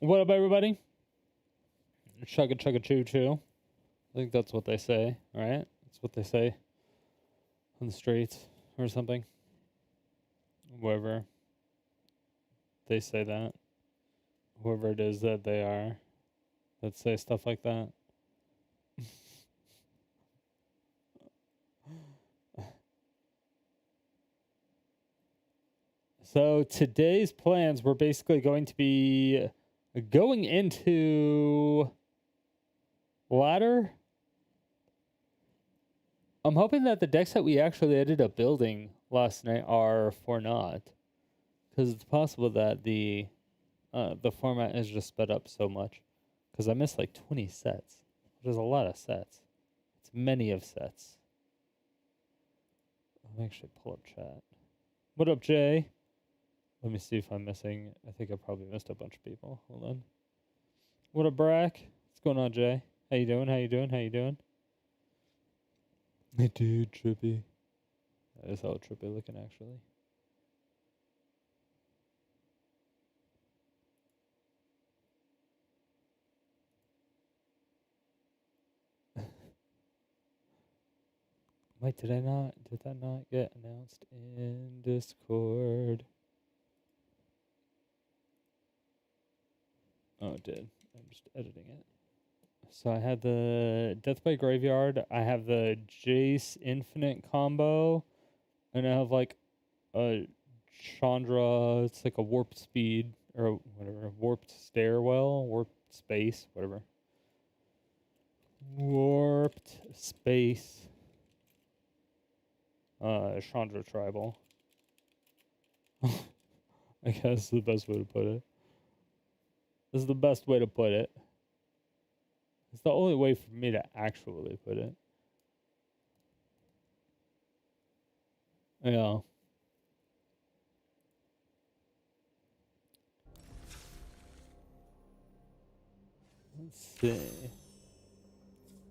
What up, everybody? Chugga chugga choo choo. I think that's what they say, right? That's what they say on the streets or something. Wherever they say that. Whoever it is that they are that say stuff like that. So today's plans were basically going to be going into ladder. I'm hoping that the decks that we actually ended up building last night are for naught, because it's possible that the format is just sped up so much. Because I missed like 20 sets, which is a lot of sets. It's many of sets. Let me actually pull up chat. What up, Jay? Let me see if I'm missing. I think I probably missed a bunch of people. Hold on. What up, Brack? What's going on, Jay? How you doing? How you doing? How you doing? Hey, dude, Trippy. That is hella trippy looking, actually. Wait, did that not get announced in Discord? Oh, it did. I'm just editing it. So I had the Death by Graveyard. I have the Jace Infinite combo. And I have like a Chandra. It's like a warped speed or whatever. Warped stairwell. Warped space. Whatever. Warped space. Chandra tribal. I guess the best way to put it. This is the best way to put it. It's the only way for me to actually put it. Yeah. Let's see.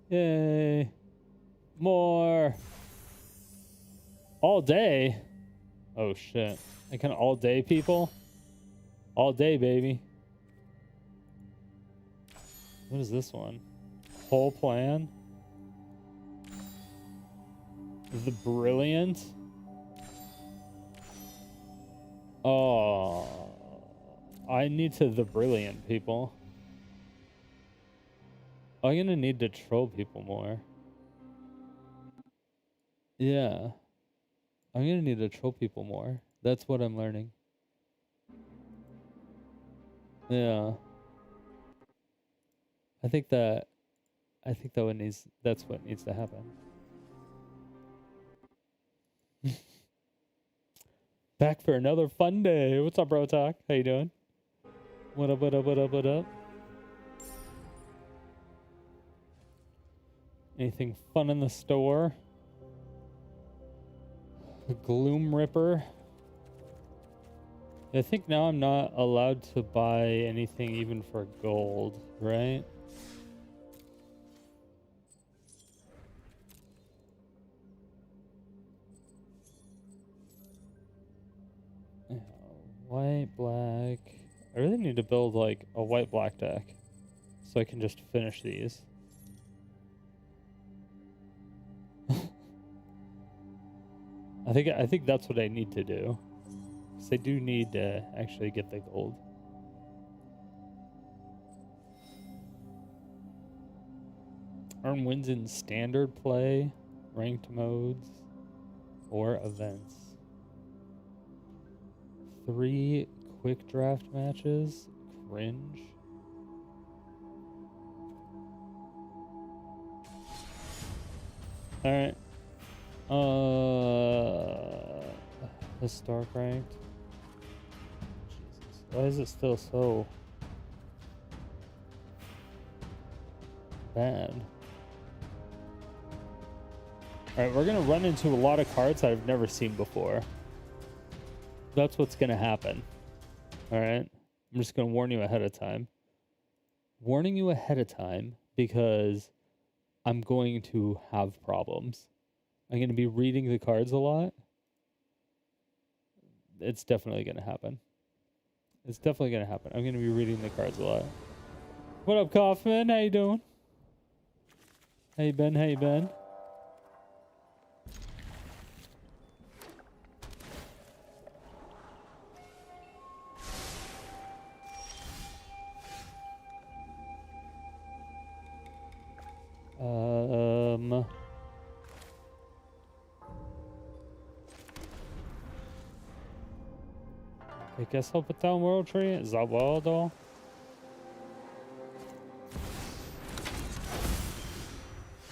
Yay. More. All day. Oh shit. I can all day people? All day, baby. What is this one? Whole plan? The Brilliant? Oh. I need to the Brilliant people. I'm gonna need to troll people more. Yeah. I'm gonna need to troll people more. That's what I'm learning. Yeah. I think that that's what needs to happen. Back for another fun day. What's up, bro talk? How you doing? What up, what up, what up, what up? Anything fun in the store? The Gloom Ripper. I think now I'm not allowed to buy anything even for gold, right? Yeah, white, black. I really need to build like a white black deck so I can just finish these. I think that's what I need to do. Because I do need to actually get the gold. Earn wins in standard play, ranked modes, or events. 3 quick draft matches. Cringe. Alright. Historic ranked. Jesus. Why is it still so bad? Alright, we're gonna run into a lot of cards that I've never seen before. That's what's gonna happen. Alright? I'm just gonna warn you ahead of time. Warning you ahead of time because I'm going to have problems. I'm going to be reading the cards a lot. It's definitely going to happen. It's definitely going to happen. I'm going to be reading the cards a lot. What up, Kaufman? How you doing? How you been? How you been? I guess I'll put down World Tree. Is that wild though?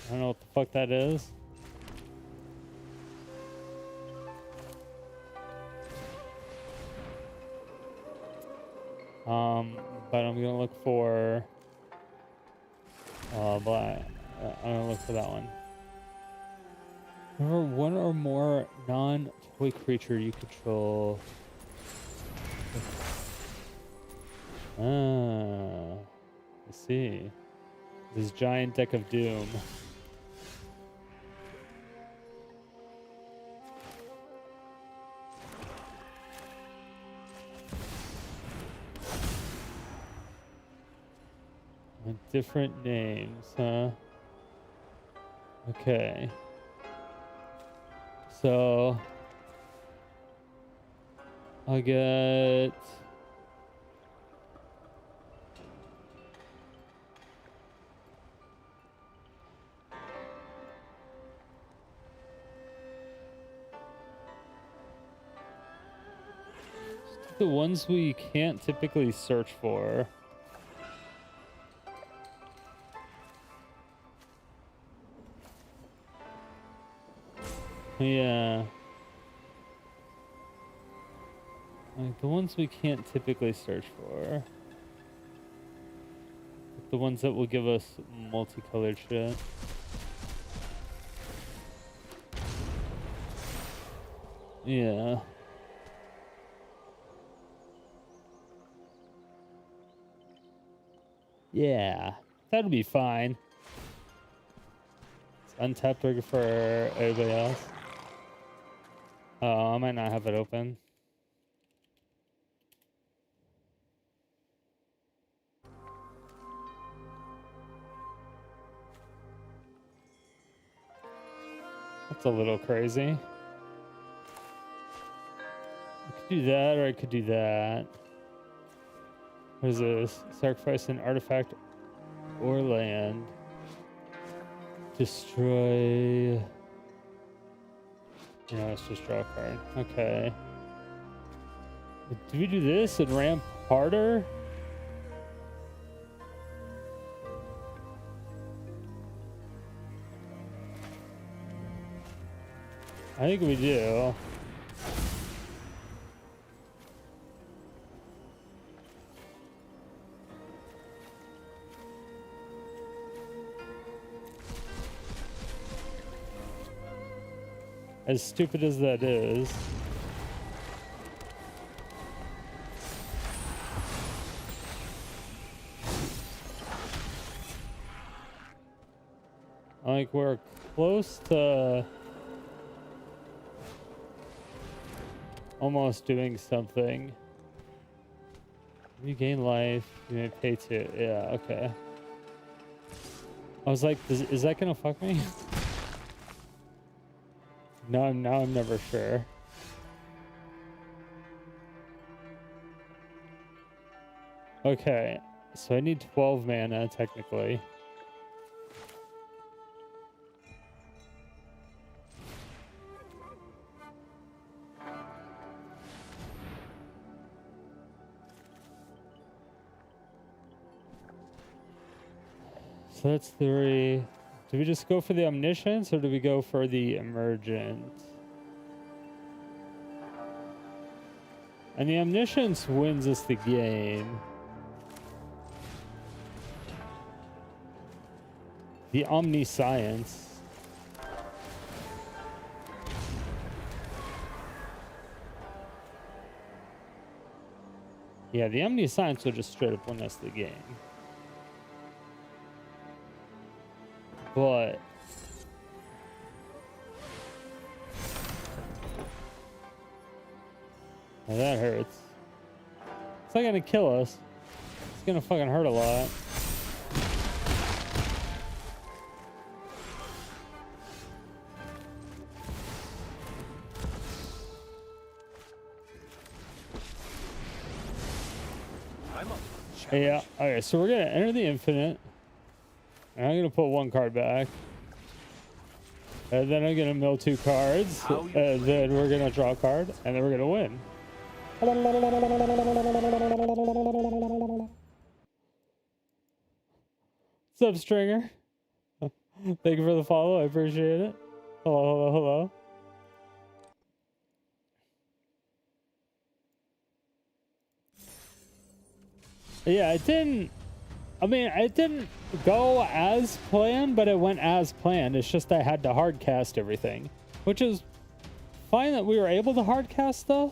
I don't know what the fuck that is. But I'm gonna look for black. I'm gonna look for that one. Remember, one or more non-toy creature you control. Ah, I see. This giant deck of doom. With different names, huh? Okay. So I'll get the ones we can't typically search for. Yeah. Like the ones we can't typically search for. The ones that will give us multicolored shit. Yeah. Yeah. That'll be fine. It's untapped trigger for everybody else. Oh, I might not have it open. That's a little crazy. I could do that, or I could do that. What is this? Sacrifice an artifact or land. Destroy. No, let's just draw a card. Okay. Do we do this and ramp harder? I think we do. As stupid as that is. Like we're close to almost doing something. You gain life, you may pay to, yeah, okay. I was like, is that gonna fuck me? No, now I'm never sure. Okay, so I need 12 mana technically. So that's 3. Do we just go for the omniscience or do we go for the emergent? And the omniscience wins us the game. The omniscience. Yeah, the omniscience will just straight up win us the game. But well, that hurts. It's not gonna kill us. It's gonna fucking hurt a lot. Yeah, okay, so we're gonna enter the infinite. And I'm gonna put 1 card back. And then I'm gonna mill 2 cards. And then we're gonna draw a card. And then we're gonna win. What's up, Stringer? Thank you for the follow. I appreciate it. Hello, hello, hello. Yeah, it didn't. I mean, it didn't go as planned, but it went as planned. It's just I had to hard cast everything, which is fine that we were able to hard cast stuff.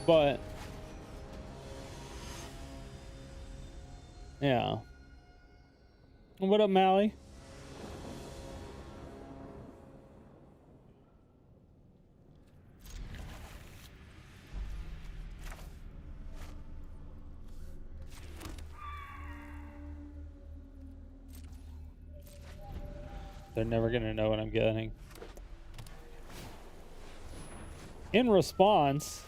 But yeah. What up, Mally? They're never gonna know what I'm getting. In response,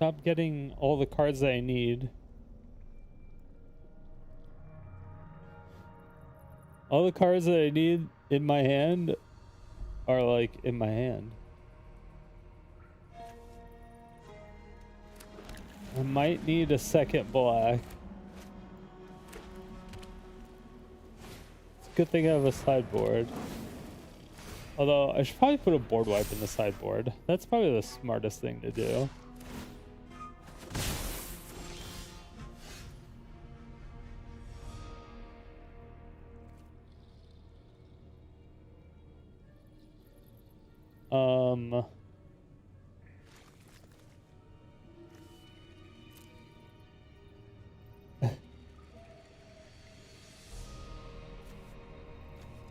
stop getting all the cards that I need. All the cards that I need in my hand are like in my hand. I might need a second black. It's a good thing I have a sideboard. Although I should probably put a board wipe in the sideboard. That's probably the smartest thing to do.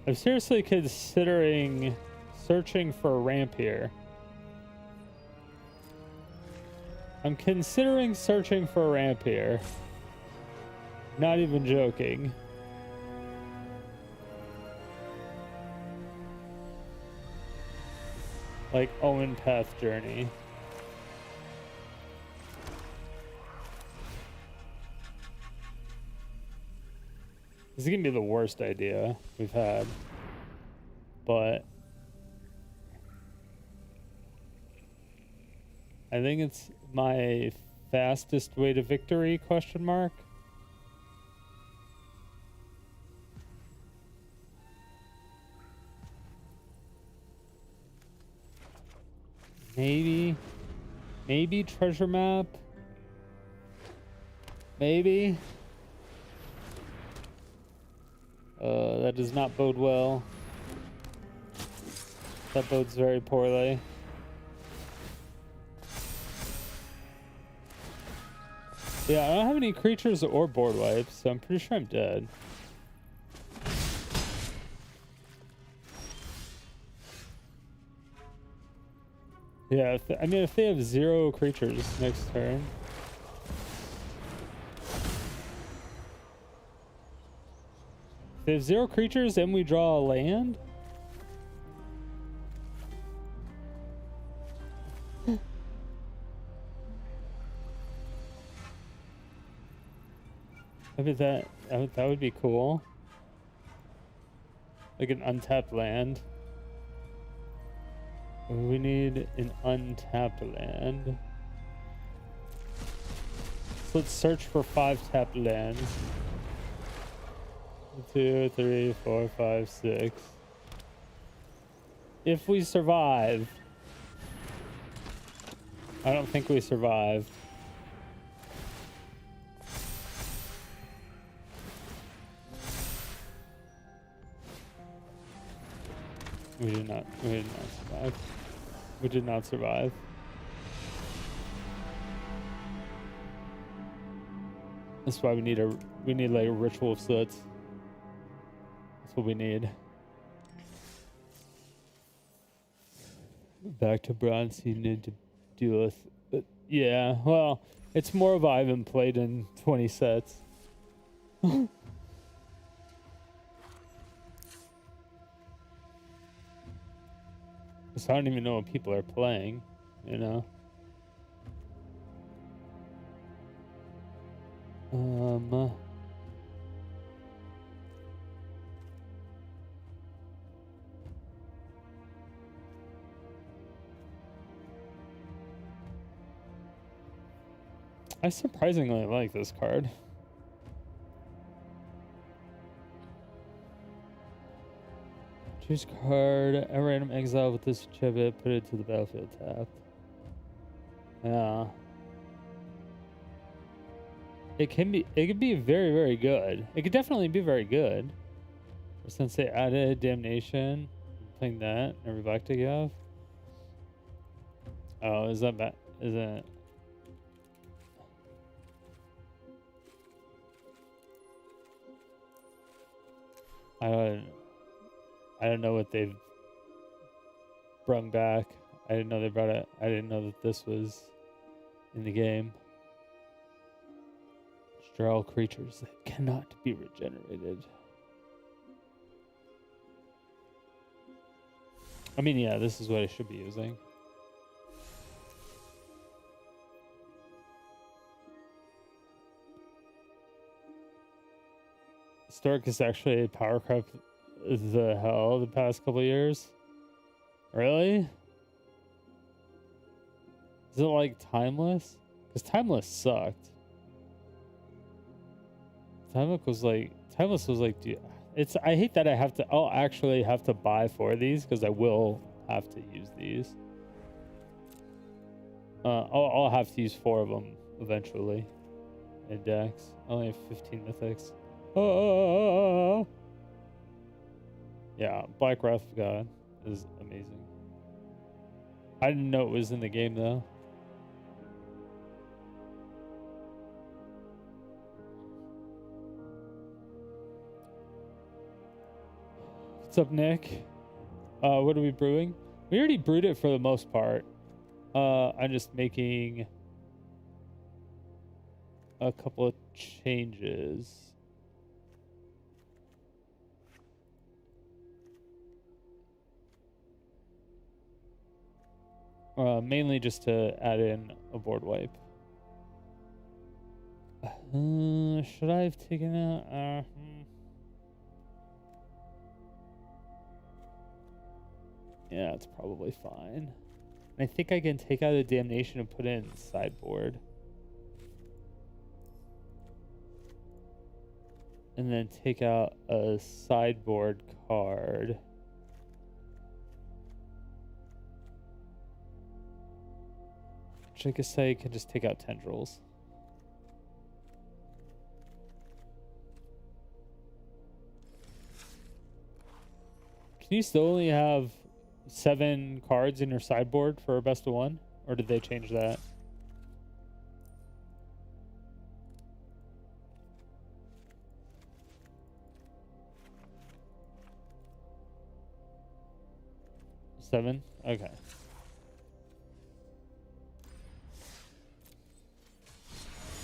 I'm seriously considering searching for a ramp here. I'm considering searching for a ramp here. Not even joking. Like Owen Path Journey. This is gonna be the worst idea we've had, but I think it's my fastest way to victory, question mark. Maybe treasure map. Maybe. That does not bode well. That bodes very poorly. Yeah, I don't have any creatures or board wipes, so I'm pretty sure I'm dead. Yeah, I mean, if they have 0 creatures next turn. If they have 0 creatures and we draw a land? I mean, that would be cool. Like an untapped land. We need an untapped land. So let's search for 5 tapped lands. 2, 3, 4, 5, 6. If we survive. I don't think we survive. We did not survive. We did not survive. That's why we need like a ritual of slits. That's what we need. Back to bronze, you need to deal with. Yeah, well, it's more of I haven't played in 20 sets. So I don't even know what people are playing, you know? I surprisingly like this card. Choose card, a random exile with this chivit, put it to the battlefield tapped. Yeah. It could be very, very good. It could definitely be very good. Since they added Damnation, playing that, every black to give. Oh, is that bad? Is it? I don't know what they've brung back. I didn't know they brought it. I didn't know that this was in the game. Sterile creatures that cannot be regenerated. I mean, yeah, this is what I should be using. Stork is actually power crept the hell the past couple years. Really? Is it like Timeless? Because Timeless sucked. Timeless was like, dude, it's, I hate that I'll actually have to buy 4 of these because I will have to use these. I'll have to use 4 of them eventually. Index. I only have 15 mythics. Oh. Yeah, Black Wrath of God is amazing. I didn't know it was in the game though. What's up, Nick? What are we brewing? We already brewed it for the most part. I'm just making a couple of changes. Mainly just to add in a board wipe. Should I have taken out? Yeah, it's probably fine. I think I can take out a damnation and put it in sideboard. And then take out a sideboard card. Which I guess I can just take out tendrils. Can you still only have 7 cards in your sideboard for a best of 1? Or did they change that? Seven? Okay.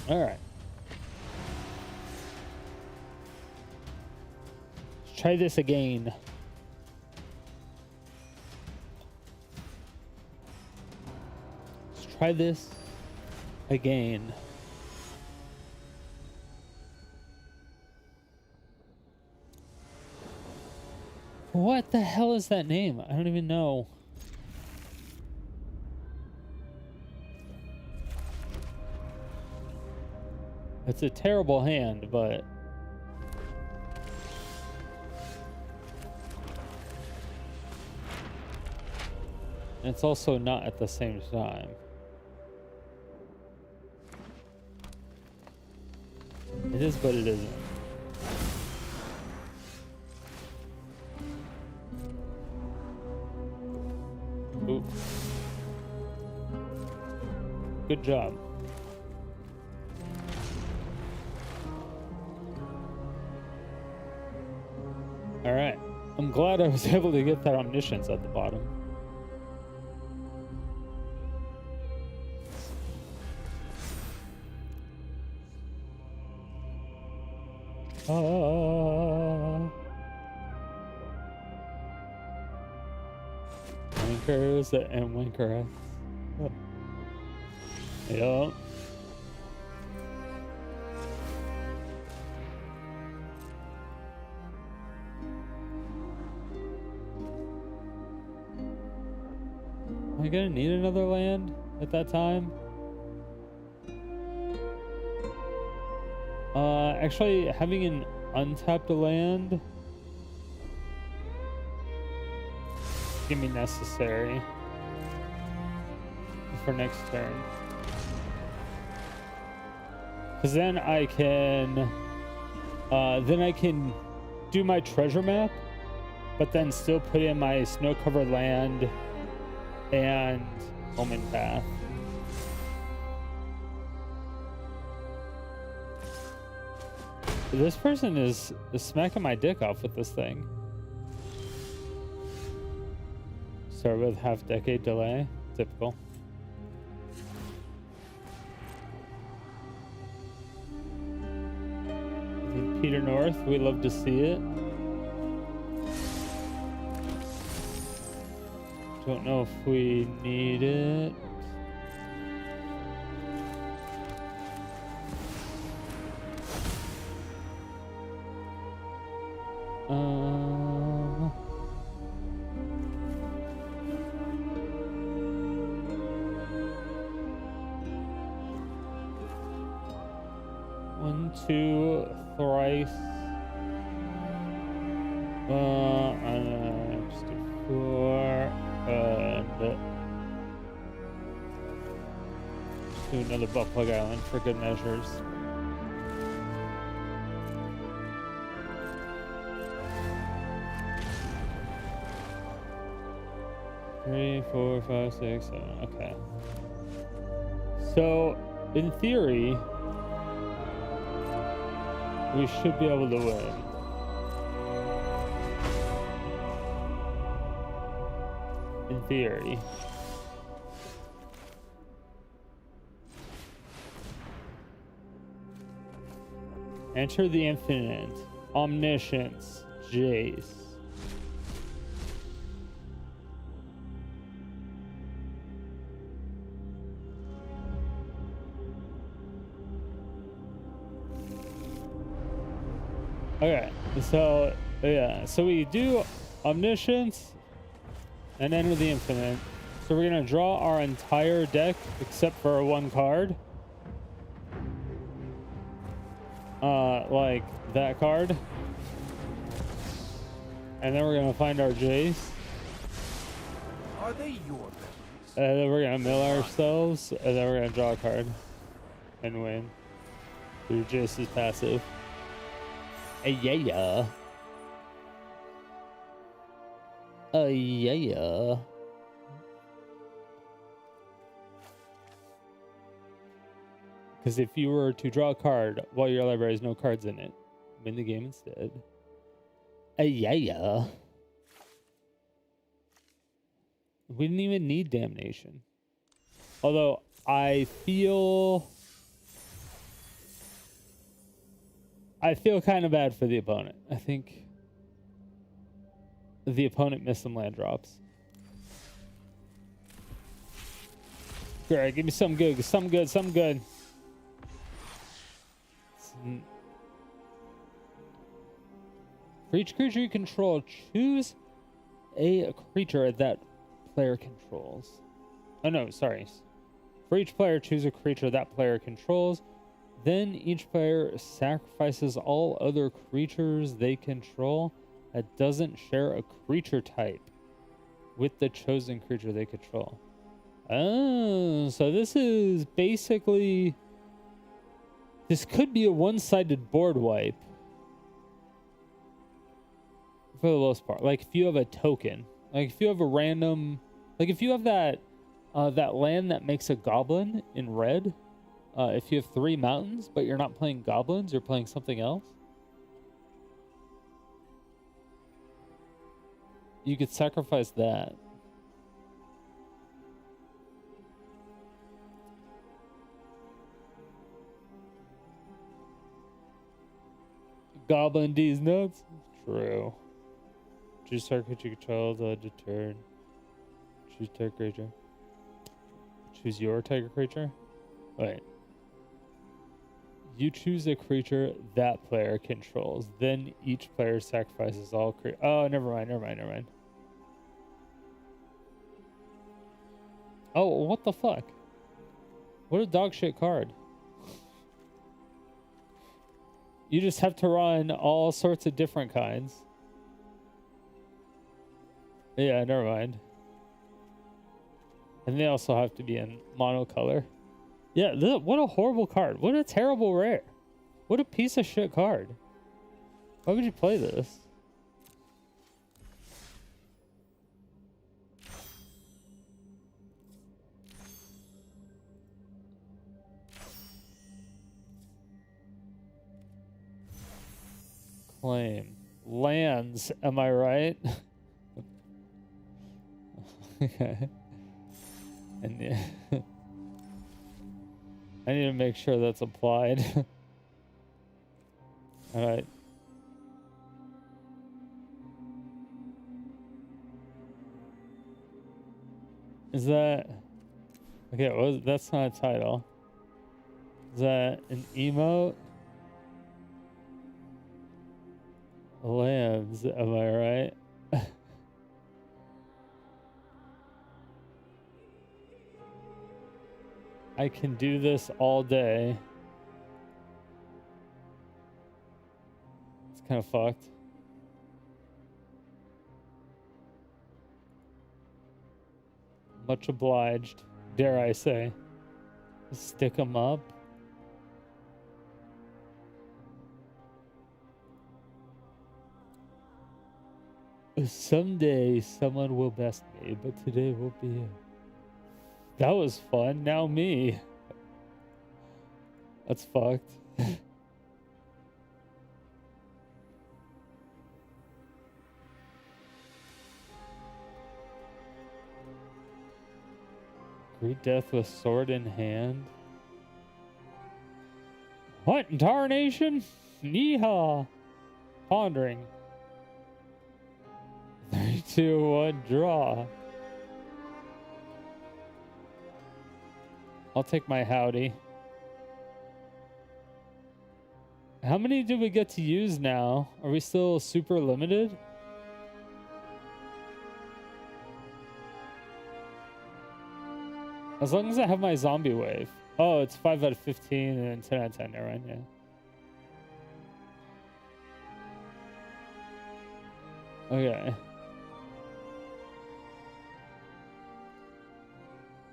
Alright. Let's try this again. Try this again. What the hell is that name? I don't even know. It's a terrible hand, but it's also not at the same time. It is, but it isn't. Ooh. Good job. All right. I'm glad I was able to get that omniscience at the bottom. Winkers and Winkerettes. Yeah. Am I gonna need another land at that time? Actually, having an untapped land give me necessary for next turn, because then I can do my treasure map, but then still put in my snow-covered land and Omen Path. This person is smacking my dick off with this thing. Start with half-decade delay. Typical. Peter North, we love to see it. Don't know if we need it. Um. One, two, thrice. Just do 4, and just do another butt plug island for good measures. Three, 4, 5, 6, 7. Okay. So, in theory, we should be able to win. In theory. Enter the infinite. Omniscience. Jace. Okay, so yeah, so we do omniscience and enter the infinite. So we're gonna draw our entire deck except for one card. Like that card. And then we're gonna find our Jace. Are they your memories? And then we're gonna mill ourselves, and then we're gonna draw a card and win through Jace's passive. Yeah. Yeah. Because if you were to draw a card while your library has no cards in it, win the game instead. Yeah. We didn't even need damnation. Although I feel kind of bad for the opponent. I think the opponent missed some land drops. Alright, give me some good, some good, some good. For each creature you control, choose a creature that player controls. Oh no, sorry. For each player, choose a creature that player controls. Then each player sacrifices all other creatures they control that doesn't share a creature type with the chosen creature they control. Oh, so this is basically... This could be a one-sided board wipe. For the most part. Like if you have a token. Like if you have a random... Like if you have that land that makes a goblin in red... if you have 3 mountains, but you're not playing goblins, you're playing something else. You could sacrifice that. Goblin D's nuts? True. Choose target creature you control to turn. Choose target creature. Choose your target creature? Wait. You choose a creature that player controls. Then each player sacrifices all creatures. Oh, never mind. Oh, what the fuck? What a dog shit card. You just have to run all sorts of different kinds. Yeah, never mind. And they also have to be in monocolor. Yeah, what a horrible card. What a terrible rare. What a piece of shit card. Why would you play this? Claim. Lands, am I right? Okay. And yeah. I need to make sure that's applied. All right. Is that okay? Well, that's not a title. Is that an emote? lambs, am I right? I can do this all day. It's kind of fucked. Much obliged, dare I say. Stick 'em up. Someday someone will best me, but today won't be it. That was fun. Now me. That's fucked. Greet death with sword in hand. What in tarnation? Yeehaw. Pondering. 3, 2, 1, draw. I'll take my howdy. How many do we get to use now? Are we still super limited? As long as I have my zombie wave. Oh, it's 5 out of 15 and 10 out of 10. Never mind, yeah. Okay.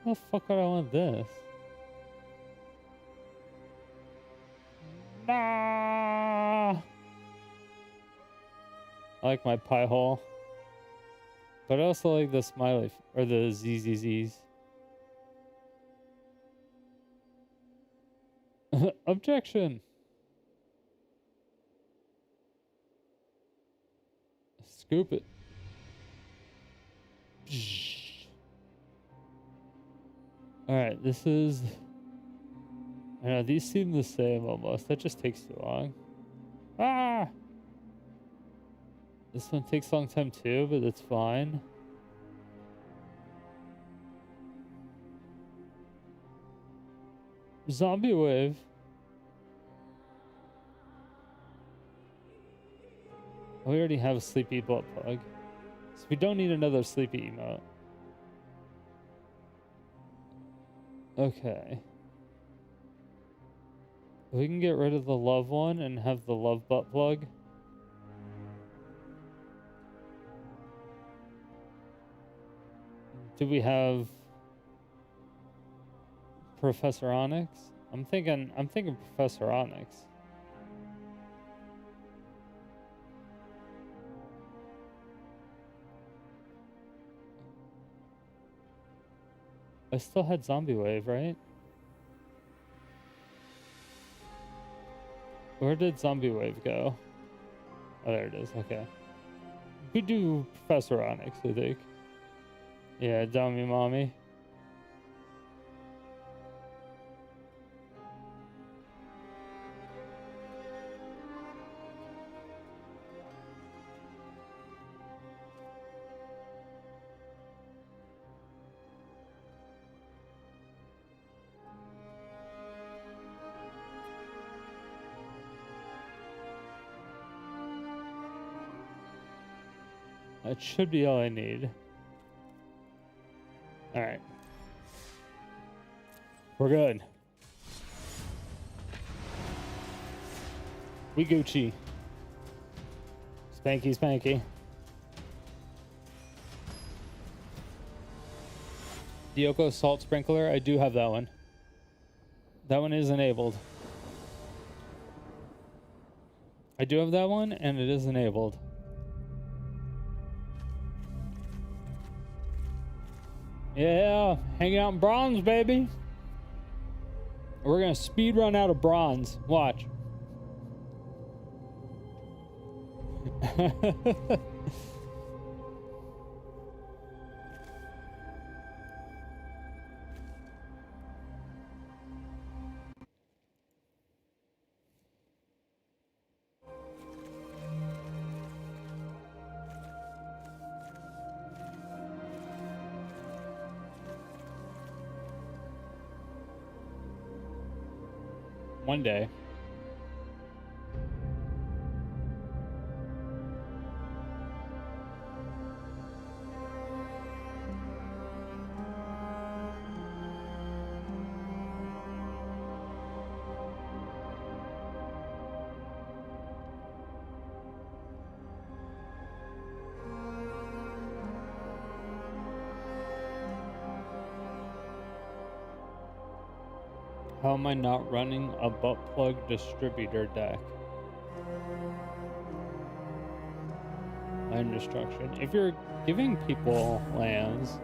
How the fuck would I want this? Nah! I like my pie hole. But I also like the smiley, or the ZZZs. Objection! Scoop it. Alright, this is... I know, these seem the same almost. That just takes too long. Ah! This one takes a long time too, but it's fine. Zombie wave. We already have a sleepy butt plug. So we don't need another sleepy emote. Okay. We can get rid of the love one and have the love butt plug. Do we have Professor Onyx? I'm thinking Professor Onyx. I still had Zombie Wave, right? Where did Zombie Wave go? Oh, there it is. Okay. We do Professor Onyx, I think. Yeah, dummy mommy. That should be all I need. Alright. We're good. We Gucci. Spanky, spanky. Yoko Salt Sprinkler, I do have that one. That one is enabled. I do have that one, and it is enabled. Yeah, hanging out in bronze, baby. We're gonna speed run out of bronze. Watch. One day. How am I not running a butt plug distributor deck? Land destruction. If you're giving people lands,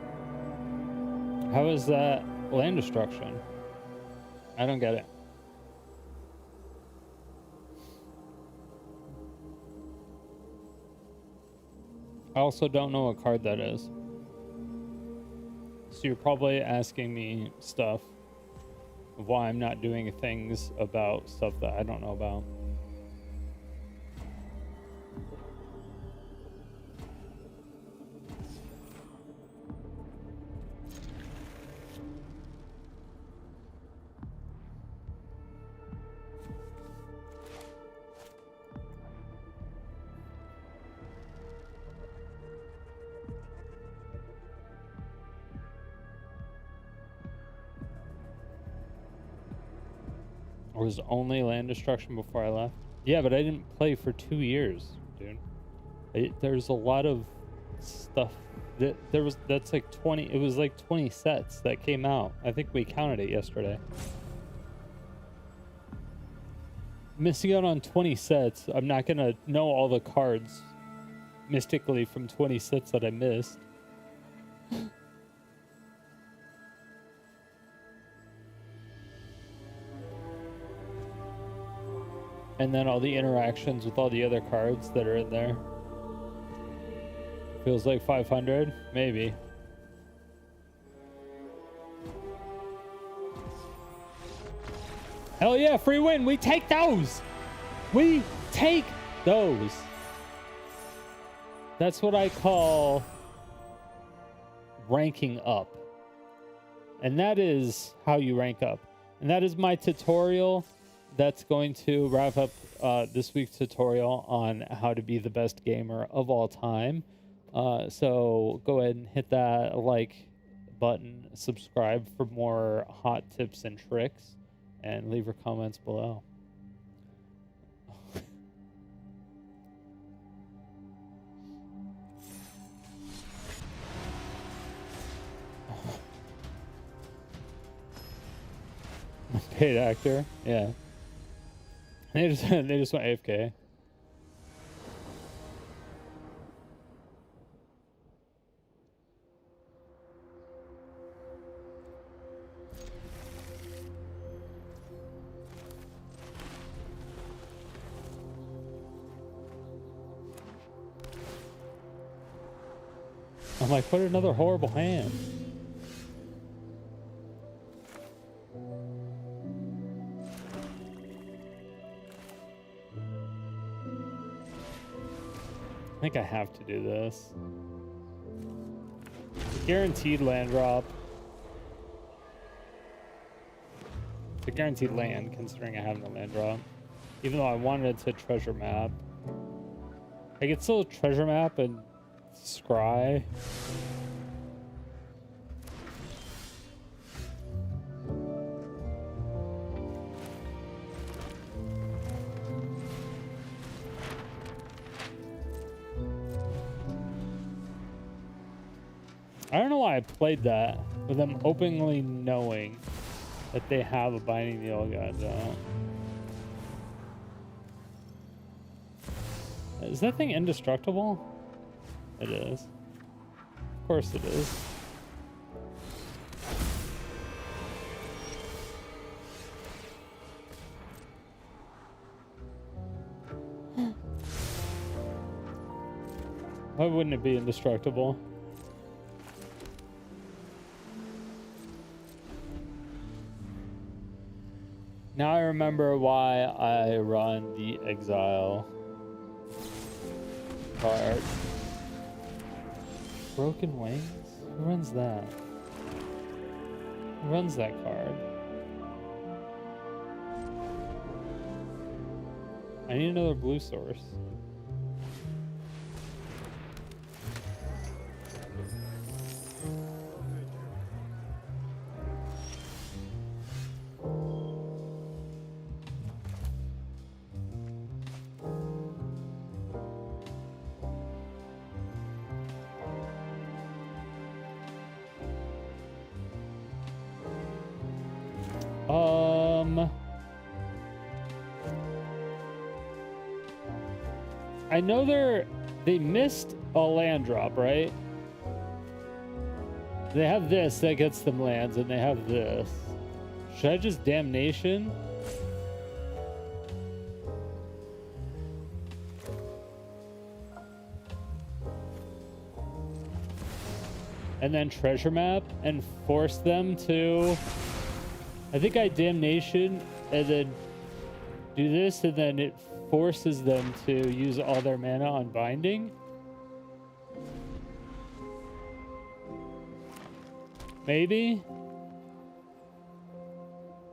how is that land destruction? I don't get it. I also don't know what card that is. So you're probably asking me stuff of why I'm not doing things about stuff that I don't know about. Or was only land destruction before I left? Yeah, but I didn't play for 2 years, dude. There's a lot of stuff that that's like 20. It was like 20 sets that came out. I think we counted it yesterday. Missing out on 20 sets. I'm not gonna know all the cards mystically from 20 sets that I missed. And then all the interactions with all the other cards that are in there. Feels like 500, maybe. Hell yeah, free win. We take those. We take those. That's what I call ranking up. And that is how you rank up. And that is my tutorial. That's going to wrap up this week's tutorial on how to be the best gamer of all time. So go ahead and hit that like button, subscribe for more hot tips and tricks, and leave your comments below. Paid actor, yeah. They just went AFK. I'm like, what another horrible hand. I think I have to do this. Guaranteed land drop. It's a guaranteed land, considering I have no land drop. Even though I wanted to treasure map. I could still treasure map and scry. I don't know why I played that with them openly knowing that they have a Binding the Old Gods out. Is that thing indestructible? It is. Of course it is. Why wouldn't it be indestructible? Now I remember why I run the Exile card. Broken Wings? Who runs that? Who runs that card? I need another blue source. I know they missed a land drop, right? They have this that gets them lands, and they have this. Should I just damnation? And then treasure map and force them to... I think I damnation and then do this, and then it forces them to use all their mana on binding. Maybe?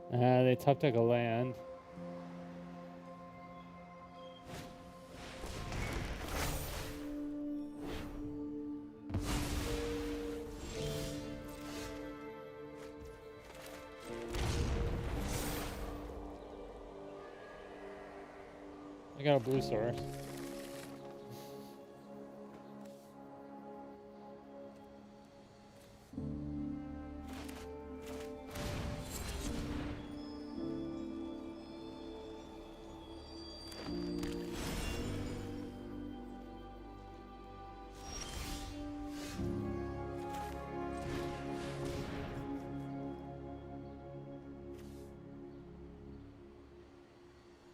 They top deck a land. I got a blue source.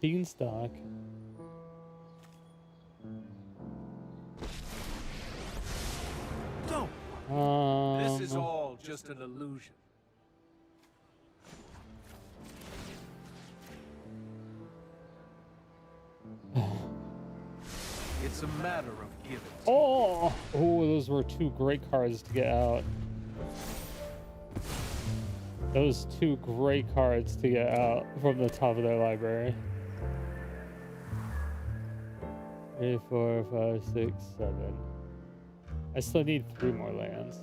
Beanstalk. Don't. This is all just an illusion. It's a matter of giving. Oh, those were two great cards to get out. Those two great cards to get out from the top of their library. 3, 4, 5, 6, 7. I still need 3 more lands.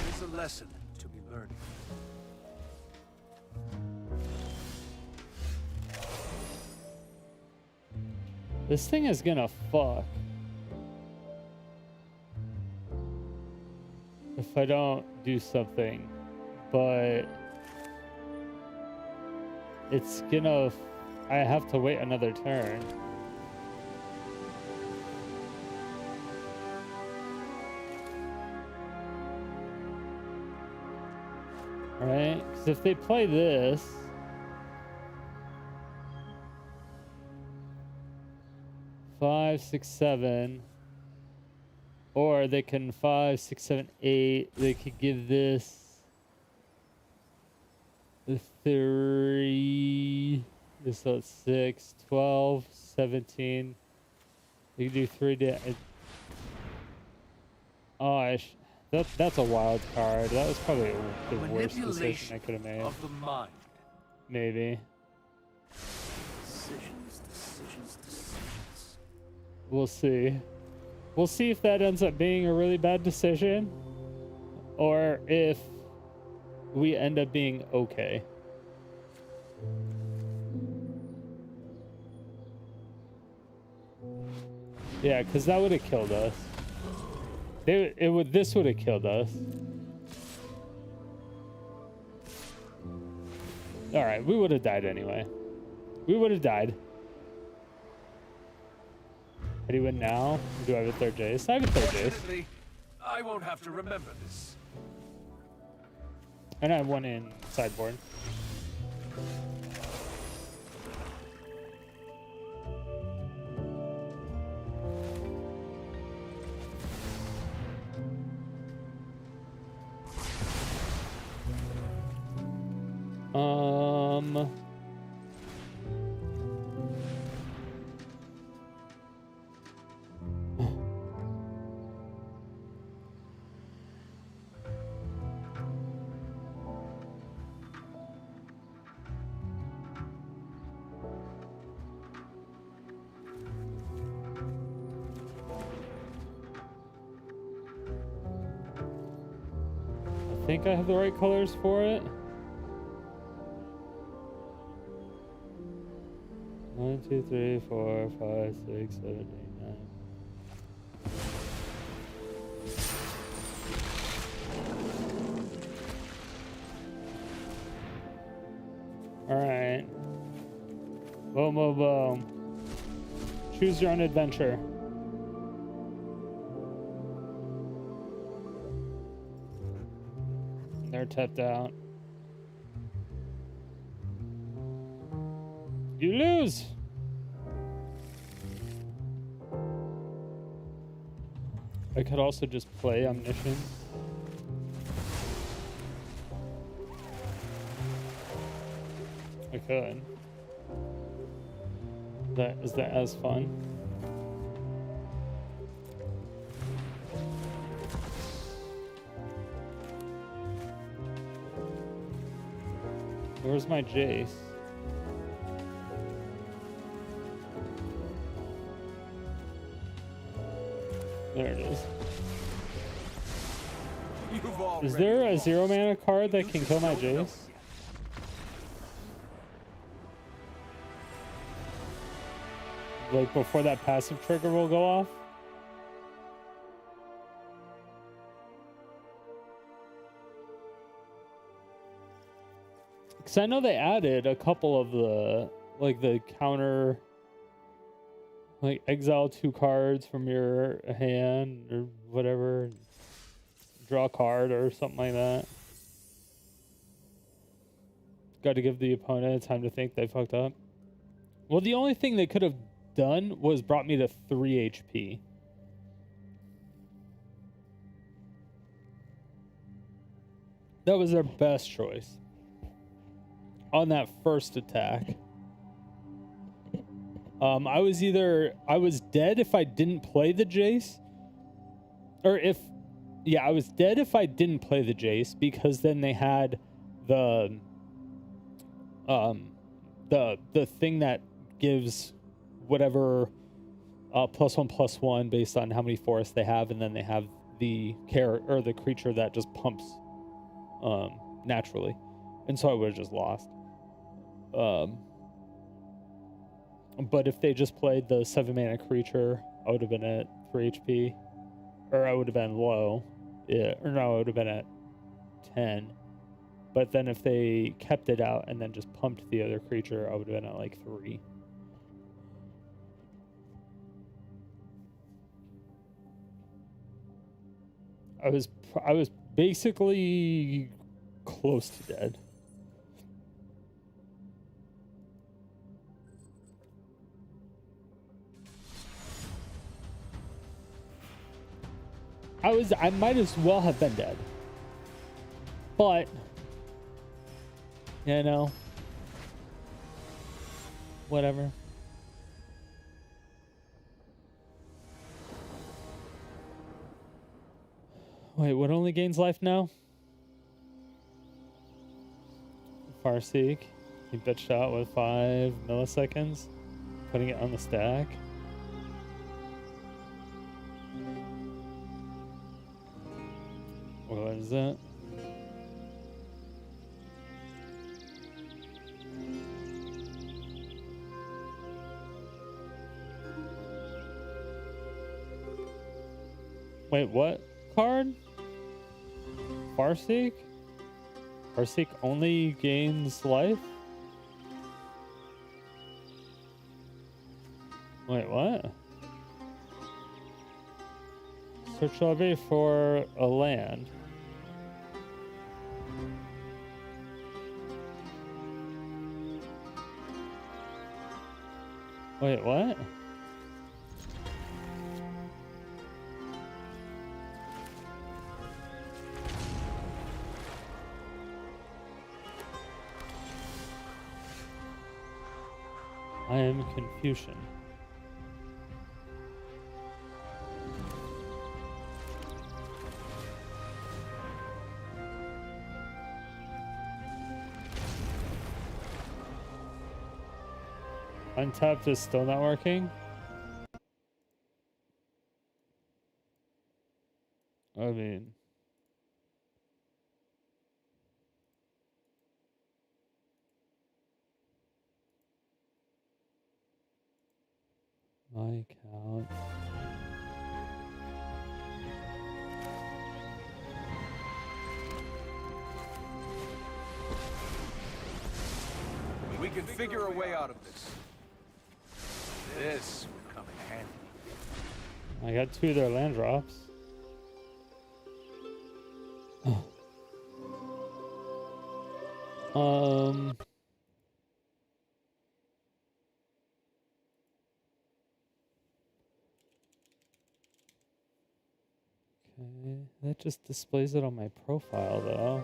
It's a lesson to be learning. This thing is gonna fuck if I don't do something, but it's gonna... I have to wait another turn. Right? Because if they play this... 5, 6, 7, or they can 5, 6, 7, 8. They could give this the 3. This is 6, 12, 17. You can do 3 that's a wild card. That was probably the worst decision I could have made. Of the mind. Maybe. Decisions. We'll see. We'll see if that ends up being a really bad decision, or if we end up being okay. Yeah, because that would have killed us. This would have killed us. All right, we would have died anyway. We would have died. How do you win now? Do I have a third Jace? I have a third Jace. Fortunately, I won't have to remember this. And I have one in sideboard. I think I have the right colors for it. 1, 2, 3, 4, 5, 6, 7, 8, 9. Boom, boom, boom. Choose your own adventure. They're tapped out. You lose. I could also just play Omniscient. I could. Is that as fun? Where's my Jace? There it is. Is there a 0 mana card that can kill my Jace? Like before that passive trigger will go off? Because I know they added a couple of the, like the counter, like exile 2 cards from your hand or whatever, draw a card or something like that. Got to give the opponent time to think they fucked up. Well, the only thing they could have done was brought me to 3 HP. That was their best choice on that first attack. I was dead if I didn't play the Jace, I was dead if I didn't play the Jace, because then they had the thing that gives whatever +1/+1 based on how many forests they have, and then they have the the creature that just pumps naturally, and so I would have just lost. But if they just played the 7 mana creature, I would have been at 3 HP, or I would have been low, I would have been at 10. But then if they kept it out and then just pumped the other creature, I would have been at like 3. I was basically close to dead. I might as well have been dead. But you know, whatever. Wait, what only gains life now? Farseek. He bitched out with 5 milliseconds, putting it on the stack. What is that? Wait, what card? Farseek? Farseek only gains life? Wait, what? Search lobby for a land. Wait, what? I am Confucian. Untapped is still not working. I mean, my count. We can figure a way out of this. This would come in handy. I got 2 of their land drops. Okay, that just displays it on my profile though.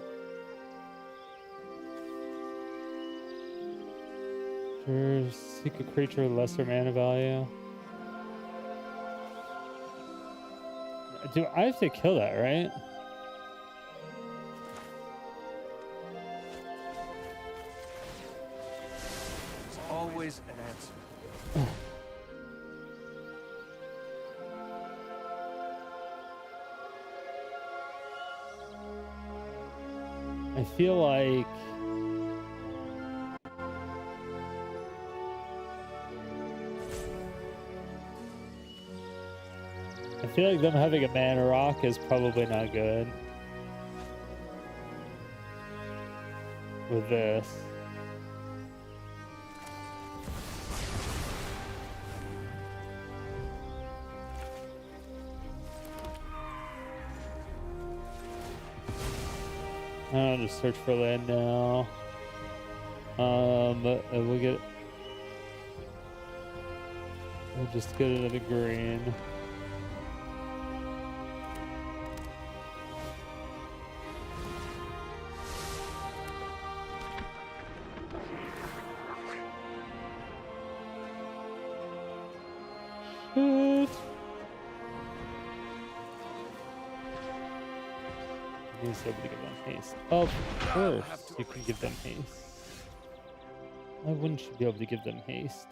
Seek a creature with lesser mana value. Do I have to kill that, right? There's always an answer. I feel like them having a mana rock is probably not good with this. I'll just search for land now. We'll just get another green. Shit. He's able to give them haste. Of course, you can give them haste. Why wouldn't you be able to give them haste?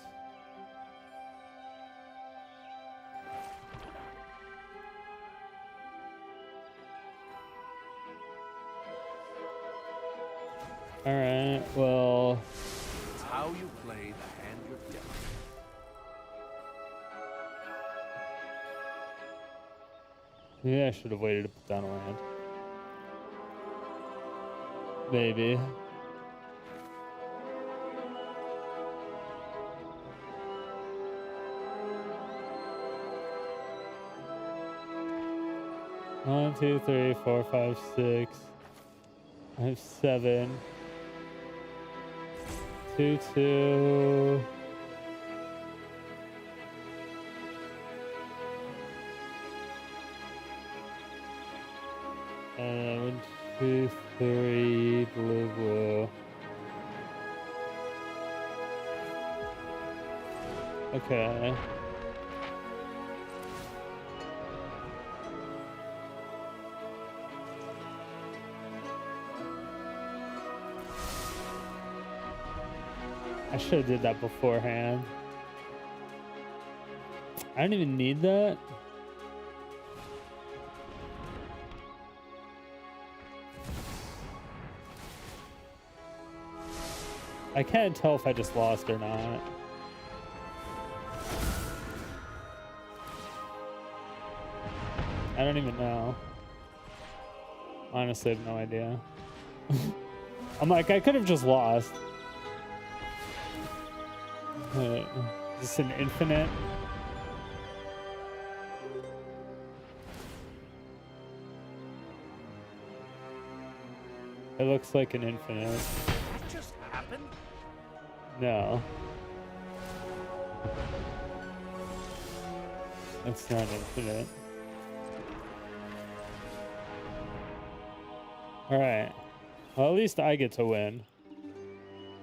Alright, well... It's how you play the hand you're dealt. Yeah, I should have waited to put down a land. Maybe. One, two, three, 4, 5, 6. I have 7. 2, 2. And 1, 2, 3, blue, blue. Okay. I should have did that beforehand. I don't even need that. I can't tell if I just lost or not. I don't even know. Honestly, I have no idea. I'm like, I could have just lost. Is this an infinite? It looks like an infinite. It just happened? No. It's not infinite. Alright. Well, at least I get to win.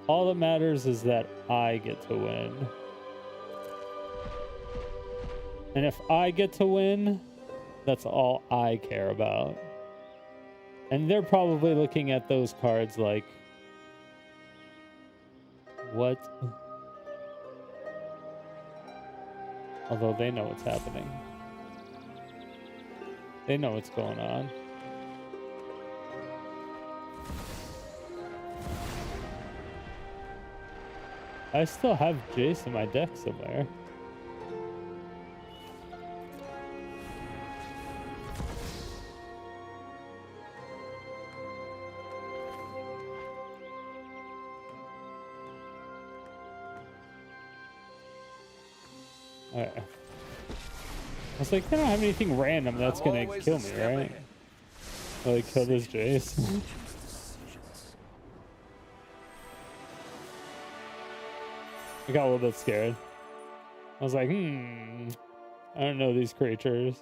All that matters is that I get to win. And if I get to win, that's all I care about. And they're probably looking at those cards like, what? Although they know what's happening. They know what's going on. I still have Jace in my deck somewhere. Alright. I was like, they don't have anything random that's gonna kill me, right? Like, kill this Jace. I got a little bit scared. I was like, I don't know these creatures.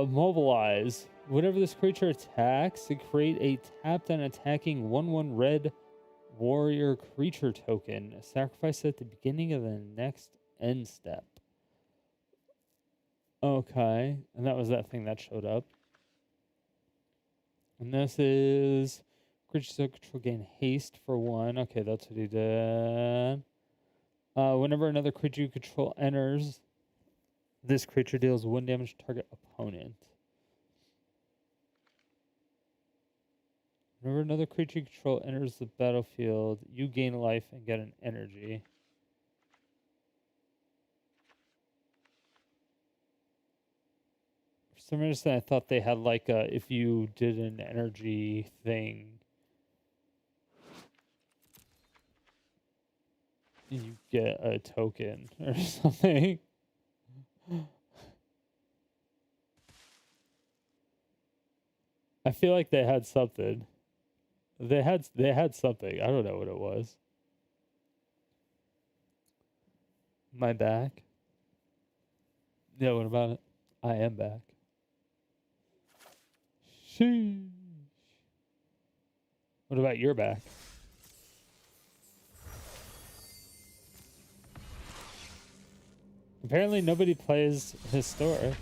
Mobilize. Whenever this creature attacks, to create a tapped and attacking 1/1 red warrior creature token. Sacrifice at the beginning of the next end step. Okay. And that was that thing that showed up. And this is creatures of control gain haste for 1. Okay, that's what he did. Whenever another creature you control enters, this creature deals 1 damage to target opponent. Whenever another creature you control enters the battlefield, you gain life and get an energy. For some reason, I thought they had like a, if you did an energy thing, you get a token or something. I feel like they had something. They had something. I don't know what it was. My back. Yeah, what about it? I am back. Sheesh. What about your back? Apparently nobody plays historic.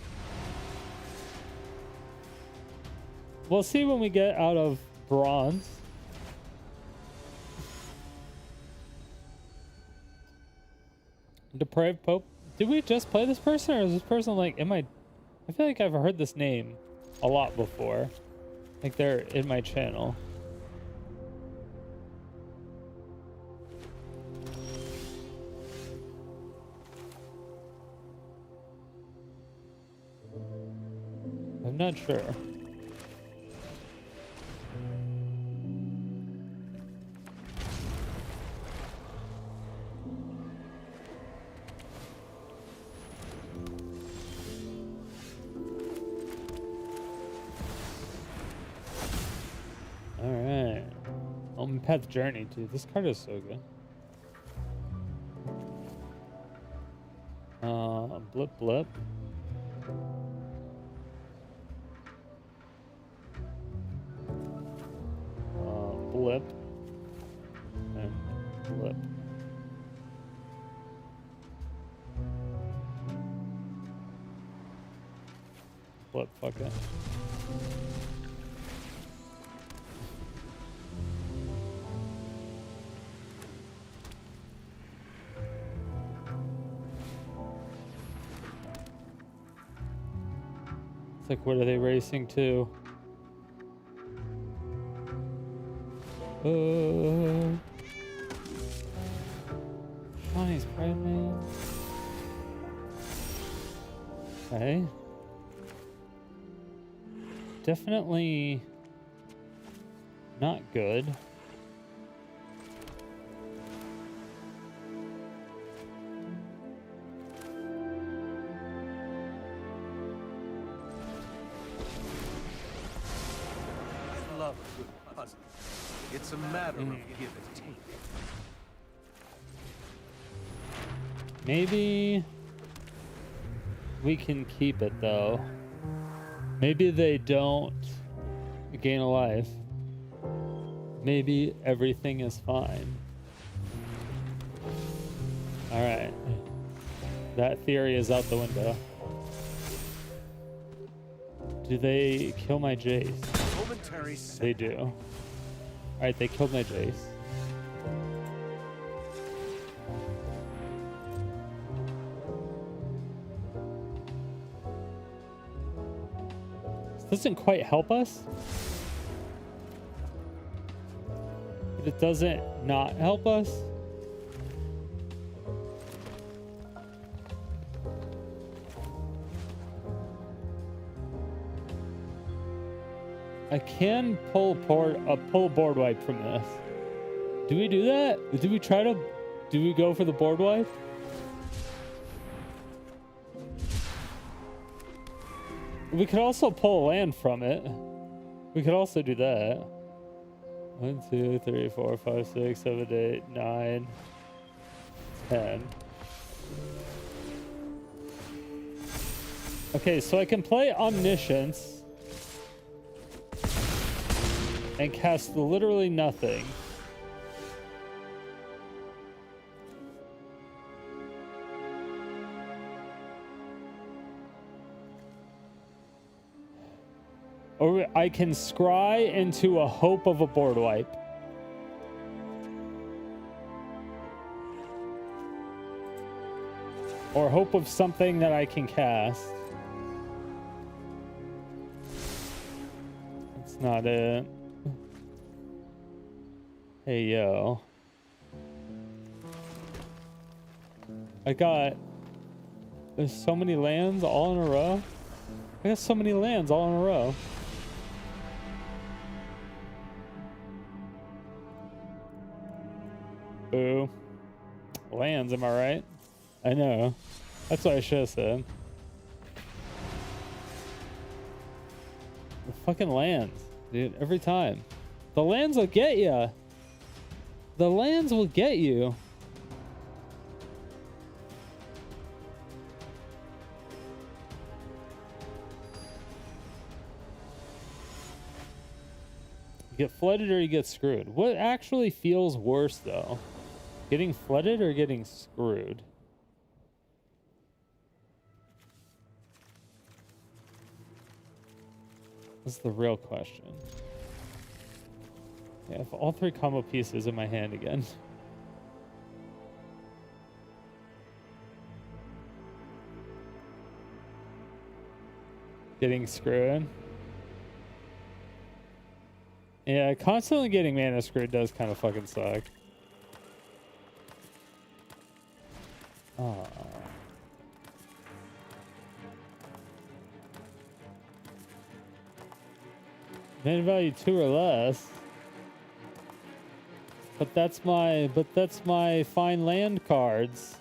We'll see when we get out of bronze. Depraved Pope. Did we just play this person, or is this person like, I feel like I've heard this name a lot before. Like they're in my channel. I'm not sure. Alright. Path Journey, dude. This card is so good. Blip blip. Blip. And blip. Blip, fuck it. It's like, what are they racing to? Shawnee's Pride Man. Okay. Definitely not good. I love a good puzzle. It's a matter of give and take. Maybe we can keep it though. Maybe they don't gain a life. Maybe everything is fine. Alright. That theory is out the window. Do they kill my Jace? Momentary. They do. Alright, they killed my Jace. This doesn't quite help us. But it doesn't not help us. I can pull a board wipe from this. Do we do that? Do we try to Do we go for the board wipe? We could also pull land from it. We could also do that. 1, 2, 3, 4, 5, 6, 7, 8, 9, 10. Okay, so I can play Omniscience and cast literally nothing. Or I can scry into a hope of a board wipe. Or hope of something that I can cast. That's not it. Hey, yo. There's so many lands all in a row. I got so many lands all in a row. Boo. Lands, am I right? I know. That's what I should have said. The fucking lands, dude. Every time. The lands will get ya. The lands will get you. You get flooded or you get screwed. What actually feels worse, though? Getting flooded or getting screwed? This is the real question. Yeah, if all 3 combo pieces in my hand again. Getting screwed. Yeah, constantly getting mana screwed does kind of fucking suck. Oh. Mana value 2 or less. But that's my fine land cards.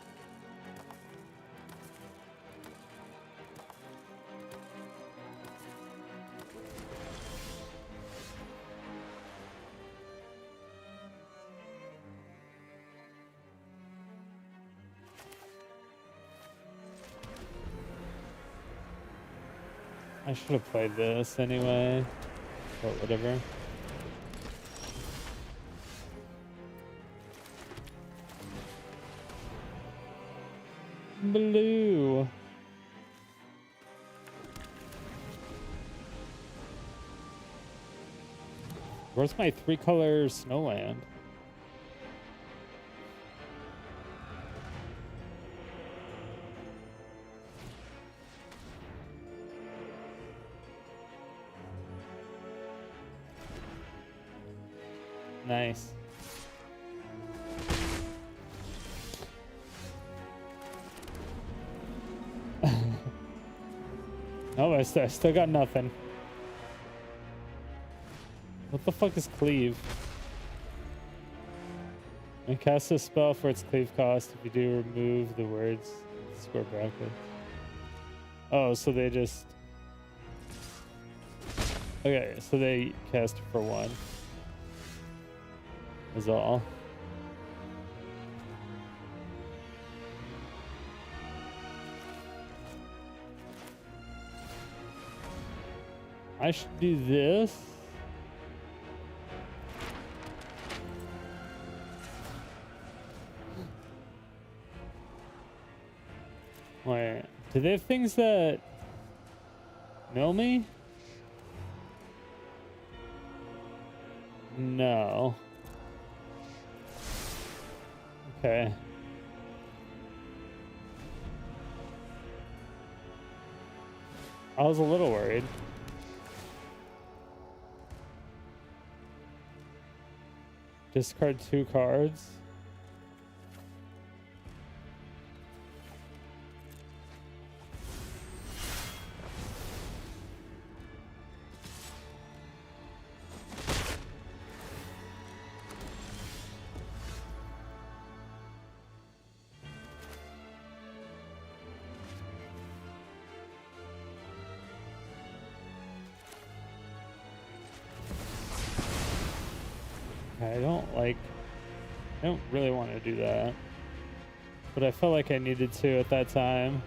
I should have played this anyway, but whatever. Blue. Where's my 3-color snowland? Nice. Oh, I still got nothing. What the fuck is cleave? And cast a spell for its cleave cost. If you do, remove the words square bracket. Oh, so they just... Okay, so they cast for 1. Is all. I should do this. Wait, do they have things that mill me? No. Okay. I was a little worried. Discard 2 cards. Okay, I don't really want to do that. But I felt like I needed to at that time.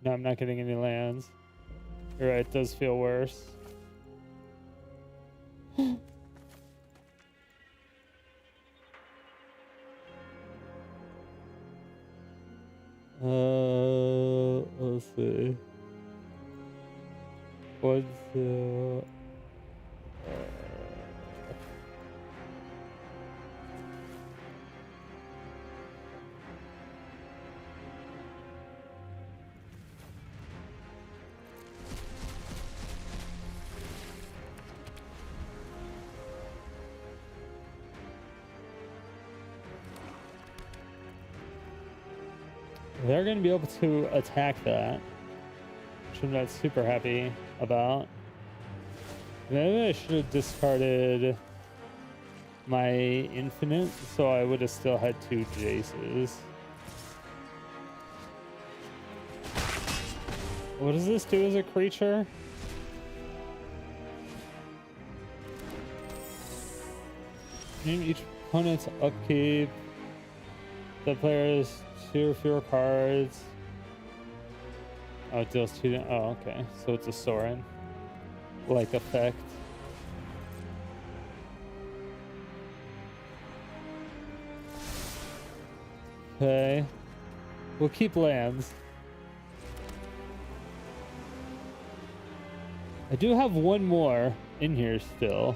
No, I'm not getting any lands. You're right, it does feel worse. Let's see. What's they're going to be able to attack that, which I'm not super happy about. Maybe I should have discarded my infinite, so I would have still had 2 Jaces. What does this do as a creature? Name each opponent's upkeep. The player's 2 or fewer cards. Oh, it deals 2. Oh, okay. So it's a Sorin like effect. Okay. We'll keep lands. I do have one more in here still.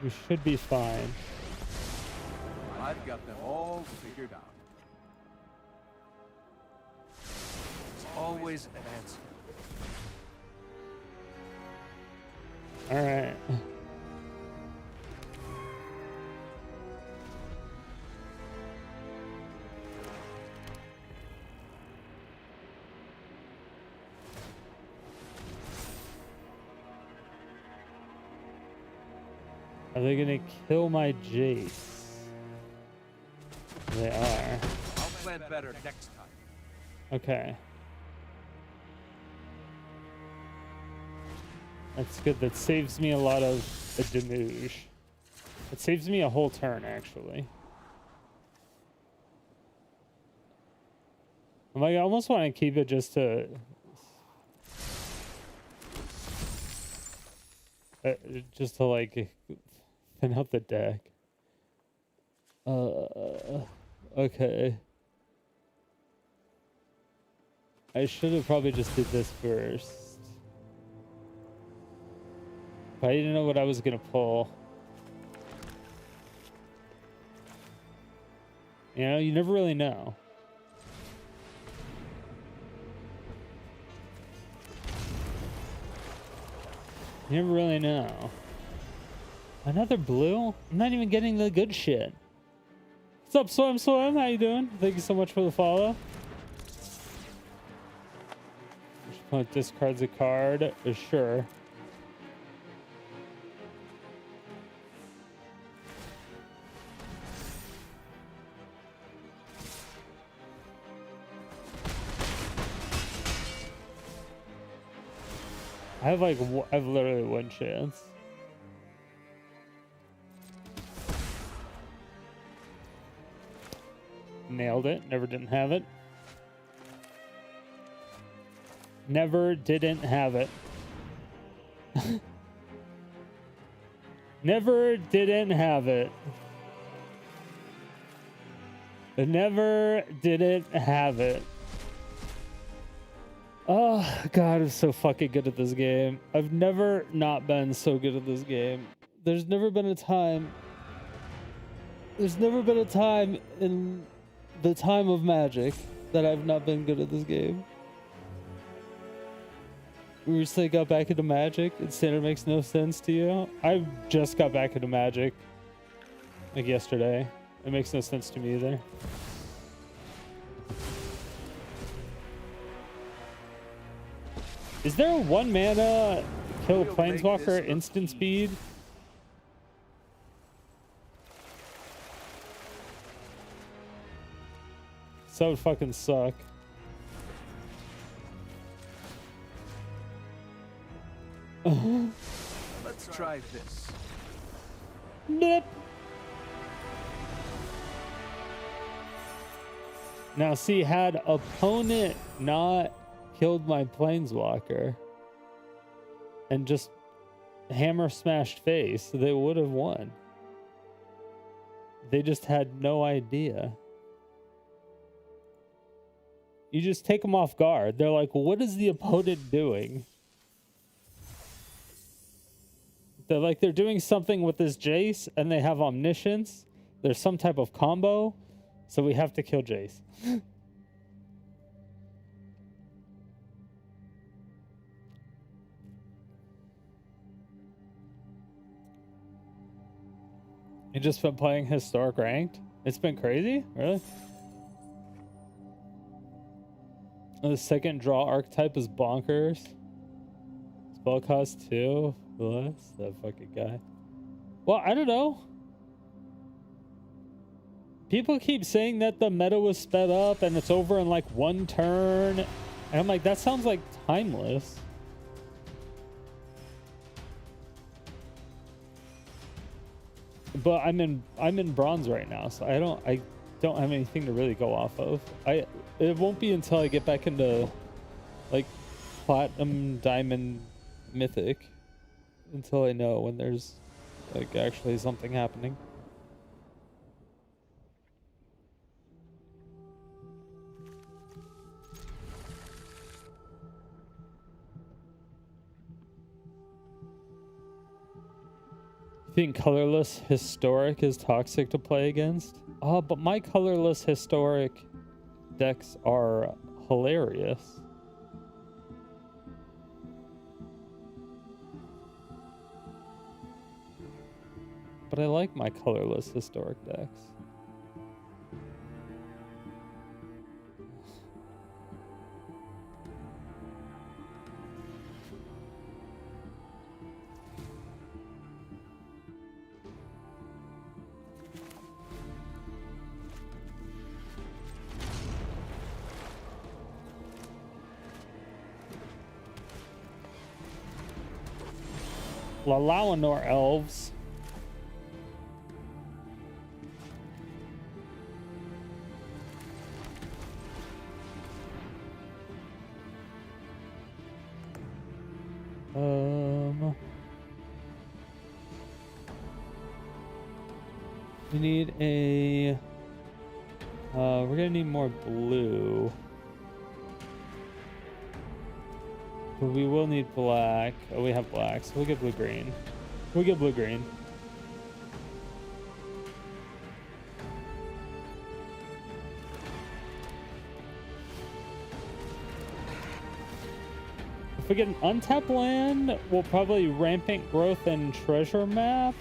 We should be fine. I've got them all figured out. There's always an answer. All right. Are they gonna kill my Jace? They are. I'll plan better next time. Okay. That's good. That saves me a lot of a deluge. It saves me a whole turn, actually. I almost want to keep it just to... just to, like, thin out the deck. Okay. I should have probably just did this first. But I didn't know what I was gonna pull. You know, you never really know. You never really know. Another blue? I'm not even getting the good shit. What's up, Swim Swim? How you doing? Thank you so much for the follow. Discards a card. Sure. I have like, I've literally one chance. Nailed it. Never didn't have it. Never didn't have it. Never didn't have it. Never didn't have it. Oh, God, I'm so fucking good at this game. I've never not been so good at this game. There's never been a time in the time of Magic that I've not been good at this game. We recently got back into Magic, and Standard makes no sense to you. I just got back into Magic, like yesterday. It makes no sense to me either. Is there a 1 mana kill We'll make this planeswalker look instant easy. speed? So would fucking suck. Let's try this. Blip. Now see, had opponent not killed my planeswalker and just hammer smashed face, they would have won. They just had no idea. You just take them off guard. They're like, what is the opponent doing? They're like, they're doing something with this Jace and they have omniscience. There's some type of combo. So we have to kill Jace. You just been playing historic ranked? It's been crazy? Really? The second draw archetype is bonkers. Spell cost 2. Bless that fucking guy. Well, I don't know. People keep saying that the meta was sped up and it's over in like 1 turn. And I'm like, that sounds like timeless. But I'm in bronze right now, so I don't have anything to really go off of. It won't be until I get back into like platinum, diamond, mythic until I know when there's like actually something happening. I think colorless historic is toxic to play against. Oh, but my colorless historic decks are hilarious. But I like my colorless historic decks. Lalanor elves. We need a we're gonna need more blue. But we will need black. Oh, we have black, so we'll get blue green. We'll get blue green. If we get an untapped land, we'll probably rampant growth and treasure map.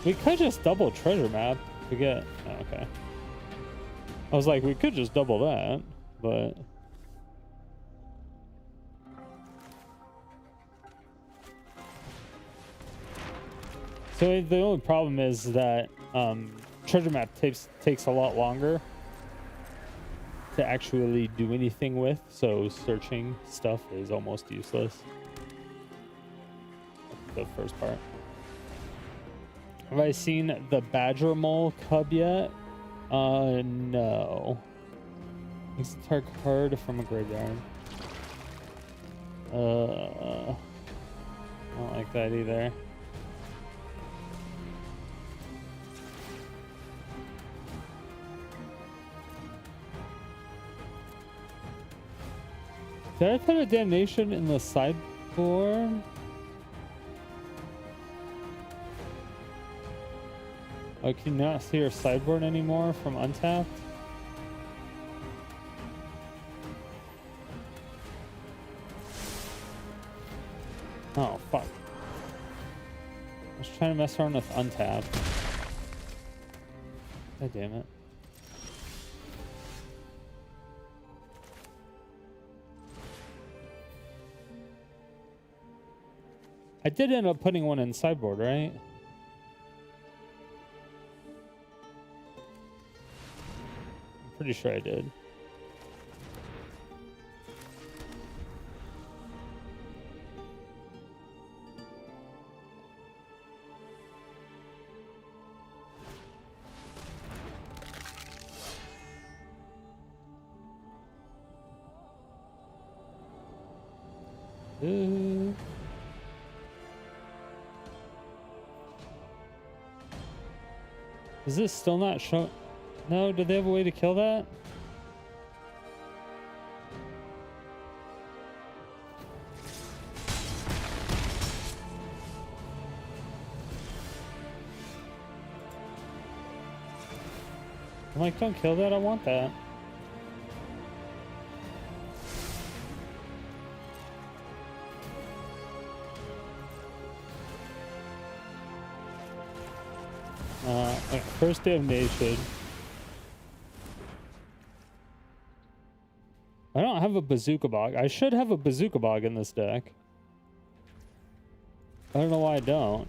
We could just double treasure map to get. Oh, okay. I was like, we could just double that, but. So the only problem is that treasure map takes a lot longer to actually do anything with, so searching stuff is almost useless. The first part. Have I seen the badger mole cub yet? No. It's a card from a graveyard. I don't like that either. Did I put a damnation in the sideboard? Oh, can you not see your sideboard anymore from untapped? Oh, fuck. I was trying to mess around with untapped. God damn it. I did end up putting one in sideboard, right? I'm pretty sure I did. Is this still not show? No, did they have a way to kill that? I'm like, don't kill that, I want that. Okay, first damnation. I don't have a bazooka bog. I should have a bazooka bog in this deck. I don't know why I don't.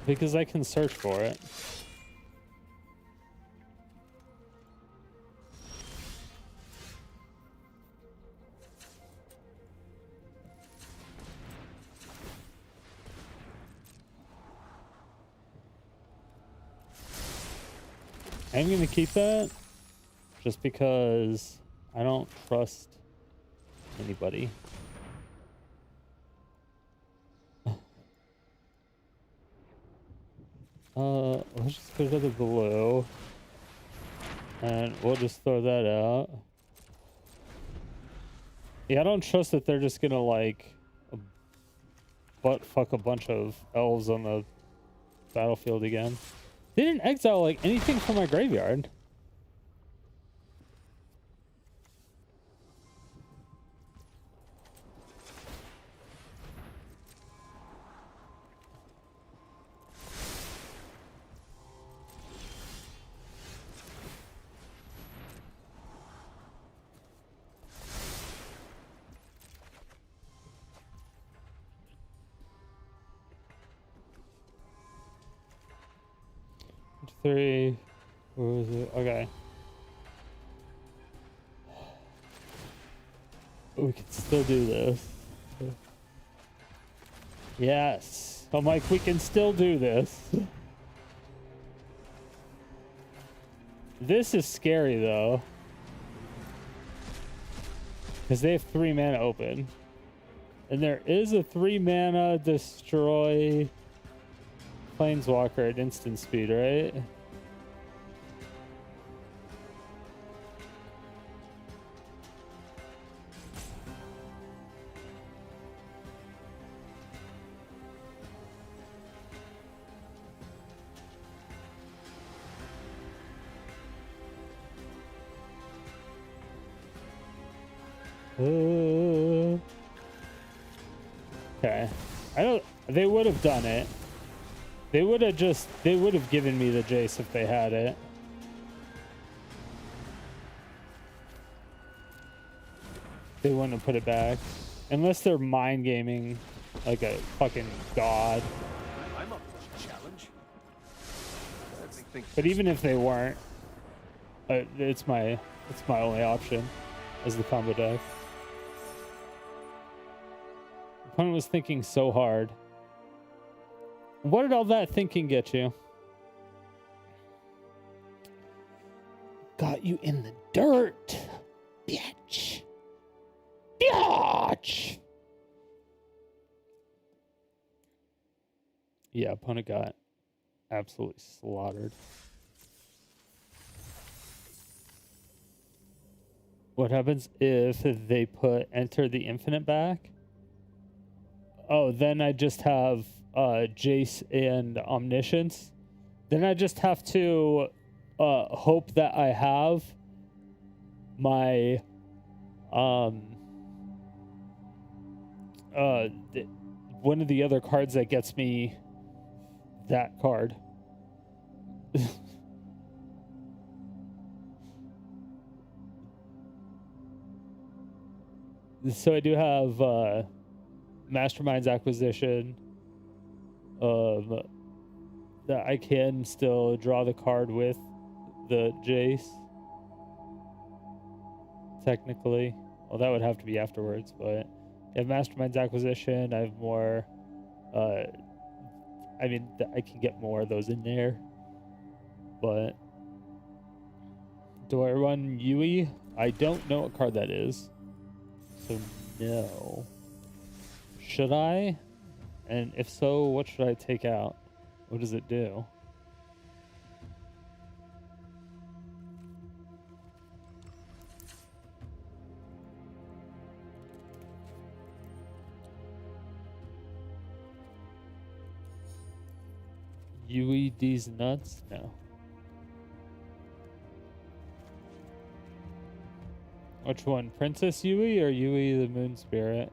Because I can search for it. I'm gonna keep that just because I don't trust anybody. Let's just go to the blue. And we'll just throw that out. Yeah, I don't trust that they're just gonna like butt fuck a bunch of elves on the battlefield again. They didn't exile like anything from my graveyard. Three. Where was it? Okay. We can still do this. Yes. I'm like, we can still do this. This is scary though. Because they have 3 mana open. And there is a 3 mana destroy Planeswalker at instant speed, right? Okay. They would have done it. They would have given me the Jace if they had it. They wouldn't have put it back. Unless they're mind gaming like a fucking god. I'm up for the challenge. But even if they weren't, it's my only option as the combo deck. Opponent was thinking so hard. What did all that thinking get you? Got you in the dirt, bitch. Bitch. Yeah, opponent got absolutely slaughtered. What happens if they put enter the infinite back? Oh, then I just have Jace and Omniscience. Then I just have to hope that I have my one of the other cards that gets me that card. So I do have Mastermind's Acquisition. That I can still draw the card with the Jace. Technically. Well, that would have to be afterwards, but I have Mastermind's Acquisition. I have more. I mean, I can get more of those in there. But do I run Yui? I don't know what card that is. So no. Should I? And if so, what should I take out? What does it do? Yui these nuts? No. Which one? Princess Yui or Yui the Moon Spirit?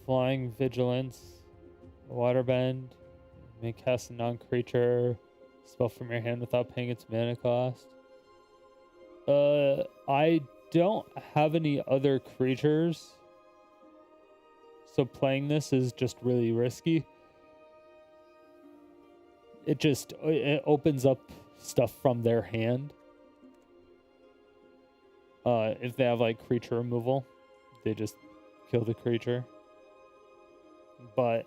Flying Vigilance, Waterbend, may cast a non-creature spell from your hand without paying its mana cost. I don't have any other creatures, so playing this is just really risky. It opens up stuff from their hand. If they have like creature removal, they just kill the creature. But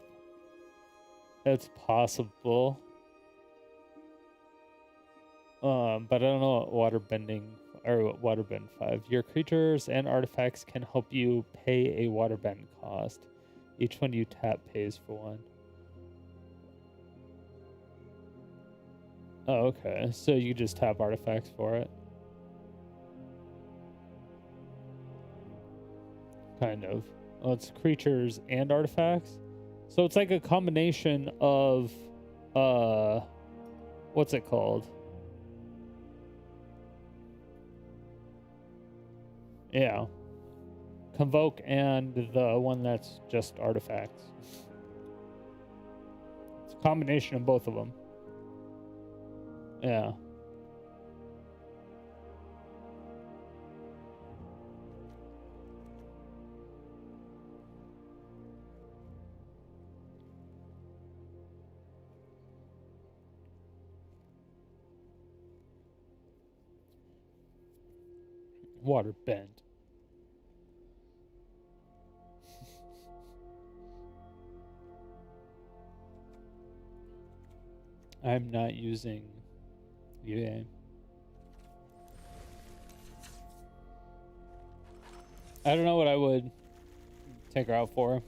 it's possible. But I don't know what waterbend 5. Your creatures and artifacts can help you pay a waterbend cost. Each one you tap pays for one. Oh, okay. So you just tap artifacts for it. Kind of. Oh, it's creatures and artifacts. So it's like a combination of what's it called? Yeah. Convoke and the one that's just artifacts. It's a combination of both of them. Yeah. Waterbend. I'm not using UA. I don't know what I would take her out for.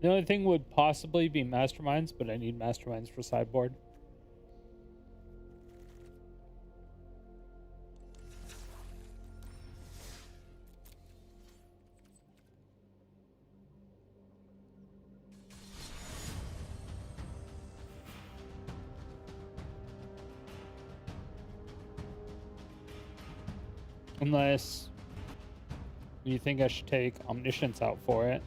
The only thing would possibly be Masterminds, but I need Masterminds for sideboard. Unless you think I should take Omniscience out for it.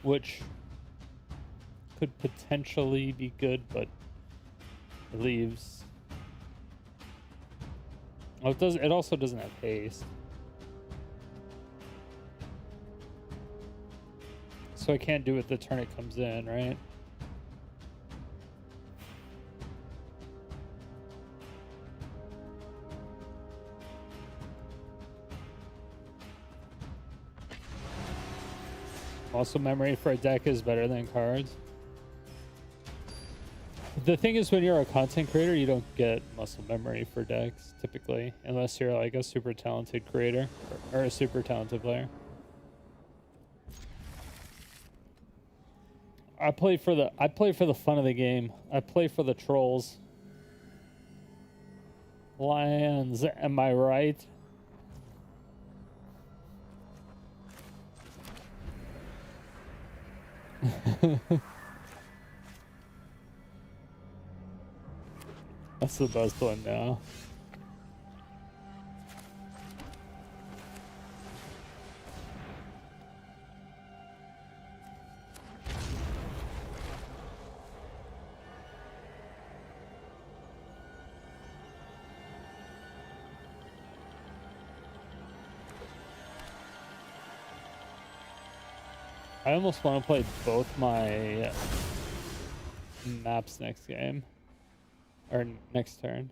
Which could potentially be good, but it leaves. Oh, it does. It also doesn't have haste, so I can't do it the turn it comes in, right? Also, memory for a deck is better than cards. The thing is, when you're a content creator, you don't get muscle memory for decks, typically, unless you're like a super talented creator or a super talented player. I play for the fun of the game. I play for the trolls. Lands, am I right? That's the best one now. I almost want to play both my maps next game. Or next turn.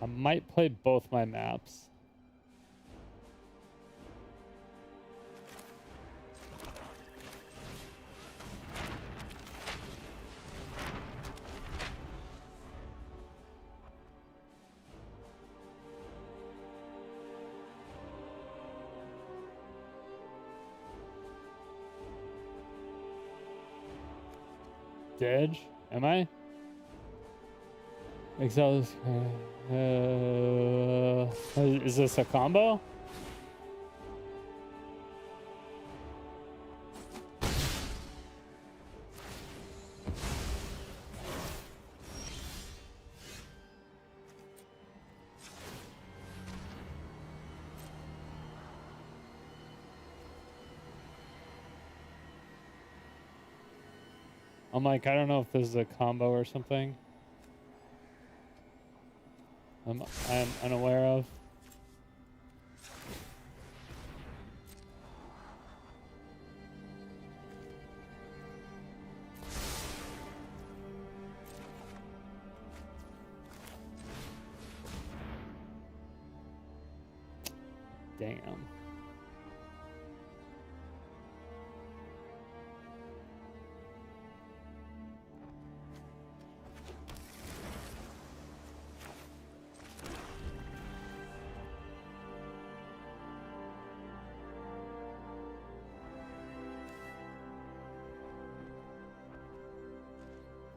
I might play both my maps. Edge? Am I? Excel. Is this a combo? I'm like, I don't know if this is a combo or something. I'm unaware of. Damn.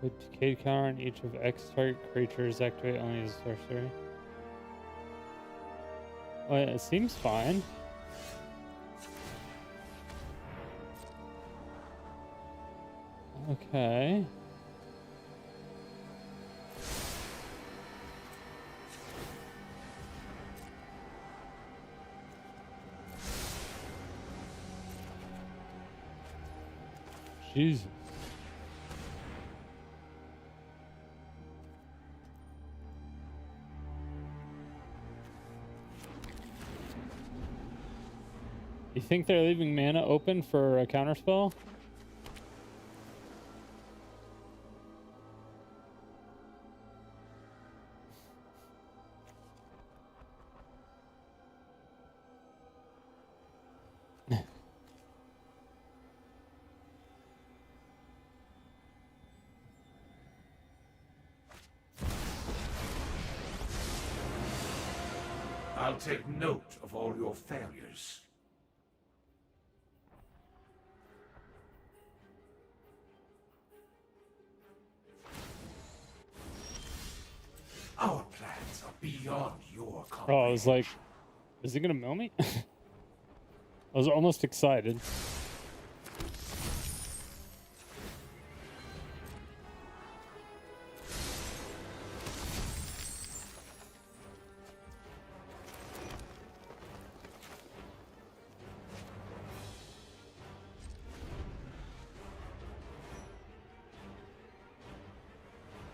Put decayed counter on each of X target creatures, activate only as a sorcery. Well, it seems fine. Okay. Jesus. You think they're leaving mana open for a counterspell? I'll take note of all your failures. Our plans are beyond your comprehension. Oh, I was like, is he gonna mill me? I was almost excited.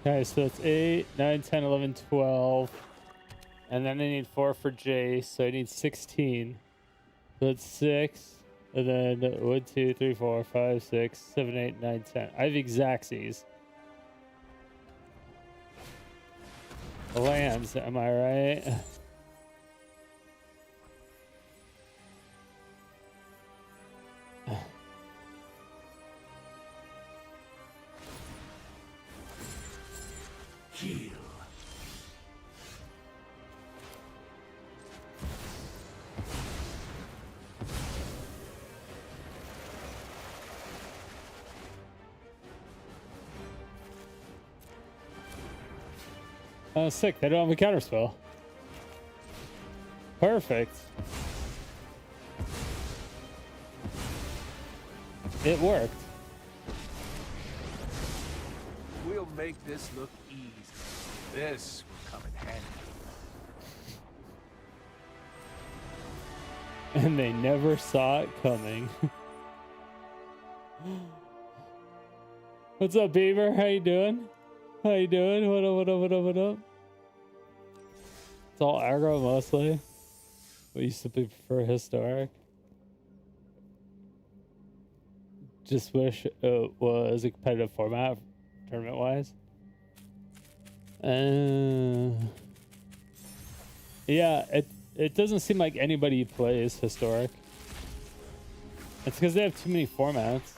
Okay, so that's 8, 9, 10, 11, 12. And then I need 4 for J, so I need 16. So that's 6. And then 1, 2, 3, 4, 5, 6, 7, 8, 9, 10. I have exactsies. Lands, am I right? Heal. Sick. They don't have a counterspell. Perfect. It worked. We'll make this look easy. This will come in handy. And they never saw it coming. What's up, Beaver? How you doing? How you doing? What up, what up, what up, what up? It's all aggro mostly. We simply prefer historic. Just wish it was a competitive format, tournament-wise. Yeah, it doesn't seem like anybody plays historic. It's because they have too many formats.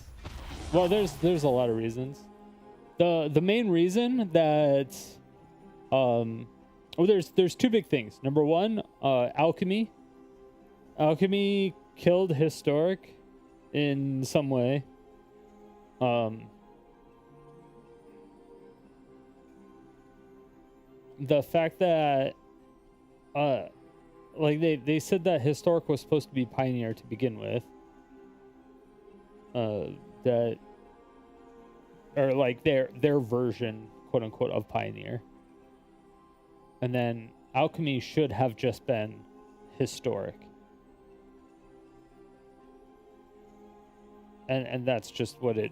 Well, there's a lot of reasons. The main reason that there's two big things. Number one, alchemy. Alchemy killed historic in some way. The fact that like they said that historic was supposed to be pioneer to begin with. That or like their version, quote unquote, of pioneer. And then alchemy should have just been historic. And that's just what it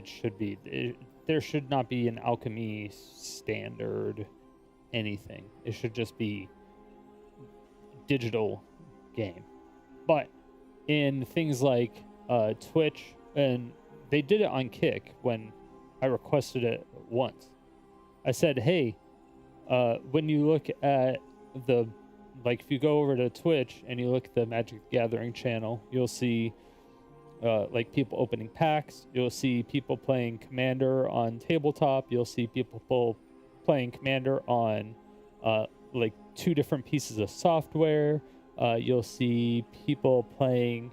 should be. There should not be an alchemy standard anything. It should just be digital game. But in things like Twitch, and they did it on Kick when I requested it once. I said, hey, when you look at the, like if you go over to Twitch and you look at the Magic the Gathering channel, you'll see like people opening packs. You'll see people playing Commander on tabletop. You'll see people playing Commander on like 2 different pieces of software. You'll see people playing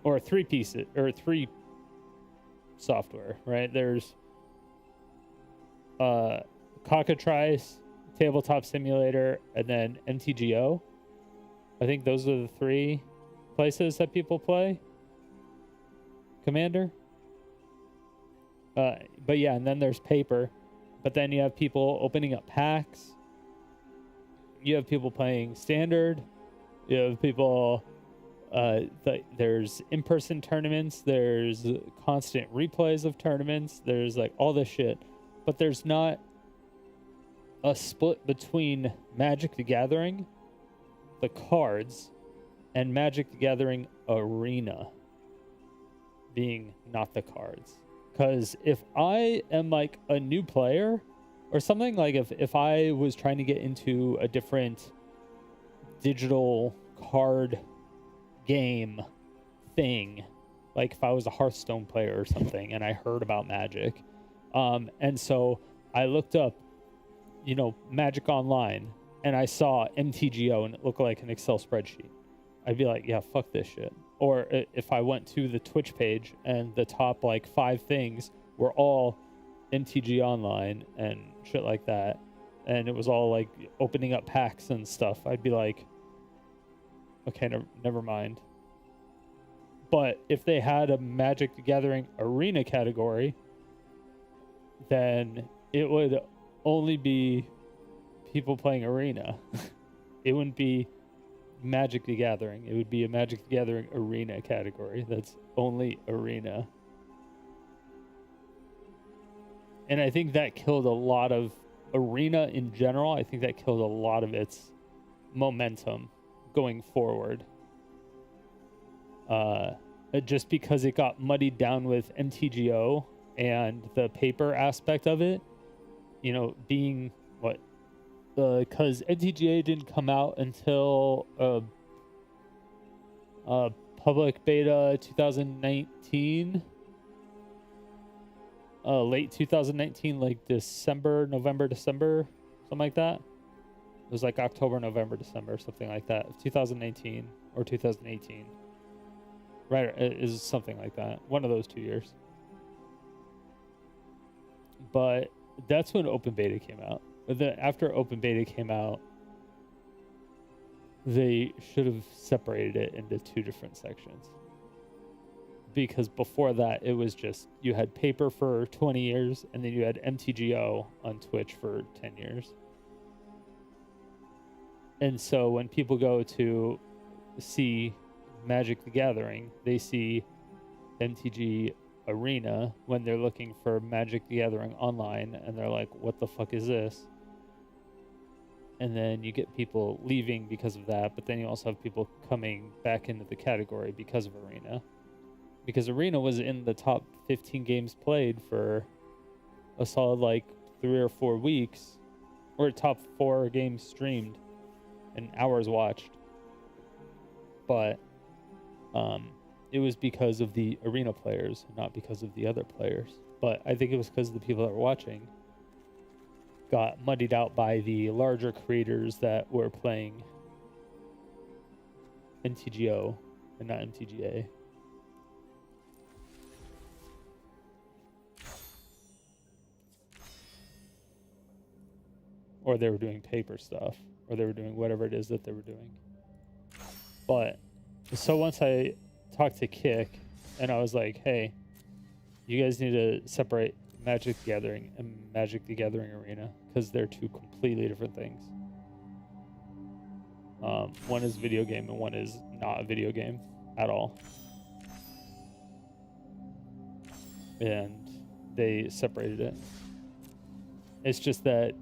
or 3 pieces or 3 software, right? There's Cockatrice, Tabletop Simulator, and then MTGO. I think those are the 3 places that people play Commander. But yeah, and then there's paper. But then you have people opening up packs. You have people playing standard. You have people there's in-person tournaments, there's constant replays of tournaments, there's like all this shit. But there's not a split between Magic the Gathering, the cards, and Magic the Gathering Arena being not the cards. Because if I am like a new player or something, like if I was trying to get into a different digital card game thing, like if I was a Hearthstone player or something and I heard about Magic, and so I looked up, you know, Magic Online, and I saw MTGO and it looked like an Excel spreadsheet, I'd be like, yeah, fuck this shit. Or if I went to the Twitch page and the top like 5 things were all MTG Online and shit like that, and it was all like opening up packs and stuff, I'd be like, okay, never mind. But if they had a Magic the Gathering Arena category, then it would only be people playing Arena. It wouldn't be Magic the Gathering. It would be a Magic the Gathering Arena category. That's only Arena. And I think that killed a lot of Arena in general. I think that killed a lot of its momentum going forward. Just because it got muddied down with MTGO and the paper aspect of it, you know, being what? Because NTGA didn't come out until public beta 2019, late 2019, like November, December, something like that. It was like October, November, December, something like that, 2019 or 2018. Right, it is something like that. One of those 2 years. But that's when open beta came out. after open beta came out, they should have separated it into 2 different sections. Because before that, it was just, you had paper for 20 years, and then you had MTGO on Twitch for 10 years. And so when people go to see Magic the Gathering, they see MTG Arena when they're looking for Magic the Gathering online, and they're like, what the fuck is this? And then you get people leaving because of that, but then you also have people coming back into the category because of Arena. Because Arena was in the top 15 games played for a solid like 3 or 4 weeks, or top 4 games streamed and hours watched. But it was because of the Arena players, not because of the other players. But I think it was because the people that were watching got muddied out by the larger creators that were playing MTGO and not MTGA. Or they were doing paper stuff, or they were doing whatever it is that they were doing. But so once I talked to Kick, and I was like, hey, you guys need to separate Magic the Gathering and Magic the Gathering Arena, because they're 2 completely different things. One is video game and one is not a video game at all. And they separated it. It's just that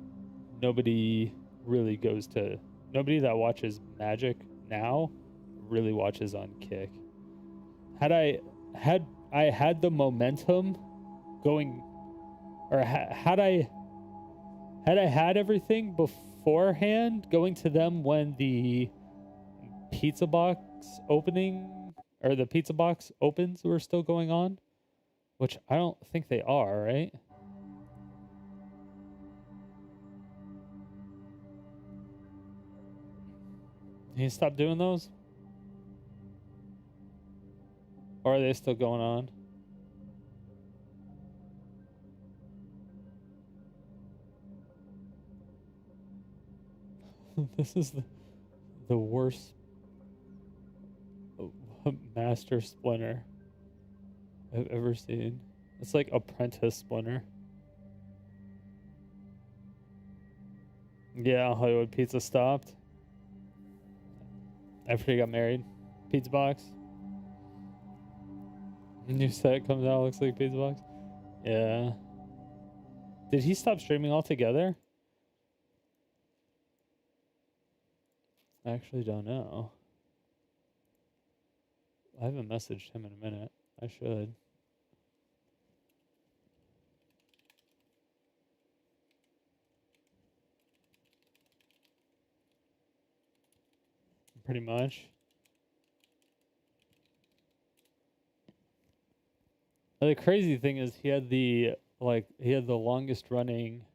nobody that watches Magic now really watches on Kick. Had I had the momentum going, or had I had everything beforehand going to them when the pizza box opening or the pizza box opens were still going on, which I don't think they are, right? Can you stop doing those? Or are they still going on? This is the worst master splinter I've ever seen. It's like apprentice splinter. Yeah, Hollywood Pizza stopped after he got married. Pizza box. New set comes out, looks like pizza box. Yeah. Did he stop streaming altogether? I actually don't know. I haven't messaged him in a minute. I should. Pretty much. The crazy thing is he had the longest running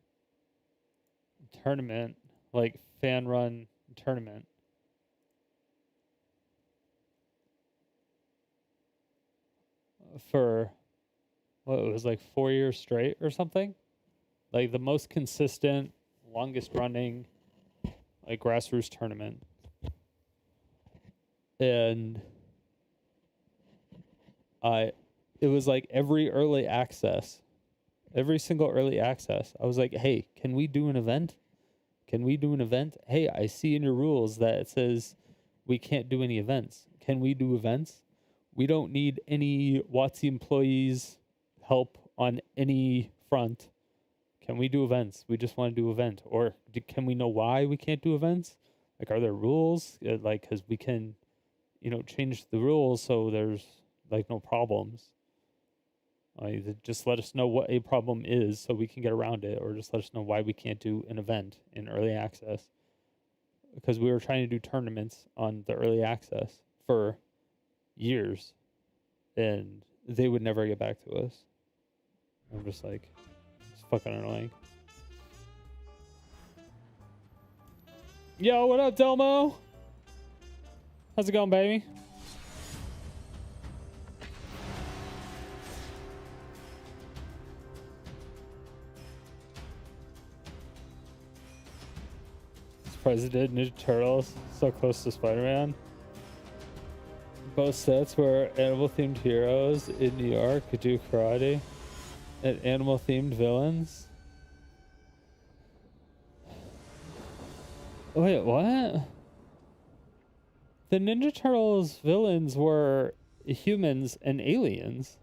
tournament, like fan run tournament. For what, it was like 4 years straight or something. Like the most consistent, longest running like grassroots tournament. And it was like every single early access. I was like, hey, can we do an event? Hey, I see in your rules that it says we can't do any events. Can we do events? We don't need any WotC employees' help on any front. Can we do events? We just want to do event. Or can we know why we can't do events? Like, are there rules? Like, because we can, change the rules so there's like no problems. Just let us know what a problem is so we can get around it, or just let us know why we can't do an event in early access. Because we were trying to do tournaments on the early access for years, and they would never get back to us. I'm just like, it's fucking annoying. Yo, what up, Delmo? How's it going, baby? President, Ninja Turtles, so close to Spider-Man. Both sets were animal-themed heroes in New York could do karate, and animal-themed villains. Wait, what? The Ninja Turtles villains were humans and aliens.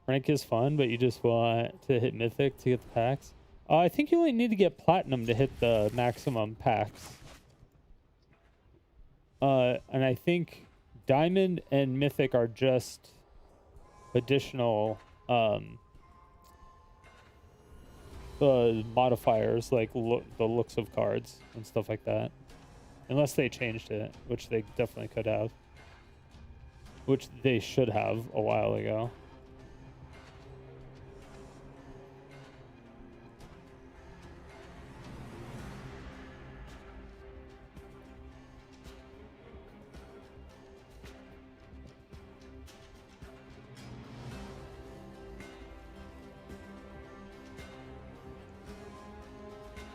Rank is fun, but you just want to hit Mythic to get the packs. I think you only need to get Platinum to hit the maximum packs. And I think Diamond and Mythic are just additional modifiers, like the looks of cards and stuff like that. Unless they changed it, which they definitely could have. Which they should have a while ago.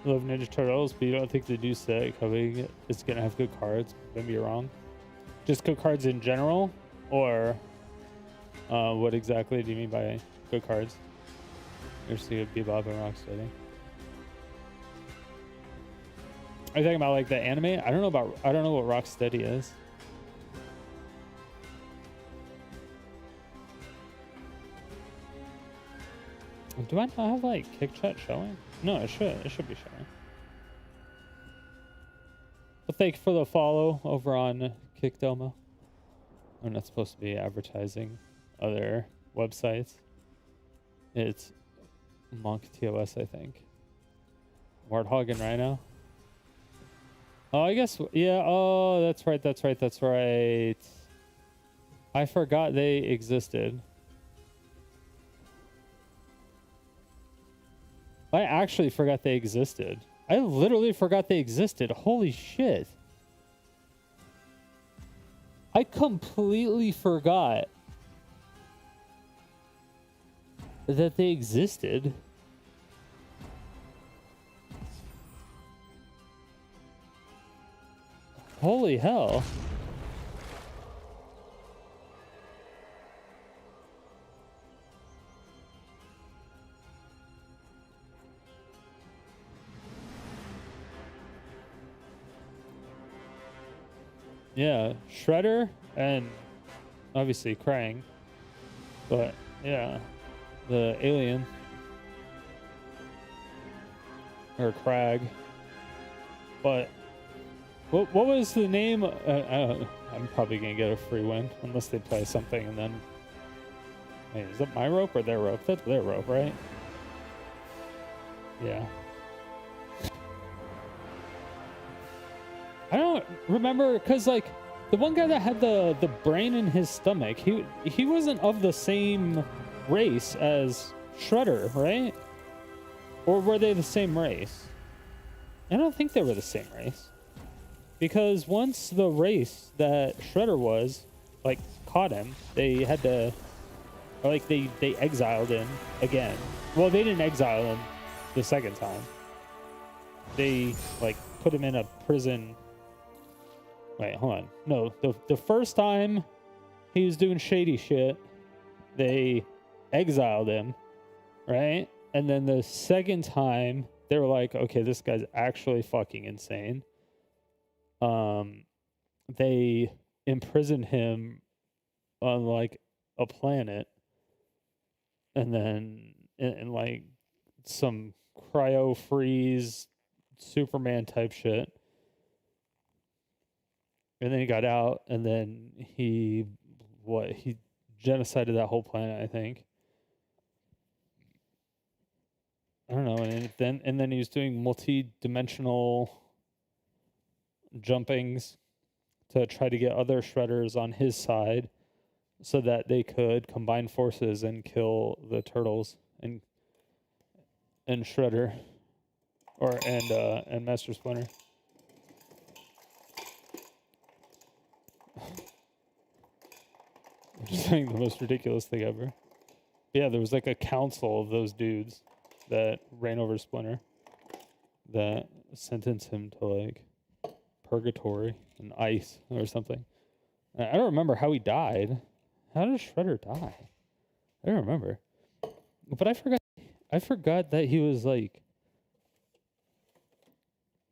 Love Ninja Turtles, but you don't think the new set coming is gonna have good cards? Maybe you're wrong. Just good cards in general, or what exactly do you mean by good cards? You're seeing Bebop and Rocksteady. Are you talking about like the anime? I don't know what Rocksteady is. Do I not have like kick chat showing? No, it should be showing. But thank you for the follow over on Kick Domo. I'm not supposed to be advertising other websites. It's Monk TOS, I think. Warthog and Rhino. Oh, I guess, yeah. Oh, that's right. I forgot they existed. I actually forgot they existed. I literally forgot they existed. Holy shit. I completely forgot that they existed. Holy hell. Yeah, Shredder and obviously Krang. But yeah, the alien. Or Krag. But what was the name? I'm probably going to get a free win unless they play something and then... Wait, is that my rope or their rope? That's their rope, right? Yeah. I don't remember, because like the one guy that had the brain in his stomach, he wasn't of the same race as Shredder, right? Or were they the same race? I don't think they were the same race, because once the race that Shredder was like caught him, they had to, or like they exiled him again. Well, they didn't exile him the second time. They like put him in a prison. Wait, hold on. No, the first time he was doing shady shit, they exiled him, right? And then the second time, they were like, okay, this guy's actually fucking insane. They imprisoned him on like a planet, and then in like some cryo freeze Superman type shit. And then he got out, and then he genocided that whole planet, I think. I don't know, and then he was doing multi-dimensional jumpings to try to get other Shredders on his side so that they could combine forces and kill the Turtles and Shredder and Master Splinter. Just like the most ridiculous thing ever. Yeah, there was like a council of those dudes that ran over Splinter that sentenced him to like purgatory and ice or something. I don't remember how he died. How did Shredder die? I don't remember. But I forgot that he was like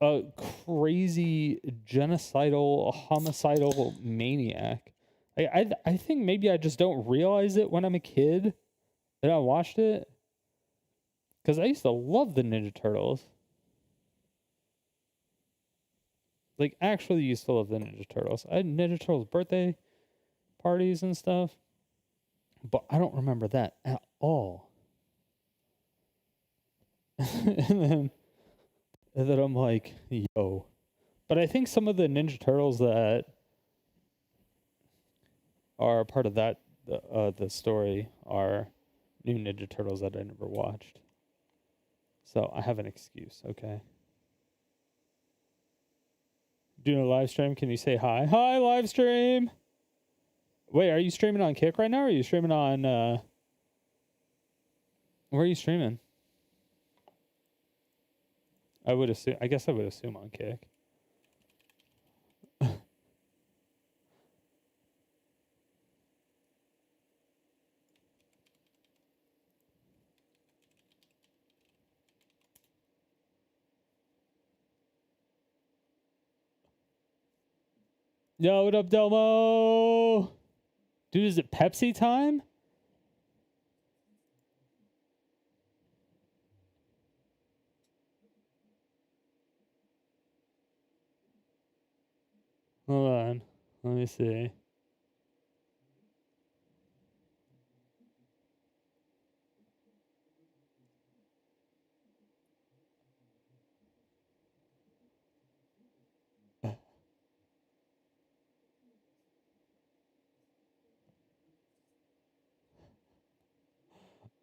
a crazy genocidal, homicidal maniac. I think maybe I just don't realize it when I'm a kid and I watched it. Because I used to love the Ninja Turtles. Like, actually used to love the Ninja Turtles. I had Ninja Turtles birthday parties and stuff. But I don't remember that at all. and then I'm like, yo. But I think some of the Ninja Turtles that are part of that, the story, are new Ninja Turtles that I never watched. So I have an excuse, okay? Doing a live stream, can you say hi? Hi, live stream! Wait, are you streaming on Kick right now, or are you streaming on, where are you streaming? I guess I would assume on Kick. Yo, what up, Delmo? Dude, is it Pepsi time? Hold on. Let me see.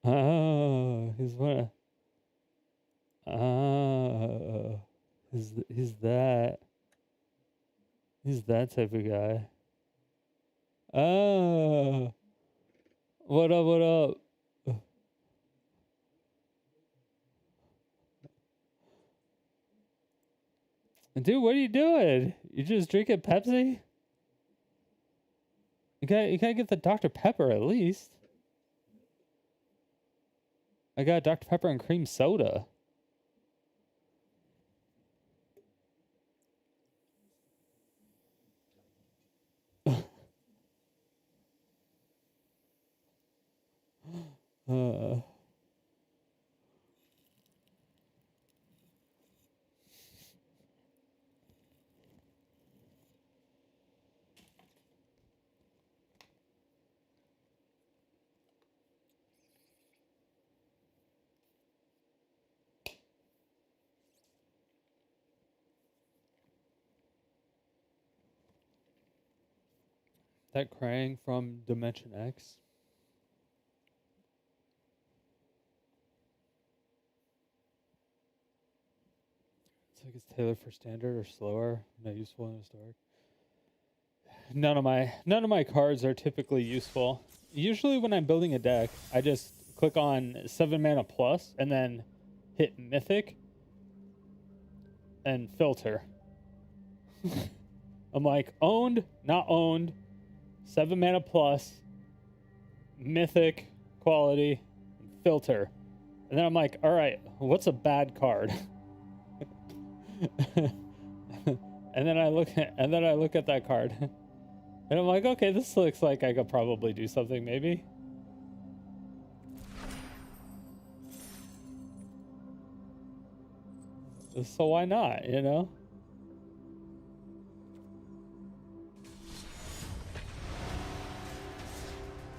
Oh, he's what? Oh, he's that type of guy. Oh, what up? What up? Dude, what are you doing? You just drinking Pepsi? You gotta get the Dr. Pepper at least. I got Dr. Pepper and cream soda. Uh, that Krang from Dimension X. It's like it's tailored for standard or slower, not useful in historic. None of my cards are typically useful. Usually when I'm building a deck, I just click on 7 mana plus and then hit mythic and filter. I'm like, owned, not owned, 7 mana plus, mythic, quality, filter. And then I'm like, all right, what's a bad card? and then I look at that card. And I'm like, okay, this looks like I could probably do something maybe. So why not, you know?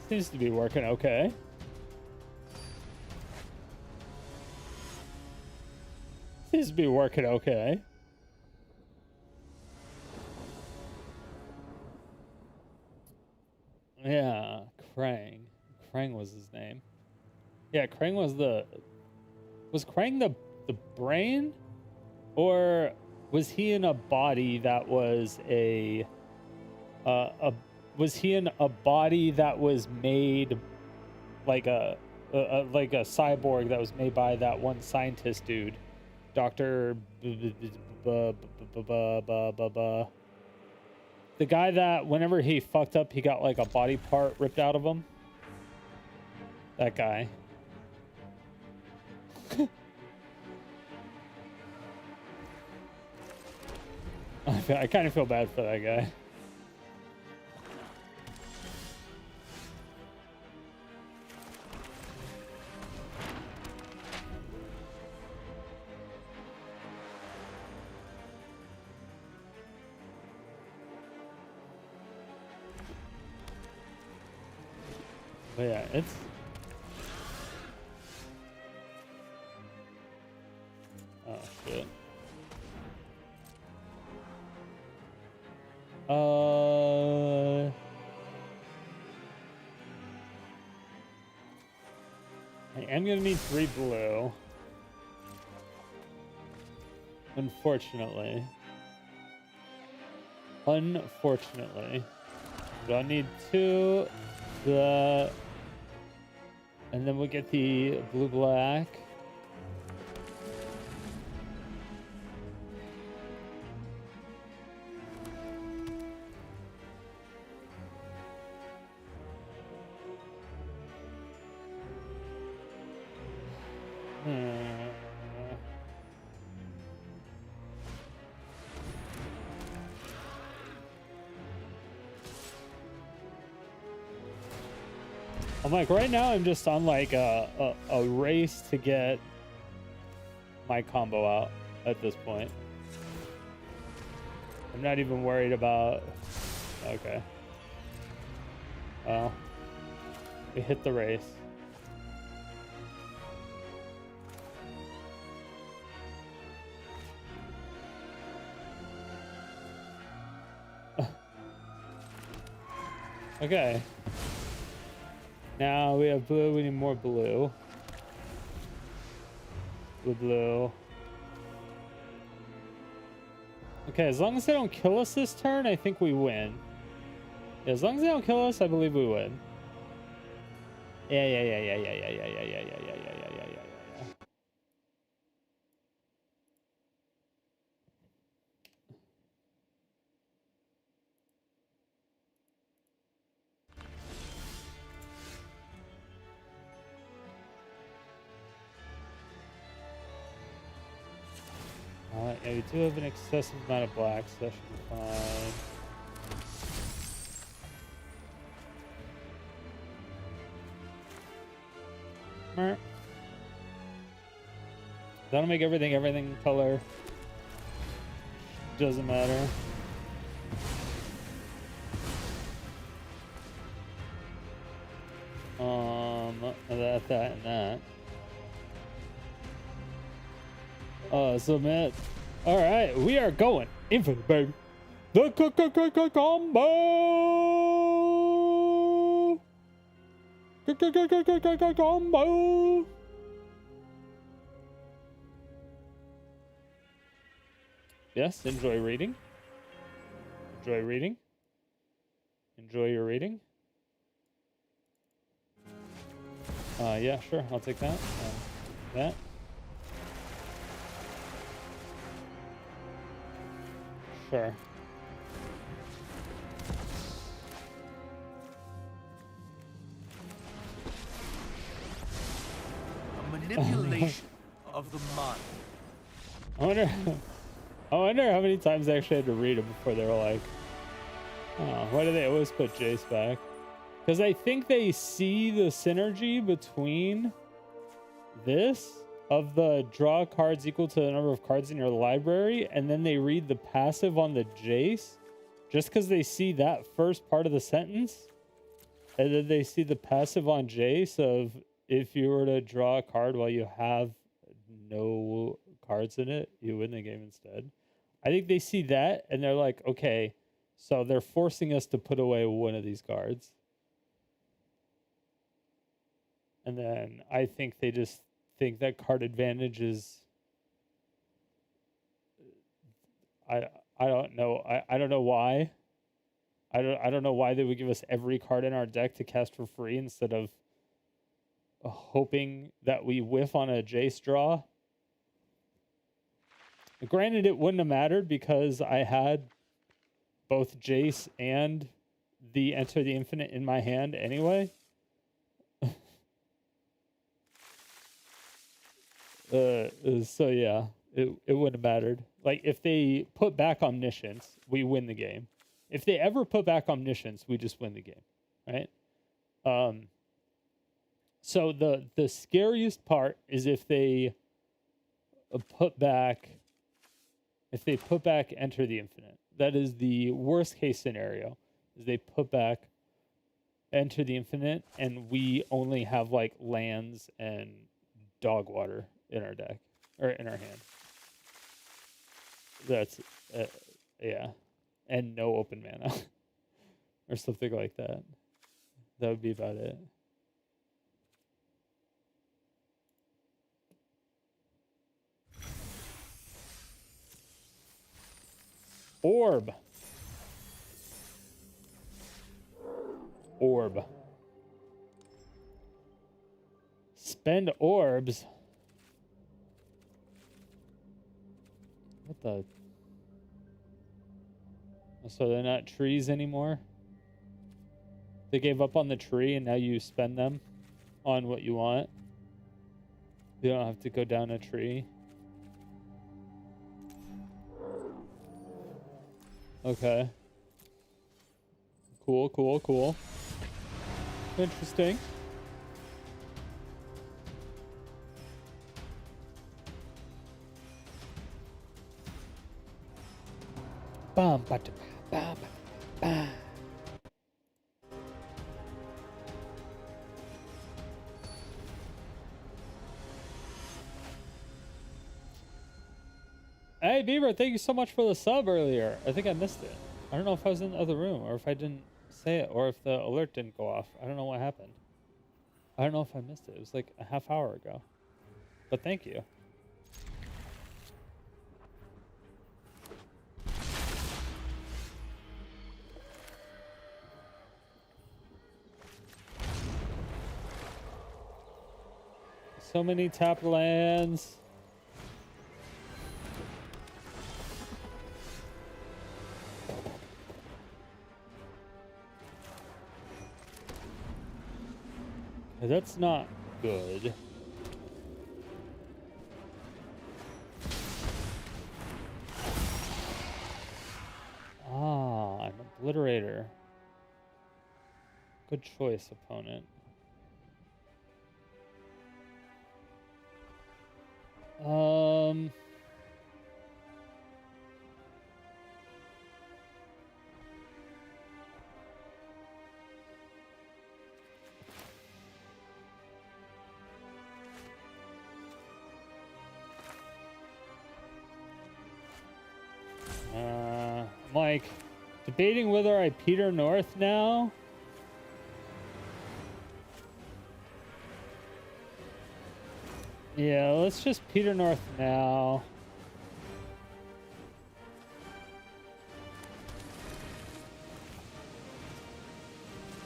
Seems to be working okay. Seems to be working okay. Yeah, Krang. Krang was his name. Yeah, Krang was Krang the brain? Or was he in a body that was a Was he in a body that was made like a cyborg that was made by that one scientist dude, Doctor? The guy that whenever he fucked up, he got like a body part ripped out of him. That guy. I kind of feel bad for that guy. But yeah, it's... Oh, shit. I am gonna need 3 blue. Unfortunately. Unfortunately. So I need 2. And then we'll get the blue-black. I'm like, right now I'm just on like a race to get my combo out at this point. I'm not even worried about... Okay. Well, we hit the race. Okay. Now we have blue. We need more blue. Blue. Okay, as long as they don't kill us this turn, I think we win. Yeah, as long as they don't kill us, I believe we win. Yeah. Yeah, we do have an excessive amount of black, so that should be fine. That'll make everything color. Doesn't matter. That, and that. Submit. All right, we are going infinite, baby. The combo. Combo. Yes, enjoy reading. Enjoy reading. Enjoy your reading. Yeah, sure. I'll take that. That. Sure. A manipulation of the mind. I wonder how many times I actually had to read them before they were like, oh, why do they always put Jace back? Because I think they see the synergy between this of the draw cards equal to the number of cards in your library, and then they read the passive on the Jace just because they see that first part of the sentence, and then they see the passive on Jace of if you were to draw a card while you have no cards in it, you win the game instead. I think they see that and they're like, okay, so they're forcing us to put away one of these cards. And then I think they just think that card advantage is... I don't know. I don't know why. I don't know why they would give us every card in our deck to cast for free instead of hoping that we whiff on a Jace draw. Granted, it wouldn't have mattered because I had both Jace and the Enter the Infinite in my hand anyway. So yeah, it wouldn't have mattered. Like, if they put back Omniscience, we win the game. If they ever put back Omniscience, we just win the game, right? So the scariest part is if they put back Enter the Infinite. That is the worst case scenario. Is they put back Enter the Infinite and we only have like lands and dog water in our deck or in our hand. That's yeah, and no open mana or something like that. That would be about it. Orb. Spend orbs. What the? So they're not trees anymore? They gave up on the tree and now you spend them on what you want? You don't have to go down a tree. Okay. Cool. Interesting. Bum, ba, da, ba, ba, ba. Hey, Beaver, thank you so much for the sub earlier. I think I missed it. I don't know if I was in the other room or if I didn't say it or if the alert didn't go off. I don't know what happened. I don't know if I missed it. It was like a half hour ago. But thank you. So many tap lands. That's not good. Ah, an obliterator. Good choice, opponent. I'm like debating whether I Peter North now. Yeah, let's just Peter North now.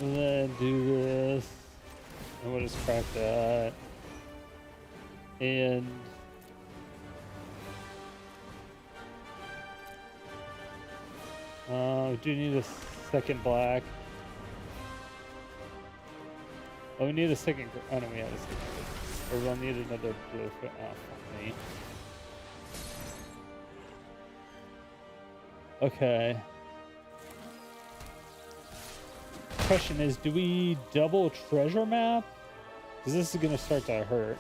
And then do this. And we'll just crack that. And we do need a second black. Oh, we need a second. Oh no, we have a second. Or we'll need another blue. Oh, fuck me. Okay. Question is, do we double treasure map? Because this is going to start to hurt.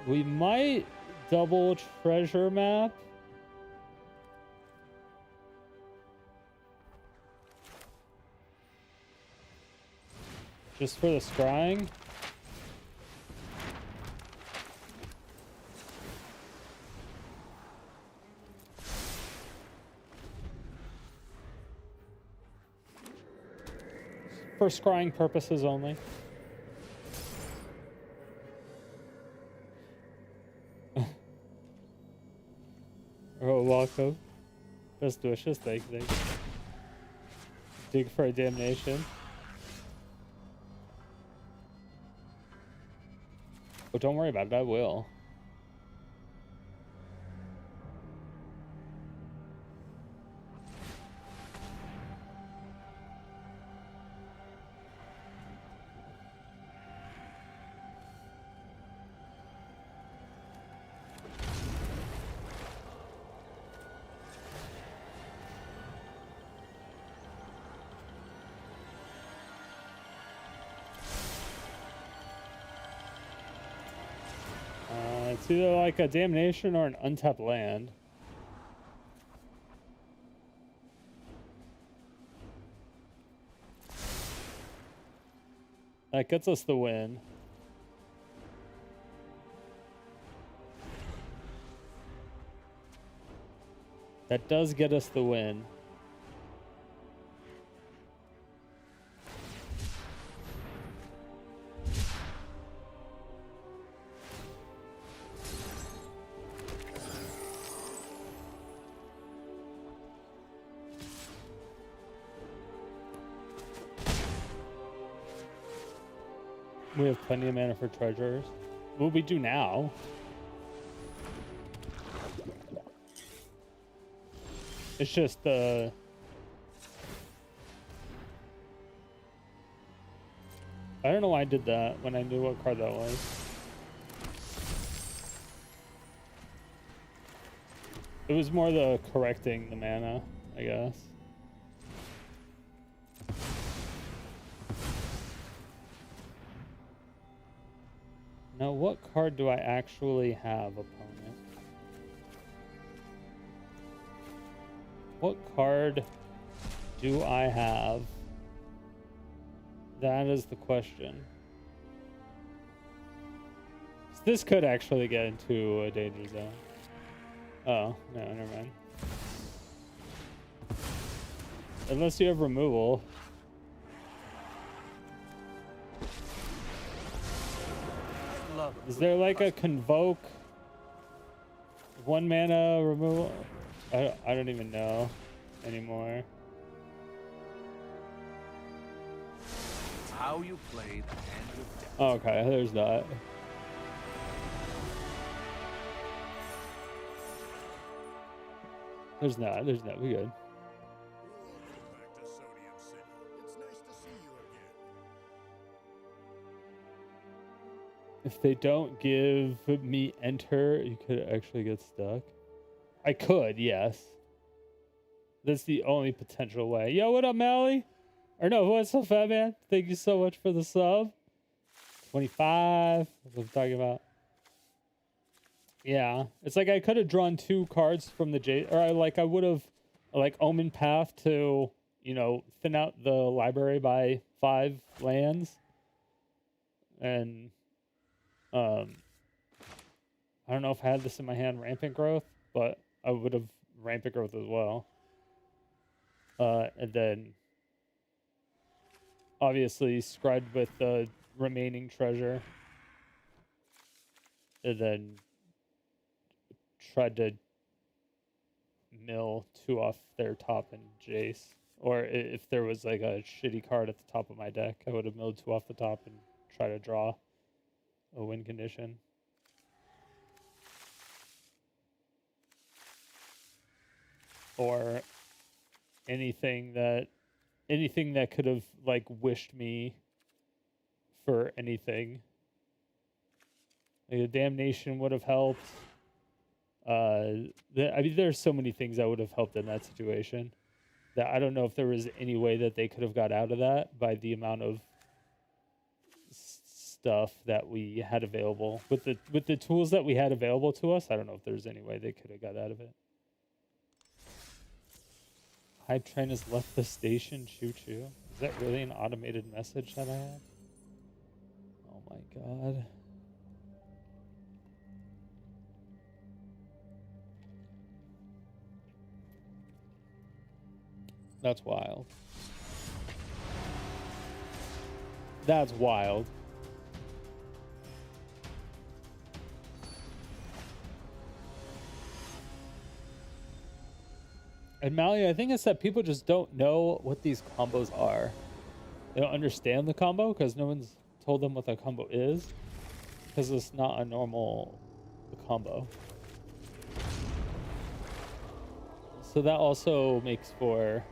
We might double treasure map. Just for the scrying. For scrying purposes only. Oh, Waco. Best wishes, thank you. Dig for a damnation. But don't worry about it, I will. It's either like a damnation or an untapped land. That gets us the win. That does get us the win. We have plenty of mana for treasures. What we do now? It's just the... I don't know why I did that when I knew what card that was. It was more the correcting the mana, I guess. Now, what card do I actually have, opponent? What card do I have? That is the question. So this could actually get into a danger zone. Oh, no, never mind. Unless you have removal. Is there like a convoke 1 mana removal? I don't even know anymore. It's how you play the hand of death. Oh, okay, there's that. There's not, we good. If they don't give me enter, you could actually get stuck. I could, yes. That's the only potential way. Yo, what up, Mally? Or no, what's up, Fat Man? Thank you so much for the sub. 25. That's what I'm talking about. Yeah, it's like I could have drawn 2 cards from the J, or I would have like Omen Path to, you know, thin out the library by 5 lands, and I don't know if I had this in my hand, Rampant Growth, but I would have Rampant Growth as well. And then obviously scribed with the remaining treasure, and then tried to mill 2 off their top and Jace. Or if there was like a shitty card at the top of my deck, I would have milled 2 off the top and try to draw a win condition. Or anything that could have like wished me for anything. Like a damnation would have helped. I mean, there's so many things that would have helped in that situation that I don't know if there was any way that they could have got out of that by the amount of stuff that we had available with the tools that we had available to us. I don't know if there's any way they could have got out of it. Hype train has left the station. Choo choo. Is that really an automated message that I had? Oh my god. That's wild. That's wild. And Mally, I think it's that people just don't know what these combos are. They don't understand the combo because no one's told them what the combo is. Because it's not a normal combo. So that also makes for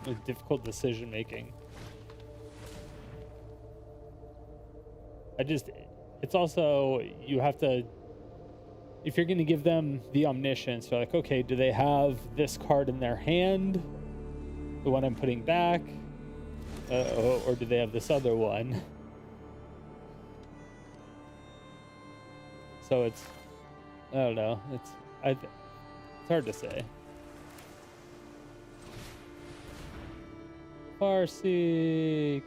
a difficult decision making. It's also, you have to, if you're going to give them the omniscience, you're like, okay, do they have this card in their hand, the one I'm putting back, or do they have this other one? So it's, I don't know, it's hard to say. Farseek.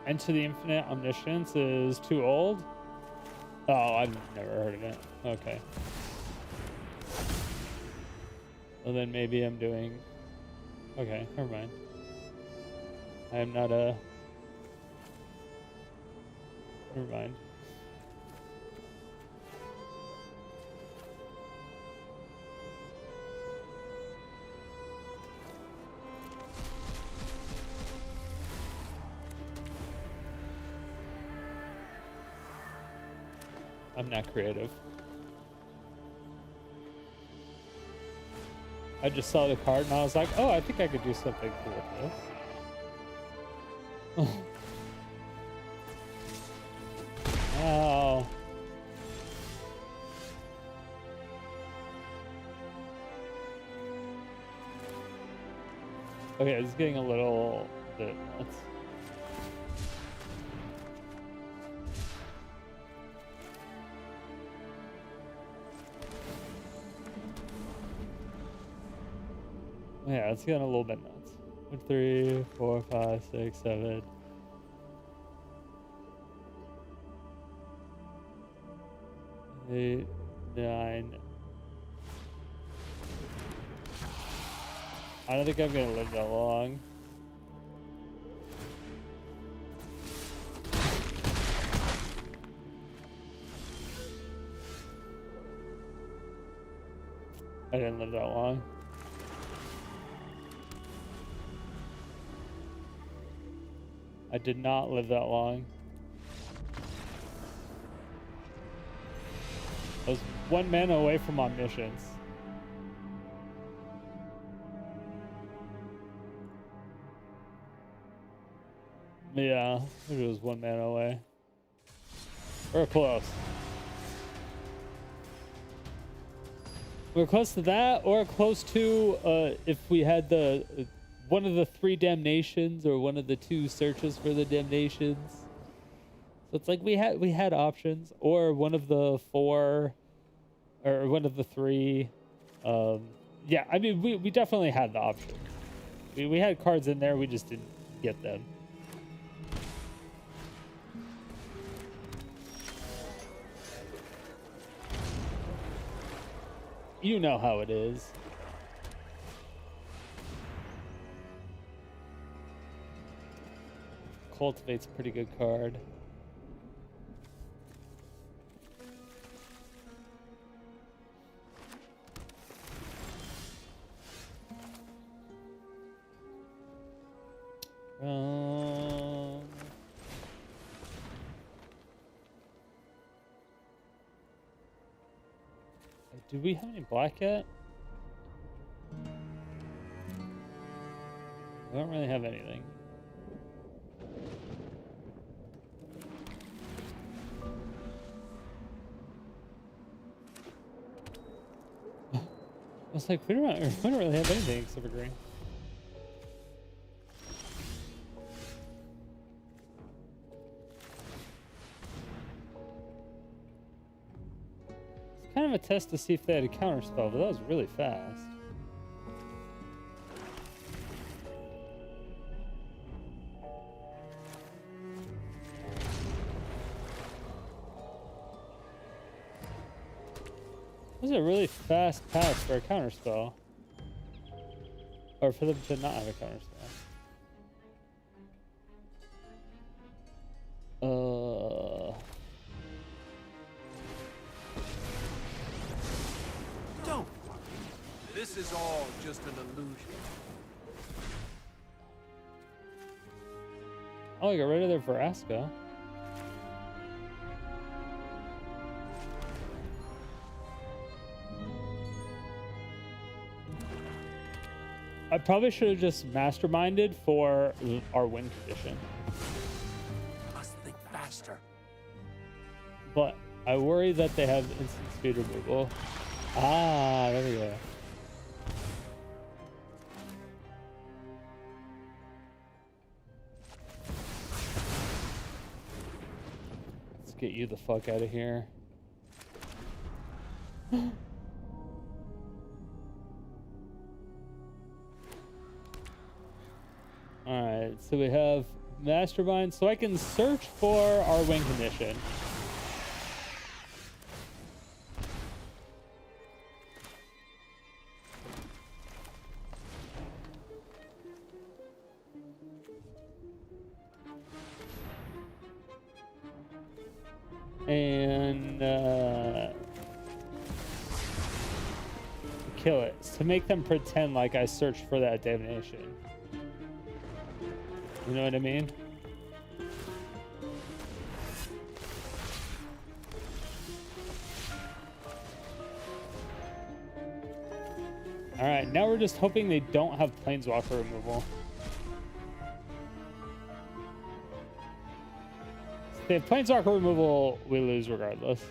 Into the Infinite Omniscience is too old? Oh, I've never heard of it. Okay. Well, then maybe I'm doing... Okay, never mind. I am not a... Never mind. I'm not creative. I just saw the card and I was like, oh, I think I could do something cool with this. Oh. Okay, it's getting a little bit nuts. Yeah, it's getting a little bit nuts. 1, 3, 4, 5, 6, 7. 8, 9. I don't think I'm gonna live that long. I didn't live that long. I did not live that long. I was 1 mana away from omniscience. Yeah, it was 1 mana away. We're close. We're close to that, or close to if we had the one of the 3 damnations or one of the 2 searches for the damnations. So it's like we had options, or one of the 4, or one of the 3. Yeah, I mean we definitely had the option. We had cards in there, we just didn't get them. You know how it is. Cultivate's a pretty good card. Do we have any black yet? We don't really have anything. I was like, we don't really have anything except for green. It's kind of a test to see if they had a counter spell, but that was really fast. This is a really fast pass for a counterspell. Or for them to not have a counterspell. Don't worry. This is all just an illusion. Oh, I got rid of their Vraska. I probably should have just masterminded for our win condition. Must think faster. But I worry that they have instant speed removal. Ah, there we go. Let's get you the fuck out of here. Alright, so we have Mastermind, so I can search for our win condition. And kill it to make them pretend like I searched for that divination. You know what I mean? All right, now we're just hoping they don't have planeswalker removal. If they have planeswalker removal, we lose regardless.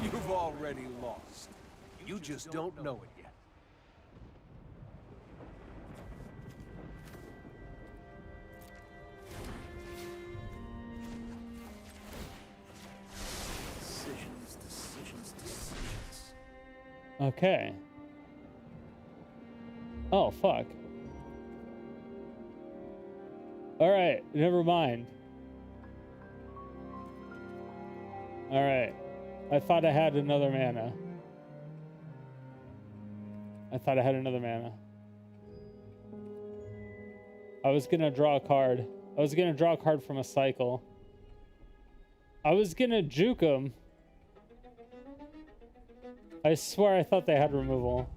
You've already lost. You just don't know it yet. Decisions. Okay. Oh, fuck. All right, never mind. All right. I thought I had another mana. I was gonna draw a card. I was gonna draw a card from a cycle. I was gonna juke him. I swear I thought they had removal.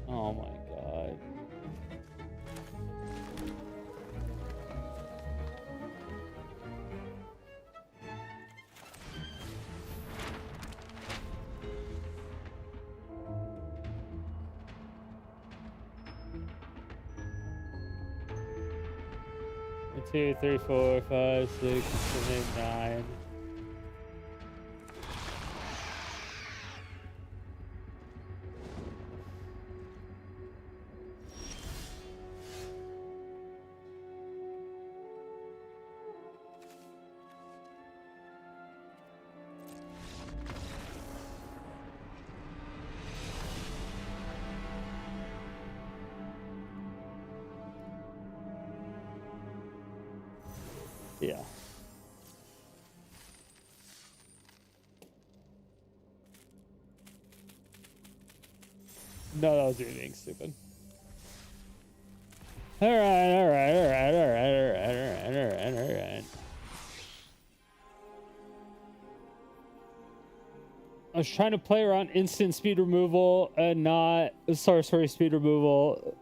Oh my god. One, 2, 3, 4, 5, 6, 7, 8, 9. Yeah. No, that was you being stupid. Alright. I was trying to play around instant speed removal and not sorcery speed removal.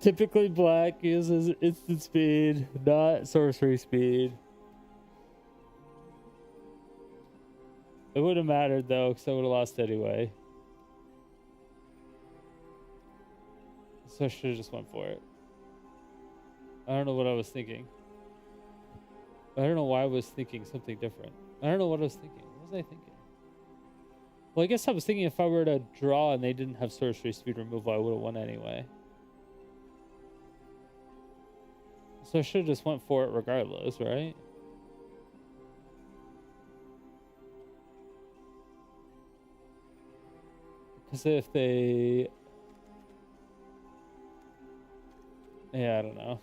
Typically black uses instant speed, not sorcery speed. It would have mattered though, because I would have lost anyway. So I should have just went for it. I don't know what I was thinking. I don't know why I was thinking something different. I don't know what I was thinking. What was I thinking? Well, I guess I was thinking if I were to draw and they didn't have sorcery speed removal, I would have won anyway. So I should have just went for it regardless, right? Because if they... Yeah, I don't know.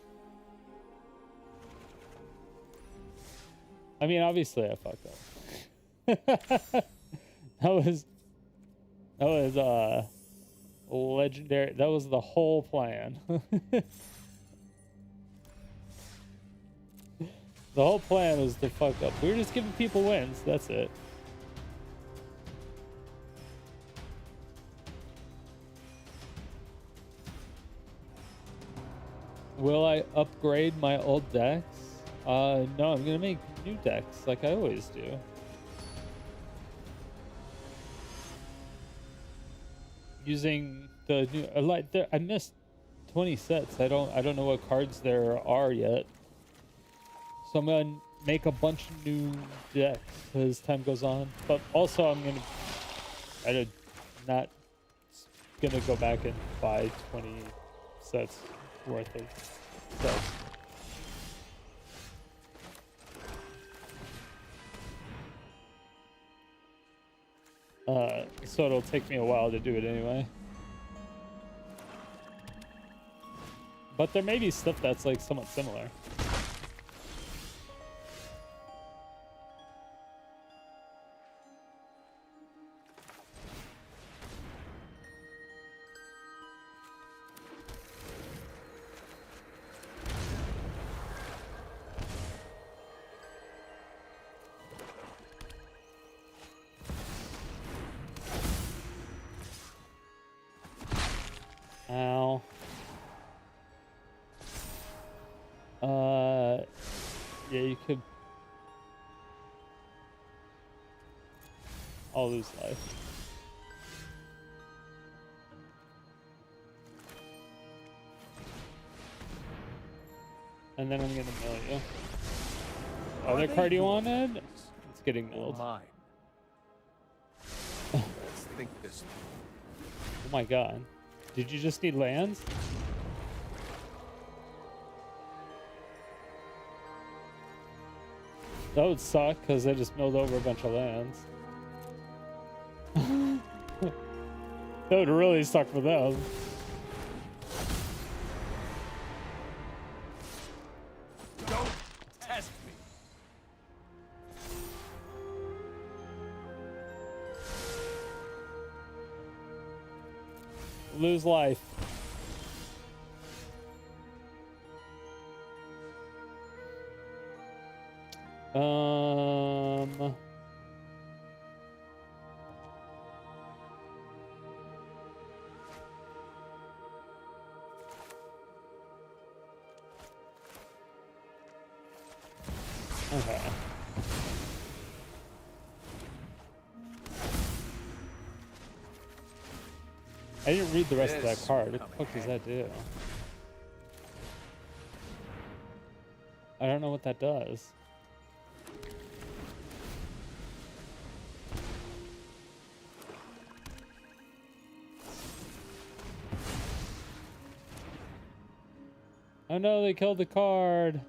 I mean, obviously I fucked up. That was legendary. That was the whole plan. The whole plan was to fuck up. We were just giving people wins. That's it. Will I upgrade my old decks? No, I'm gonna make new decks like I always do. Using the new, I missed 20 sets. I don't know what cards there are yet. So I'm gonna make a bunch of new decks as time goes on. But also I'm not gonna go back and buy 20 sets worth of sets. So it'll take me a while to do it anyway. But there may be stuff that's like somewhat similar. Ow. Yeah, you could. I'll lose life. And then I'm gonna mill you. Other card you wanted? It's getting milled. Mine. Let's think this. Oh my god. Did you just need lands? That would suck because I just milled over a bunch of lands. That would really suck for them. Don't test me. Lose life. Okay. I didn't read the rest of that card. What the fuck does that do? I don't know what that does. Oh no, they killed the card.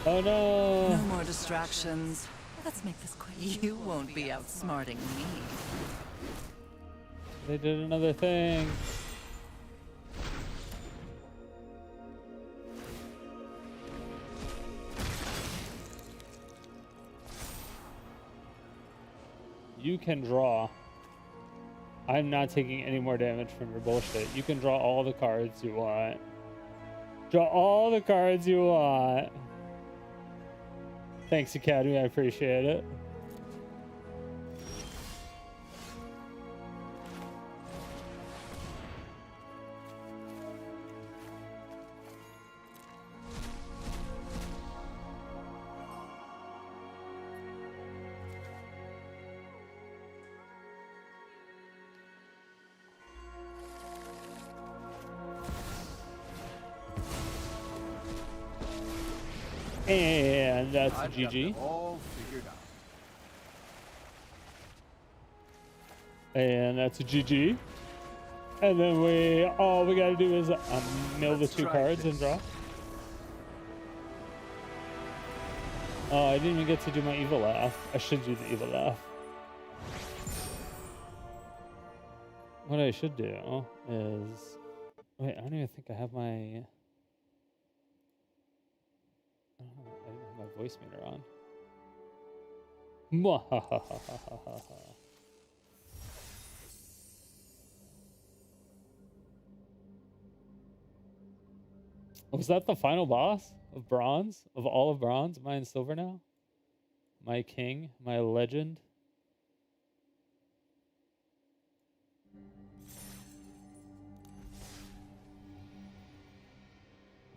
Oh no. No more distractions. Let's make this quick. You won't be outsmarting me. They did another thing. You can draw. I'm not taking any more damage from your bullshit. You can draw all the cards you want. Draw all the cards you want. Thanks, Academy. I appreciate it. And that's a GG. All figured out. And that's a GG. And then all we gotta do is mill the two cards and draw. Oh, I didn't even get to do my evil laugh. I should do the evil laugh. What I should do is... Wait, I don't even think I have my... I didn't have my voice meter on. Mwahahahahaha. Was that the final boss of bronze? Of all of bronze? Am I in silver now? My king? My legend?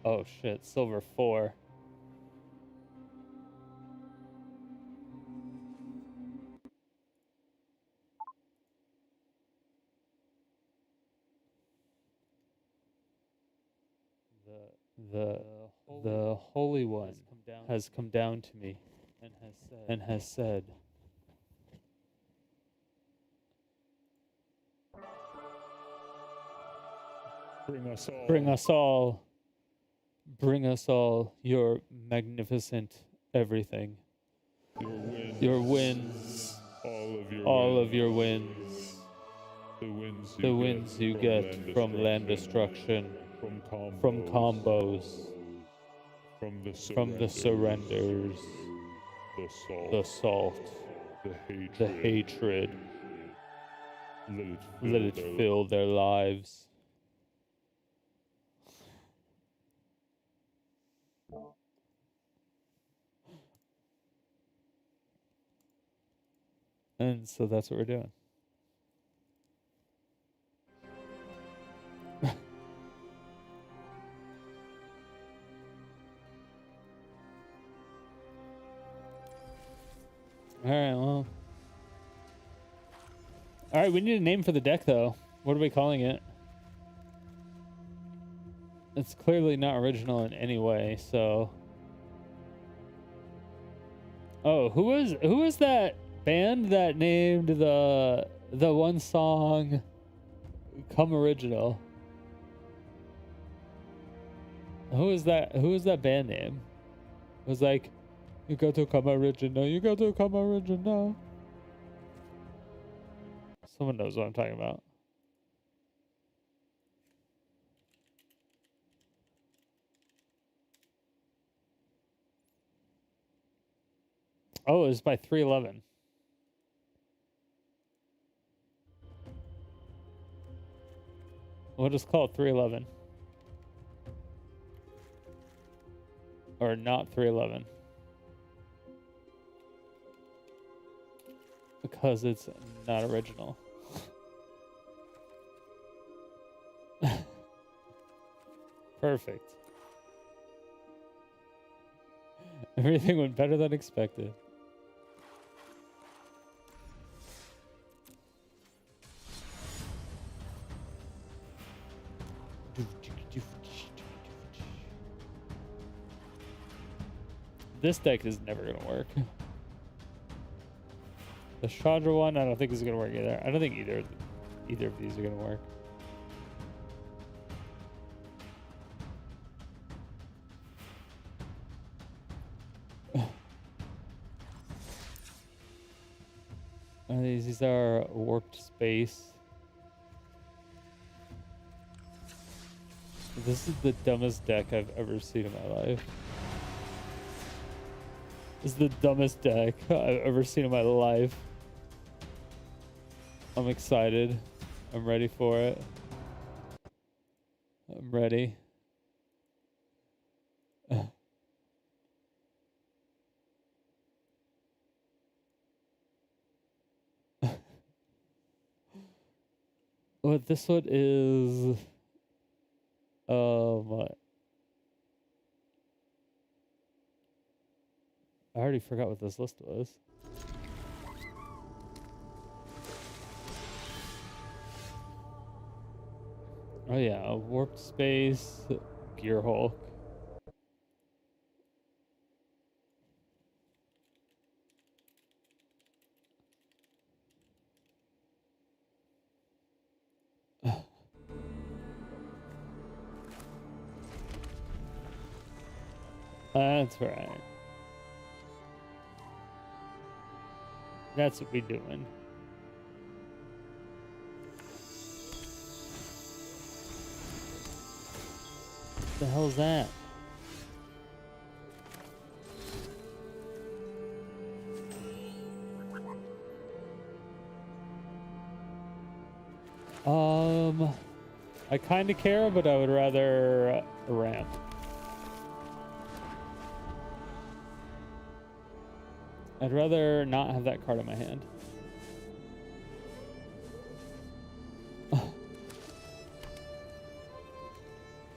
Oh shit, silver 4. The Holy One has come down to me and has said, bring us all, bring us all your magnificent everything. Your winds, all of your winds, the winds you get from land destruction, from combos, from the surrenders, the salt, the hatred. Let it fill their lives. And so that's what we're doing. Alright, well. Alright, we need a name for the deck, though. What are we calling it? It's clearly not original in any way, so... Oh, who was that band that named the one song Come Original? Who is that band name? It was like, you got to come original, you got to come original. Someone knows what I'm talking about. Oh, it was by 311. We'll just call it 311. Or not 311. Because it's not original. Perfect. Everything went better than expected. This deck is never gonna work. The Chandra one, I don't think is gonna work either. I don't think either of these are gonna work. These are warped space. This is the dumbest deck I've ever seen in my life. This is the dumbest deck I've ever seen in my life. I'm excited. I'm ready for it. I'm ready. What this one is... what? I already forgot what this list was. Oh yeah, a warped space, Gearhulk. That's right. That's what we doing. What the hell is that? I kind of care, but I would rather a ramp. I'd rather not have that card in my hand.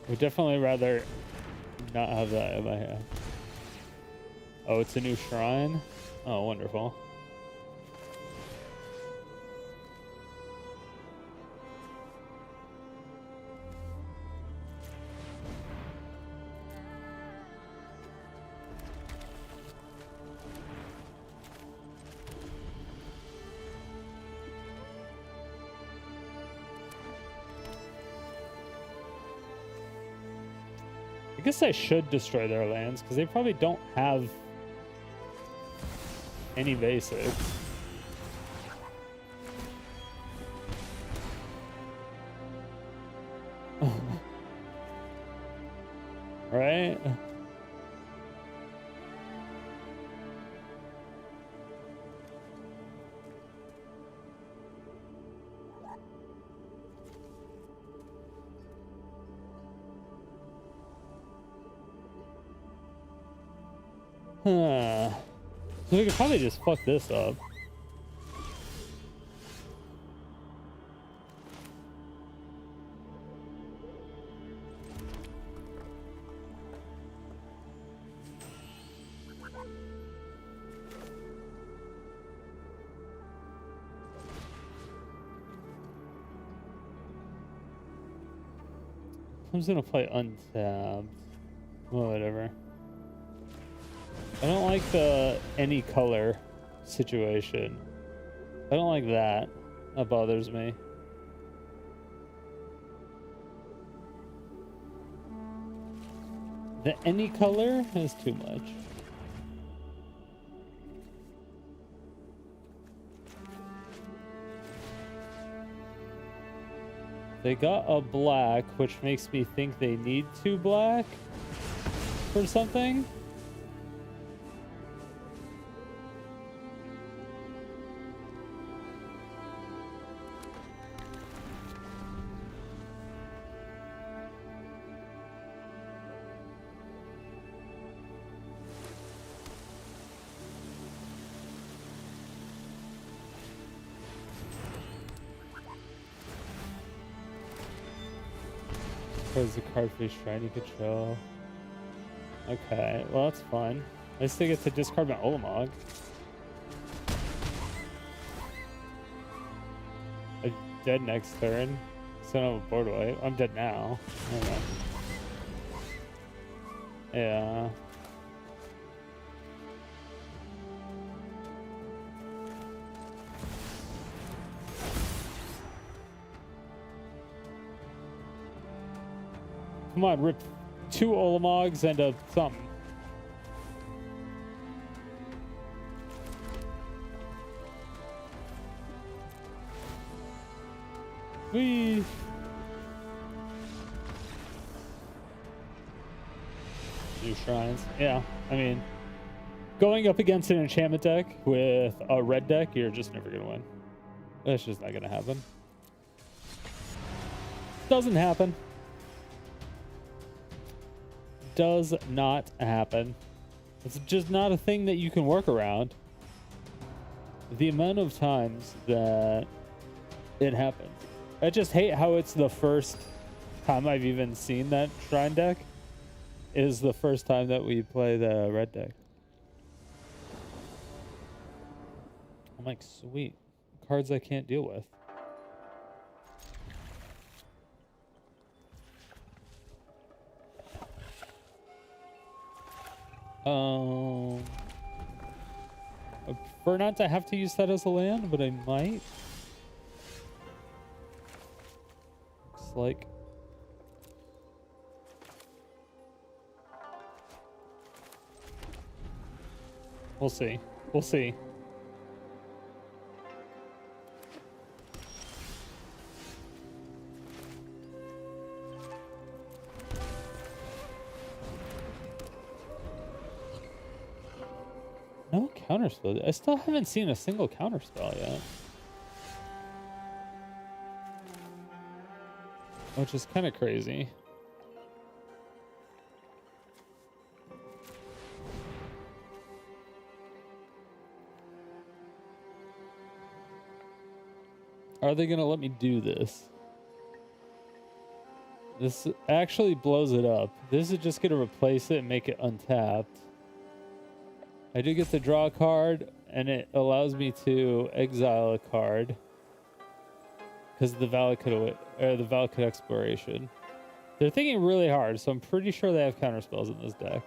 Would definitely rather not have that in my hand. Oh, it's a new shrine? Oh, wonderful. I guess I should destroy their lands because they probably don't have any basics. Right? Huh. So we could probably just fuck this up. I'm just gonna play untapped. Well, whatever. I don't like the any color situation. I don't like that. That bothers me. The any color is too much. They got a black, which makes me think they need 2 black for something. Because the cardfish shiny control. Okay, well that's fun. I still get to discard my Olamog. I'm dead next turn. So I don't have a board wipe. I'm dead now. Yeah. Come on, rip 2 Olamogs and a something. Whee! New shrines. Yeah, I mean, going up against an enchantment deck with a red deck, you're just never gonna win. That's just not gonna happen. Doesn't happen. Does not happen. It's just not a thing that you can work around. The amount of times that it happens. I just hate how it's the first time I've even seen that shrine deck is the first time that we play the red deck. I'm like, sweet. Cards I can't deal with. I prefer not to have to use that as a land, but I might. Looks like. We'll see. We'll see. counterspell. I still haven't seen a single counterspell yet. Which is kind of crazy. Are they gonna let me do this? This actually blows it up. This is just gonna replace it and make it untapped. I do get to draw a card, and it allows me to exile a card because of the Valakut exploration. They're thinking really hard, so I'm pretty sure they have counterspells in this deck.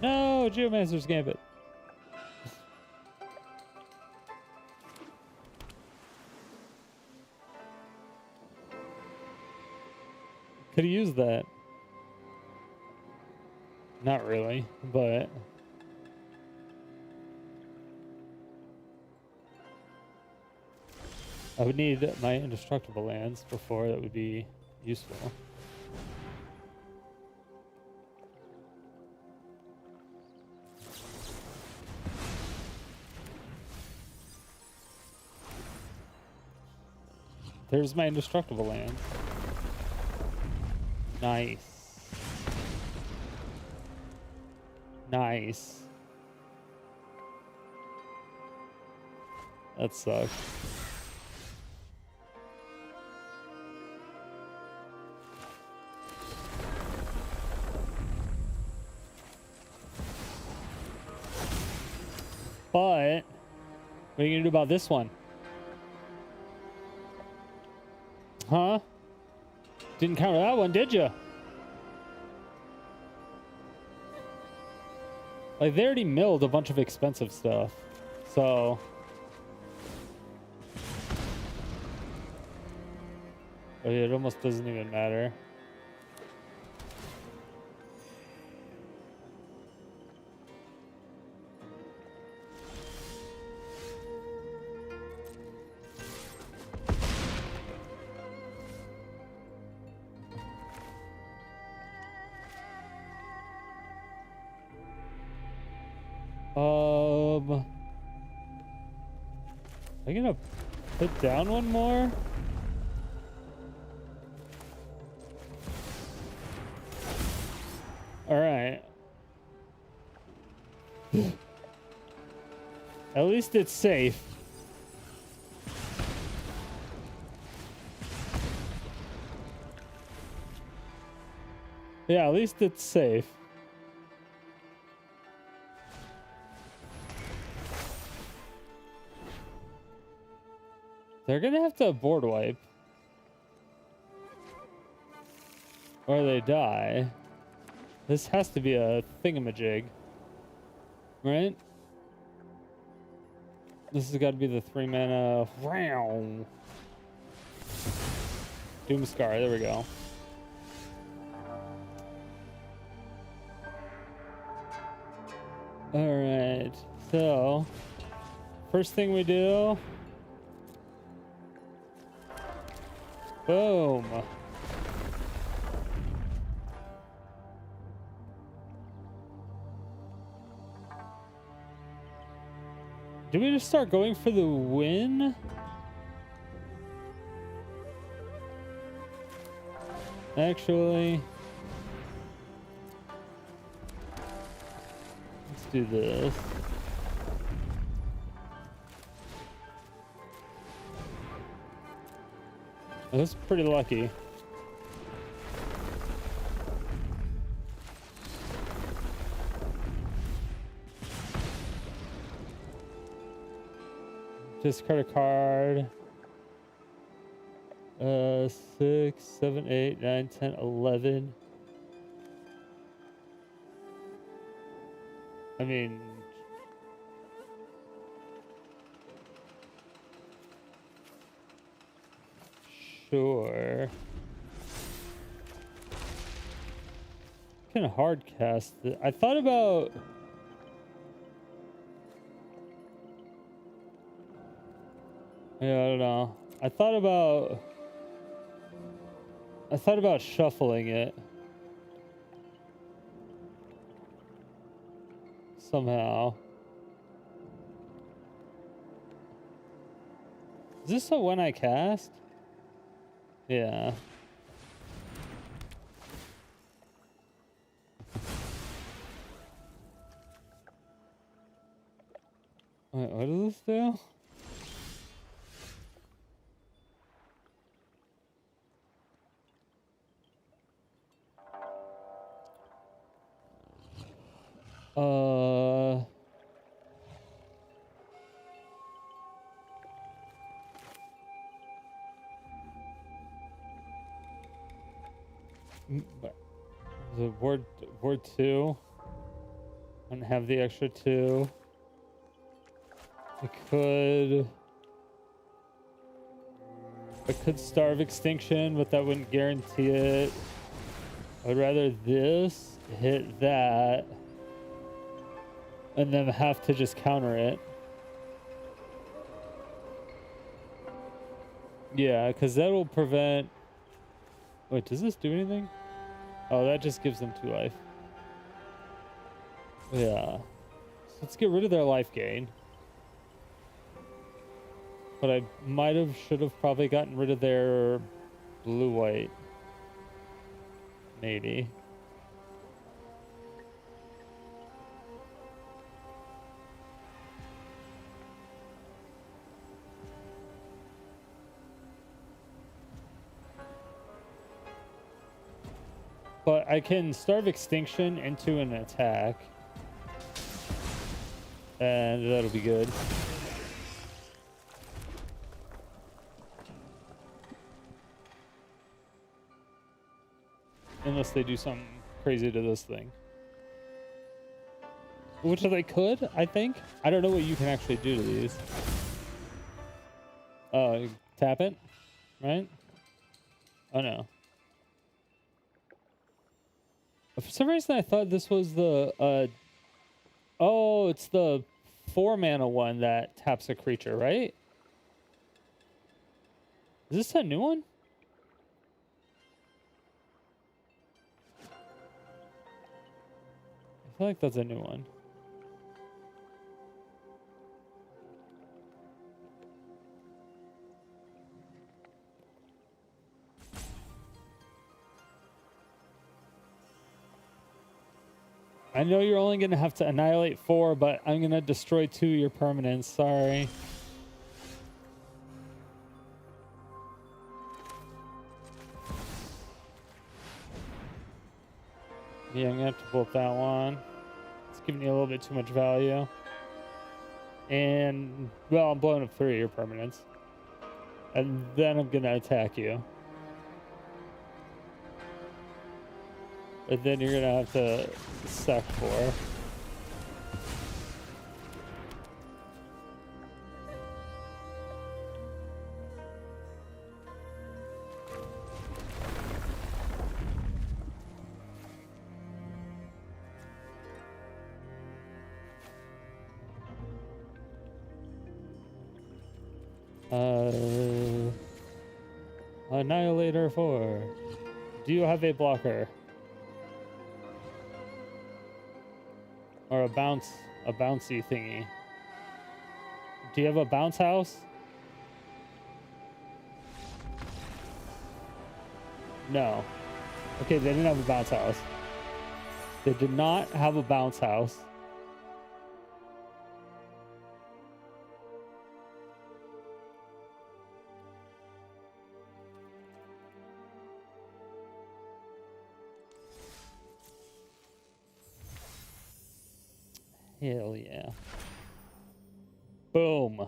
No, Geomancer's Gambit. Could have used that. Not really, but I would need my indestructible lands before that would be useful. There's my indestructible land. Nice. Nice. That sucks. But what are you gonna do about this one? Huh? Didn't counter that one, did you? Like, they already milled a bunch of expensive stuff. So oh yeah, it almost doesn't even matter. I'm gonna put down one more. All right. At least it's safe. Yeah, at least it's safe. They're gonna have to board wipe. Or they die. This has to be a thingamajig. Right? This has got to be the 3-mana. Wow. Doomscar, there we go. Alright, so first thing we do. Boom. Do we just start going for the win? Actually, let's do this. Oh, that's pretty lucky. Discard a card. 6, 7, 8, 9, 10, 11. I mean, sure. Kind of hard cast it. I thought about Yeah, I don't know. I thought about shuffling it somehow. Is this the one I cast? Yeah. Wait, what does this do? Uh, but the word 2 and have the extra 2. I could starve extinction, but that wouldn't guarantee it. I'd rather this hit that and then have to just counter it. Yeah, because that will prevent... Wait, does this do anything? Oh, that just gives them 2 life. Yeah. So let's get rid of their life gain. But I should have probably gotten rid of their blue-white. Maybe. But I can starve extinction into an attack. And that'll be good. Unless they do something crazy to this thing. Which they could, I think. I don't know what you can actually do to these. Tap it, right? Oh no. For some reason I thought this was the, oh, it's the 4-mana one that taps a creature, right? Is this a new one? I feel like that's a new one. I know you're only going to have to annihilate 4, but I'm going to destroy 2 of your permanents. Sorry. Yeah, I'm going to have to pull up that one. It's giving you a little bit too much value. And, well, I'm blowing up 3 of your permanents. And then I'm going to attack you. And then you're going to have to sack 4. Annihilator 4. Do you have a blocker? Or a bouncy thingy? Do you have a bounce house? No. Okay, they didn't have a bounce house. They did not have a bounce house. Hell yeah. Boom.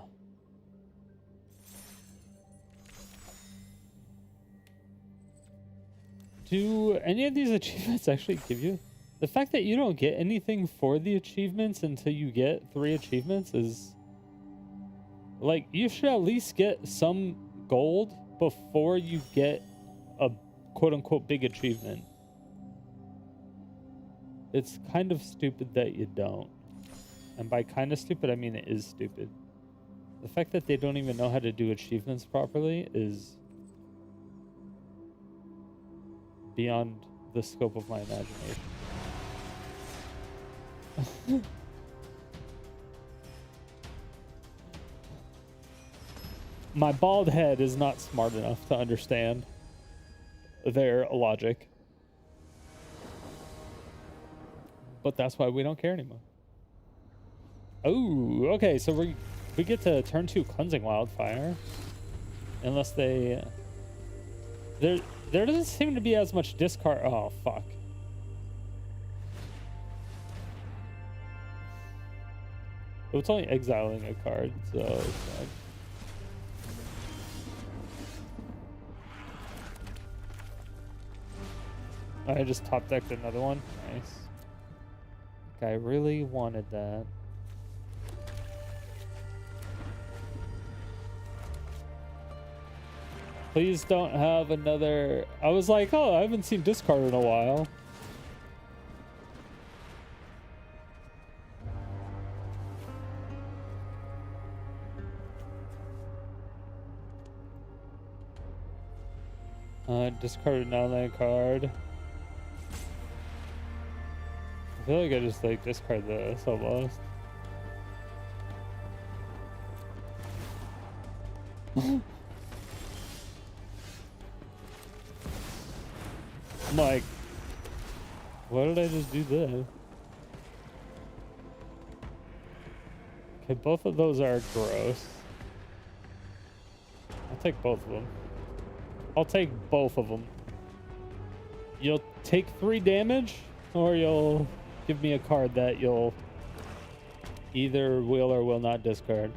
Do any of these achievements actually give you... The fact that you don't get anything for the achievements until you get 3 achievements is... Like, you should at least get some gold before you get a quote-unquote big achievement. It's kind of stupid that you don't. And by kind of stupid, I mean it is stupid. The fact that they don't even know how to do achievements properly is beyond the scope of my imagination. My bald head is not smart enough to understand their logic. But that's why we don't care anymore. Oh, okay, so we get to turn 2 cleansing wildfire. Unless they there doesn't seem to be as much discard. Oh fuck. Oh, it's only exiling a card, so it's fine. I just top decked another one. Nice. I really wanted that. Please don't have another. I was like, oh, I haven't seen discard in a while. Discarded now card. I feel like I just like discard this almost. I'm like, why did I just do this? Okay, both of those are gross. I'll take both of them. I'll take both of them. You'll take 3 damage, or you'll give me a card that you'll either will or will not discard.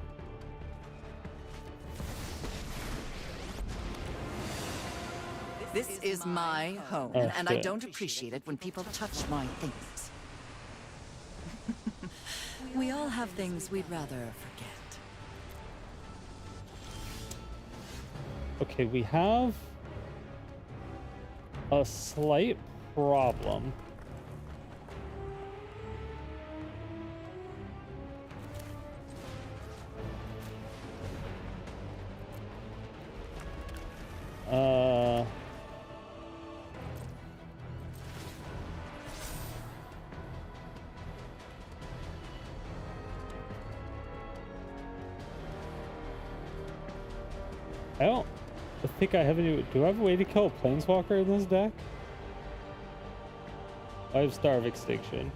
This is my home, Oh, and I shit. don't appreciate it when people touch my things. We all have things we'd rather forget. Okay, we have a slight problem. I don't think I have any. Do I have a way to kill a planeswalker in this deck? I have Star of Extinction.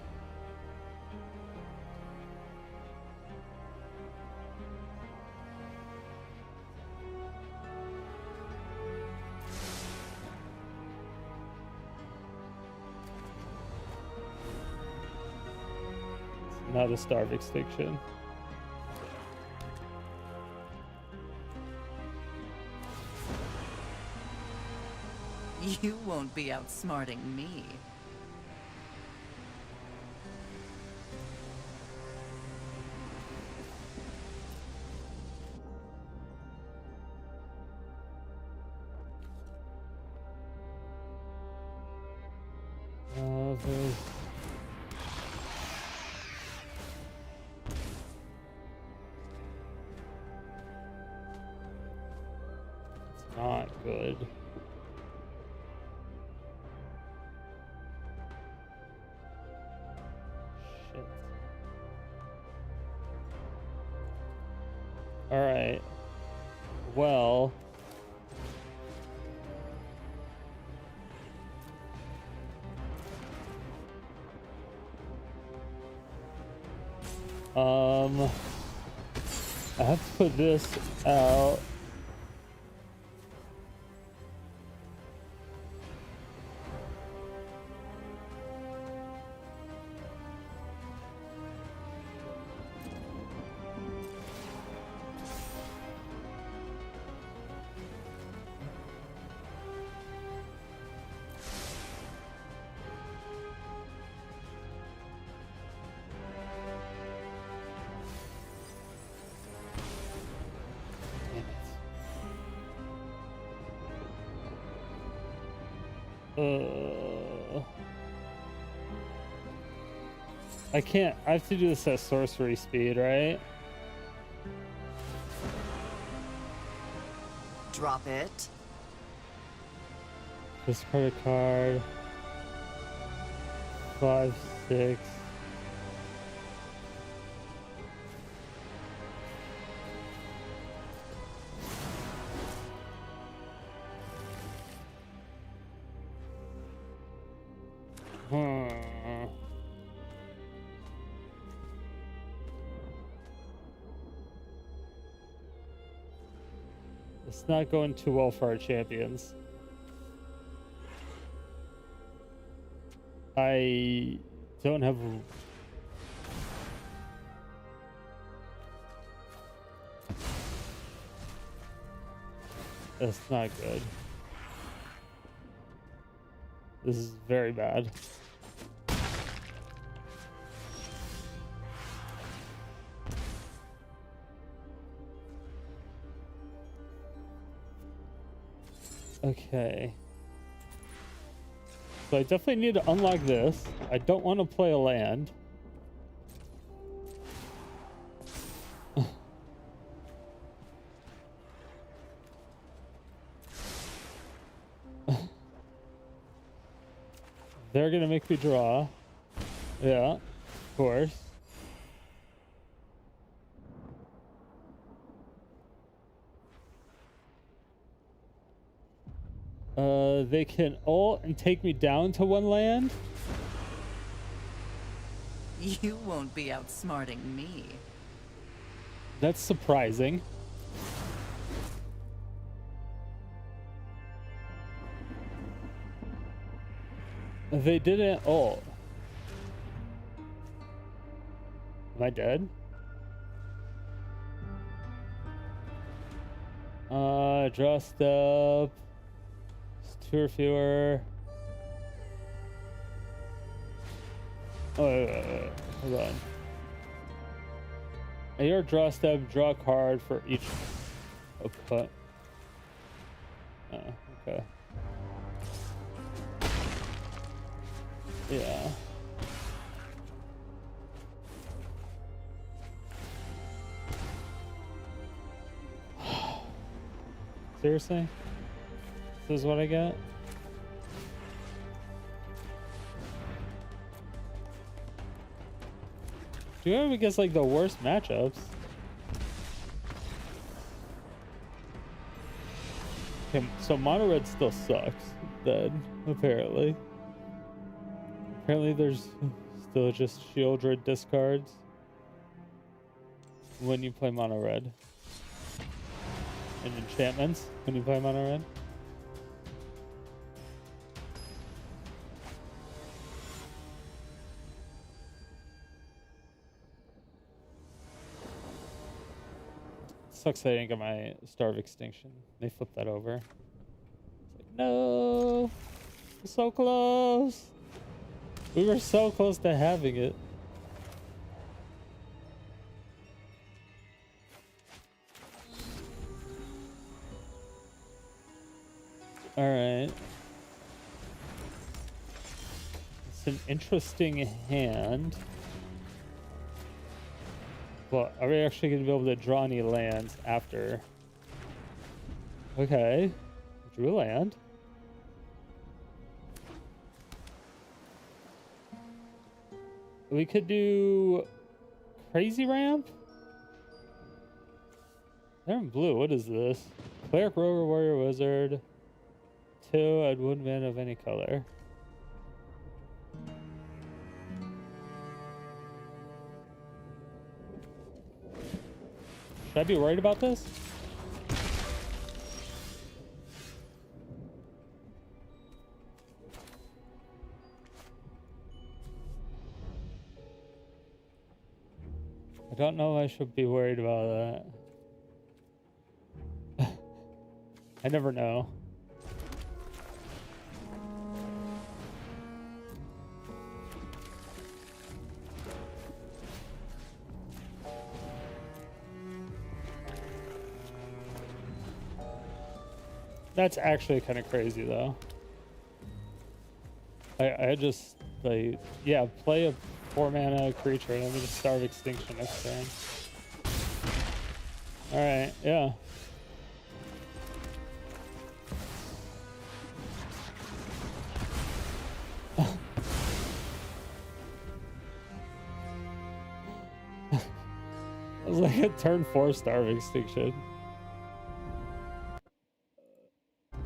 It's not a Star of Extinction. You won't be outsmarting me. There's... It's not good. Shit. All right. Well. I have to put this out. I can't. I have to do this at sorcery speed, right? drop it. Discard a card. 5, 6. It's not going too well for our champions. I don't have... That's not good. This is very bad. Okay. So I definitely need to unlock this. I don't want to play a land. They're gonna make me draw. Yeah, of course. They can ult and take me down to 1 land. You won't be outsmarting me. That's surprising. They didn't ult. Am I dead? Draw step. 2 or fewer. Oh, wait. Hold on. At your draw step, draw a card for each output. Oh, okay. Yeah. Seriously? This is what I get? Do you ever guess like the worst matchups? Okay, so mono red still sucks then, apparently. Apparently there's still just Shieldred discards when you play mono red. And enchantments when you play mono red. Sucks that I didn't get my Star of Extinction. They flipped that over. It's like, no! We're so close! We were so close to having it. Alright. It's an interesting hand. Well, are we actually going to be able to draw any lands after? Okay. Drew a land. We could do Crazy Ramp? They're in blue. What is this? Cleric, Rover, Warrior, Wizard. 2, add 1 mana of any color. Should I be worried about this? I don't know if I should be worried about that. I never know. That's actually kind of crazy, though. I just, like, yeah, play a 4-mana creature and then just Starve Extinction next turn. Alright, yeah. like a turn 4 star of extinction.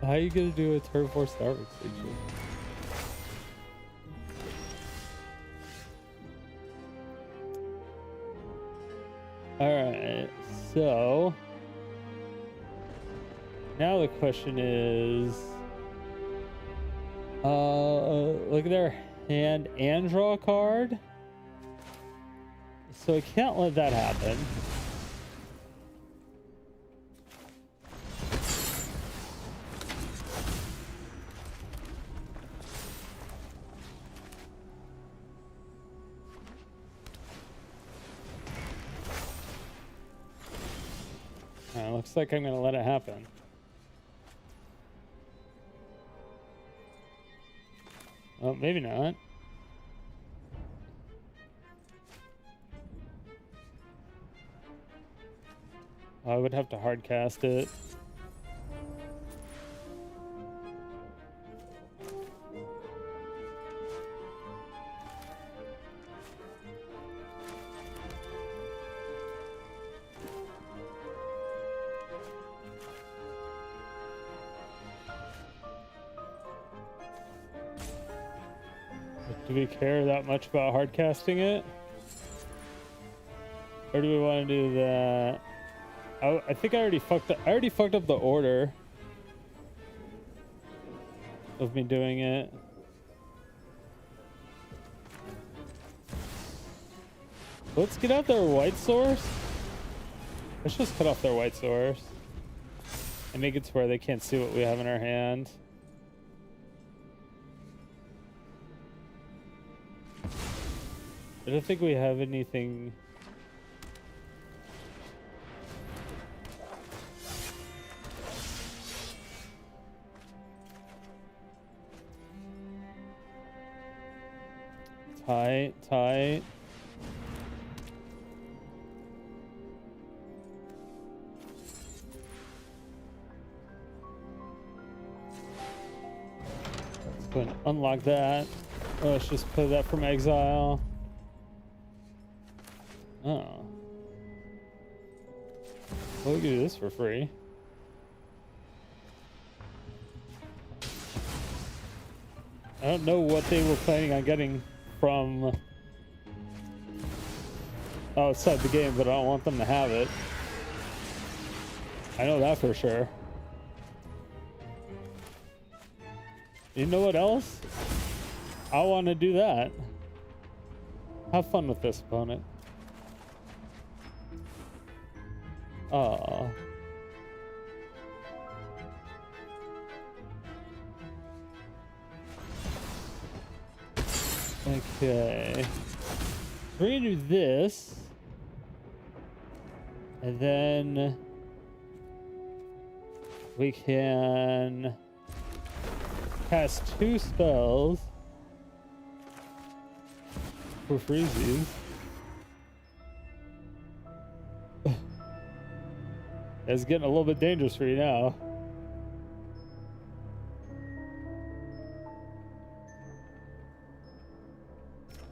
How are you gonna do a turn 4 star of extinction? Alright, so now the question is look at their hand and draw a card. So I can't let that happen. Looks like I'm gonna let it happen. Oh, maybe not. I would have to hard cast it. Do we care that much about hard casting it? Or do we want to do that? I think I already fucked up the order of me doing it. Let's get out their white source. Let's just cut off their white source and make it to where they can't see what we have in our hand. I don't think we have anything. Tight. Let's go and unlock that. Oh, let's just put that from exile. Oh. Well, we can do this for free. I don't know what they were planning on getting from outside the game, but I don't want them to have it. I know that for sure. You know what else? I want to do that. Have fun with this, opponent. Oh. Okay. We're gonna do this. And then we can cast 2 spells for freezies. It's getting a little bit dangerous for you now.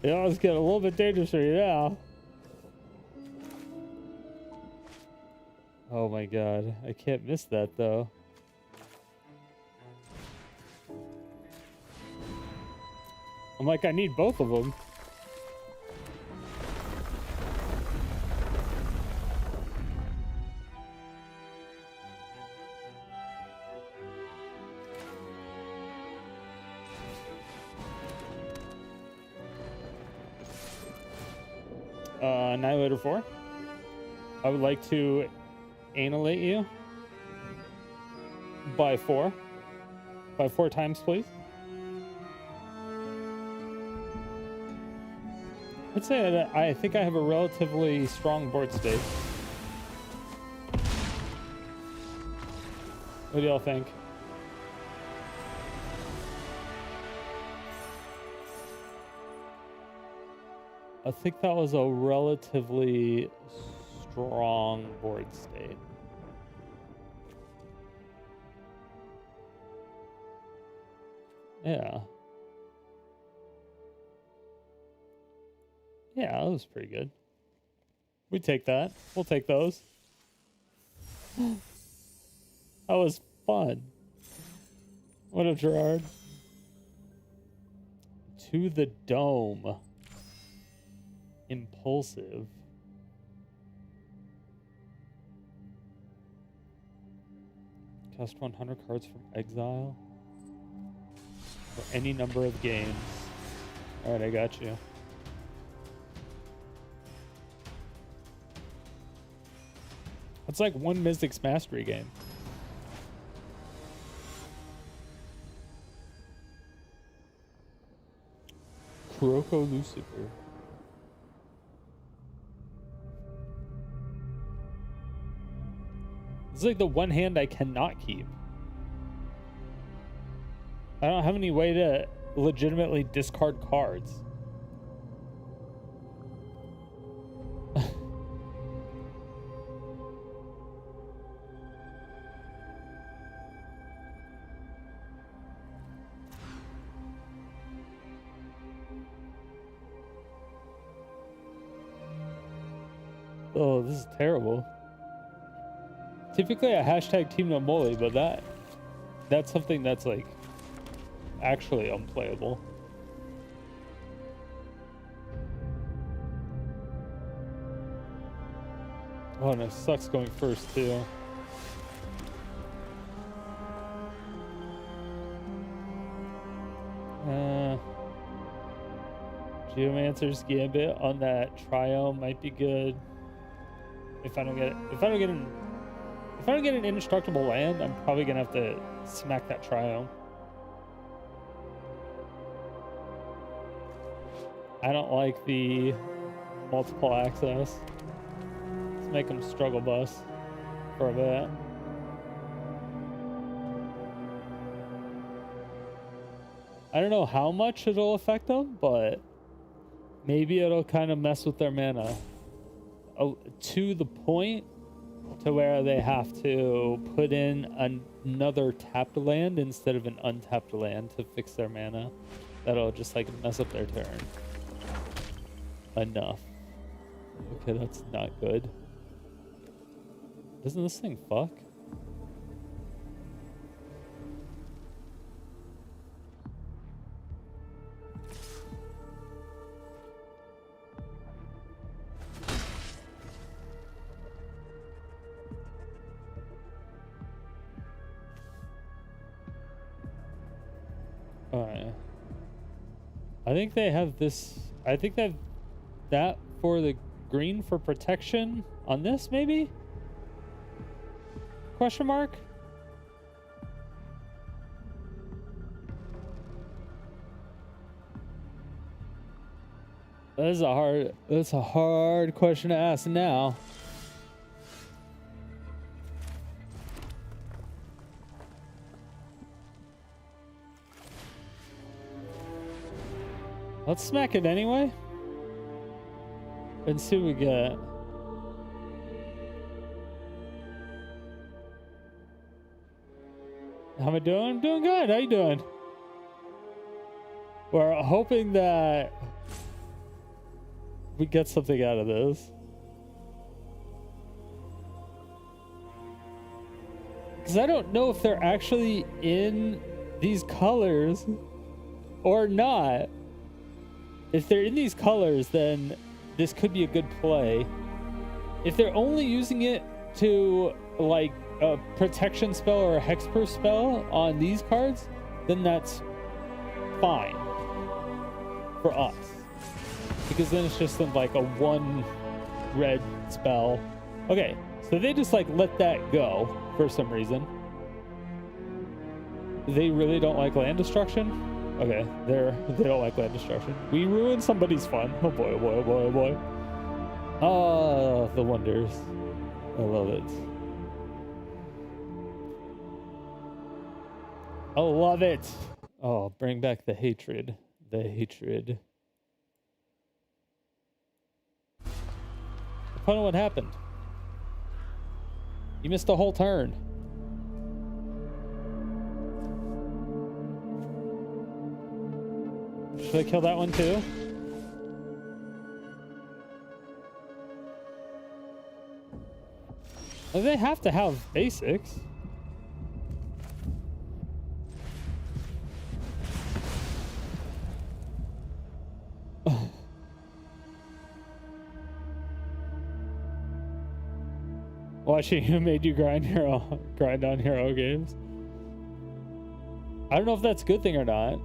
Yeah, it's getting a little bit dangerous for you now. Oh my god, I can't miss that though. I'm like, I need both of them. Annihilator 4. I would like to annihilate you by 4. By 4 times, please. I'd say that I think I have a relatively strong board state. What do y'all think? I think that was a relatively strong board state. Yeah. Yeah, that was pretty good. We take that. We'll take those. That was fun. What up, Gerard? To the dome. Impulsive. Cast 100 cards from exile. For any number of games. Alright, I got you. It's like one Mystic's Mastery game. Kuroko Lucifer. It's like the one hand I cannot keep. I don't have any way to legitimately discard cards. Oh, this is terrible. Typically I hashtag Team No Moly, but that's something that's like actually unplayable. Oh, and it sucks going first too. Geomancer's Gambit on that Triome might be good. If I don't get an indestructible land, I'm probably gonna have to smack that Triome. I don't like the multiple access. Let's make them struggle bus for a bit. I don't know how much it'll affect them, but maybe it'll kind of mess with their mana. Oh, to the point to where they have to put in another tapped land instead of an untapped land to fix their mana. That'll just like mess up their turn. Enough. Okay, that's not good. Doesn't this thing fuck? Alright. I think they have this. I think they have that for the green for protection on this, maybe? Question mark? That's a hard question to ask now. Let's smack it anyway. And see what we get. How am I doing? Doing good. How you doing? We're hoping that we get something out of this. Because I don't know if they're actually in these colors or not. If they're in these colors, then this could be a good play. If they're only using it to like a protection spell or a hexproof spell on these cards, then that's fine for us. Because then it's just like a one red spell. Okay, so they just like let that go for some reason. They really don't like land destruction. Okay, they don't like land destruction. We ruined somebody's fun. Oh boy, oh boy, oh boy, oh boy. Oh, the wonders. I love it. I love it. Oh, bring back the hatred. The hatred. Opponent, what happened? You missed the whole turn. Should I kill that one too? Well, they have to have basics. Watching who made you grind on hero games. I don't know if that's a good thing or not.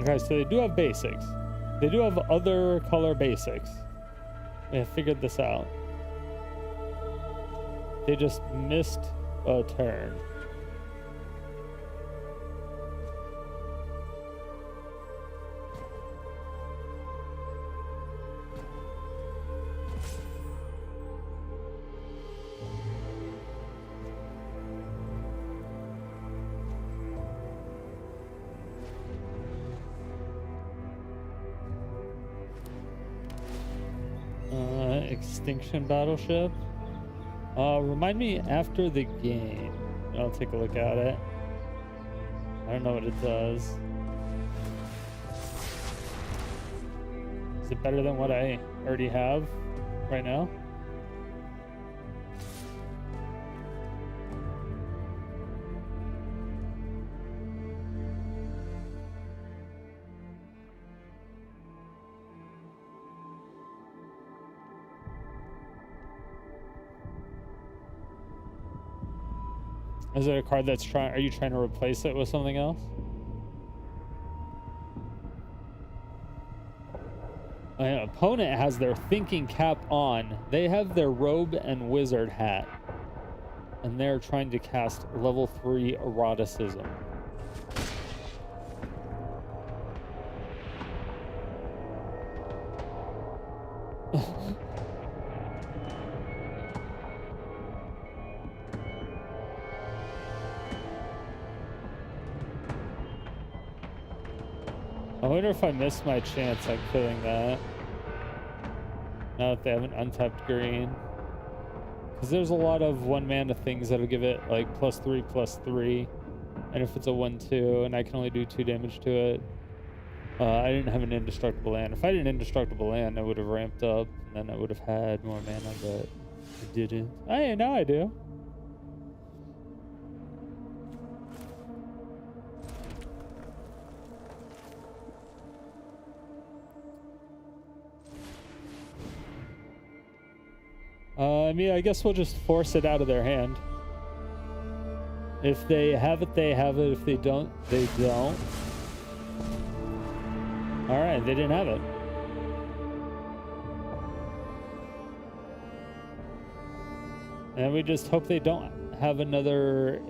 Okay, so they do have basics. They do have other color basics. They have figured this out. They just missed a turn. Extinction Battleship. Remind me after the game. I'll take a look at it. I don't know what it does. Is it better than what I already have right now? Is it a card that's trying? Are you trying to replace it with something else? My opponent has their thinking cap on. They have their robe and wizard hat, and they're trying to cast level 3 eroticism. I wonder if I missed my chance on killing that. Now that they have an untapped green. Because there's a lot of 1-mana things that'll give it like +3/+3. And if it's a 1/2 and I can only do 2 damage to it. I didn't have an indestructible land. If I had an indestructible land, I would have ramped up. And then I would have had more mana, but I didn't. Now I do. I mean, I guess we'll just force it out of their hand. If they have it, they have it. If they don't, they don't. Alright, they didn't have it. And we just hope they don't have another...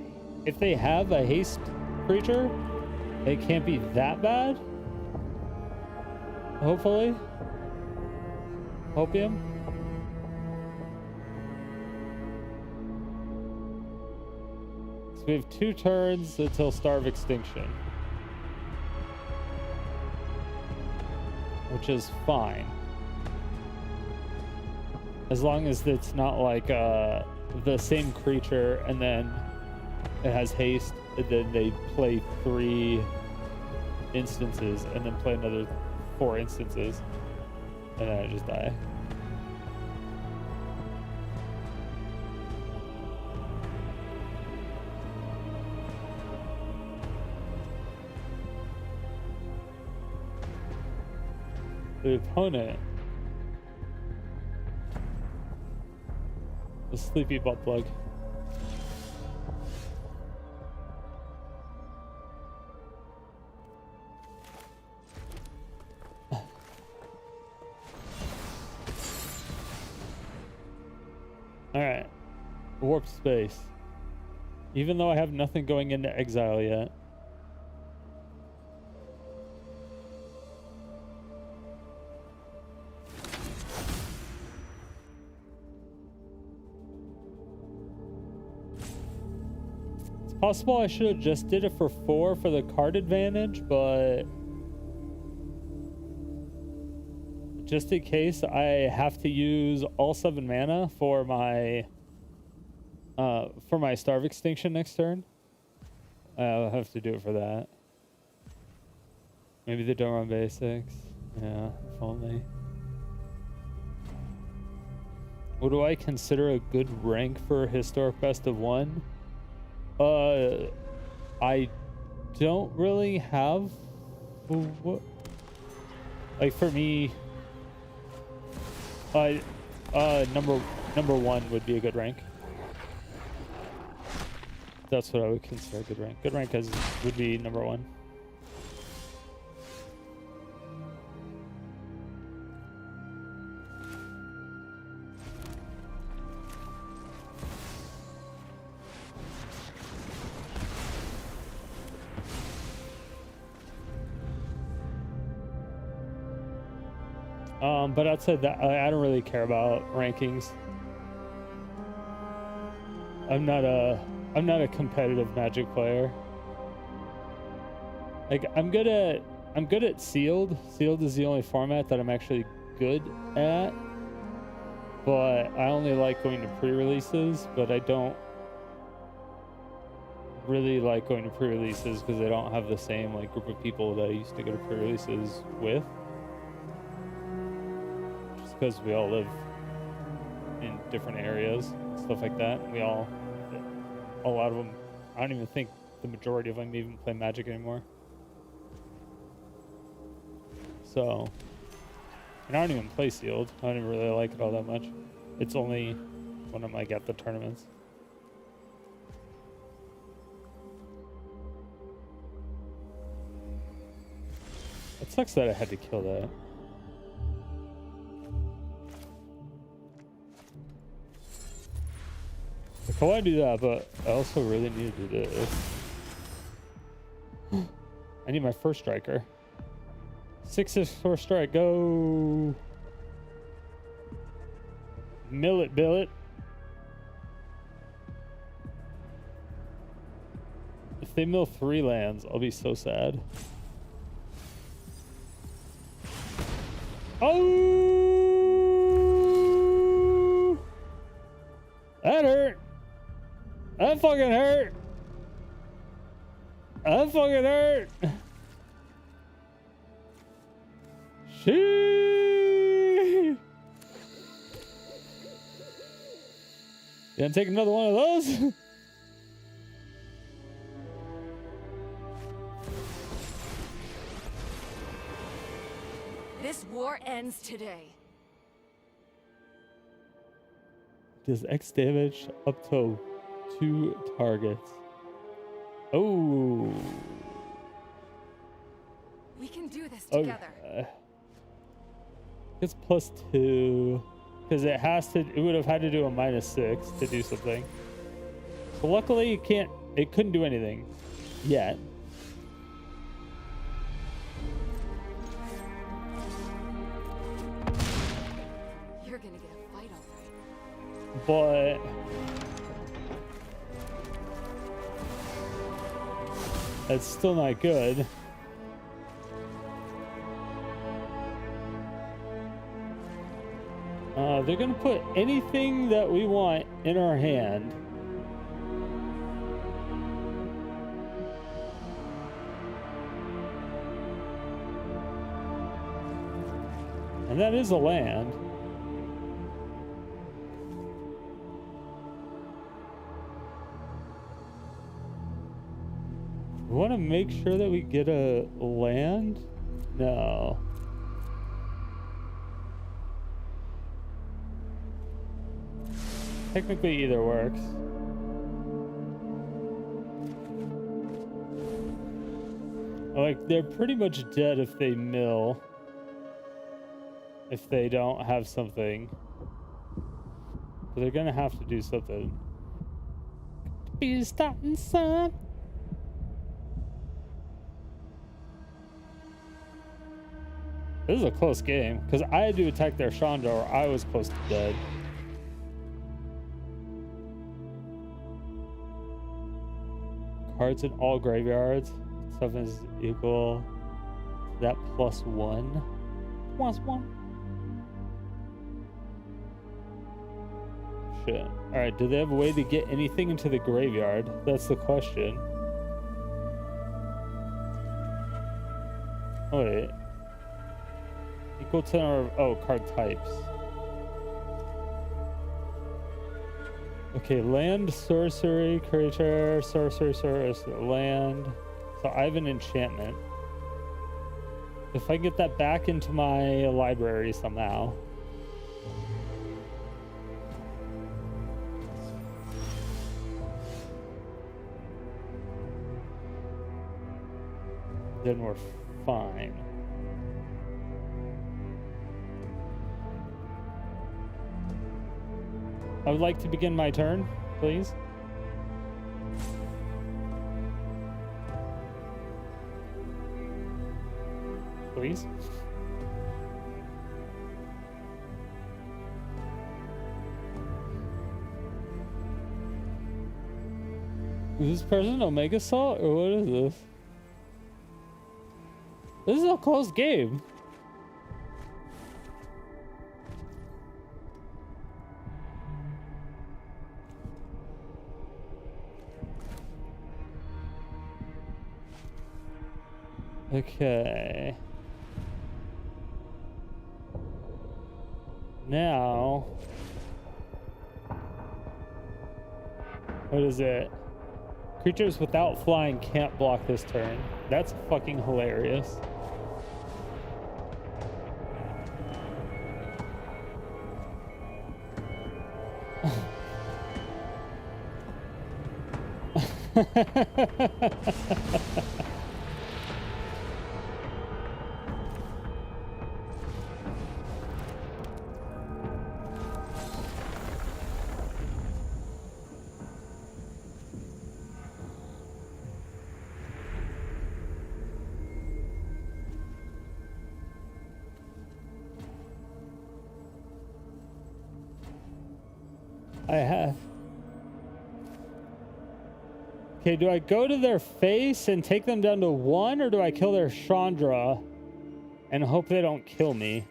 If they have a haste creature, it can't be that bad. Hopefully. Hopium. We have 2 turns until Starve Extinction. Which is fine. As long as it's not like the same creature and then it has haste and then they play 3 instances and then play another 4 instances. And then I just die. The opponent, the sleepy butt plug. Alright, warp space. Even though I have nothing going into exile yet. Possible I should have just did it for 4 for the card advantage, but just in case I have to use all 7 mana for my For my Starve Extinction next turn. I'll have to do it for that. Maybe they don't run basics. Yeah, if only. What do I consider a good rank for a historic best of one? I don't really have what, like for me, number one would be a good rank. That's what I would consider a good rank. Good rank would be number one. But outside that, I don't really care about rankings. I'm not a competitive Magic player. Like I'm good at sealed. Sealed is the only format that I'm actually good at. But I only like going to pre-releases, but I don't really like going to pre-releases because I don't have the same like group of people that I used to go to pre-releases with. Just because we all live in different areas, stuff like that. A lot of them, I don't even think the majority of them even play Magic anymore. So, and I don't even play sealed. I don't even really like it all that much. It's only when I'm like at the tournaments. It sucks that I had to kill that. Like, I want to do that, but I also really need to do this. I need my first striker. 6-6 first strike, go! Mill it, bill it. If they mill 3 lands, I'll be so sad. Oh! That hurt. That fucking hurt. That fucking hurt. She. Gonna take another one of those? This war ends today. Does X damage up to 2 targets. Oh. We can do this together. It's +2. Because it would have had to do a -6 to do something. So luckily it couldn't do anything yet. You're gonna get a fight, all right. But that's still not good. They're gonna put anything that we want in our hand. And that is a land. We want to make sure that we get a land? No. Technically either works. Like, they're pretty much dead if they mill. If they don't have something. But they're gonna have to do something. Be starting some. This is a close game, because I had to attack their Chandra or I was close to dead. Cards in all graveyards. Stuff is equal to that +1. +1. shit. Alright, do they have a way to get anything into the graveyard? That's the question. Oh, wait. Equal to our... Oh, card types. Okay, land, sorcery, creature, sorcery, land. So I have an enchantment. If I get that back into my library somehow. Then we're fine. I would like to begin my turn, please. Please. Is this person Omega Salt or what is this? This is a close game. Okay. Now, what is it? Creatures without flying can't block this turn. That's fucking hilarious. I have. Okay, do I go to their face and take them down to 1, or do I kill their Chandra and hope they don't kill me?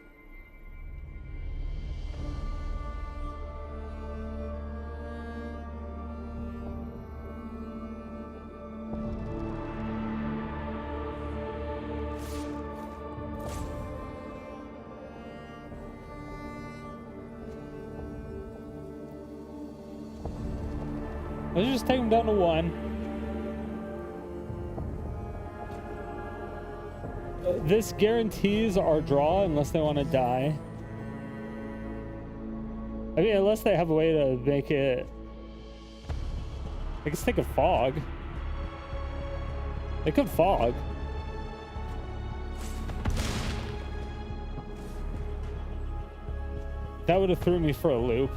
Let's just take them down to 1. This guarantees our draw unless they want to die. I mean, unless they have a way to make it... I guess they could fog. They could fog. That would have threw me for a loop.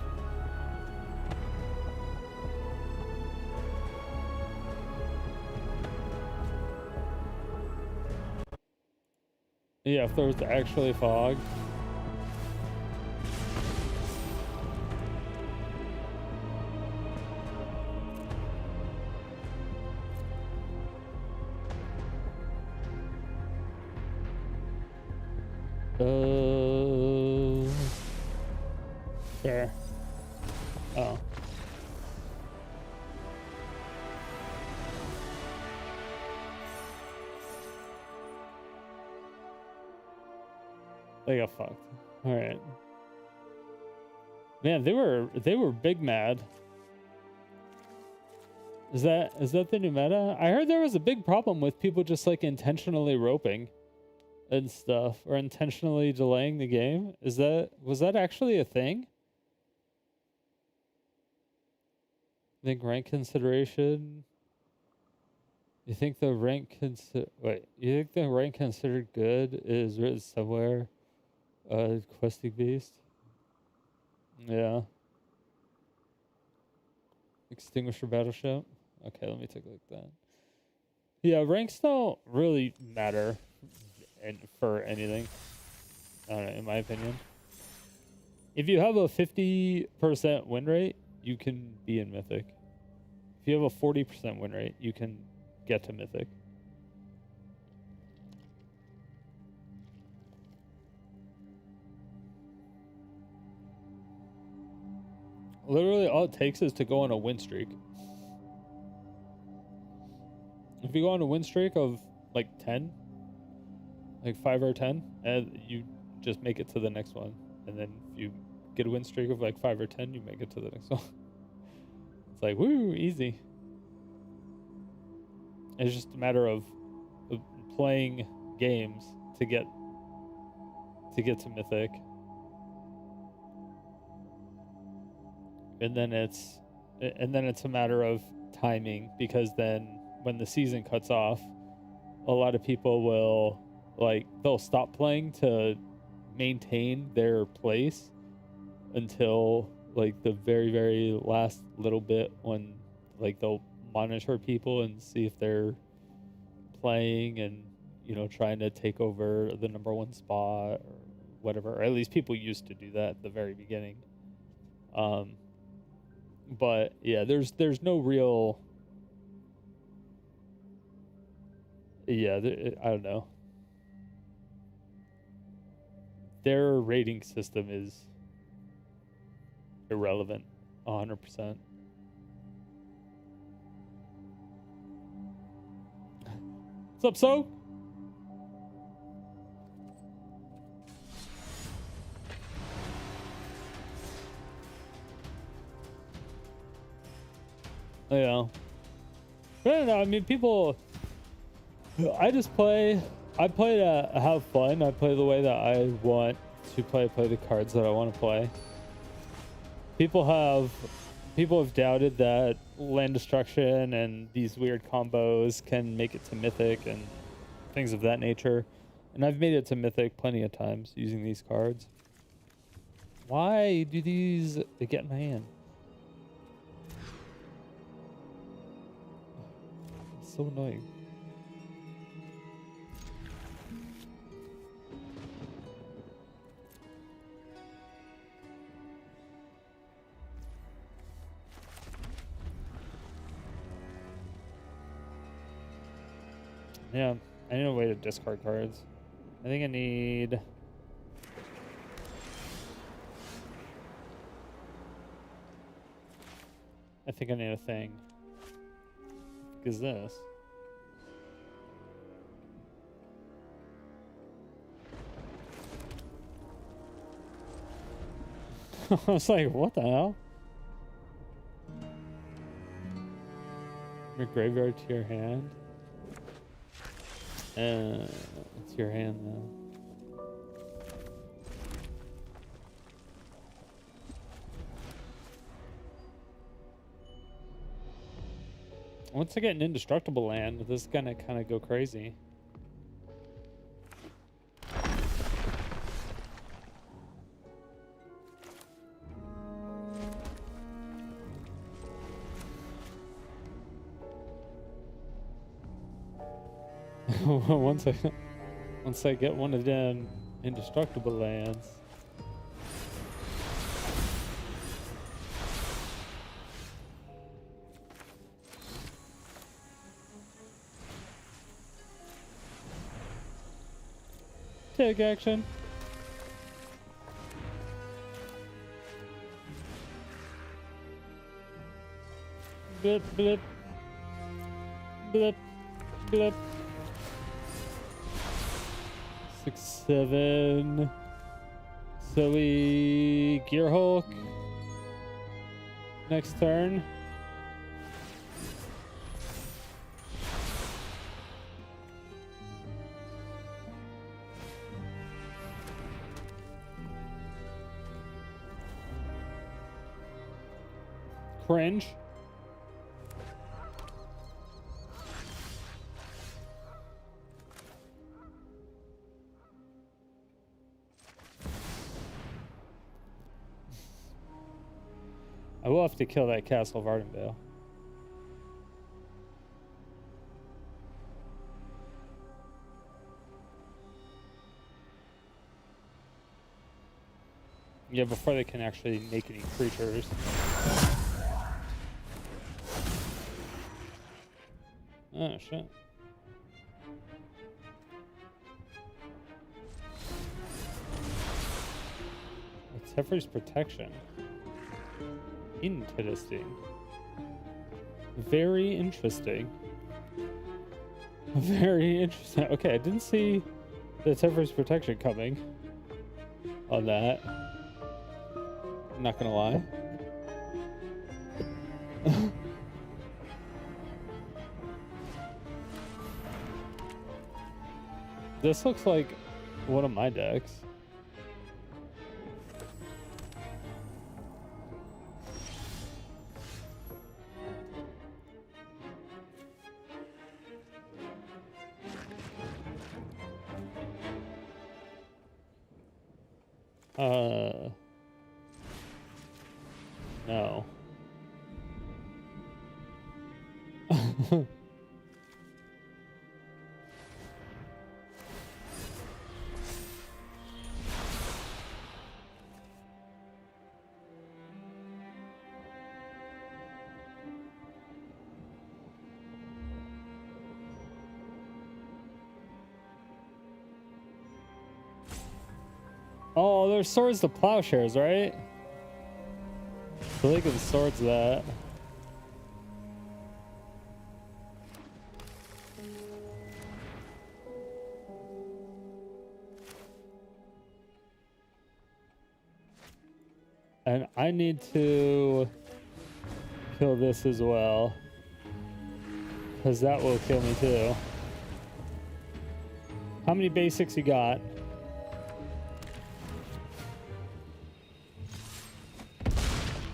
Yeah, if there was actually fog. Sure. Oh. They got fucked. All right. Man, they were big mad. Is that the new meta? I heard there was a big problem with people just like intentionally roping and stuff, or intentionally delaying the game. Was that actually a thing? I think rank consideration. You think the rank considered good is written somewhere? Questing beast. Yeah. Extinguisher battleship. Okay, let me take a look at that. Yeah, ranks don't really matter for anything. I don't know, in my opinion. If you have a 50% win rate, you can be in Mythic. If you have a 40% win rate, you can get to Mythic. Literally, all it takes is to go on a win streak. If you go on a win streak of like 10, like 5 or 10, and you just make it to the next one. And then if you get a win streak of like 5 or 10, you make it to the next one. It's like, woo, easy. It's just a matter of playing games to get to Mythic. And then it's a matter of timing, because then when the season cuts off, a lot of people will, like, they'll stop playing to maintain their place until like the very, very last little bit, when like they'll monitor people and see if they're playing and, you know, trying to take over the number 1 spot or whatever. Or at least people used to do that at the very beginning. But yeah, there's no real, I don't know. Their rating system is irrelevant, 100%. What's up, So? Yeah. But I don't know, I mean, people, I just play, I play to have fun. I play the way that I want to play. I play the cards that I want to play. People have doubted that land destruction and these weird combos can make it to Mythic and things of that nature. And I've made it to Mythic plenty of times using these cards. Why do these get in my hand? It's so annoying. Yeah, I need a way to discard cards. I think I need... I think I need a thing. What is this? I was like, what the hell? Your graveyard to your hand. It's your hand now. Once I get an indestructible land, this is gonna kind of go crazy. once I get one of them indestructible lands. Take action. Blip, blip. Blip, blip. 6, 7. So we Gearhulk next turn. Cringe. I will have to kill that Castle of Ardenvale. Yeah, before they can actually make any creatures. Oh, shit. It's Teferi's protection. Interesting. Very interesting. Very interesting. Okay, I didn't see the Temperance Protection coming on that. I'm not gonna lie. This looks like one of my decks. No. Oh, there's swords to plowshares, right? I think of the swords that. And I need to kill this as well, because that will kill me too. How many basics you got?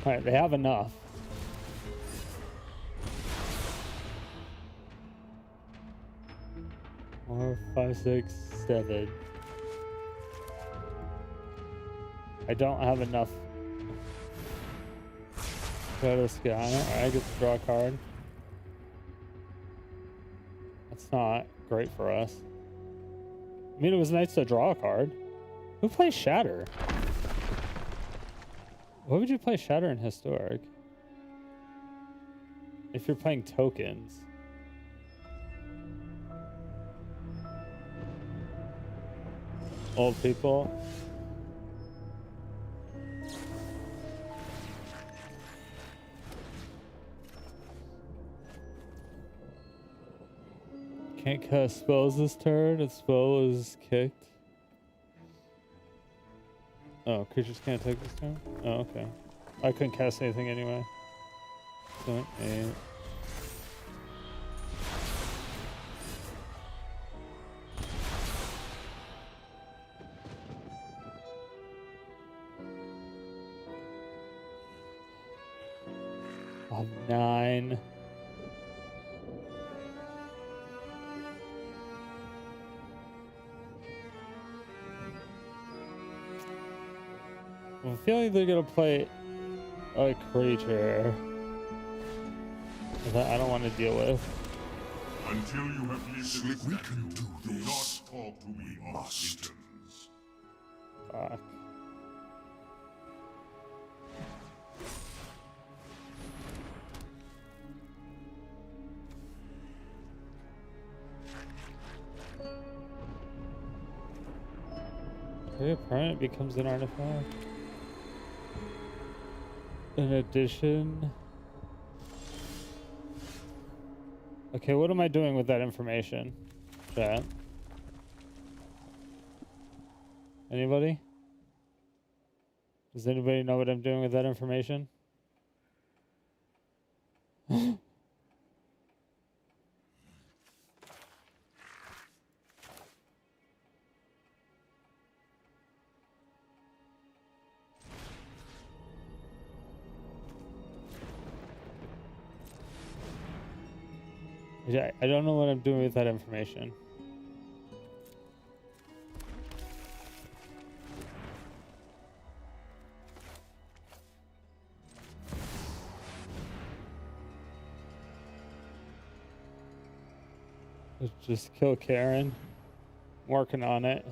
All right, they have enough. Four, 5, 6, 7. I don't have enough. Go to this guy. Alright, I get to draw a card. That's not great for us. I mean, it was nice to draw a card. Who plays Shatter? Why would you play Shatter in Historic? If you're playing tokens. Old people. Can't cast spells this turn. Its spell is kicked. Oh, creatures can't take this turn? Oh, okay. I couldn't cast anything anyway. 7, 8. Oh, 9. I'm feeling they're gonna play a creature that I don't want to deal with. Until you have listened, we can do this. Not talk to me of visions. Fuck. Every permanent becomes an artifact. In addition. Okay, what am I doing with that information? Chat. Anybody? Does anybody know what I'm doing with that information? Yeah, I don't know what I'm doing with that information. Let's just kill Karen. Working on it.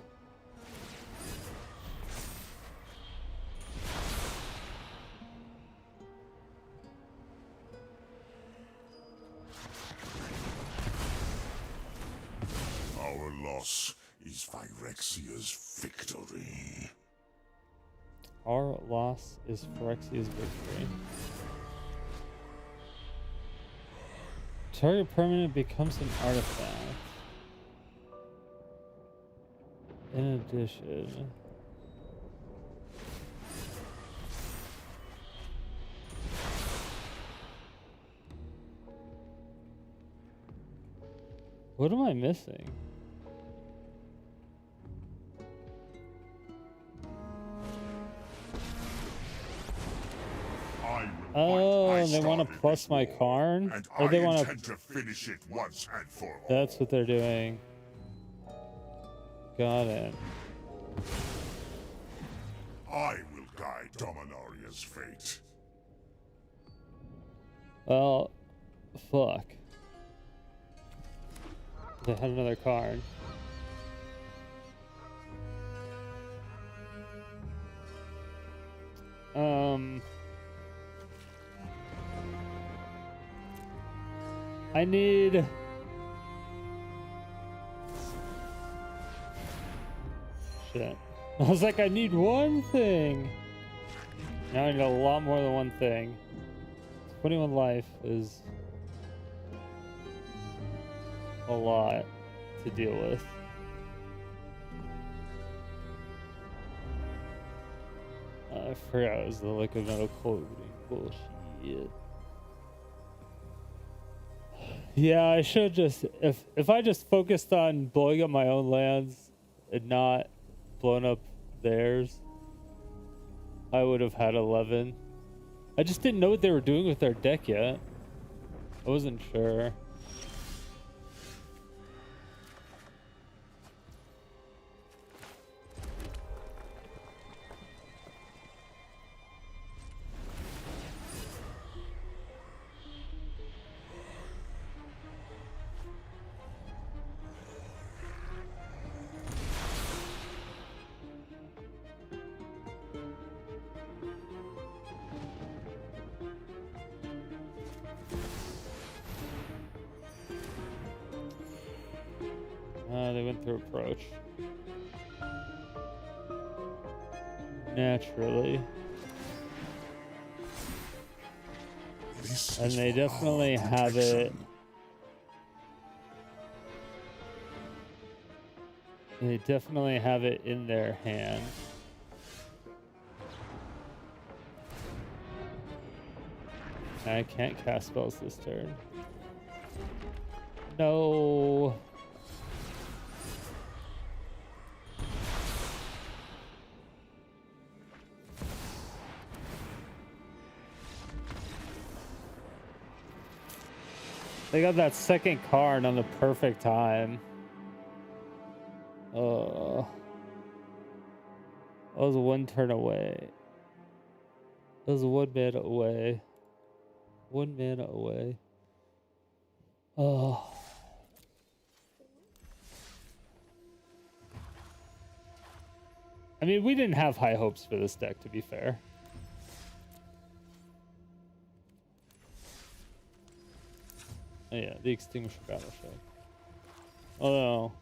Our loss is Phyrexia's victory. Our loss is Phyrexia's victory. target permanent becomes an artifact. In addition, what am I missing? Oh, they want to plus my Karn? And Or I they want intend to finish it once and for all. That's what they're doing. Got it. I will guide Dominaria's fate. Well, fuck. They had another card. I need... Shit. I was like, I need one thing. Now I need a lot more than one thing. 21 life is a lot to deal with. I forgot it was the liquid metal coating bullshit. Yeah, I should just if I just focused on blowing up my own lands and not blown up theirs, I would have had 11. I just didn't know what they were doing with their deck yet. I wasn't sure. They went through approach. Naturally. And they definitely have it. They definitely have it in their hand. I can't cast spells this turn. No. They got that second card on the perfect time. I was one turn away. I was 1 mana away. 1 mana away. Oh. I mean, we didn't have high hopes for this deck, to be fair. Oh yeah, the Extinguisher Battleship. Although...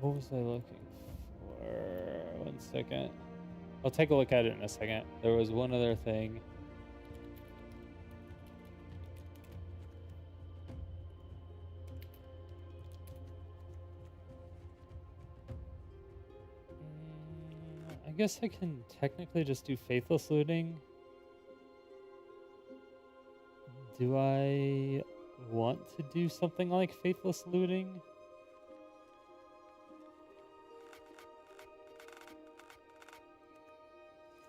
what was I looking for? 1 second. I'll take a look at it in a second. There was one other thing. I guess I can technically just do Faithless Looting. Do I want to do something like Faithless Looting?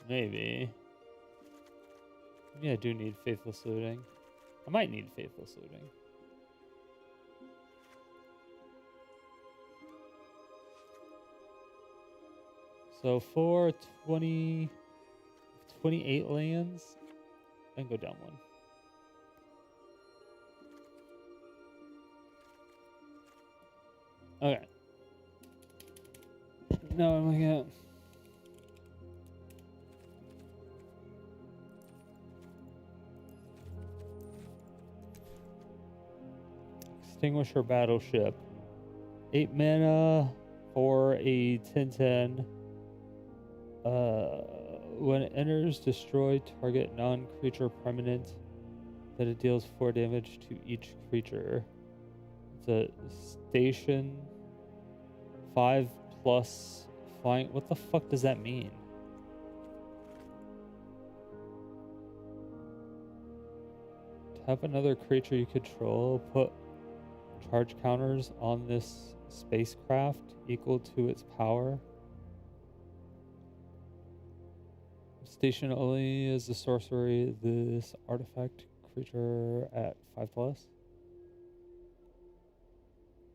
Maybe. Maybe I do need Faithless Looting. I might need Faithless Looting. So for 28 lands, and go down 1. Okay. No, I'm looking at. Extinguisher battleship. 8 mana for a 10/10. When it enters, destroy target non-creature permanent that it deals 4 damage to each creature. It's a station 5 plus flying. What the fuck does that mean? Tap another creature you control. Put charge counters on this spacecraft equal to its power. Station only as a sorcery. This artifact creature at 5 plus.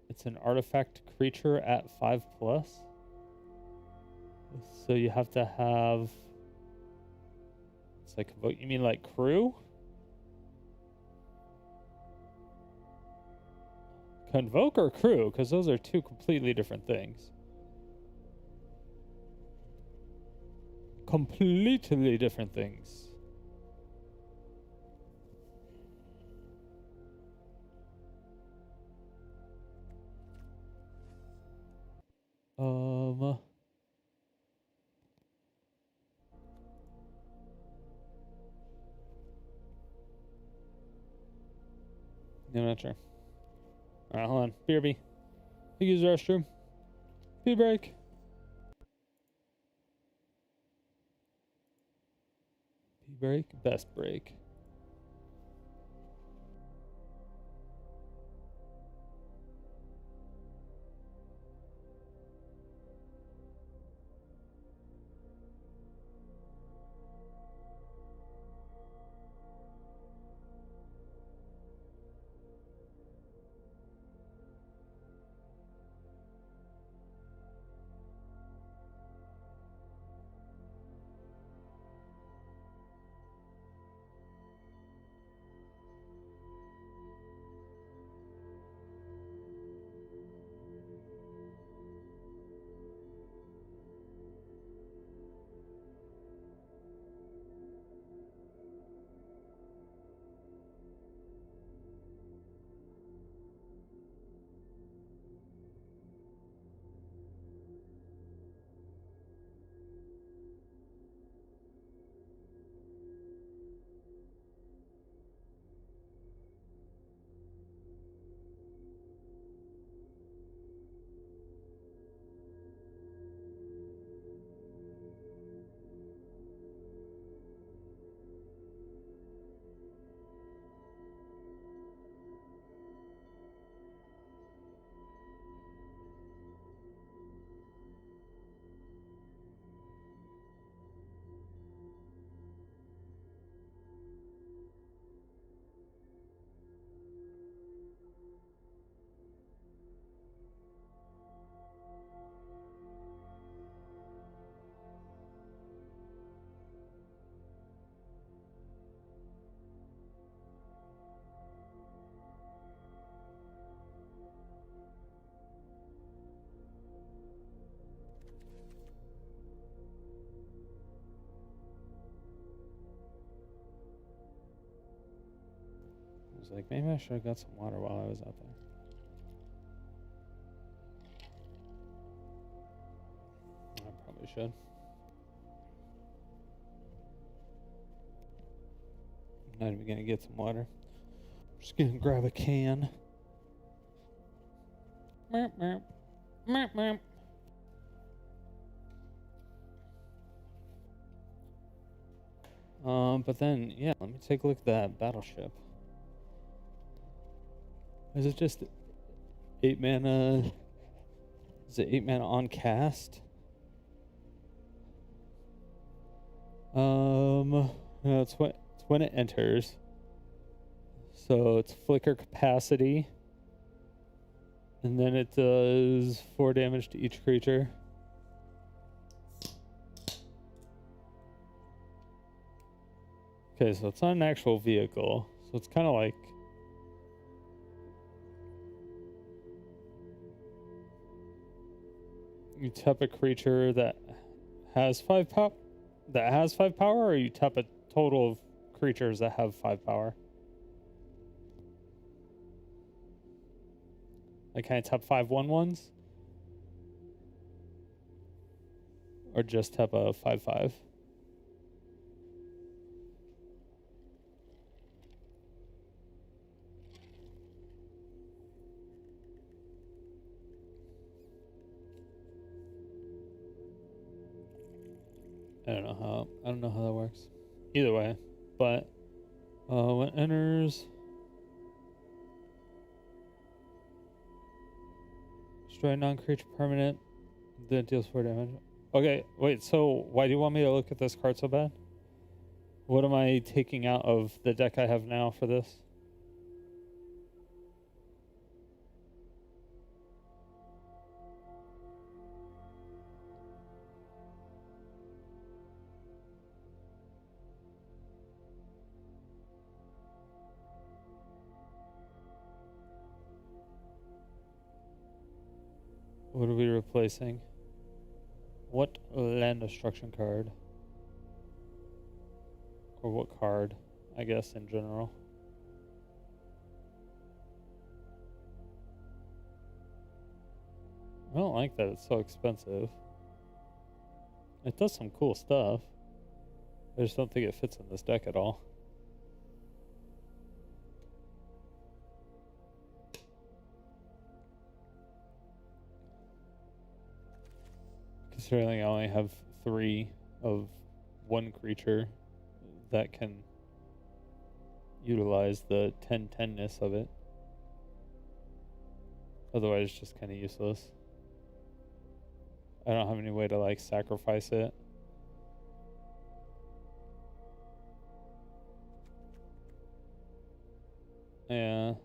It's an artifact creature at 5 plus. So you have to have. It's like you mean like crew? Convoke or crew? Because those are 2 completely different things. Completely different things. I'm not sure. Alright, hold on. BRB. Use the restroom. Pee break. Pee break. Best break. I was like, maybe I should have got some water while I was out there. I probably should. I'm not even gonna get some water. I'm just gonna grab a can. Meow, meow. Meow, meow. But then, yeah, let me take a look at that battleship. Is it just 8 mana? Is it 8 mana on cast? No, it's when it enters. So it's flicker capacity. And then it does 4 damage to each creature. Okay, so it's not an actual vehicle. So it's kind of like... You tap a creature that has 5 power, or you tap a total of creatures that have 5 power. Like, can I tap 5 1/1s? Or just tap a 5/5? I don't know how that works. Either way, but when it enters, destroy a non-creature permanent, then it deals 4 damage. Okay, wait, so why do you want me to look at this card so bad? What am I taking out of the deck I have now for this? What are we replacing? What land destruction card? Or what card, I guess, in general? I don't like that it's so expensive. It does some cool stuff. I just don't think it fits in this deck at all. Considering I only have 3 of one creature that can utilize the 10/10-ness of it. Otherwise, it's just kind of useless. I don't have any way to, like, sacrifice it. Yeah.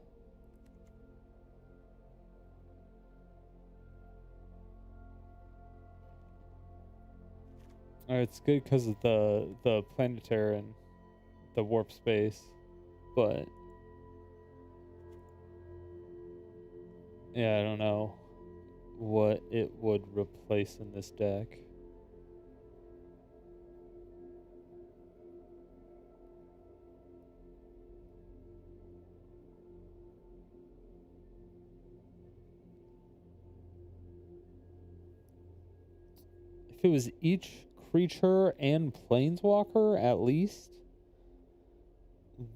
It's good because of the planetary and the warp space, but yeah, I don't know what it would replace in this deck. If it was each creature and planeswalker at least,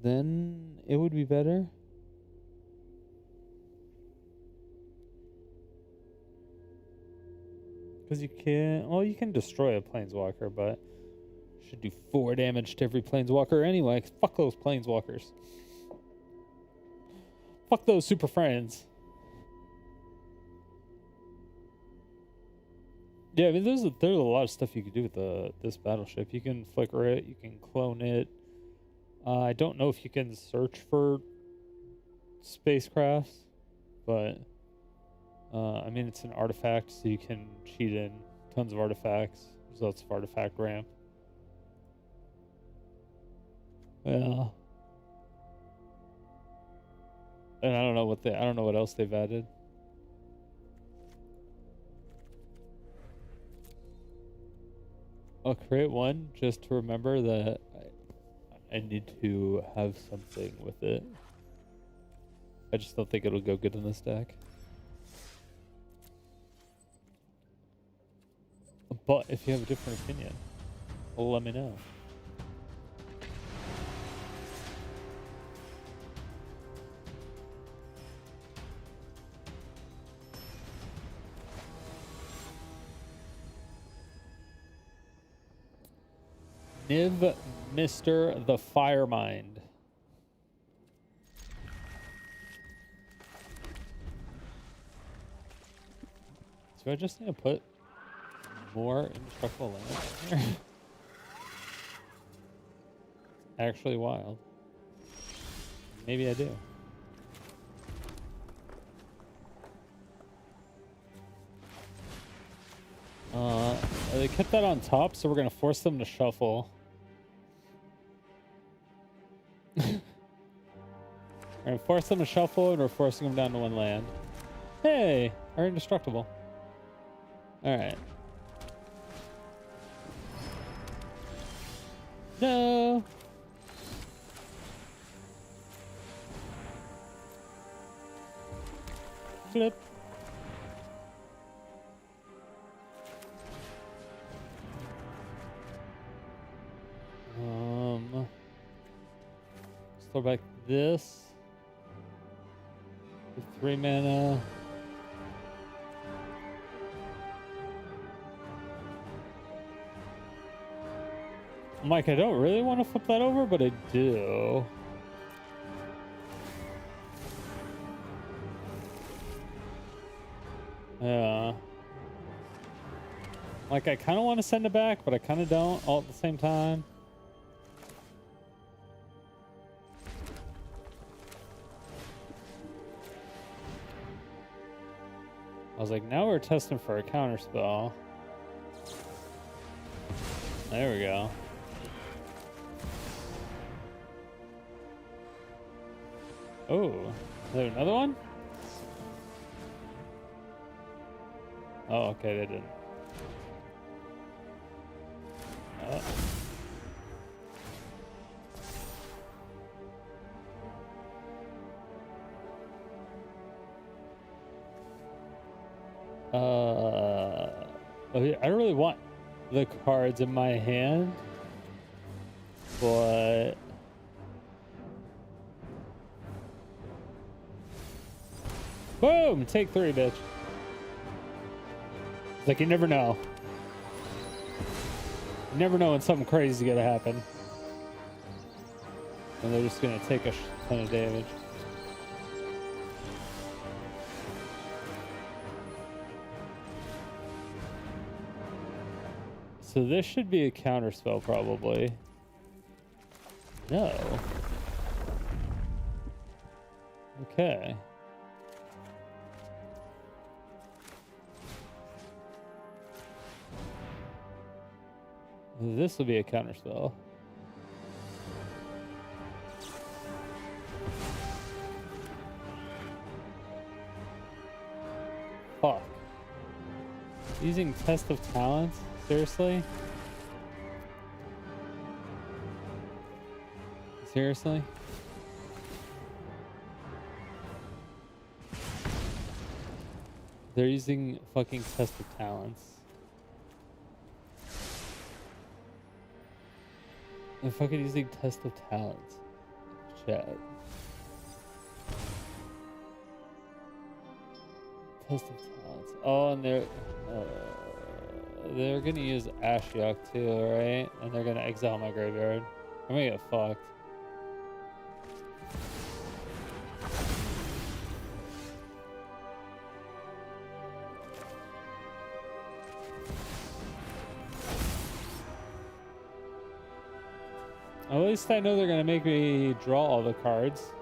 then it would be better. Because you can destroy a planeswalker, but should do 4 damage to every planeswalker anyway. 'Cause fuck those planeswalkers. Fuck those super friends. Yeah, I mean, there's a lot of stuff you can do with this battleship. You can flicker it, you can clone it. I don't know if you can search for spacecrafts, but I mean, it's an artifact, so you can cheat in tons of artifacts. There's lots of artifact ramp. Yeah. And I don't know what else they've added. I'll create one just to remember that I need to have something with it. I just don't think it'll go good in this deck. But if you have a different opinion, let me know. Niv Mr. the Firemind. So I just need to put more indestructible land in here. Actually wild. Maybe I do. They kept that on top, so we're gonna force them to shuffle. We're gonna force them to shuffle, and we're forcing them down to 1 land. Hey, are indestructible. Alright. No! Flip. Store back this. The 3 mana. I'm like, I don't really want to flip that over, but I do. Yeah. Like, I kind of want to send it back, but I kind of don't all at the same time. I was like, now we're testing for a counter spell. There we go. Oh, is there another one? Oh, okay, they didn't. Okay, I don't really want the cards in my hand, but boom, take 3, bitch. It's like you never know. You never know when something crazy is gonna happen, and they're just gonna take a ton of damage. So this should be a counter spell, probably. No. Okay. This will be a counter spell. Fuck. Using Test of Talents? Seriously? Seriously? They're using fucking Test of Talents. They're fucking using Test of Talents. Chat. Test of Talents. Oh, and they're gonna use Ashiok too, right? And they're gonna exile my graveyard. I'm gonna get fucked. At least I know they're gonna make me draw all the cards.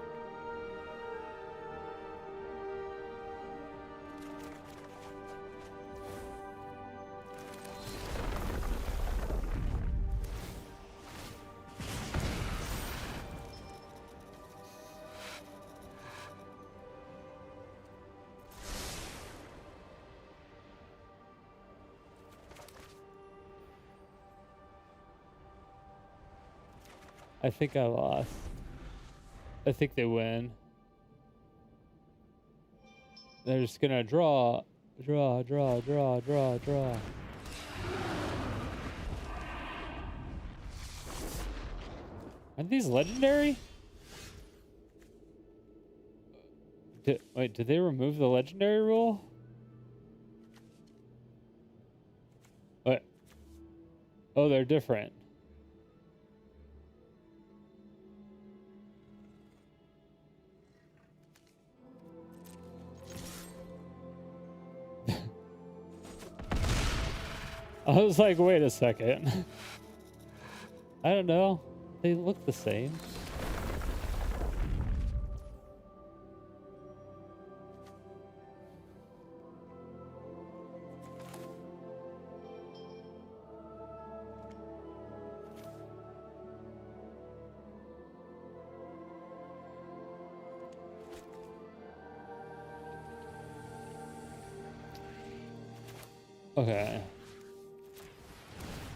I think I lost. I think they win. They're just gonna draw. Aren't these legendary? Wait, did they remove the legendary rule? What? Oh, they're different. I was like, wait a second. I don't know. They look the same. Okay.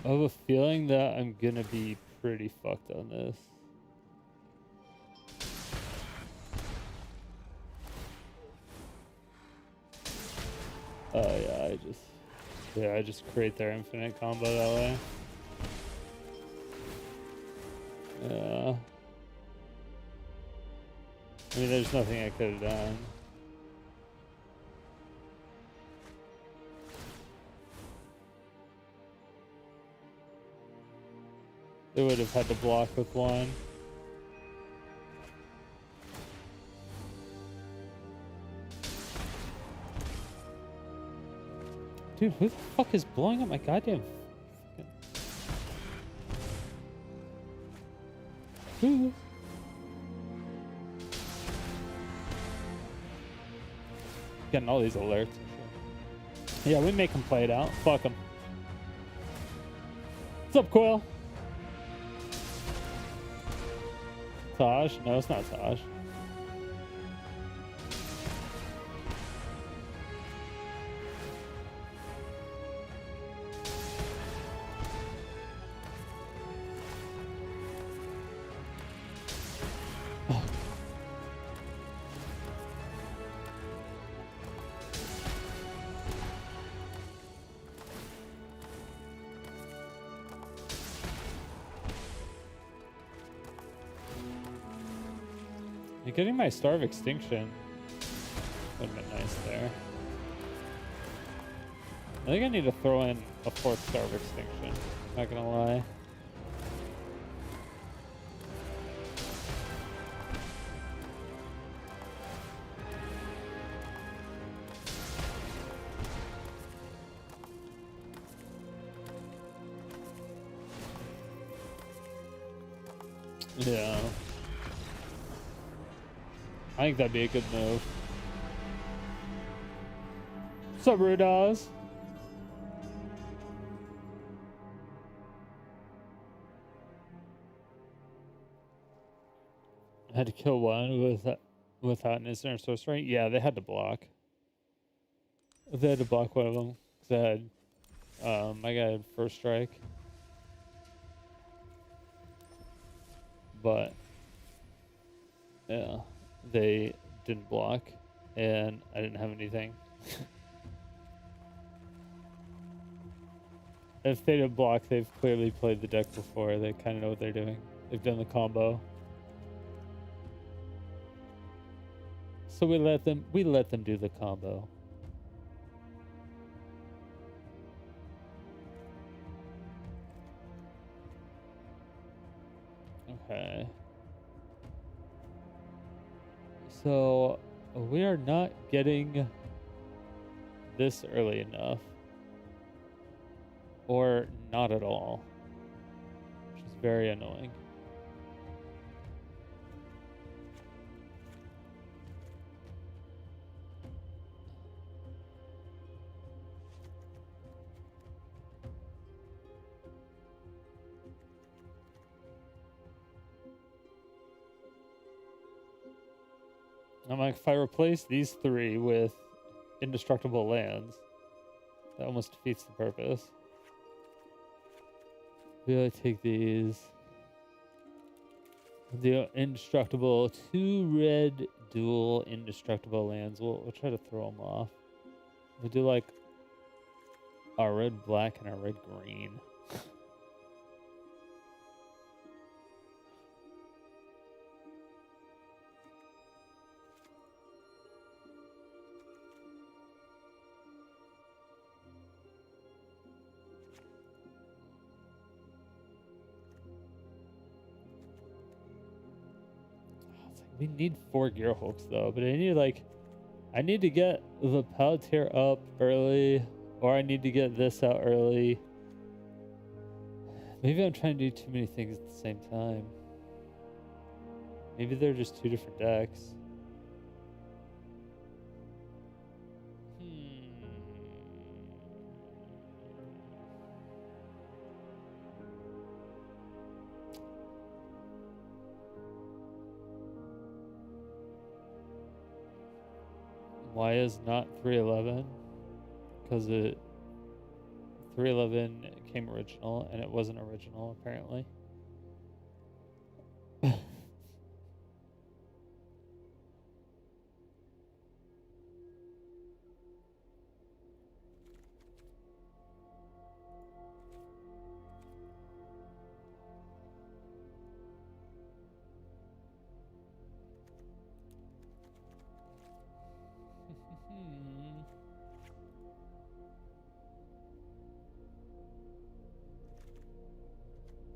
I have a feeling that I'm gonna be pretty fucked on this. Oh yeah, I just create their infinite combo that way. Yeah. I mean, there's nothing I could have done. They would have had to block with one. Dude, who the fuck is blowing up my goddamn fucking... Who? Getting all these alerts and shit. Yeah, we make them play it out. Fuck them. What's up, Coil? Taj? No, it's not Taj. You're getting my Star of Extinction. Would have been nice there. I think I need to throw in a 4th Star of Extinction. Not gonna lie. Yeah. I think that'd be a good move. What's up, Rudaz? I had to kill one without an instant sorcery. Yeah, they had to block. They had to block one of them. 'Cause I had, my guy had first strike. But, yeah, they didn't block, and I didn't have anything. If they didn't block, they've clearly played the deck before. They kind of know what they're doing. They've done the combo. So we let them do the combo. Okay. So we are not getting this early enough. Or not at all. Which is very annoying. I'm like, if I replace these 3 with indestructible lands, that almost defeats the purpose. Maybe I take these. The indestructible 2 red dual indestructible lands. We'll try to throw them off. We'll do like a red black and a red green. We need 4 Gearhulks though, but I need to get the Palantir up early, or I need to get this out early. Maybe I'm trying to do too many things at the same time. Maybe they're just 2 different decks. Why is not 311? Because it 311 came original, and it wasn't original apparently.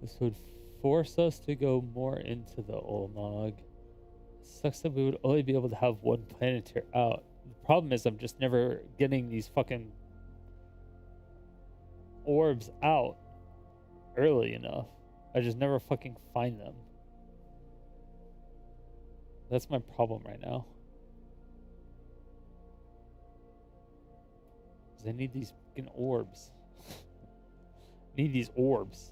This would force us to go more into the Olmog. Sucks that we would only be able to have one planetary out. The problem is I'm just never getting these fucking orbs out early enough. I just never fucking find them. That's my problem right now. 'Cause I need these fucking orbs. Need these orbs.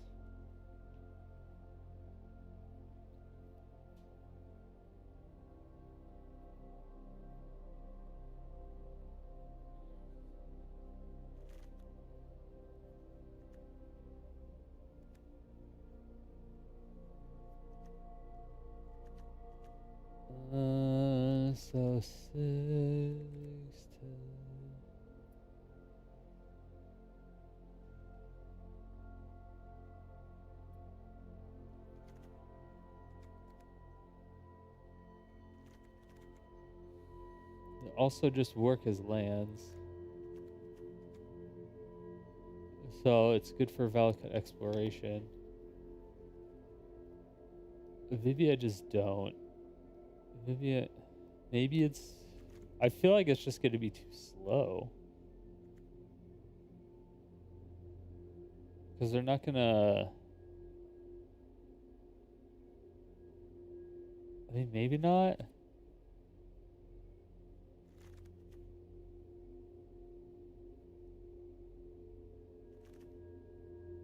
So 6 to... They also just work as lands. So it's good for Valakut exploration. Maybe I just don't. Maybe it's... I feel like it's just going to be too slow. Because they're not going to... I mean, maybe not.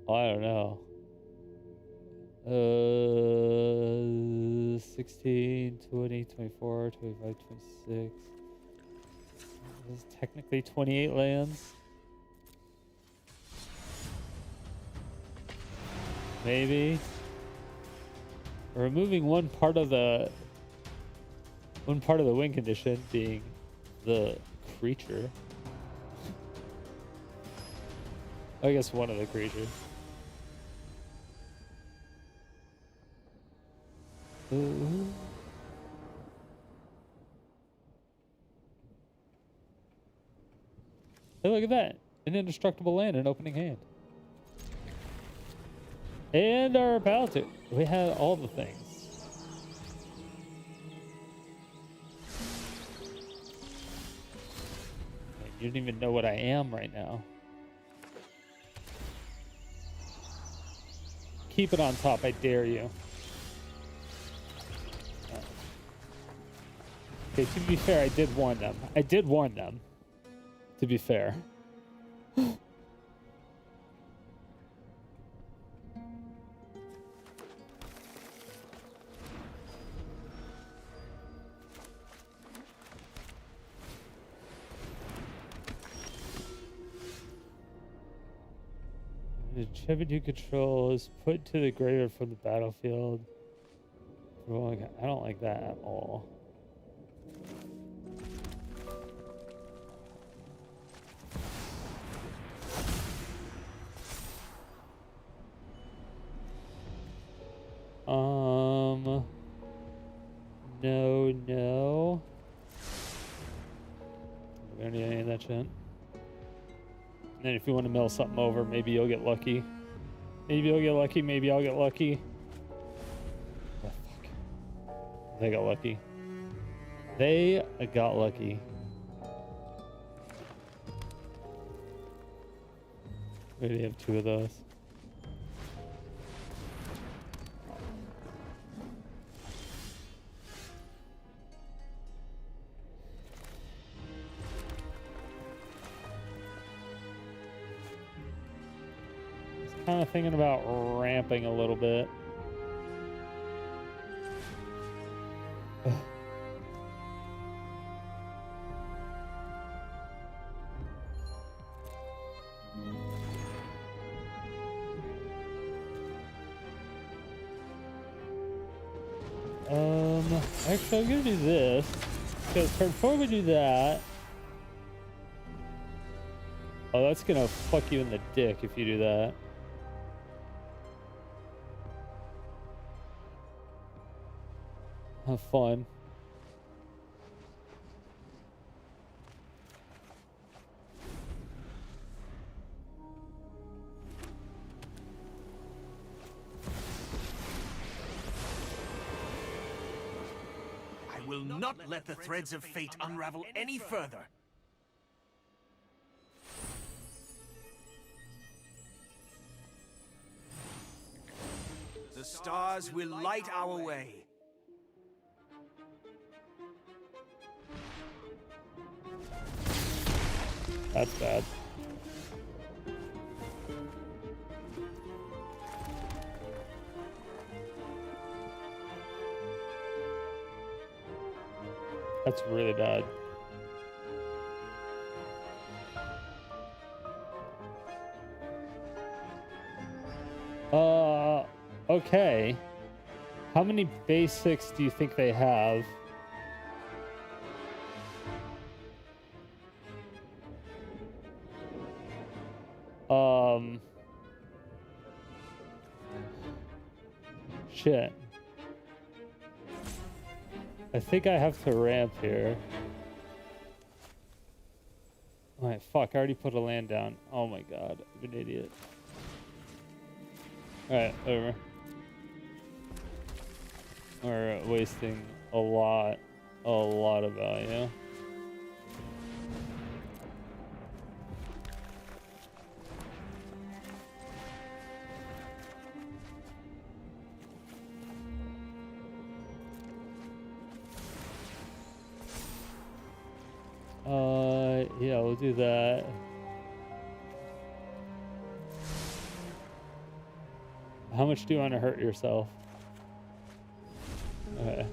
I don't know. 16, 20, 24, 25, 26. This is technically 28 lands. Maybe. Removing one part of the win condition being the creature. I guess one of the creatures. Ooh. Hey, look at that. An indestructible land, an opening hand. And our paladin. We had all the things. You don't even know what I am right now. Keep it on top, I dare you. Okay, to be fair, I did warn them. To be fair. The Chevy you control is put to the graveyard from the battlefield. I don't like that at all. No. We don't need any of that shit. And then if you want to mill something over, maybe you'll get lucky. Maybe I'll get lucky. Oh, fuck. They got lucky. We already have 2 of those. Kind of thinking about ramping a little bit. Actually, I'm gonna do this. Because turn 4 we do that. Oh, that's gonna fuck you in the dick if you do that. Have fun. I will not let the threads of fate unravel any further. The stars will light our way. That's bad. That's really bad. Okay. How many basics do you think they have? Shit. I think I have to ramp here. Alright, fuck, I already put a land down. Oh my god, I'm an idiot. Alright, whatever. We're wasting a lot of value. Yeah, we'll do that. How much do you want to hurt yourself? Okay.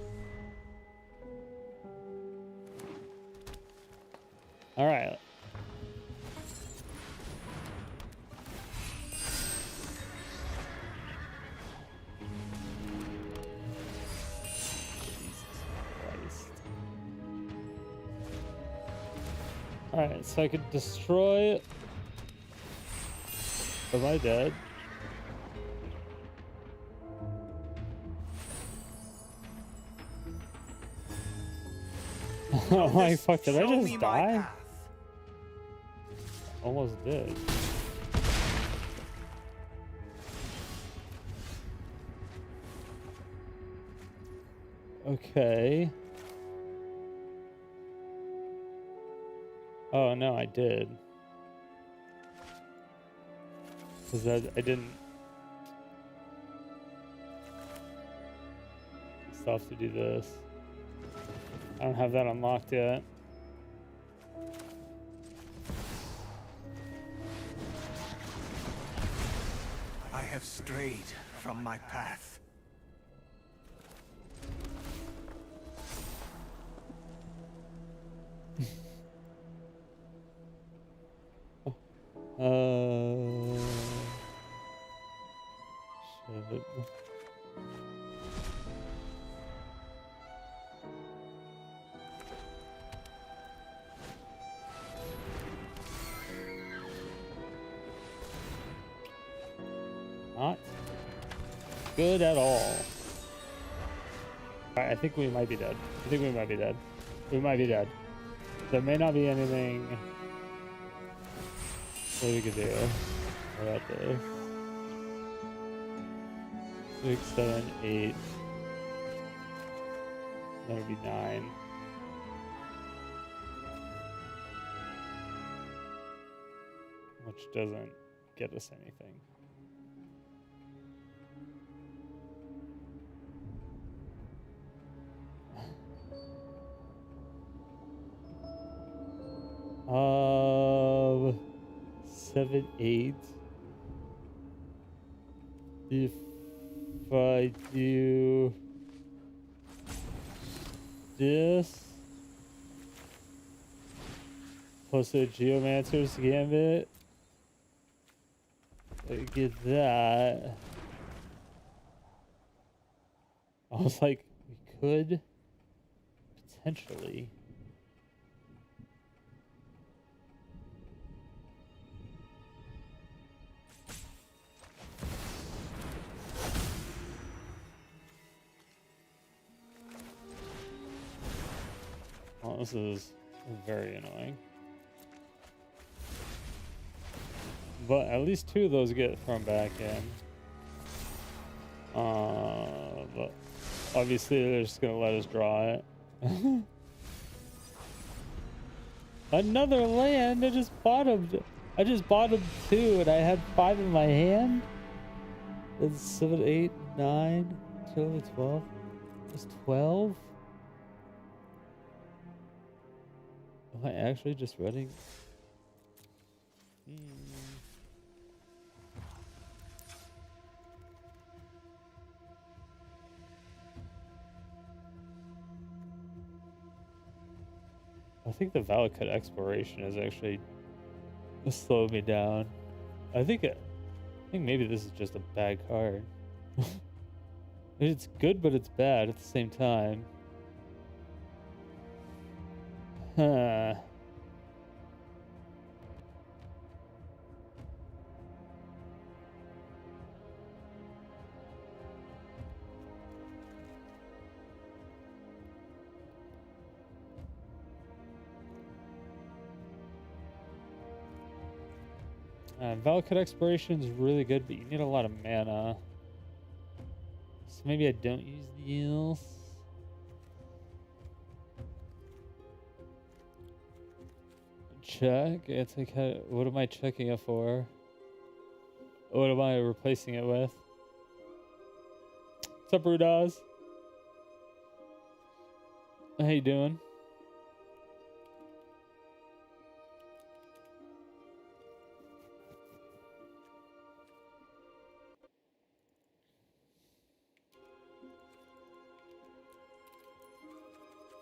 All right. Alright, so I could destroy... Am I dead? Oh my fuck, did I just die? Almost did. Okay. Oh no, I did. Because I didn't. Still have to do this. I don't have that unlocked yet. I have strayed from my path. Shit. Not good at all. Alright, I think we might be dead. I think we might be dead. We might be dead. There may not be anything that we could do about this. 6, 7, 8. That would be 9. Which doesn't get us anything. Of 7, 8. If I do this plus a Geomancer's Gambit, I get that. I was like, we could potentially. Oh, this is very annoying. But at least 2 of those get thrown back in. But obviously they're just gonna let us draw it. Another land. I just bottomed 2 and I had 5 in my hand. It's 7, 8, 9, 10, 12. It's 12. Am I actually just running? I think the Valakut exploration is actually slowed me down. I think maybe this is just a bad card. It's good, but it's bad at the same time. Huh. Valakut exploration is really good, but you need a lot of mana. So maybe I don't use the eels. Check. It's like, what am I checking it for? What am I replacing it with? What's up, Rudaz? How you doing?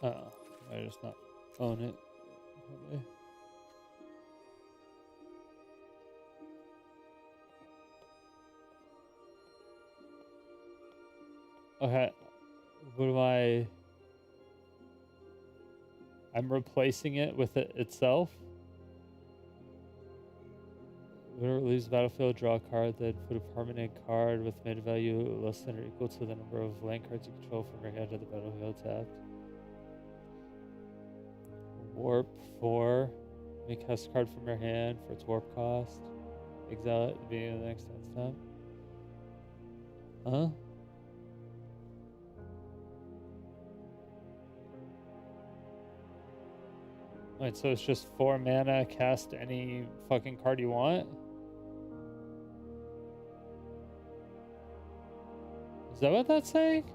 Oh, I just not own it. Probably. Okay. What am I? I'm replacing it with it itself. Whenever it leaves the battlefield, draw a card, then put a permanent card with mana value less than or equal to the number of land cards you control from your hand to the battlefield tapped. Warp 4. Make cast a card from your hand for its warp cost. Exile it at the beginning of the next end step. Huh? Wait, so it's just 4 mana, cast any fucking card you want? Is that what that's saying?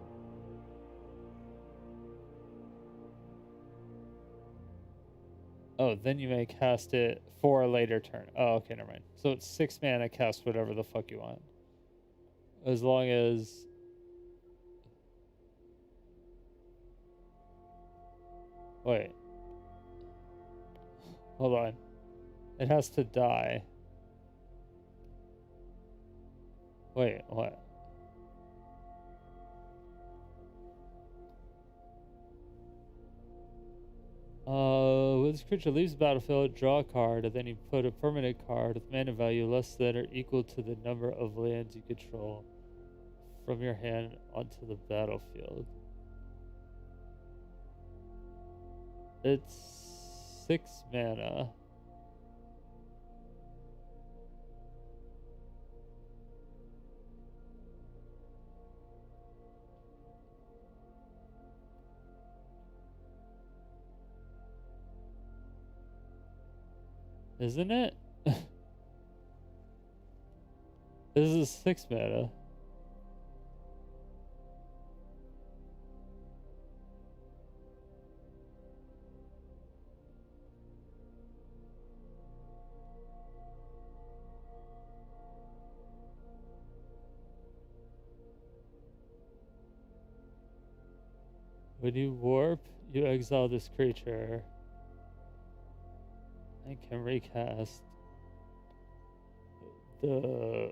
Oh, then you may cast it for a later turn. Oh, okay, never mind. So it's 6 mana, cast whatever the fuck you want. As long as... Wait. Hold on. It has to die. Wait, what? When this creature leaves the battlefield, draw a card, and then you put a permanent card with mana value less than or equal to the number of lands you control from your hand onto the battlefield. It's 6 mana. Isn't it? This is 6 mana. When you warp, you exile this creature. I can recast the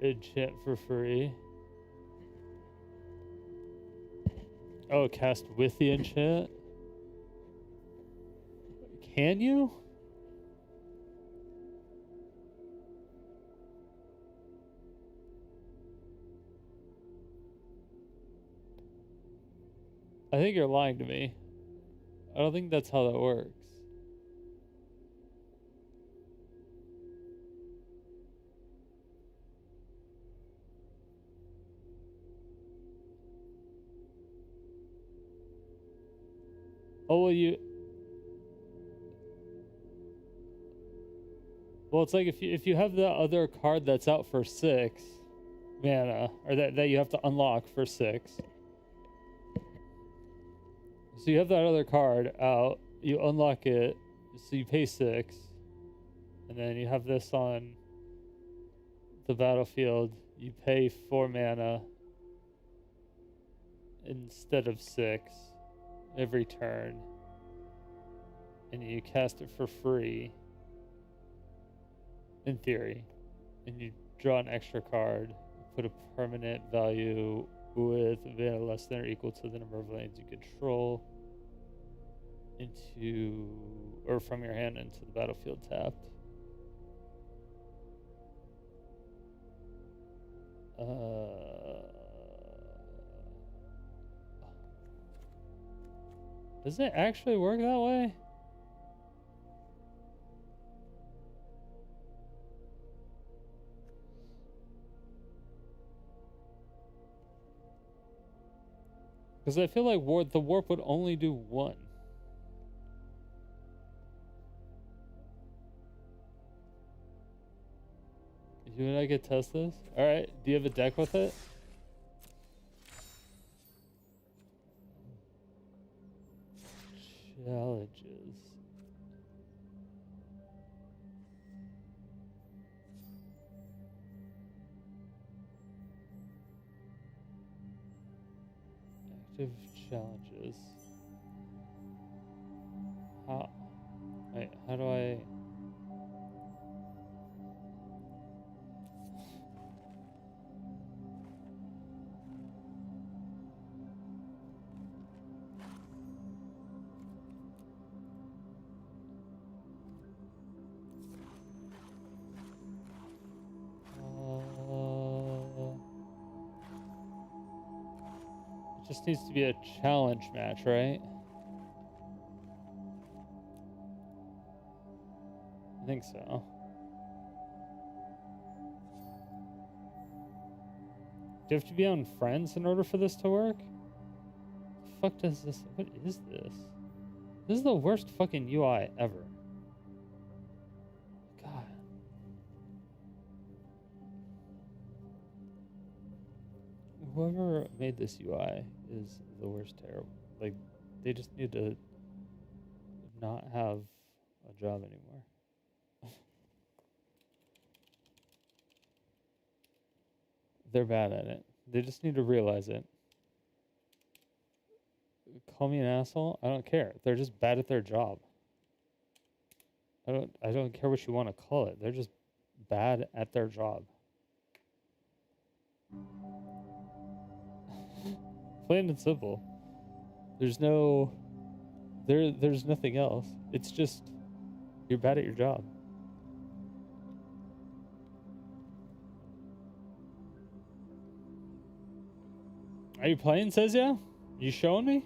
enchant for free. Oh, cast with the enchant? Can you? I think you're lying to me. I don't think that's how that works. Oh, well, well, it's like if you have the other card that's out for 6 mana, or that you have to unlock for 6. So you have that other card out, you unlock it, so you pay 6, and then you have this on the battlefield, you pay 4 mana instead of 6 every turn, and you cast it for free, in theory, and you draw an extra card, put a permanent value with mana less than or equal to the number of lands you control into, or from your hand into the battlefield tapped. Does it actually work that way? Because I feel like the warp would only do 1. You and I could test this? Alright, do you have a deck with it? Challenges. Active challenges. How? Wait, how do I... It just needs to be a challenge match, right? I think so. Do you have to be on friends in order for this to work? The fuck does this... What is this? This is the worst fucking UI ever. God. Whoever made this UI is the worst terrible. Like, they just need to not have a job anymore. They're bad at it. They just need to realize it. Call me an asshole? I don't care. They're just bad at their job. I don't care what you want to call it. They're just bad at their job. Plain and simple. There's nothing else. It's just you're bad at your job. Are you playing, says ya? You showing me?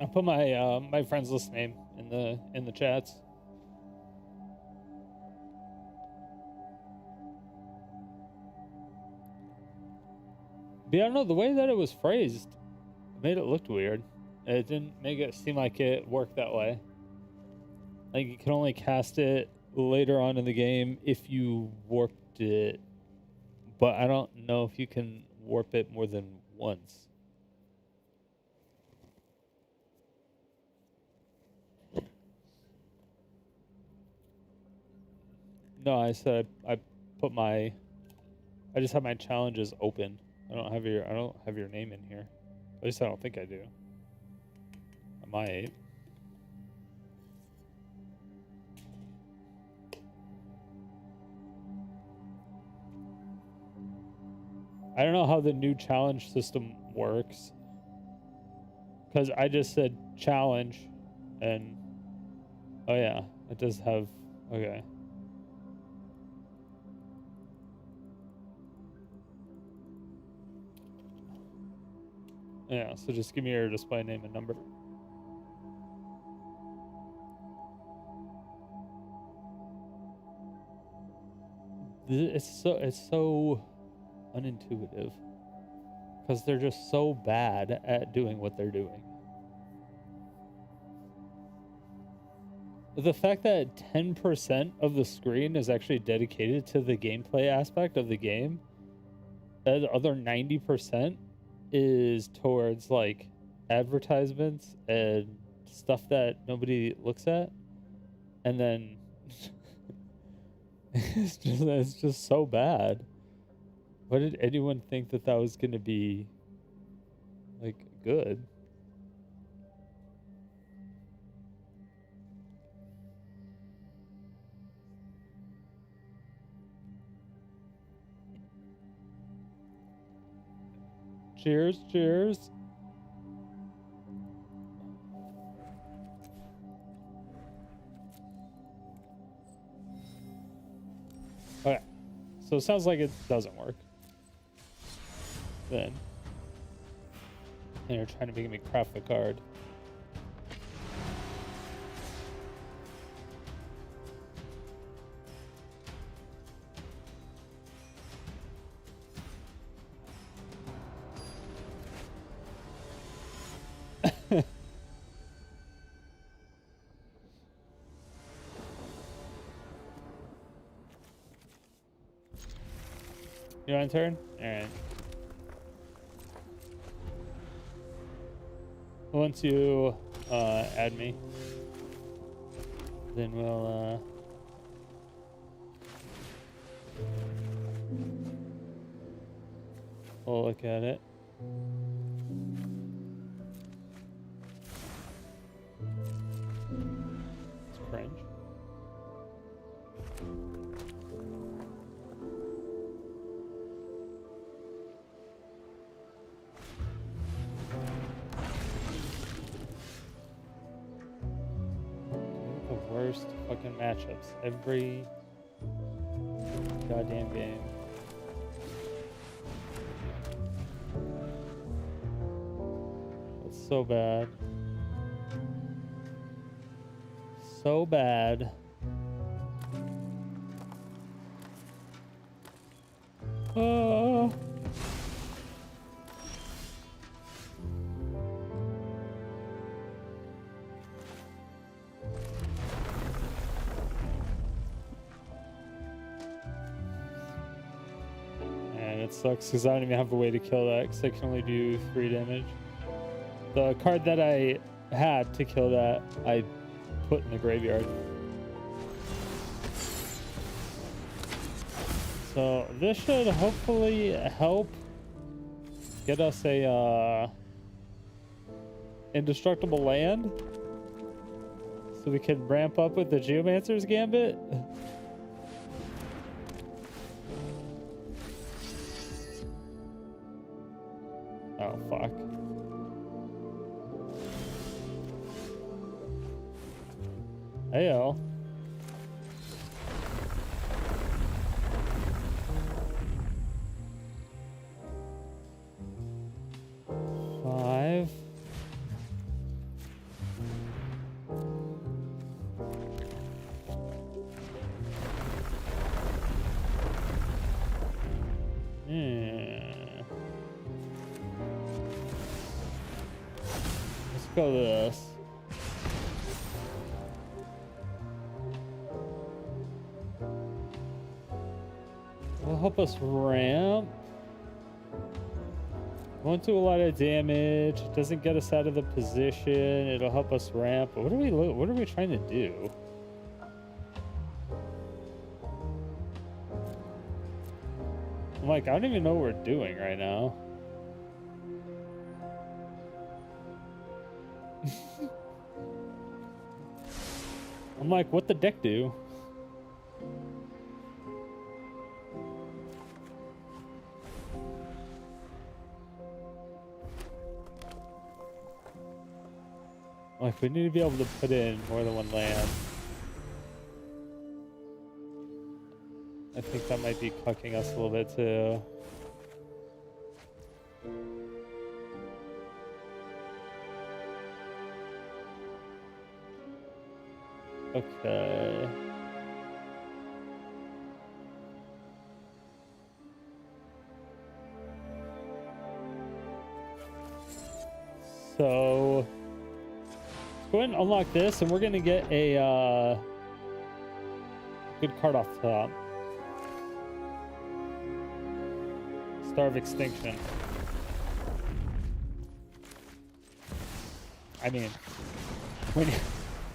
I put my my friend's list name in the chats. But I don't know, the way that it was phrased made it look weird. It didn't make it seem like it worked that way. Like you can only cast it later on in the game if you warped it, but I don't know if you can warp it more than once. No, I said I just have my challenges open. I don't have your name in here. At least I don't think I do. I might. I don't know how the new challenge system works. Because I just said challenge, and oh yeah, it does have, okay. Yeah, so just give me your display name and number. It's so unintuitive because they're just so bad at doing what they're doing. The fact that 10% of the screen is actually dedicated to the gameplay aspect of the game, the other 90% is towards like advertisements and stuff that nobody looks at, and then it's just so bad. Why did anyone think that was gonna be like good? Cheers, cheers. Okay, so it sounds like it doesn't work. Then, and you're trying to make me craft a card. You want a turn? Alright. Once you add me, then we'll look at it. It's cringe. Worst fucking matchups every goddamn game. It's so bad. So bad. Oh. It sucks because I don't even have a way to kill that because I can only do 3 damage. The card that I had to kill that, I put in the graveyard. So this should hopefully help get us a indestructible land so we can ramp up with the Geomancer's Gambit. Oh, fuck. Heyo. Five. Let's go this. Will help us ramp. Won't do a lot of damage. It doesn't get us out of the position. It'll help us ramp. But what are we trying to do? I'm like, I don't even know what we're doing right now. I'm like, what the deck do? Like, we need to be able to put in more than one land. I think that might be cucking us a little bit too. Okay. So go ahead and unlock this, and we're gonna get a good card off the top. Star of Extinction. I mean,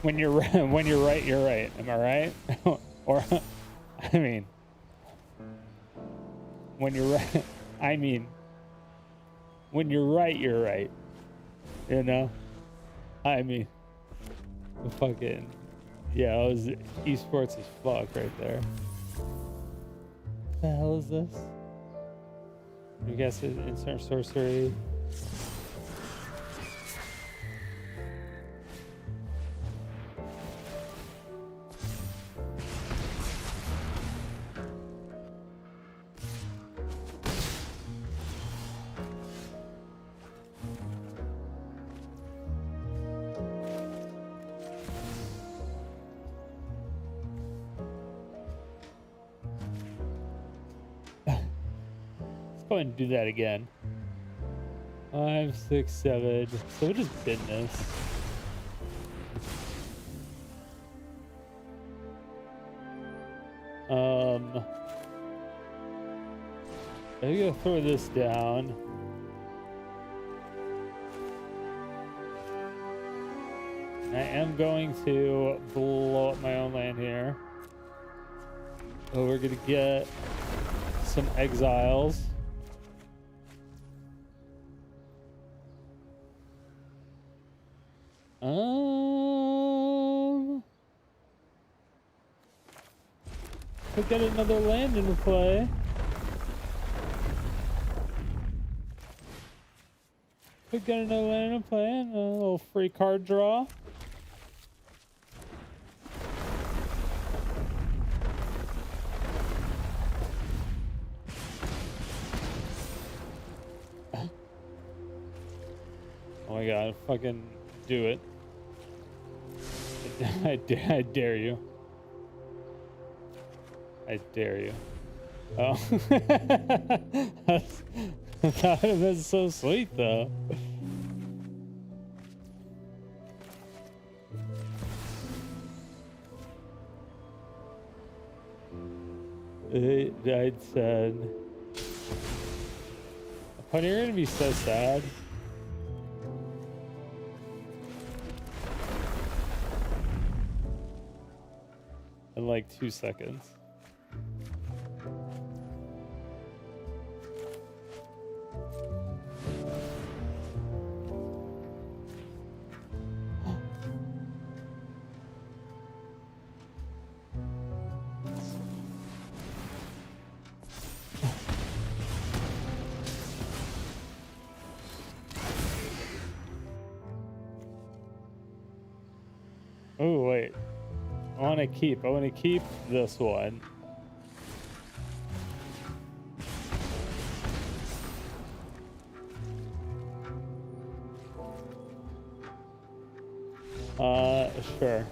when you're right, you're right. Am I right? Or, I mean, when you're right, I mean, when you're right, you're right. You know? I mean, fucking, yeah, it was esports as fuck right there. What the hell is this? You guess it, insert sorcery. Go ahead and do that again. 5, 6, 7. So we'll just bin this. I'm gonna throw this down. I am going to blow up my own land here. So we're gonna get some exiles. Could get another land into play. Could get another land into play and a little free card draw. Oh my god, fucking do it. I dare you. I dare you. Oh. That would have been so sweet, though. I'd said... Honey, you're gonna be so sad. In like 2 seconds. Oh wait, I want to keep this one. Sure.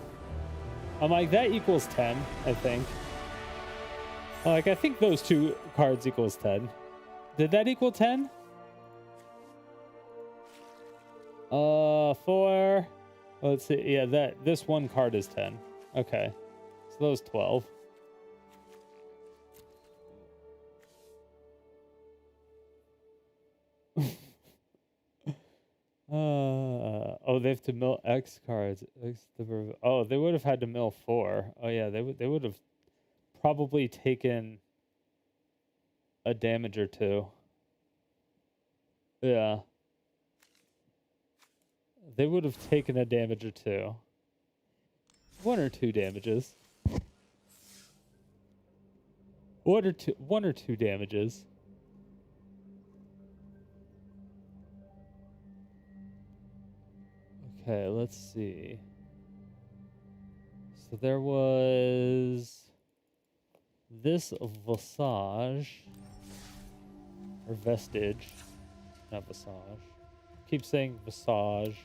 I'm like, that equals 10, I think. Like, I think those two cards equals 10. Did that equal 10? 4. Let's see. Yeah, this one card is 10. Okay. So those 12. Oh, they have to mill X cards. Oh, they would have had to mill 4. Oh yeah, they would have probably taken a damage or 2. Yeah. They would have taken a damage or 2. 1 or 2 damages. 1 or 2 damages. Okay, let's see. So there was this visage or vestige, not visage. Keep saying visage.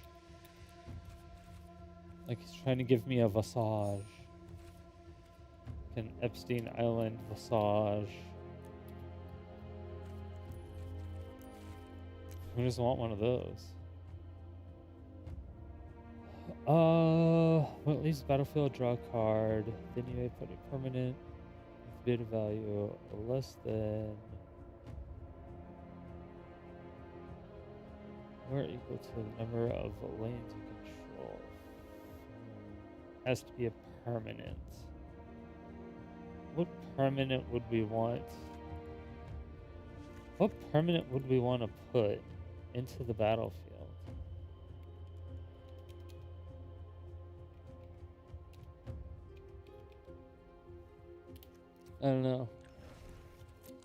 Like he's trying to give me a visage. Like an Epstein Island visage. Who doesn't want one of those? Well, at least battlefield, draw a card. Then you may put a permanent with bid value less than or equal to the number of lanes you control. Has to be a permanent. What permanent would we want? What permanent would we want to put into the battlefield? I don't know.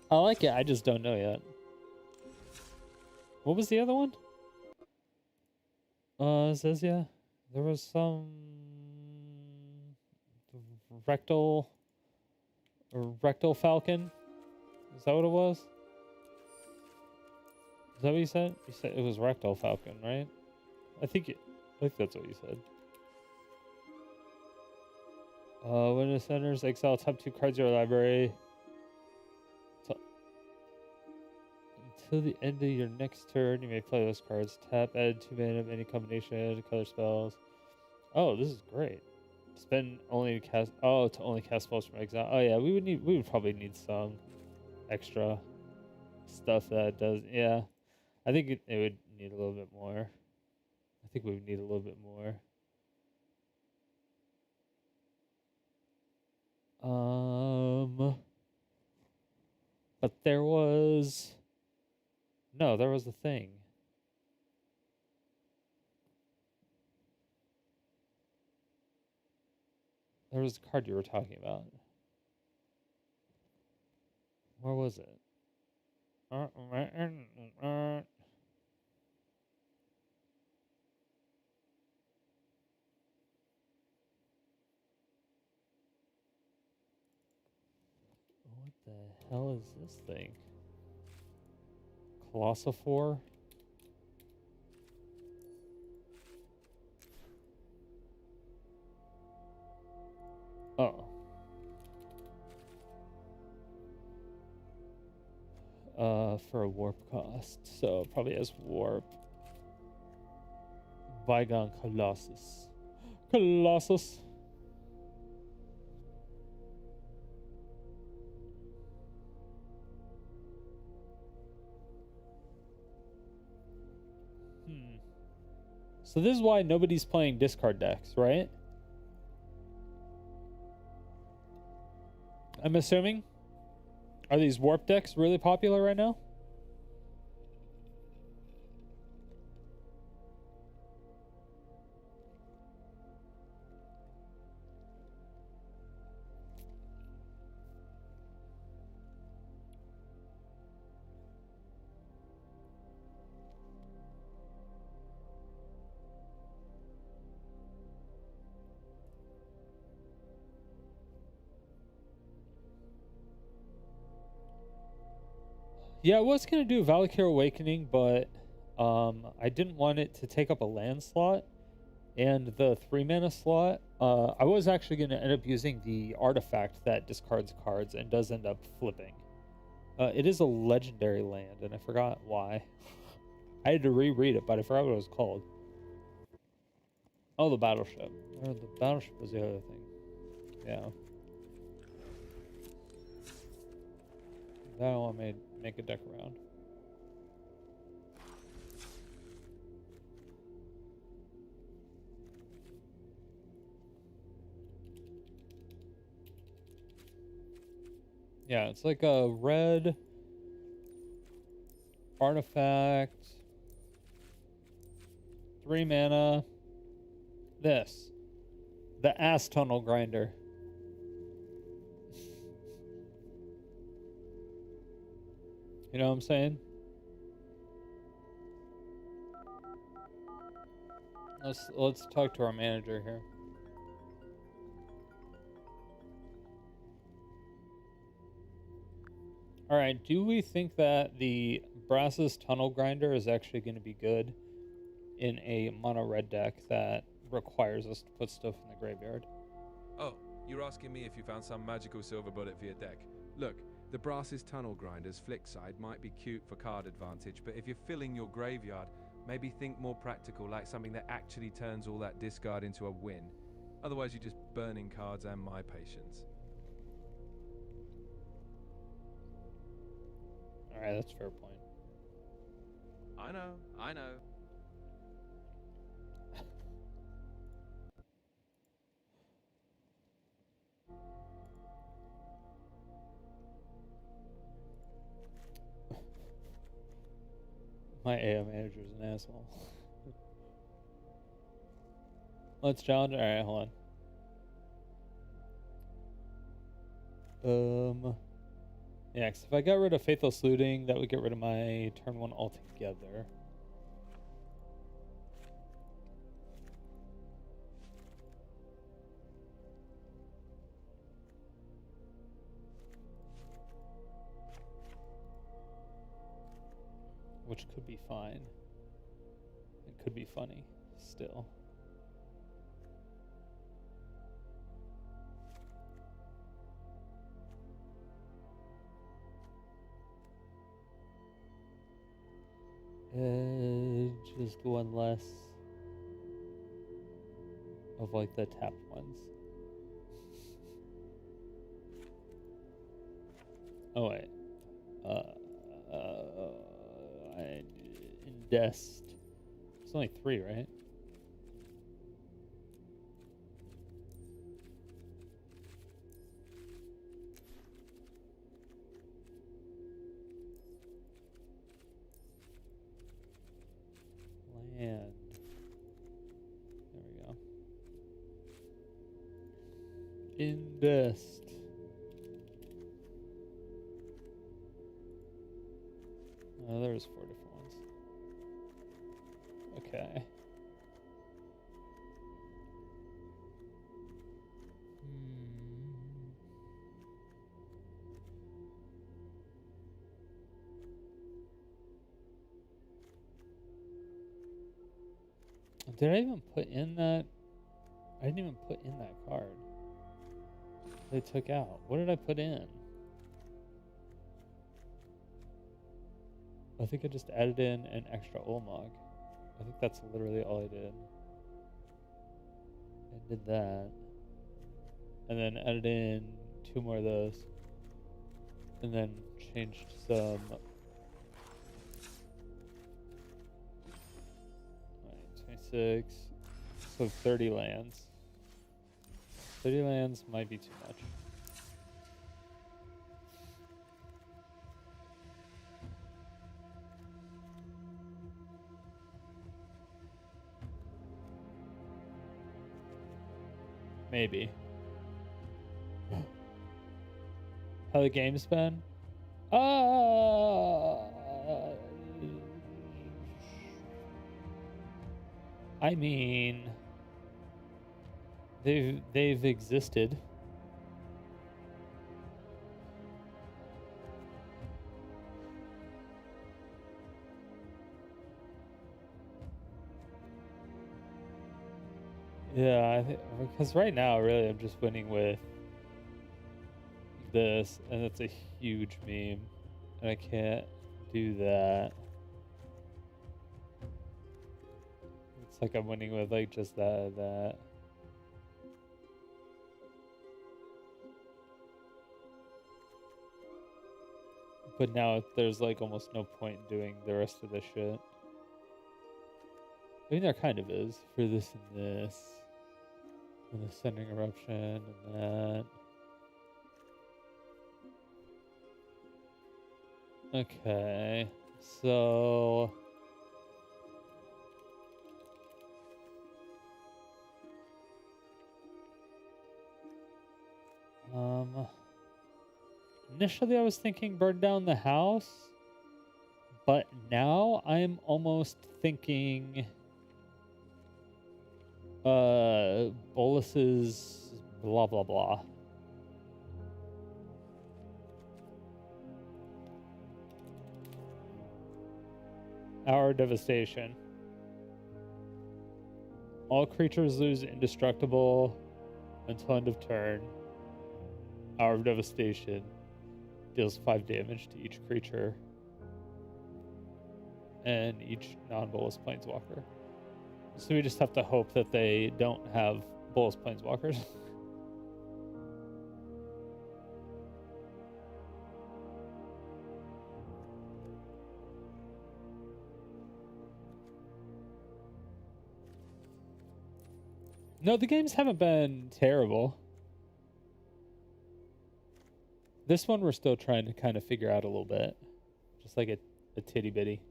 I like it, I just don't know yet. What was the other one? It says yeah. There was some rectal falcon. Is that what it was? Is that what you said? You said it was rectal falcon, right? I think that's what you said. When it centers, exile top 2 cards of your library. Until the end of your next turn, you may play those cards. Tap, add 2 mana of any combination, color spells. Oh, this is great. Spend only to cast. Oh, to only cast spells from exile. Oh yeah, we would probably need some extra stuff that does. Yeah, I think it would need a little bit more. I think we would need a little bit more. But there was a thing. There was a card you were talking about. Where was it? What the hell is this thing? Colossophore? Oh. For a warp cost. So probably as warp. Bygone Colossus. Colossus. So this is why nobody's playing discard decks, right? I'm assuming. Are these warp decks really popular right now? Yeah, I was gonna do Valkyrie Awakening, but I didn't want it to take up a land slot and the 3 mana slot. I was actually gonna end up using the artifact that discards cards and does end up flipping. It is a legendary land, and I forgot why. I had to reread it, but I forgot what it was called. Oh, the battleship. Or the battleship was the other thing. Yeah. That one made make a deck around. Yeah, it's like a red artifact, 3 mana. This, the ass tunnel grinder. You know what I'm saying? Let's talk to our manager here. All right, do we think that the Brass's Tunnel Grinder is actually going to be good in a mono red deck that requires us to put stuff in the graveyard? Oh, you're asking me if you found some magical silver bullet for your deck. Look, the Brass's Tunnel Grinder's flick side might be cute for card advantage, but if you're filling your graveyard, maybe think more practical, like something that actually turns all that discard into a win. Otherwise, you're just burning cards and my patience. All right, that's a fair point. I know. My AM manager is an asshole. Let's challenge. All right, hold on. Yeah, 'cause if I got rid of Faithless Looting, that would get rid of my turn 1 altogether. Which could be fine. It could be funny still. Just one less of like the tapped ones. Oh wait. I Indest. It's only 3, right? Land. There we go. Invest. Oh, there's 4 different ones. Okay. Did I even put in that? I didn't even put in that card. They took out. What did I put in? I think I just added in an extra Olmog. I think that's literally all I did. I did that. And then added in 2 more of those. And then changed some... 26. So 30 lands. 30 lands might be too much. Maybe. How the game's been? I mean, they've existed. Yeah, because right now, really, I'm just winning with this, and it's a huge meme, and I can't do that. It's like I'm winning with like just that. But now there's like almost no point in doing the rest of the shit. I mean, there kind of is for this and this. And the sending eruption and that. Okay, so... Initially I was thinking burn down the house, but now I'm almost thinking Bolus's blah blah blah. Hour devastation. All creatures lose indestructible until end of turn. Hour of devastation deals 5 damage to each creature and each non-bolus planeswalker. So we just have to hope that they don't have bolus planeswalkers. No, the games haven't been terrible. This one we're still trying to kind of figure out a little bit. Just like a titty bitty.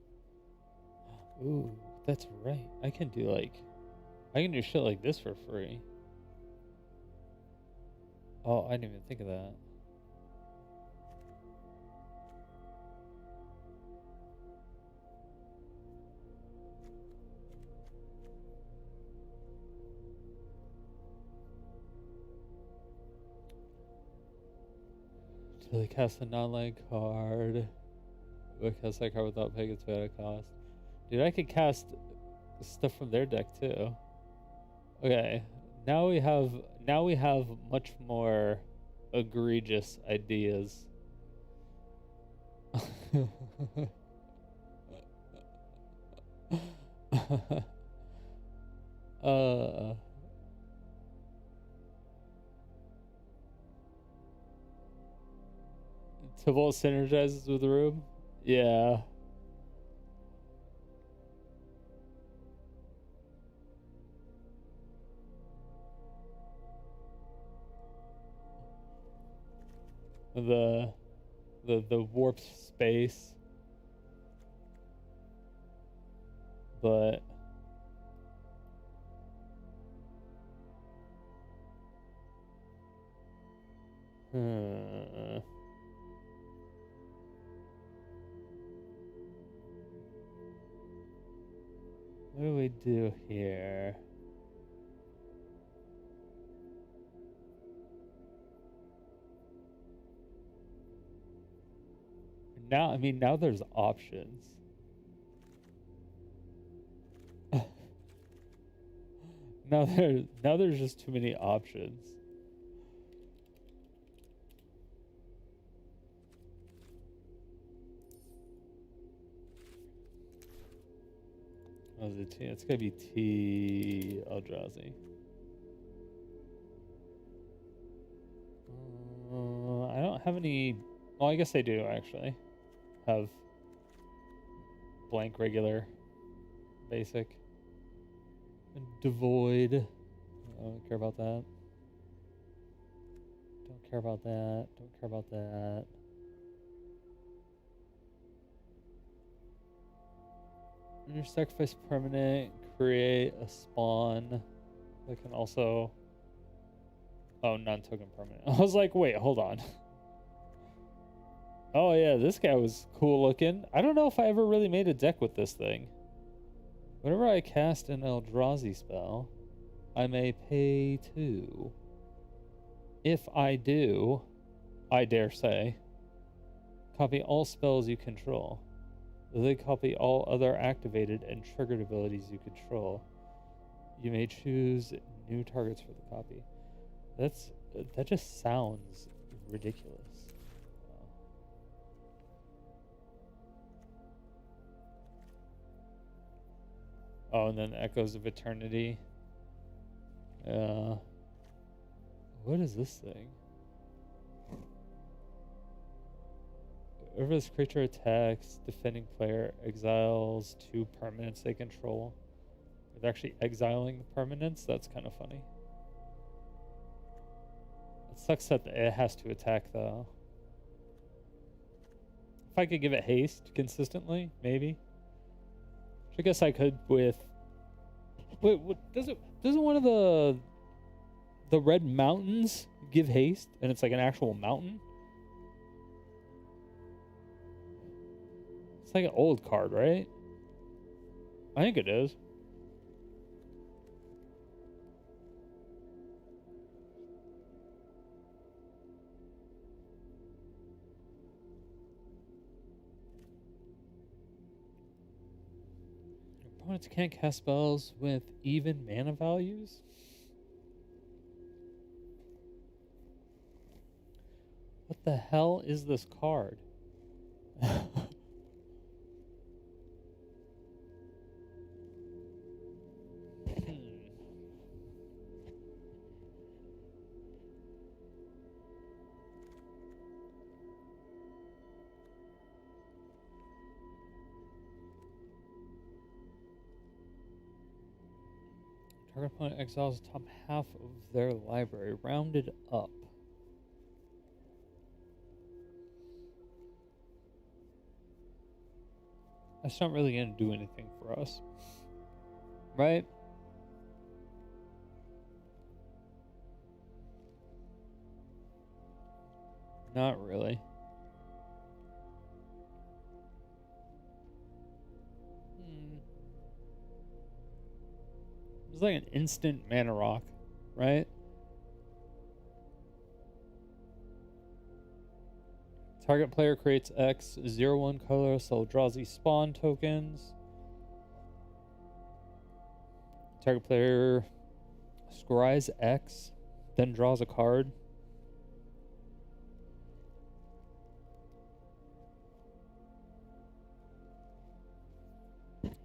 Ooh, that's right. I can do shit like this for free. Oh, I didn't even think of that. Till I cast a non-land card. I cast that card without paying its mana cost. Dude, I could cast stuff from their deck too. Okay, now we have much more egregious ideas. Tibalt synergizes with the room? Yeah. The warp space. But what do we do here? Now there's options. Now there's just too many options. Oh, is it T? It's gonna be T Eldrazi. I don't have any. Well, I guess I do actually have blank regular basic and devoid. I don't care about that. Don't care about that. Don't care about that. When you sacrifice permanent, create a spawn that can also. Oh, non-token permanent. I was like, wait, hold on. Oh yeah, this guy was cool looking. I don't know if I ever really made a deck with this thing. Whenever I cast an Eldrazi spell, I may pay 2. If I do, I dare say, copy all spells you control. They copy all other activated and triggered abilities you control. You may choose new targets for the copy. That just sounds ridiculous. Oh, and then Echoes of Eternity. What is this thing? Whenever this creature attacks, defending player exiles 2 permanents they control. They're actually exiling the permanents? That's kind of funny. It sucks that it has to attack, though. If I could give it haste consistently, maybe. I guess I could with. Wait, what doesn't one of the red mountains give haste, and it's like an actual mountain? It's like an old card, right? I think it is. Opponents can't cast spells with even mana values? What the hell is this card? Target opponent exiles the top half of their library, rounded up. That's not really going to do anything for us. Right? Not really. It's like an instant mana rock, right? Target player creates X 0/1 color, so draws these spawn tokens. Target player scries X, then draws a card.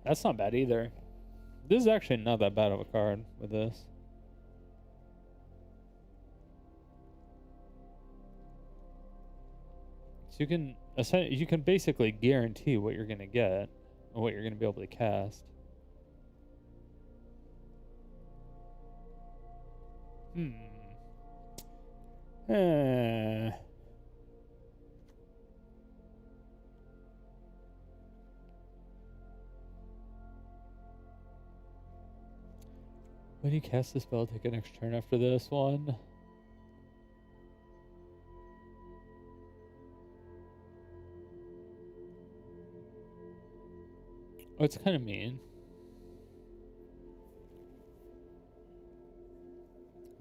That's not bad either. This is actually not that bad of a card with this. So you can basically guarantee what you're gonna get and what you're gonna be able to cast. When you cast the spell, take an extra turn after this one. Oh, it's kind of mean.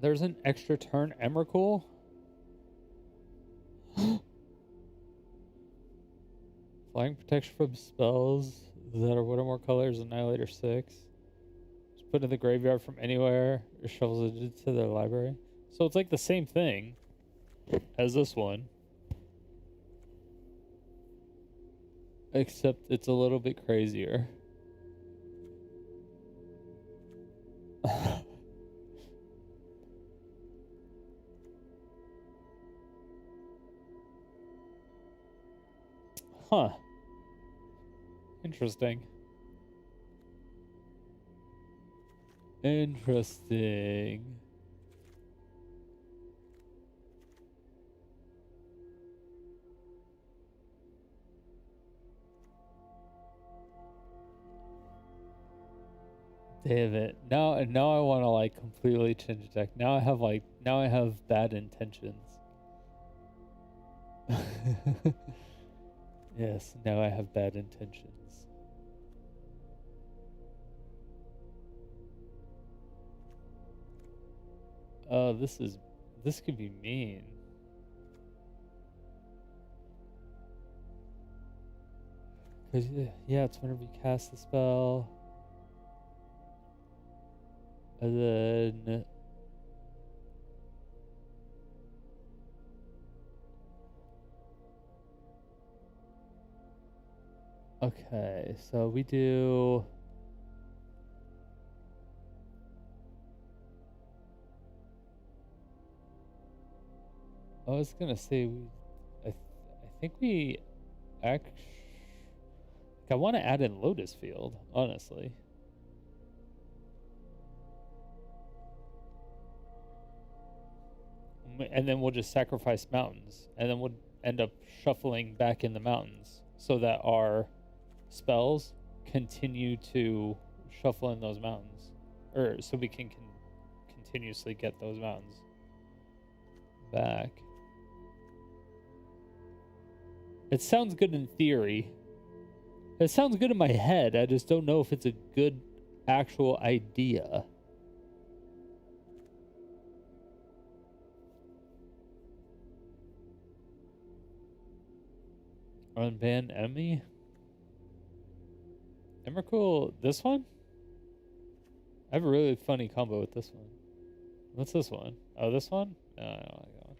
There's an extra turn Emrakul. Flying protection from spells that are one or more colors, Annihilator 6. Just put in the graveyard from anywhere, or shovels it into their library. So it's like the same thing as this one. Except it's a little bit crazier. Huh. Interesting. Interesting. Damn it. Now I want to like completely change the deck. Now I have bad intentions. Yes, now I have bad intentions. Oh, this could be mean. Cause yeah, it's whenever you cast the spell. And then okay, so we do I was gonna say I think we I want to add in Lotus Field, honestly. And then we'll just sacrifice mountains, and then we'll end up shuffling back in the mountains so that our spells continue to shuffle in those mountains, or so we can continuously get those mountains back. It sounds good in theory. It sounds good in my head. I just don't know if it's a good actual idea. Unban enemy? Emrakul, this one? I have a really funny combo with this one. What's this one? Oh, this one? No, I don't like that one.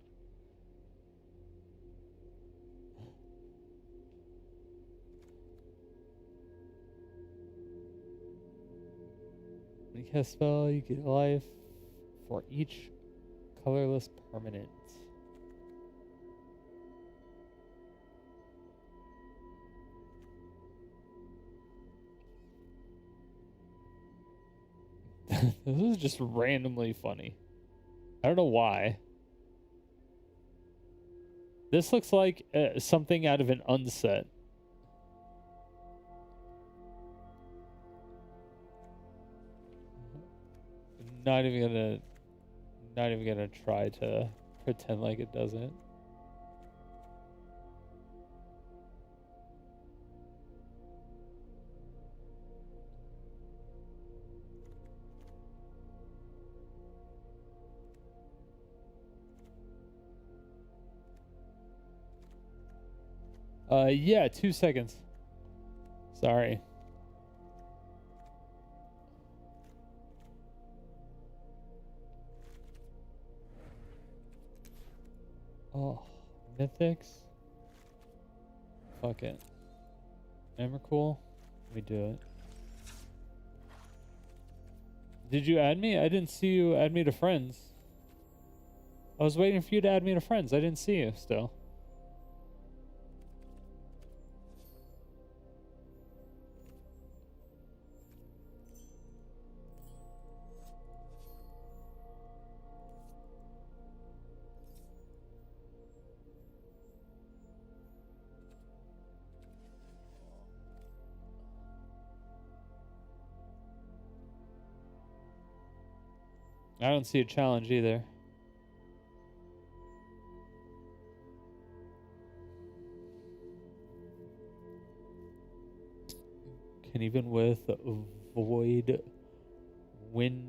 When you cast a spell, you get a life for each colorless permanent. This is just randomly funny. I don't know why. This looks like something out of an unset. Not even gonna try to pretend like it doesn't. Yeah, 2 seconds. Sorry. Oh, mythics. Fuck it. Emrakul. Let me do it. Did you add me? I didn't see you add me to friends. I was waiting for you to add me to friends. I didn't see you still. I don't see a challenge either. Can even with Void win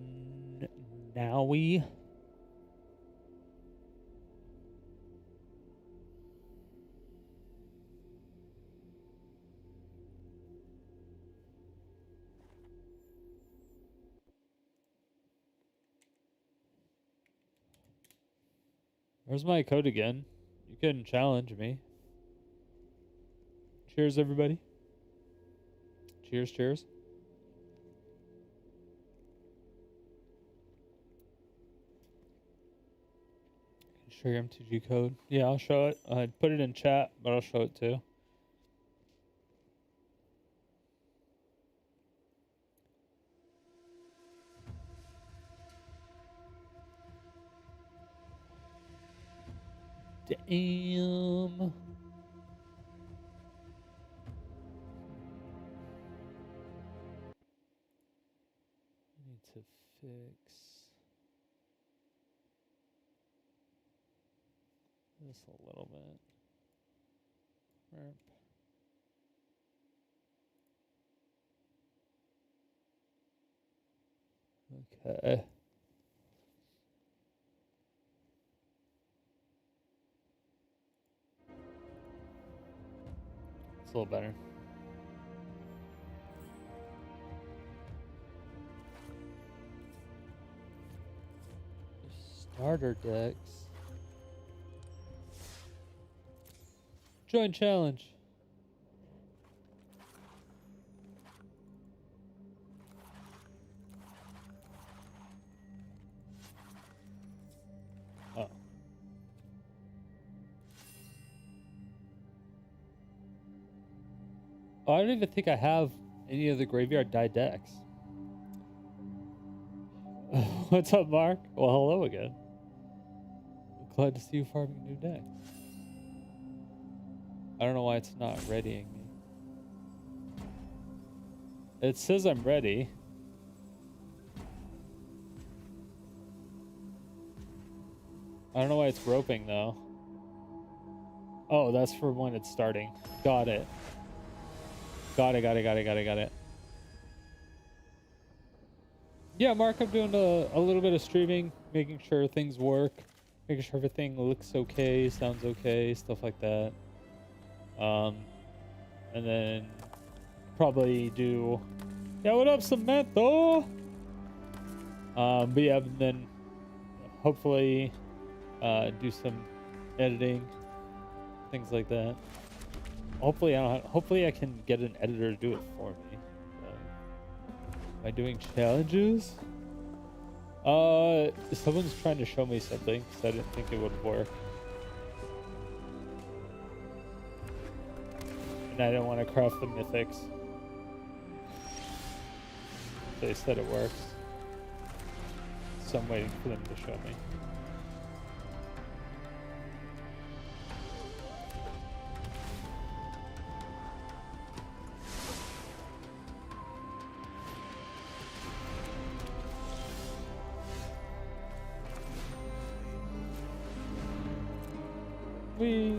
Nowie? Where's my code again? You couldn't challenge me. Cheers, everybody. Cheers, cheers. Show your MTG code. Yeah, I'll show it. I put it in chat, but I'll show it too. Damn. I need to fix this a little bit. Okay. It's a little better. Starter decks. Join challenge. Oh. Oh, I don't even think I have any of the graveyard die decks. What's up, Mark? Well, hello again. Glad to see you farming new decks. I don't know why it's not readying me. It says I'm ready. I don't know why it's roping though. Oh, that's for when it's starting. Got it. Got it. Yeah, Mark, I'm doing a little bit of streaming, making sure things work, making sure everything looks okay, sounds okay, stuff like that. And then probably do. Yeah, what up, Samantha? But yeah, and then hopefully do some editing, things like that. Hopefully hopefully I can get an editor to do it for me. Am I doing challenges? Someone's trying to show me something because I didn't think it would work. And I didn't want to craft the mythics. They said it works. So I'm waiting for them to show me. Wee.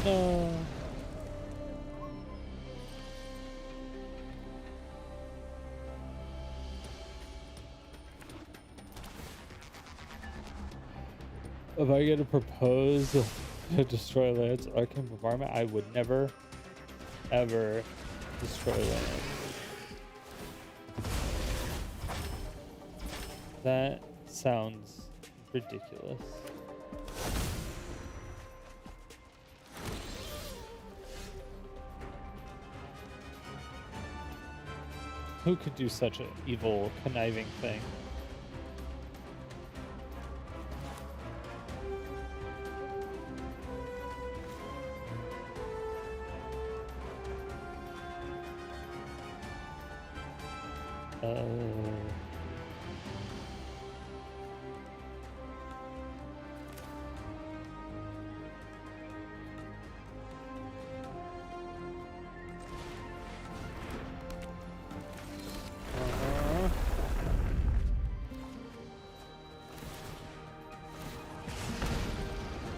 No. If I get to propose to destroy Land's Arkham environment, I would never, ever destroy Land. That sounds ridiculous. Who could do such an evil, conniving thing?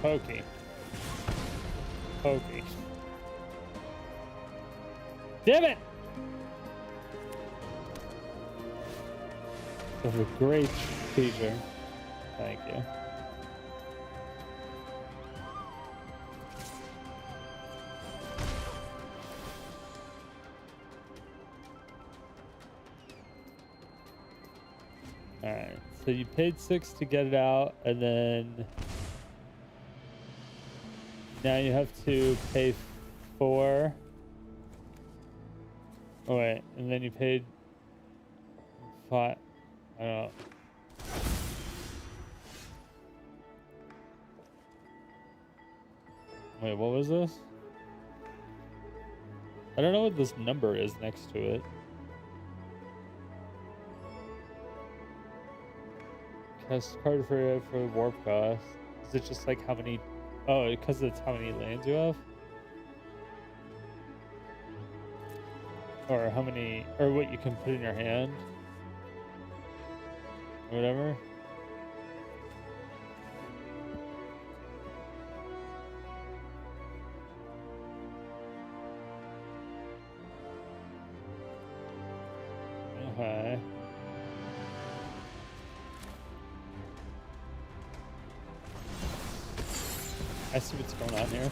Pokey. Pokey. Damn it! That was a great feature. Thank you. Alright, so you paid 6 to get it out, and then now you have to pay 4. Oh wait, and then you paid 5. I don't know. Wait, what was this? I don't know what this number is next to it. Cast card for warp cost. Is it just like how many? Oh, because it's how many lands you have? Or how many, or what you can put in your hand? Or whatever. Okay. I see what's going on here.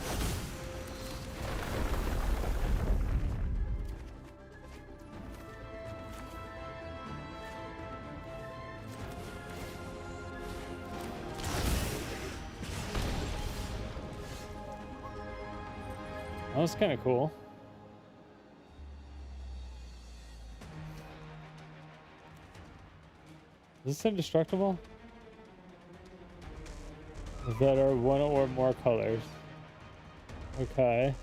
That was kind of cool. Is this indestructible? That are one or more colors. Okay.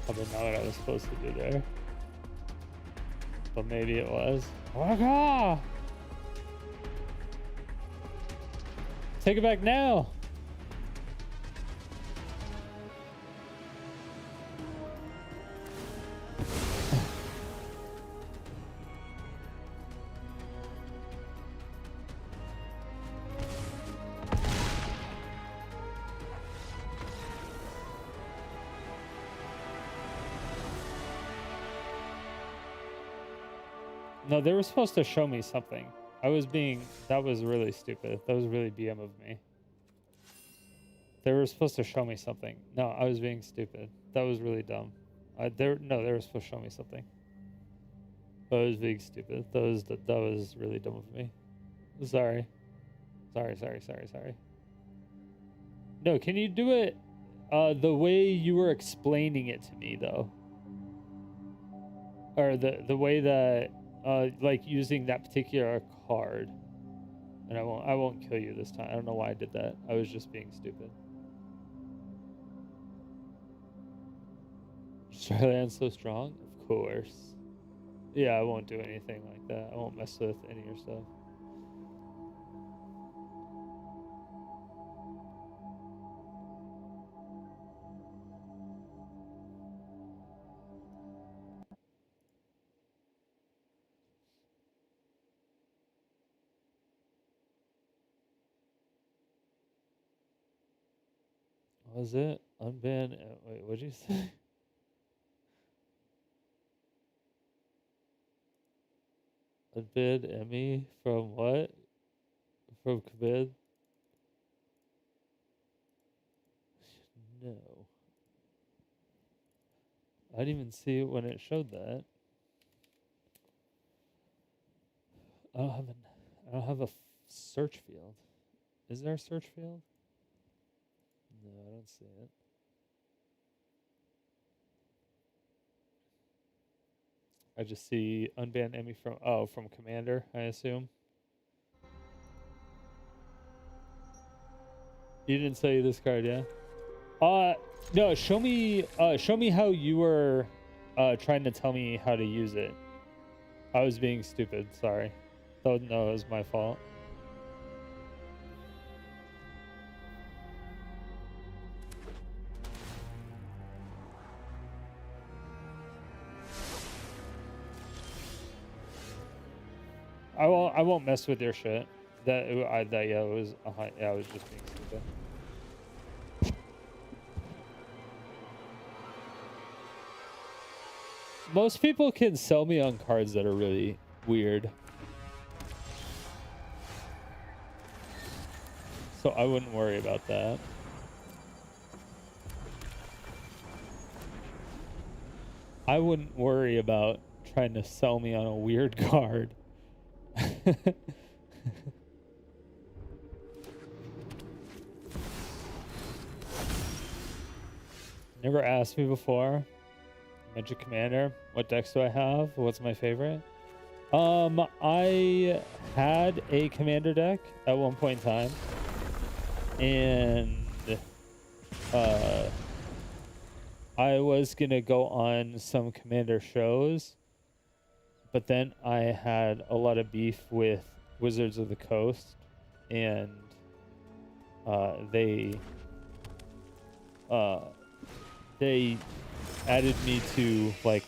Probably not what I was supposed to do there. But maybe it was. Oh my god! Take it back now! No, they were supposed to show me something. That was really stupid. That was really BM of me. They were supposed to show me something. No, I was being stupid. That was really dumb. They were supposed to show me something. That was being stupid. That was really dumb of me. Sorry. Sorry. No, can you do it the way you were explaining it to me though? Or the way that like using that particular card. And I won't kill you this time. I don't know why I did that. I was just being stupid. Starland's so strong? Of course. Yeah, I won't do anything like that. I won't mess with any of your stuff. What was it? Unban. Wait, what'd you say? Unban Emmy from what? From command? No. I didn't even see it when it showed that. I don't have a search field. Is there a search field? No, I don't see it. I just see unban Emmy from Commander, I assume. You didn't say this card, yeah? No, show me how you were trying to tell me how to use it. I was being stupid, sorry. No, it was my fault. I won't mess with your shit. I was just being stupid. Most people can sell me on cards that are really weird. So I wouldn't worry about that. I wouldn't worry about trying to sell me on a weird card. Never asked me before. Magic Commander. What decks do I have? What's my favorite? I had a Commander deck at one point in time. And I was gonna go on some Commander shows, but then I had a lot of beef with Wizards of the Coast, and they added me to like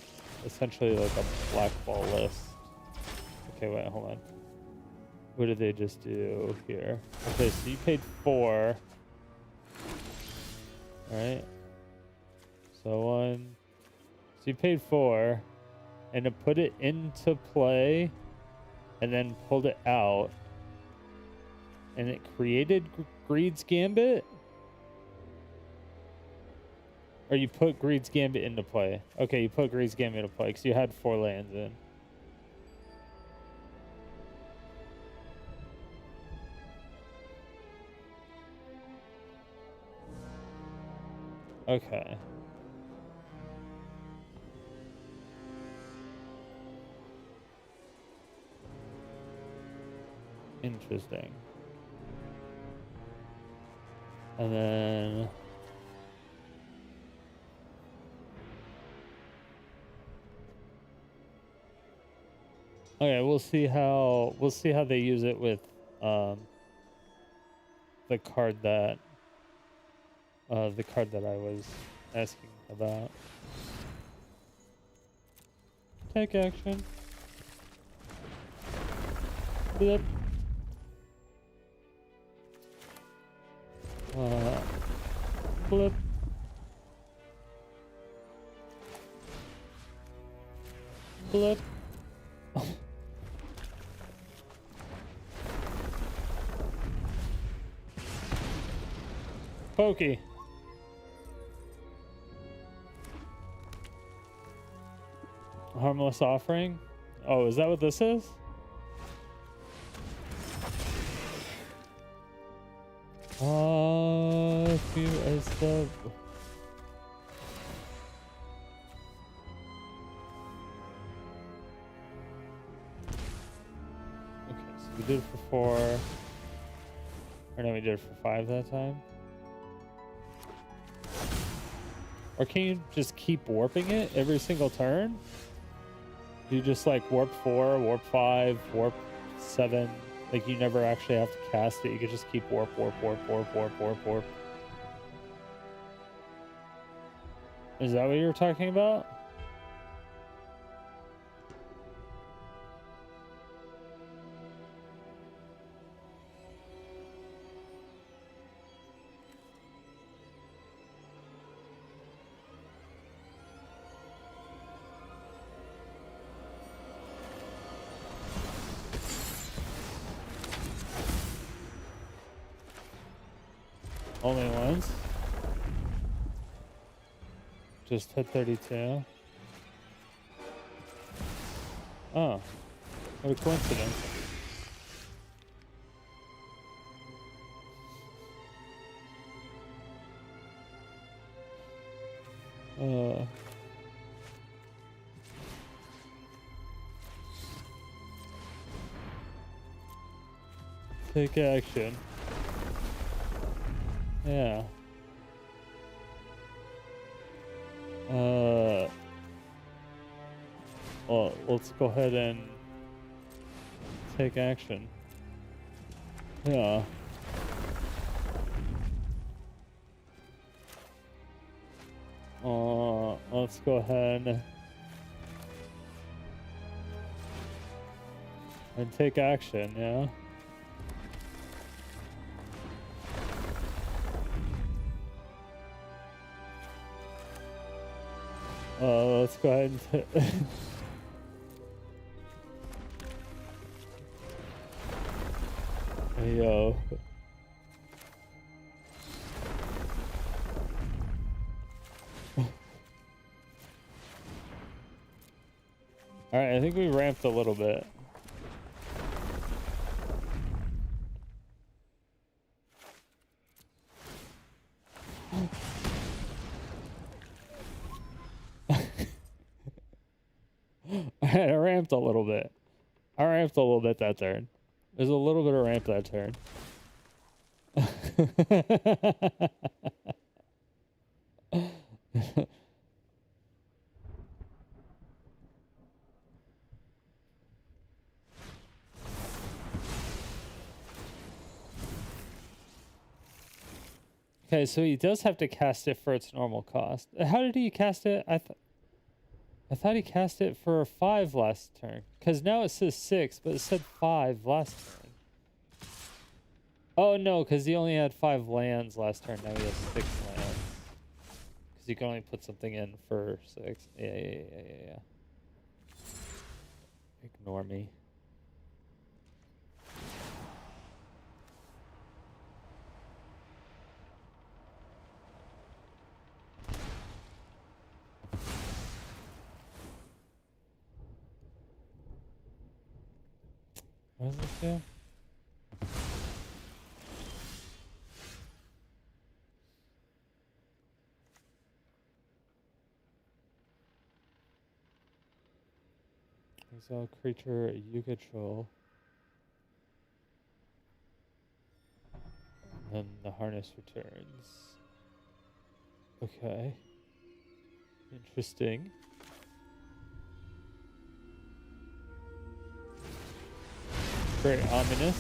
essentially like a blackball list. Okay, wait, hold on. What did they just do here? Okay, so you paid 4. Alright. So you paid 4 and to put it into play and then pulled it out and it created Greed's Gambit? Or you put Greed's Gambit into play. Okay, you put Greed's Gambit into play because you had 4 lands in. Okay. Interesting. And then okay, we'll see how they use it with the card that I was asking about. Take action. Blip. Blip. Blip. pokey. Harmless offering. Oh, is that what this is? If you as the. Okay, so we did it for 4. Or no, we did it for 5 that time. Or can you just keep warping it every single turn? You just like warp 4, warp 5, warp 7. Like you never actually have to cast it. You can just keep warp. Is that what you were talking about? Only once. Just hit 32. Oh, what a coincidence. Take action. Yeah. Well, let's go ahead and take action. Yeah. Let's go ahead and take action, yeah. Let's go ahead and hey, yo. Alright, I think we ramped a little bit. I ramped a little bit. I ramped a little bit that turn. There's a little bit of ramp that turn. Okay, so he does have to cast it for its normal cost. How did he cast it? I thought he cast it for 5 last turn. Because now it says 6, but it said 5 last turn. Oh, no, because he only had 5 lands last turn. Now he has 6 lands. Because you can only put something in for 6. Yeah. Ignore me. What does this do? Exile creature you control. And then the harness returns. Okay. Interesting. Very ominous.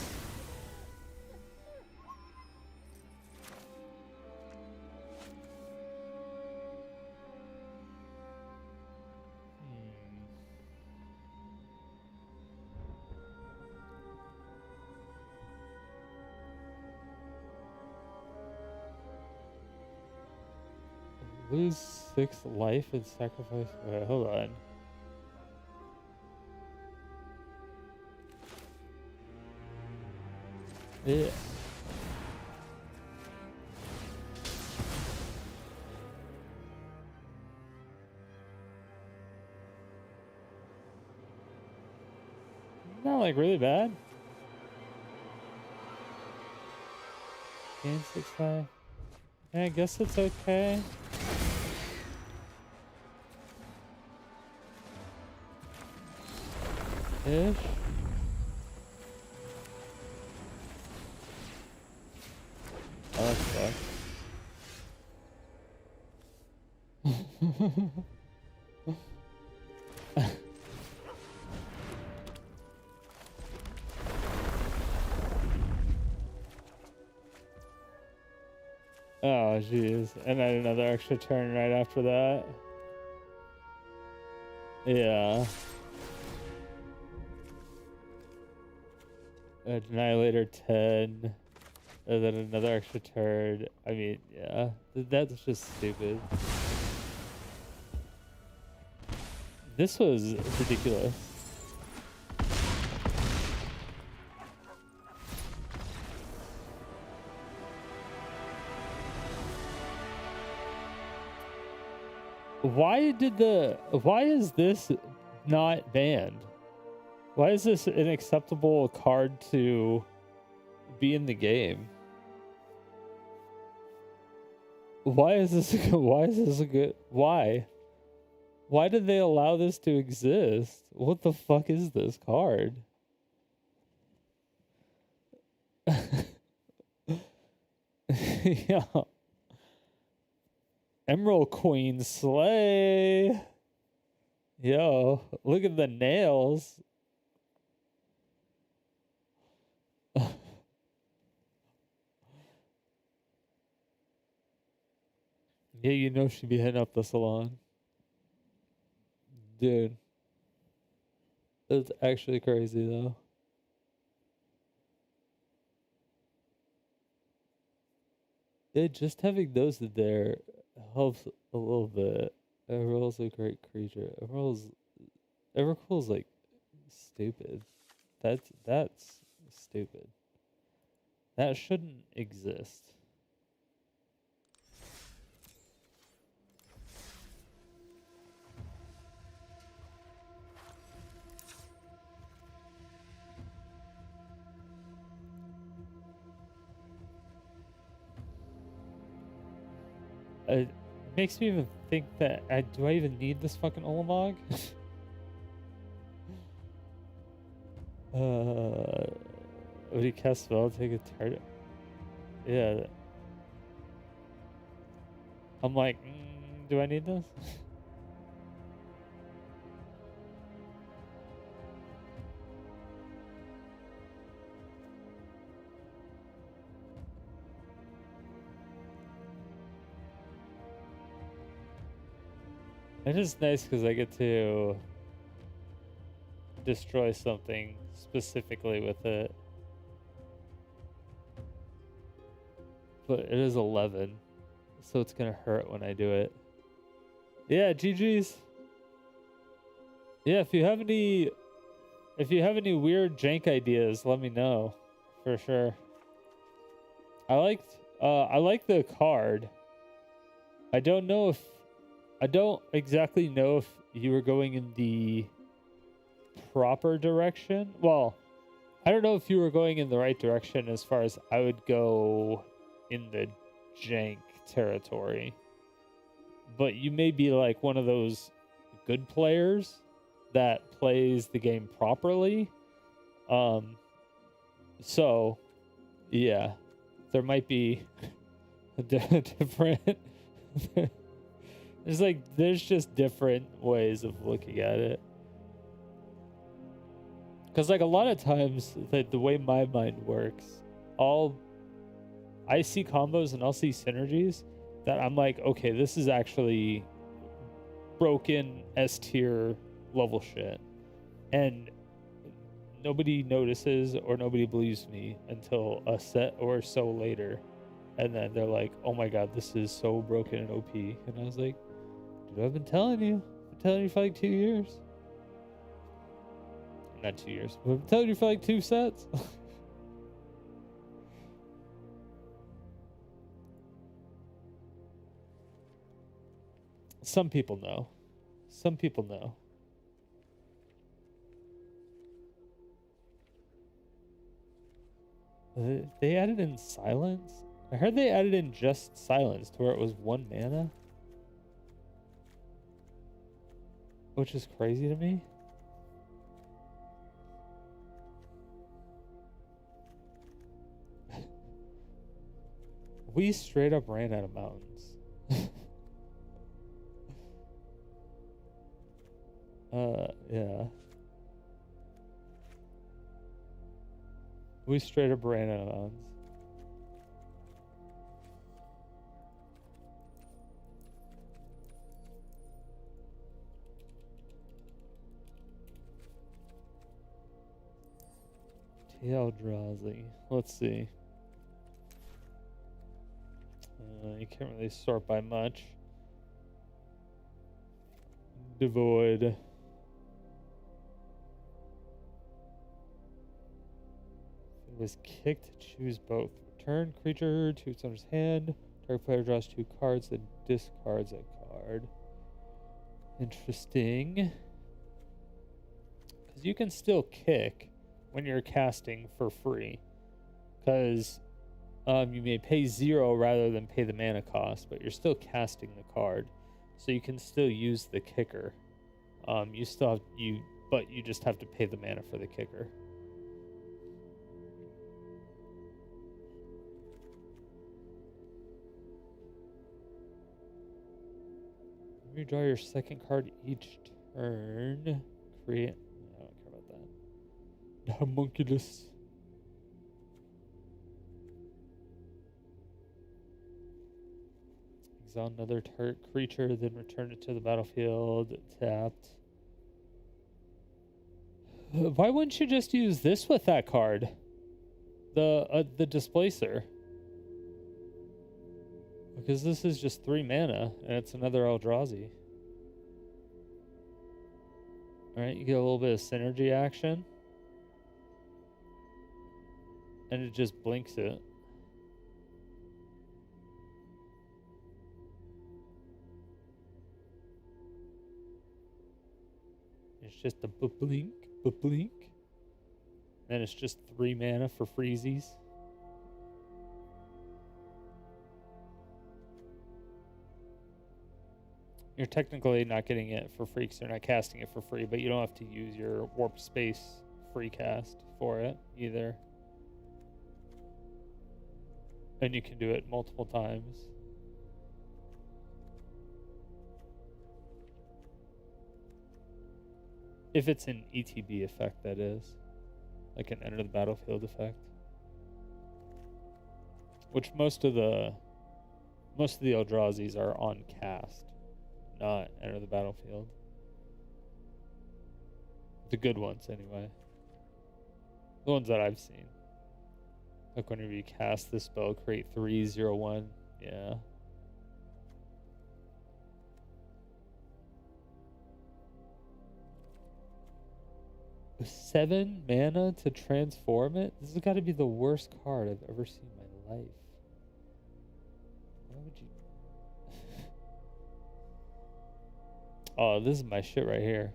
Lose 6 life and sacrifice. Wait, hold on. Yeah. like really bad? Gain 6-5. Yeah, I guess it's okay. Ish. Oh, that sucks. Oh, jeez. And then another extra turn right after that. Yeah. Annihilator 10. And then another extra turn. I mean, yeah. That's just stupid. This was ridiculous. Why is this not banned? Why is this an acceptable card to be in the game? Why is this a good why? Why did they allow this to exist? What the fuck is this card? Yeah. Emerald Queen slay. Yo, look at the nails. Yeah, you know she'd be heading up the salon. Dude. That's actually crazy though. Yeah, just having those there helps a little bit. Everill's a great creature. Evercool's like stupid. That's stupid. That shouldn't exist. It makes me even think that do I even need this fucking Olamog? Would he cast spell, take a target? Yeah. I'm like, do I need this? It's just nice because I get to destroy something specifically with it. But it is 11, so it's gonna hurt when I do it. Yeah, GG's. Yeah, if you have any weird jank ideas, let me know for sure. I like the card. I don't exactly know if you were going in the proper direction. Well, I don't know if you were going in the right direction as far as I would go in the jank territory. But you may be like one of those good players that plays the game properly. So yeah, there might be a different there's just different ways of looking at it. Because like a lot of times the way my mind works, I see combos and I'll see synergies that I'm like, okay, this is actually broken S tier level shit. And nobody notices or nobody believes me until a set or so later. And then they're like, oh my god, this is so broken and OP. And I was like, dude, I've been telling you for like 2 years. Not 2 years, but I've been telling you for like 2 sets. Some people know. Some people know. They added in silence? I heard they added in just silence to where it was 1 mana. Which is crazy to me. We straight up ran out of mountains. Yeah. We straight up ran out of mountains. Eldrazi. Let's see. You can't really sort by much. Devoid. It was kicked. Choose both. Return creature to its owner's hand. Target player draws 2 cards, then discards a card. Interesting. Because you can still kick when you're casting for free. Because you may pay 0 rather than pay the mana cost, but you're still casting the card. So you can still use the kicker. You still have, but you just have to pay the mana for the kicker. You draw your second card each turn. Create. I don't care about that. Homunculus. Exile another target creature, then return it to the battlefield. Tapped. Why wouldn't you just use this with that card? The Displacer. Because this is just 3 mana, and it's another Eldrazi. Alright, you get a little bit of synergy action. And it just blinks it. It's just a blink, blink. Then it's just 3 mana for freezies. You're technically not getting it for free because you're not casting it for free, but you don't have to use your warp space free cast for it either. And you can do it multiple times. If it's an ETB effect, that is. Like an enter the battlefield effect. Which most of the Eldrazi's are on cast, not enter the battlefield. The good ones, anyway. The ones that I've seen. Like whenever you cast this spell, create 3/0/1. Yeah. With 7 mana to transform it? This has got to be the worst card I've ever seen in my life. Why would you... Oh, this is my shit right here.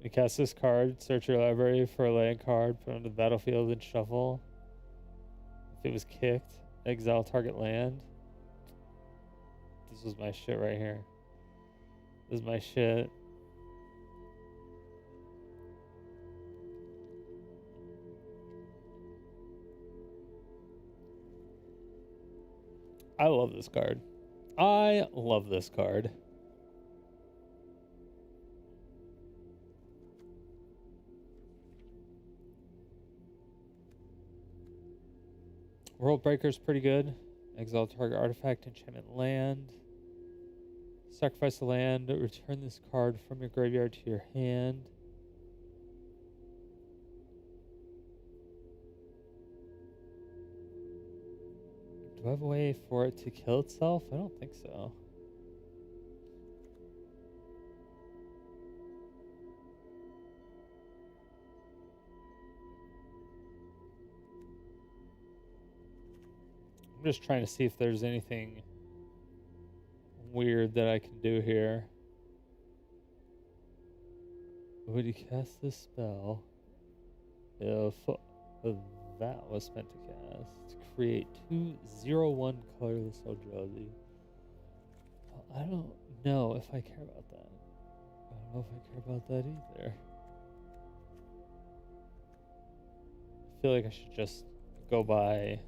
You cast this card, search your library for a land card, put it on the battlefield, and shuffle. If it was kicked, exile target land. This was my shit right here. This is my shit. I love this card. I love this card. World Breaker's pretty good. Exile target artifact, enchantment, land. Sacrifice the land. Return this card from your graveyard to your hand. Do I have a way for it to kill itself? I don't think so. I'm just trying to see if there's anything weird that I can do here. Would you cast this spell if that was spent to cast to create 2/0/1 colorless Eldrazi. I don't know if I care about that. I don't know if I care about that either. I feel like I should just go by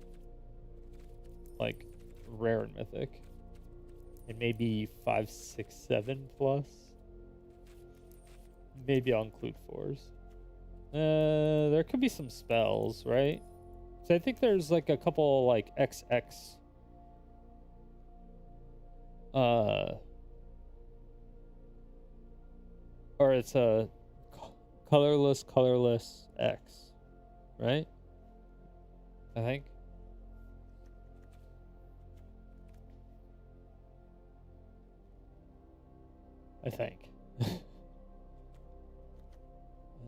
like rare and mythic. And maybe 5, 6, 7 plus. Maybe I'll include 4s. There could be some spells, right? So I think there's like a couple like XX or it's a colorless X, right? I think.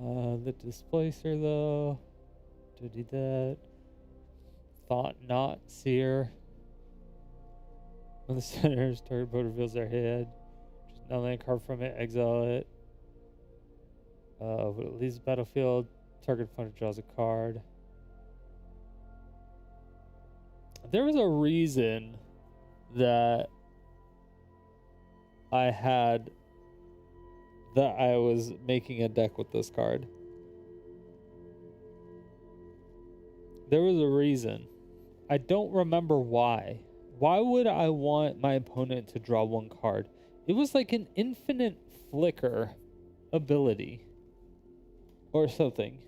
The displacer though. Did that. Thought not seer. When the center's target opponent reveals their head, just non-land card from it, exile it. When it leaves the battlefield, target opponent draws a card. There was a reason that I was making a deck with this card. There was a reason. I don't remember why. Why would I want my opponent to draw one card? It was like an infinite flicker ability or something.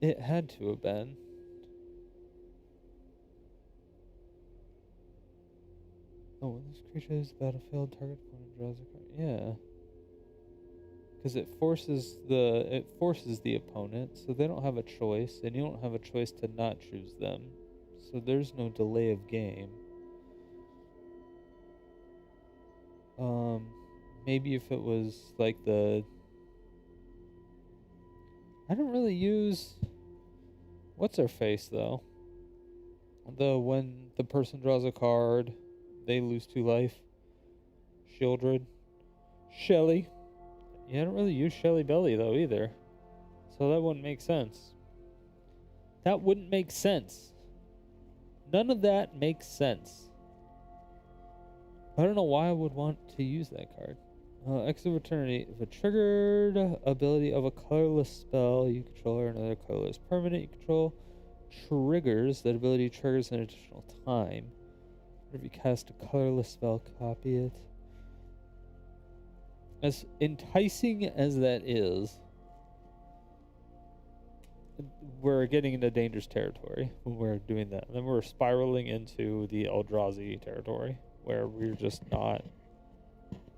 It had to have been. Oh, when this creature is battlefield, target opponent draws a card. Yeah. Because it forces the opponent, so they don't have a choice, and you don't have a choice to not choose them. So there's no delay of game. Maybe if it was like I don't really use what's her face though. When the person draws a card, they lose 2 life. Shieldred. Shelly. Yeah, I don't really use Shelly Belly though either. So that wouldn't make sense. That wouldn't make sense. None of that makes sense. I don't know why I would want to use that card. Exit of Eternity. If a triggered ability of a colorless spell you control or another colorless permanent you control triggers, that ability triggers an additional time. If you cast a colorless spell, copy it. As enticing as that is, we're getting into dangerous territory when we're doing that. And then we're spiraling into the Eldrazi territory, where we're just not...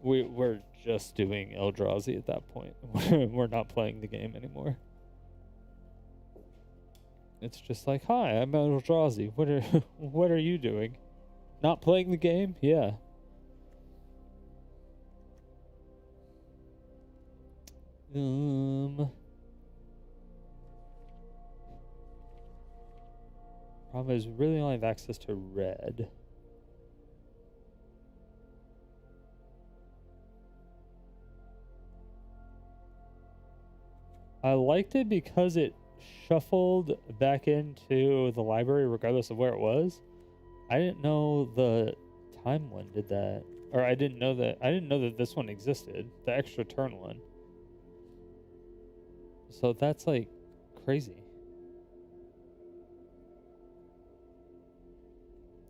We're just doing Eldrazi at that point. We're not playing the game anymore. It's just like, hi, I'm Eldrazi. What are you doing? Not playing the game? Yeah. Problem is, we really only have access to red. I liked it because it shuffled back into the library regardless of where it was. I didn't know the time one did that. Or I didn't know that this one existed. The extra turn one. So that's like crazy.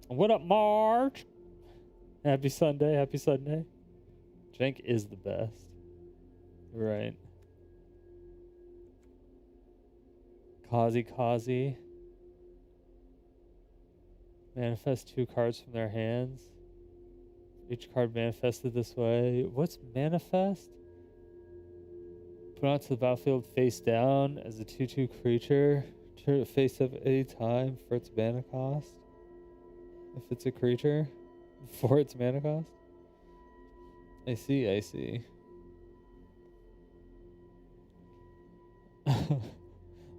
What up, March? Happy Sunday, happy Sunday. JANK is the best. Right. Kazi. Manifest 2 cards from their hands. Each card manifested this way. What's manifest? Put onto the battlefield face down as a 2/2 creature. Turn it face up any time for its mana cost. If it's a creature, for its mana cost. I see.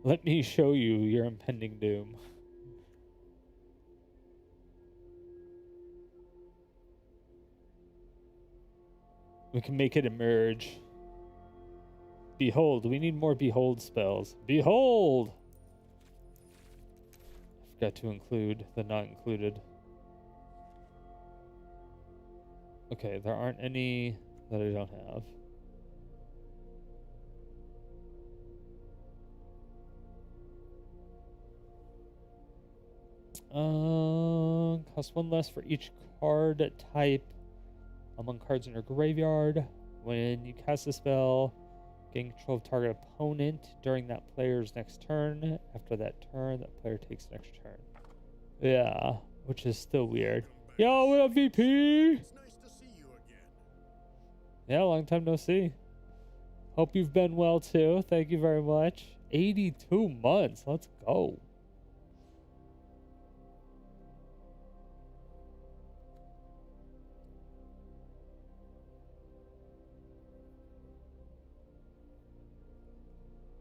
Let me show you your impending doom. We can make it emerge. Behold. We need more behold spells. Behold! I forgot to include the not included. Okay, there aren't any that I don't have. Cost 1 less for each card type among cards in your graveyard. When you cast a spell, gain control of target opponent during that player's next turn. After that turn, that player takes next turn. Yeah, which is still weird. Yo, what up, VP? It's nice to see you again. Yeah, long time no see. Hope you've been well too. Thank you very much. 82 months. Let's go.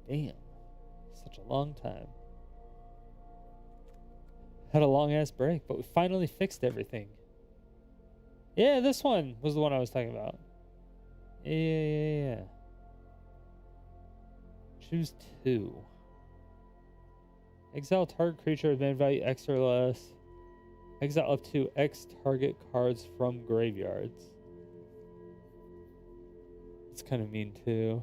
Damn. Such a long time. Had a long ass break, but we finally fixed everything. Yeah, this one was the one I was talking about. Yeah. Choose 2. Exile target creature with mana value X or less. Exile up to X target cards from graveyards. It's kind of mean too.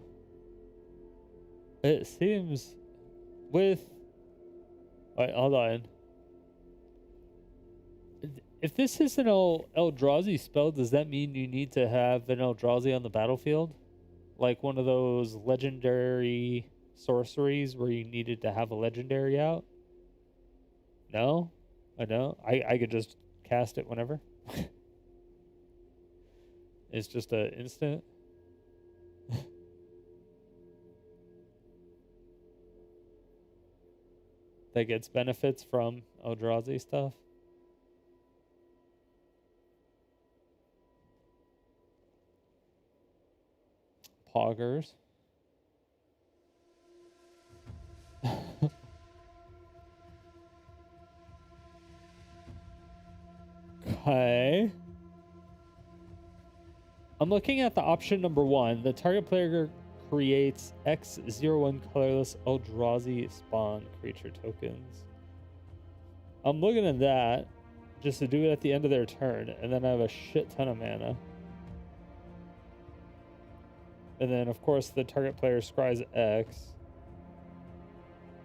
It seems with... Wait, hold on. If this is an Eldrazi spell, does that mean you need to have an Eldrazi on the battlefield? Like one of those legendary sorceries where you needed to have a legendary out? No? I know. I could just cast it whenever. It's just an instant. That gets benefits from Eldrazi stuff. Poggers. Okay. I'm looking at the option number 1. The target player creates X01 colorless Eldrazi spawn creature tokens. I'm looking at that just to do it at the end of their turn, and then I have a shit ton of mana. And then, of course, the target player scries X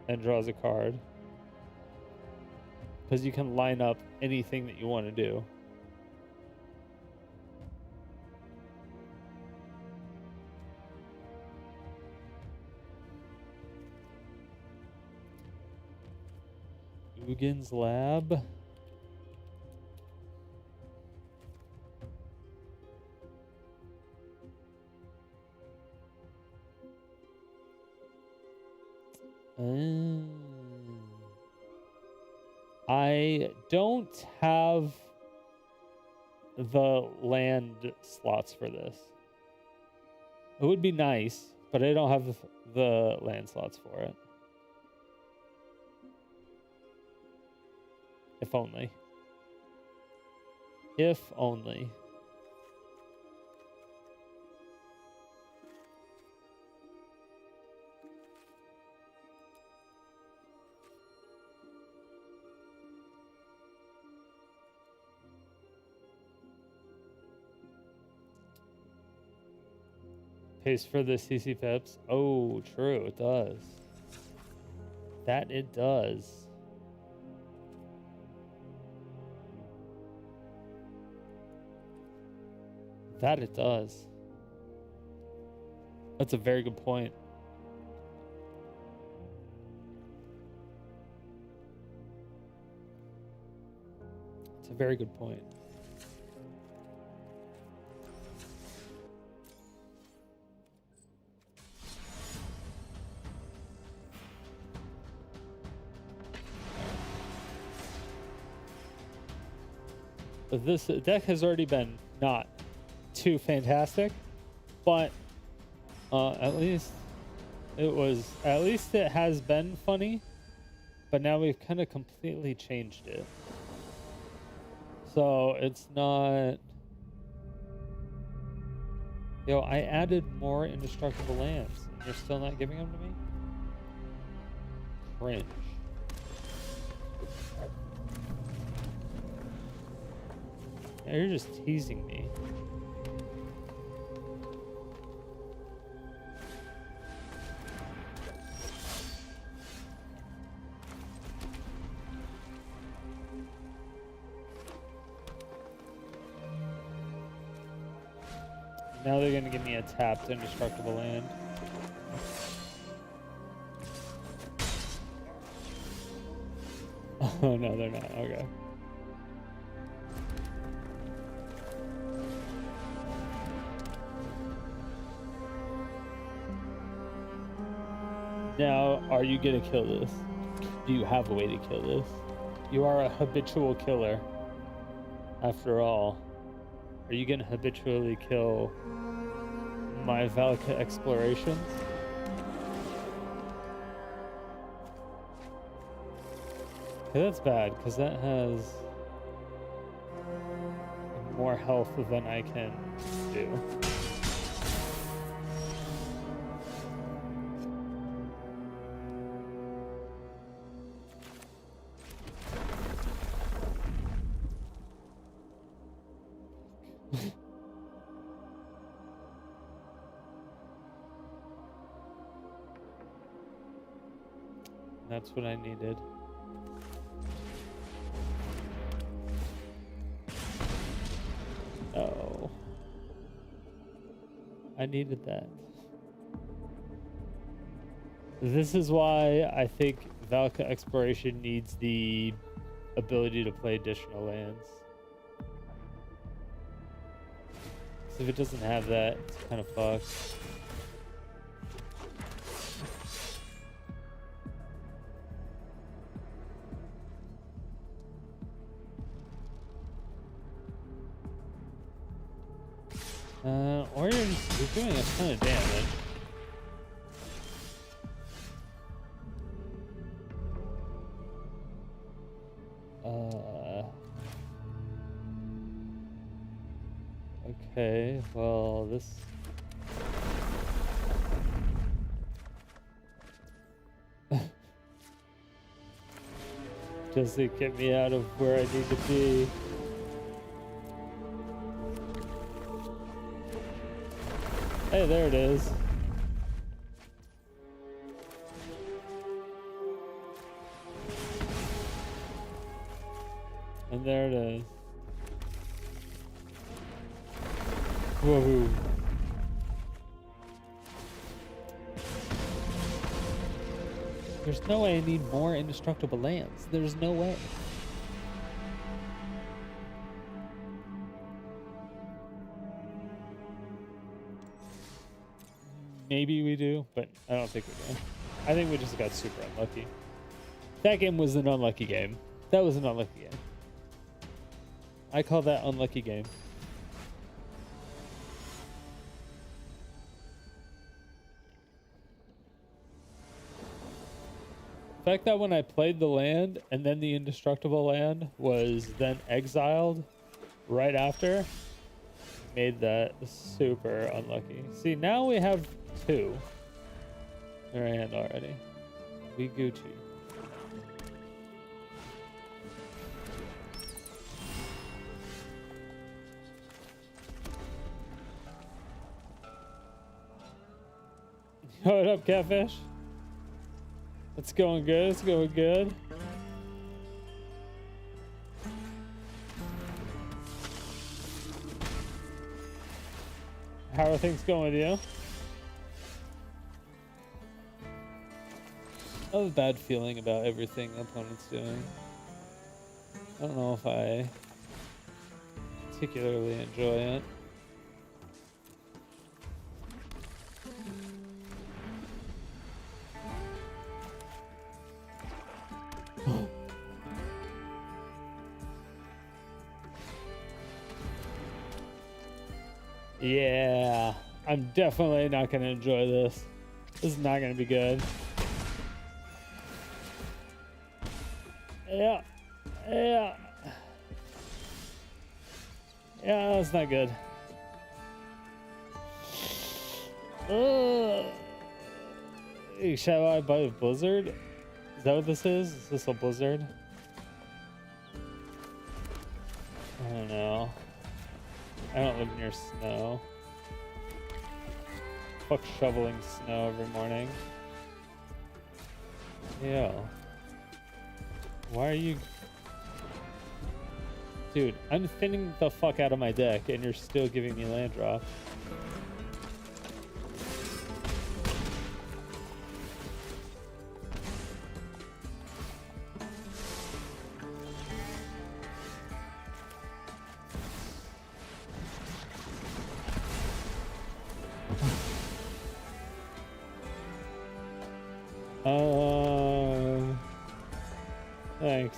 and draws a card. Because you can line up anything that you want to do. Ugin's Lab. I don't have the land slots for this. It would be nice, but I don't have the land slots for it. If only. If only. Pays for the CC Pips. Oh, true, it does. That it does. That it does. That's a very good point. It's a very good point. But this deck has already been not too fantastic, but at least it has been funny, but now we've kind of completely changed it, so it's not Yo, I added more indestructible lands, and you're still not giving them to me? Cringe. Now you're just teasing me. Now they're gonna give me a tapped indestructible land. Oh no, they're not. Okay. Now, are you gonna kill this? Do you have a way to kill this? You are a habitual killer. After all, are you gonna habitually kill my Valka explorations? Okay, that's bad, because that has more health than I can do. That's what I needed. Oh. I needed that. This is why I think Valka Exploration needs the ability to play additional lands. 'Cause if it doesn't have that, it's kind of fucked. You're doing a ton of damage. Okay, well, this... doesn't get me out of where I need to be. Hey, there it is. And there it is. Woohoo. There's no way I need more indestructible lands. There's no way. Maybe we do, but I don't think we do. I think we just got super unlucky. That game was an unlucky game. That was an unlucky game. I call that unlucky game. The fact that when I played the land and then the indestructible land was then exiled right after made that super unlucky. See, now we have 2 in our hand already. We Gucci. What up, Catfish? It's going good. It's going good. How are things going with you? I have a bad feeling about everything the opponent's doing. I don't know if I particularly enjoy it. Yeah, I'm definitely not going to enjoy this. This is not going to be good. Yeah. Yeah, that's not good. Shall I buy a blizzard? Is that what this is? Is this a blizzard? I don't know. I don't live near snow. Fuck shoveling snow every morning. Yeah. Why are you... Dude, I'm thinning the fuck out of my deck and you're still giving me land drop. Thanks.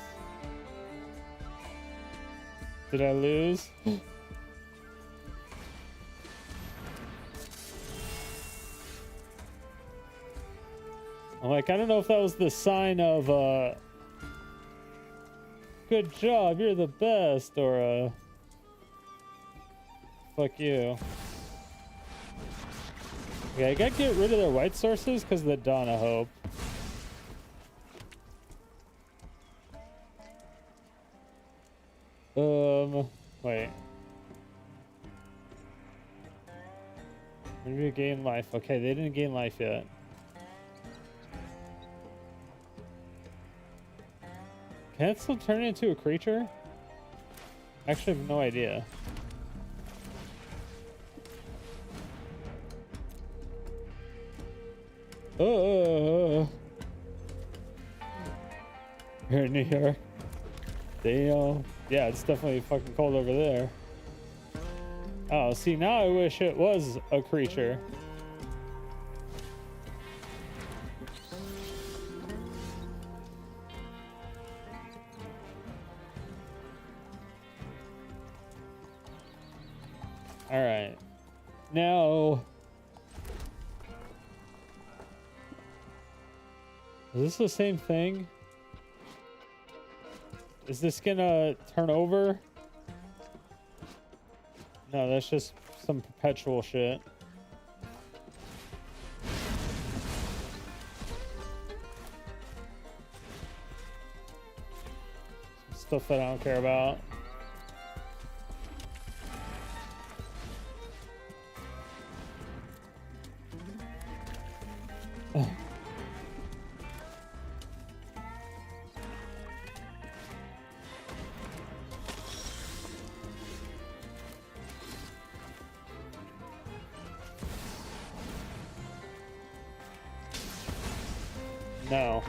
Did I lose? I'm like, I don't know if that was the sign of good job, you're the best, or fuck you. Okay, I gotta get rid of their white sources because of the Dawn of Hope. Wait. Maybe gain life. Okay, they didn't gain life yet. Can it still turn into a creature? I actually have no idea. Oh. Here in New York. Damn. Yeah, it's definitely fucking cold over there. Oh, see, now I wish it was a creature. All right. Now, is this the same thing? Is this gonna turn over? No, that's just some perpetual shit. Stuff that I don't care about. No.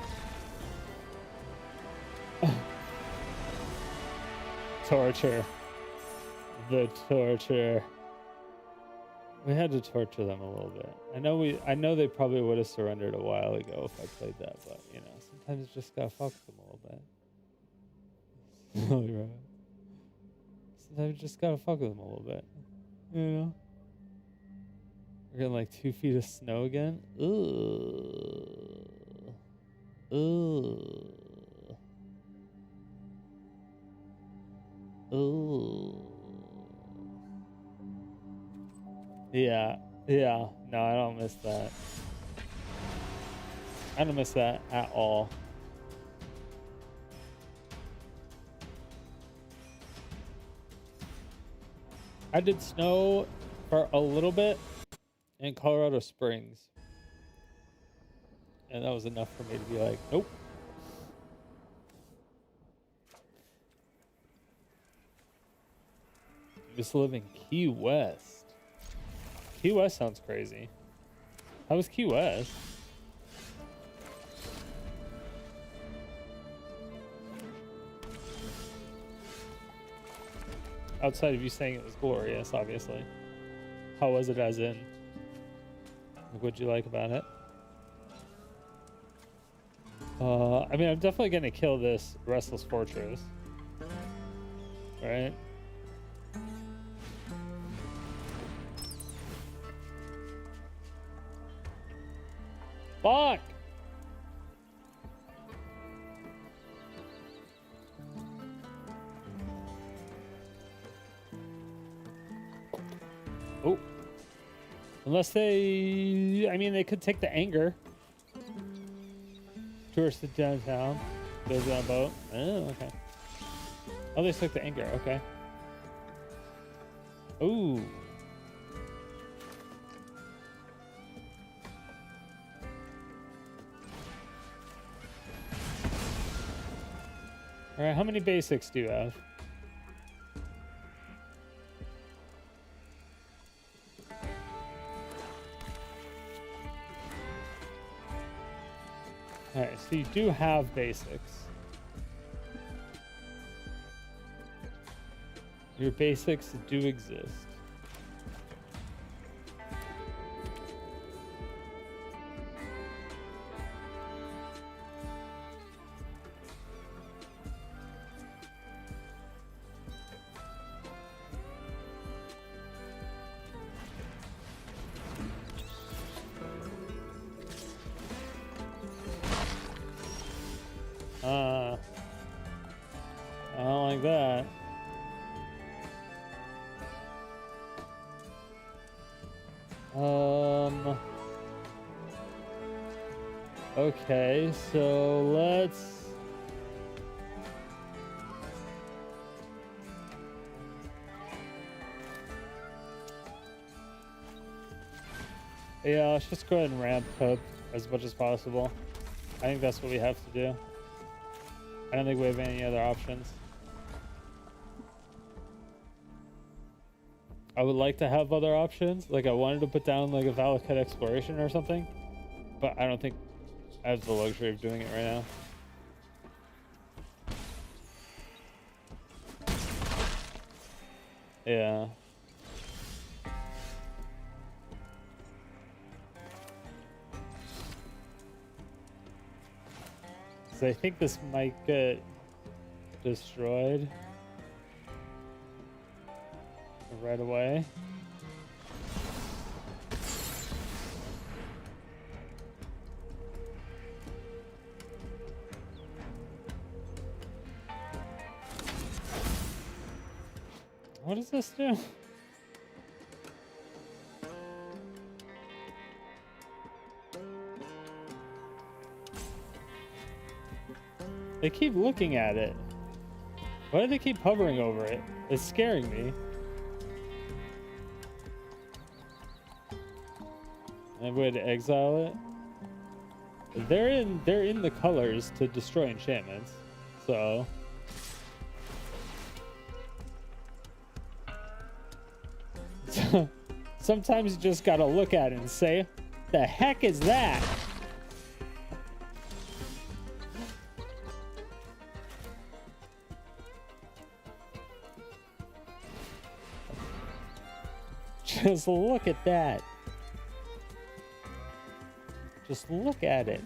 Torture. The torture. We had to torture them a little bit. I know they probably would have surrendered a while ago if I played that, but you know, sometimes you just gotta fuck with them a little bit. Really right. Sometimes you just gotta fuck with them a little bit. You know? We're getting like 2 feet of snow again. Ooh. Ooh. Ooh. Yeah. Yeah. No, I don't miss that. I don't miss that at all. I did snow for a little bit in Colorado Springs. And that was enough for me to be like, nope. I used to live in Key West. Key West sounds crazy. How was Key West? Outside of you saying it was glorious, obviously. How was it as in? Like, what'd you like about it? I mean, I'm definitely gonna kill this Restless Fortress. Right? Fuck! Oh. Unless they, I mean, they could take the anger. Tourists to downtown. Those on a boat. Oh, okay. Oh, they took the anger. Okay. Ooh. All right, how many basics do you have? All right, so you do have basics. Your basics do exist. I don't like that. Okay, so let's... Yeah, let's just go ahead and ramp up as much as possible. I think that's what we have to do. I don't think we have any other options. I would like to have other options. Like I wanted to put down like a Valakut exploration or something, but I don't think I have the luxury of doing it right now. Yeah. So I think this might get destroyed right away. What does this do? They keep looking at it. Why do they keep hovering over it? It's scaring me. And way to exile it. They're in the colors to destroy enchantments. So sometimes you just gotta look at it and say, the heck is that? Just look at that. Just look at it.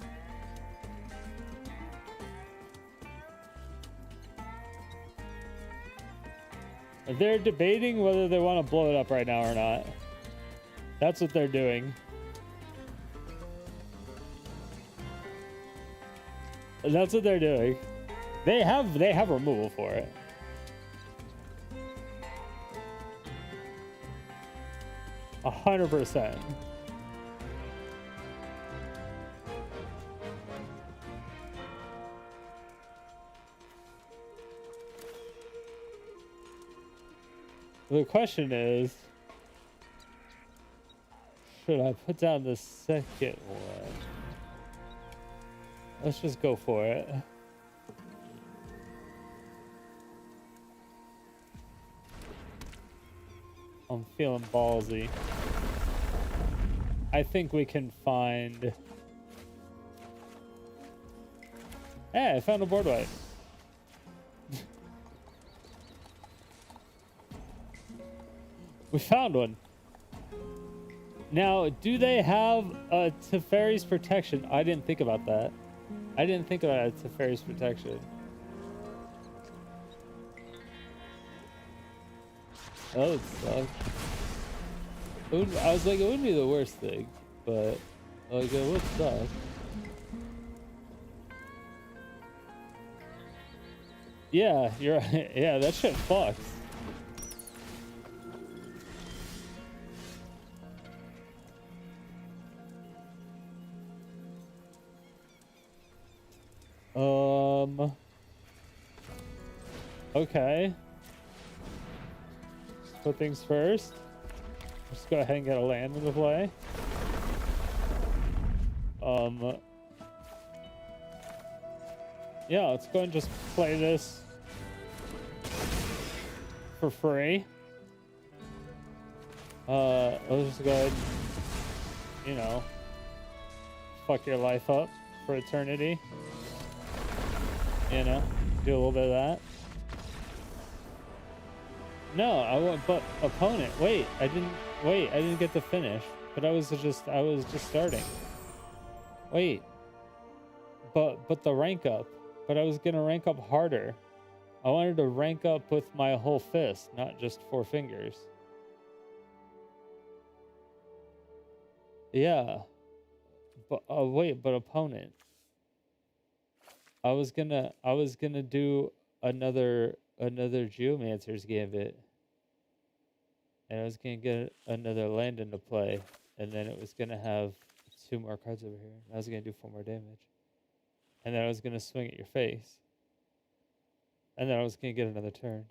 They're debating whether they want to blow it up right now or not. That's what they're doing. That's what they're doing. They have removal for it. A 100%. The question is, should I put down the second one? Let's just go for it. I'm feeling ballsy. I think we can find... Hey, I found a board wipe. We found one. Now, do they have a Teferi's protection? I didn't think about that. I didn't think about a Teferi's protection. Oh, it sucks. I was like, it wouldn't be the worst thing, but like, it would suck. Yeah, you're right. Yeah, that shit fucks. Okay. Let's put things first. Let's go ahead and get a land into play. Yeah, let's go and just play this for free. Let's just go ahead and, you know, fuck your life up for eternity. You know, do a little bit of that. No, I want, but opponent. Wait, I didn't get to finish. But I was just starting. Wait. But the rank up. But I was gonna rank up harder. I wanted to rank up with my whole fist, not just 4 fingers. Yeah. But wait, but opponent. I was gonna do another Geomancer's Gambit. And I was gonna get another land into play. And then it was gonna have 2 more cards over here. I was gonna do 4 more damage. And then I was gonna swing at your face. And then I was gonna get another turn.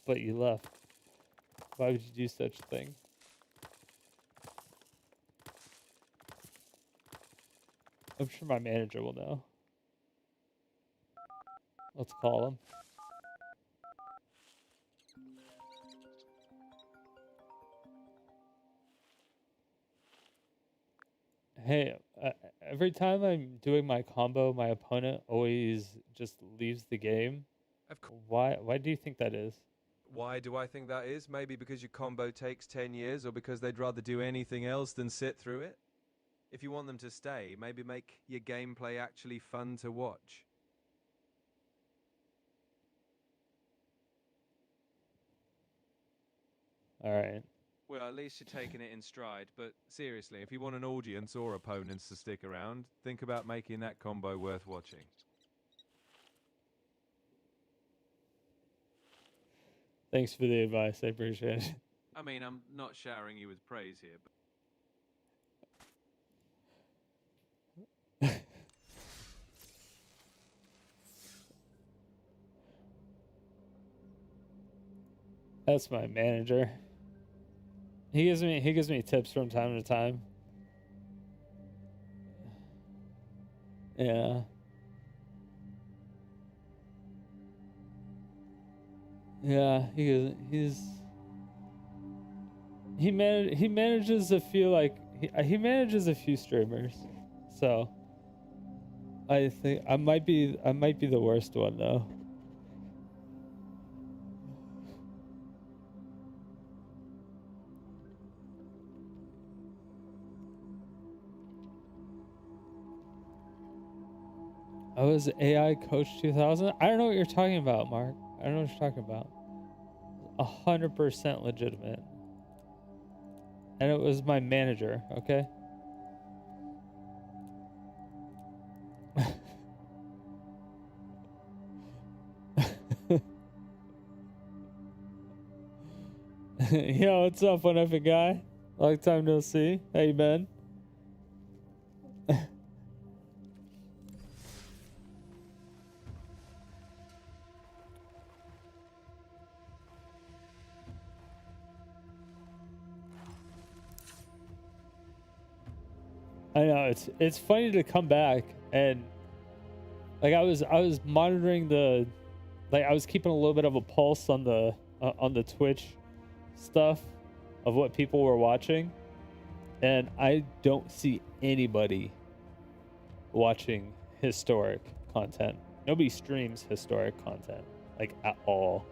But you left. Why would you do such a thing? I'm sure my manager will know. Let's call him. Hey, every time I'm doing my combo, my opponent always just leaves the game. Of course. Why do you think that is? Why do I think that is? Maybe because your combo takes 10 years, or because they'd rather do anything else than sit through it? If you want them to stay, maybe make your gameplay actually fun to watch. All right. Well, at least you're taking it in stride, but seriously, if you want an audience or opponents to stick around, think about making that combo worth watching. Thanks for the advice. I appreciate it. I mean, I'm not showering you with praise here, but That's my manager. He gives me tips from time to time. Yeah. Yeah, he manages a few, like, he manages a few streamers. So I think I might be the worst one though. I was AI Coach 2000. I don't know what you're talking about, Mark. I don't know what you're talking about. 100% legitimate. And it was my manager, okay? Yo, what's up, one effing guy? Long time no see. How you been? I know it's funny to come back and like I was monitoring the, like I was keeping a little bit of a pulse on the Twitch stuff of what people were watching, and I don't see anybody watching historic content. Nobody streams historic content like at all.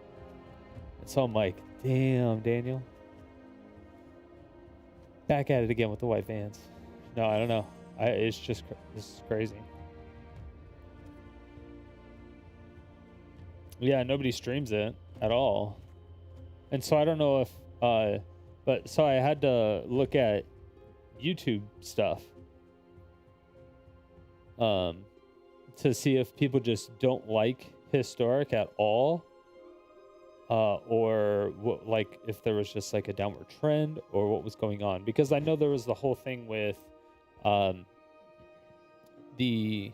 And so I'm like, damn, Daniel, back at it again with the white vans. No, I don't know. It's just, this is crazy. Yeah, nobody streams it at all. And so I don't know if, but so I had to look at YouTube stuff to see if people just don't like historic at all, or what, like if there was just like a downward trend or what was going on. Because I know there was the whole thing with the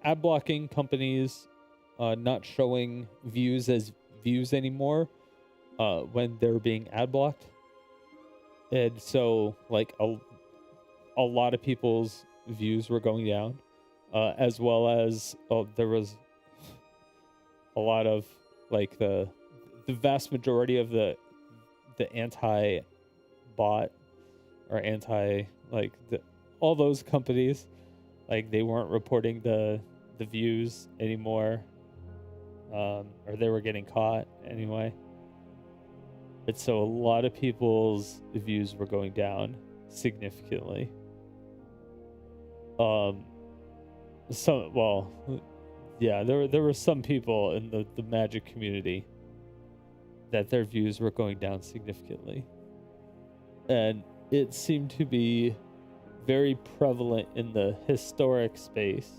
ad blocking companies not showing views as views anymore when they're being ad blocked. And so like a lot of people's views were going down, as well as there was a lot of like the vast majority of the anti bot or anti like all those companies, like they weren't reporting the views anymore, or they were getting caught anyway. And so a lot of people's views were going down significantly. There were some people in the Magic community that their views were going down significantly. And it seemed to be very prevalent in the historic space,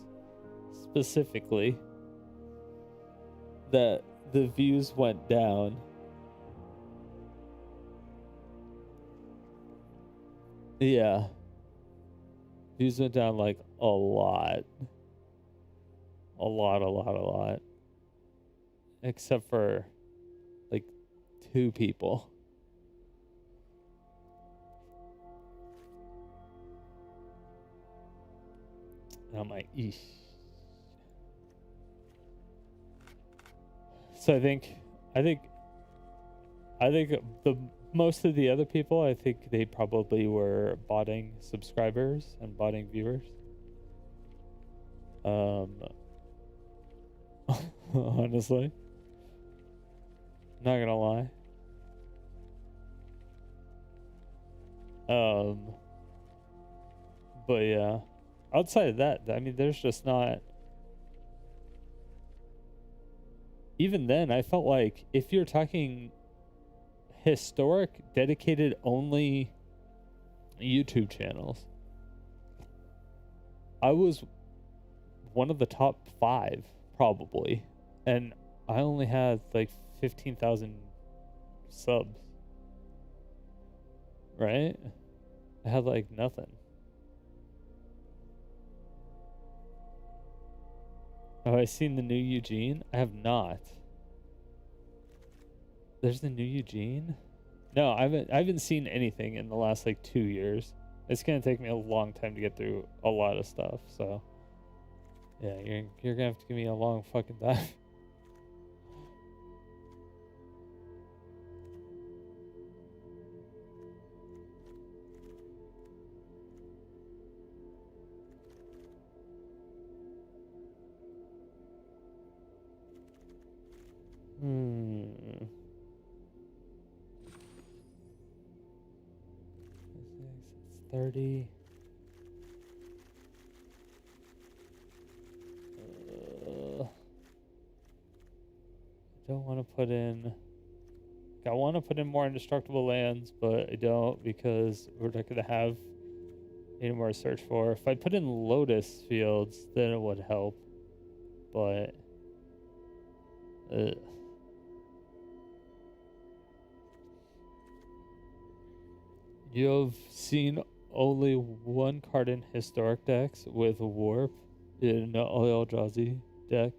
specifically, that the views went down. Yeah. Views went down like a lot. A lot. Except for like 2 people. And I'm like, eesh. So I think the most of the other people, I think they probably were botting subscribers and botting viewers. Honestly, not gonna lie. But yeah, outside of that, I mean, there's just not. Even then, I felt like if you're talking historic, dedicated only YouTube channels, I was one of the top 5 probably, and I only had like 15,000 subs, right? I had like nothing. Have I seen the new Eugene? I have not. There's the new Eugene? No, I haven't seen anything in the last like 2 years. It's gonna take me a long time to get through a lot of stuff, so yeah, you're gonna have to give me a long fucking time. It's 30. I don't want to put in. I want to put in more indestructible lands, but I don't because we're not going to have any more to search for. If I put in Lotus Fields, then it would help. But you have seen only one card in historic decks with Warp in Eldrazi deck.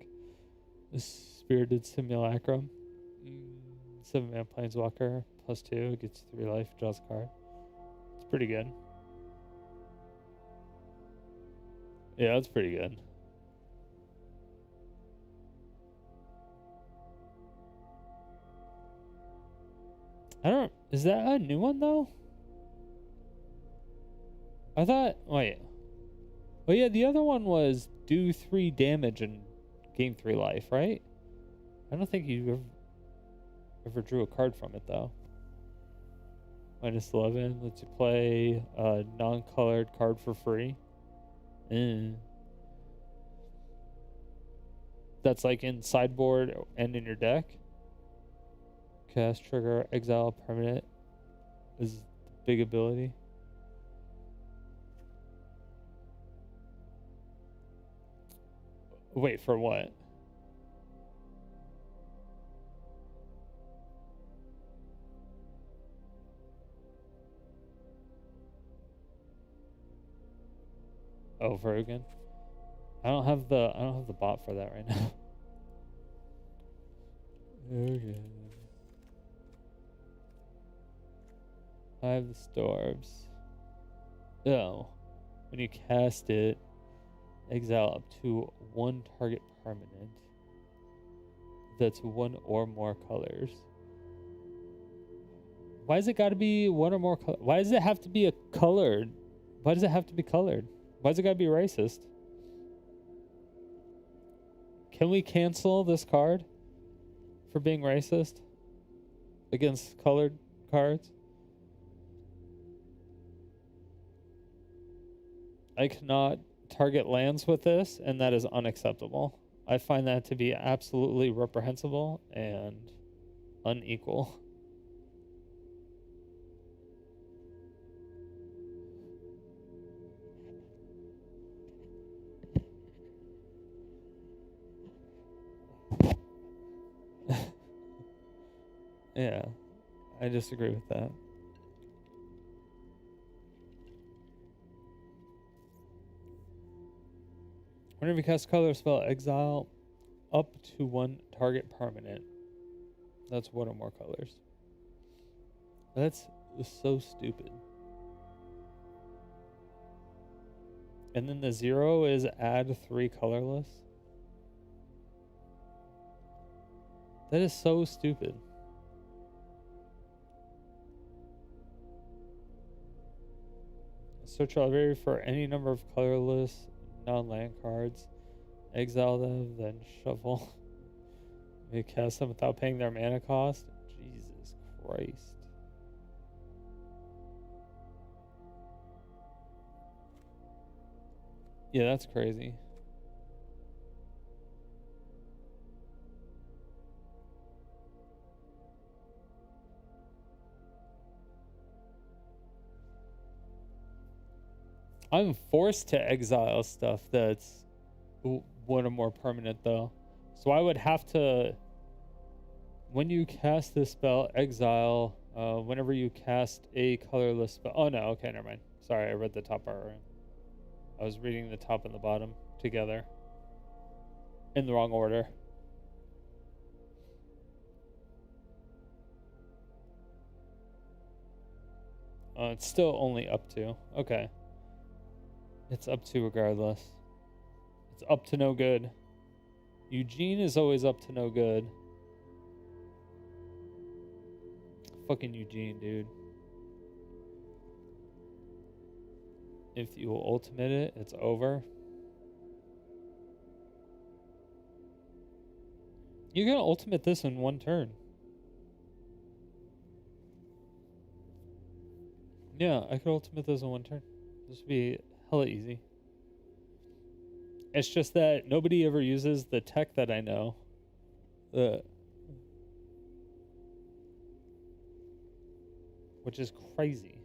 Spirited Simulacrum. 7-man Planeswalker, +2, gets 3 life, draws a card. It's pretty good. Yeah, it's pretty good. Is that a new one though? I thought, wait. Oh yeah, the other one was do 3 damage and gain 3 life, right? I don't think you ever drew a card from it though. -11 lets you play a non-colored card for free. That's like in sideboard and in your deck. Cast, trigger, exile, permanent is the big ability. Wait, for what? Oh, Vrogan. I don't have the bot for that right now. Okay. 5 storms. Oh. When you cast it, exile up to 1 target permanent. That's 1 or more colors. Why does it gotta be 1 or more colors? Why does it have to be a colored? Why does it have to be colored? Why does it gotta be racist? Can we cancel this card for being racist against colored cards? I cannot target lands with this, and that is unacceptable. I find that to be absolutely reprehensible and unequal. Yeah, I disagree with that. Whenever you cast color spell, exile up to 1 target permanent. That's 1 or more colors. That's so stupid. And then the 0 is add 3 colorless. That is so stupid. Search your library for any number of colorless non-land cards. Exile them, then shuffle. You cast them without paying their mana cost. Jesus Christ. Yeah, that's crazy. I'm forced to exile stuff that's 1 or more permanent, though. So I would have to, when you cast this spell, exile, whenever you cast a colorless spell. Oh, no. Okay, never mind. Sorry, I read the top part wrong. I was reading the top and the bottom together in the wrong order. It's still only up to. Okay. It's up to regardless. It's up to no good. Eugene is always up to no good. Fucking Eugene, dude. If you ultimate it, it's over. You can ultimate this in 1 turn. Yeah, I could ultimate this in 1 turn. This would be hella easy. It's just that nobody ever uses the tech that I know. Which is crazy.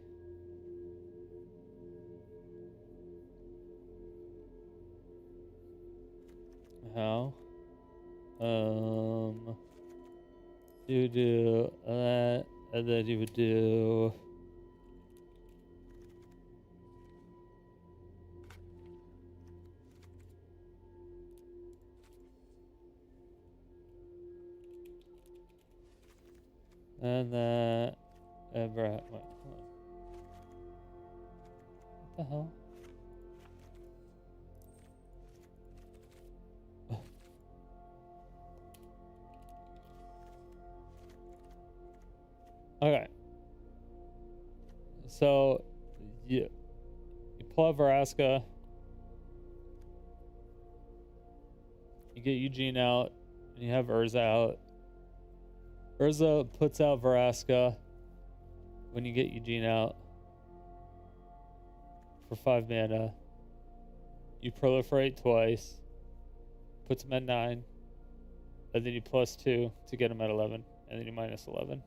How? You do that, and then you would do. And that. And what? Hold on. What the hell? Okay. So, you pull out Vraska. You get Eugene out, and you have Urza out. Urza puts out Vraska when you get Eugene out for 5 mana. You proliferate twice, puts him at 9, and then you +2 to get him at 11, and then you -11.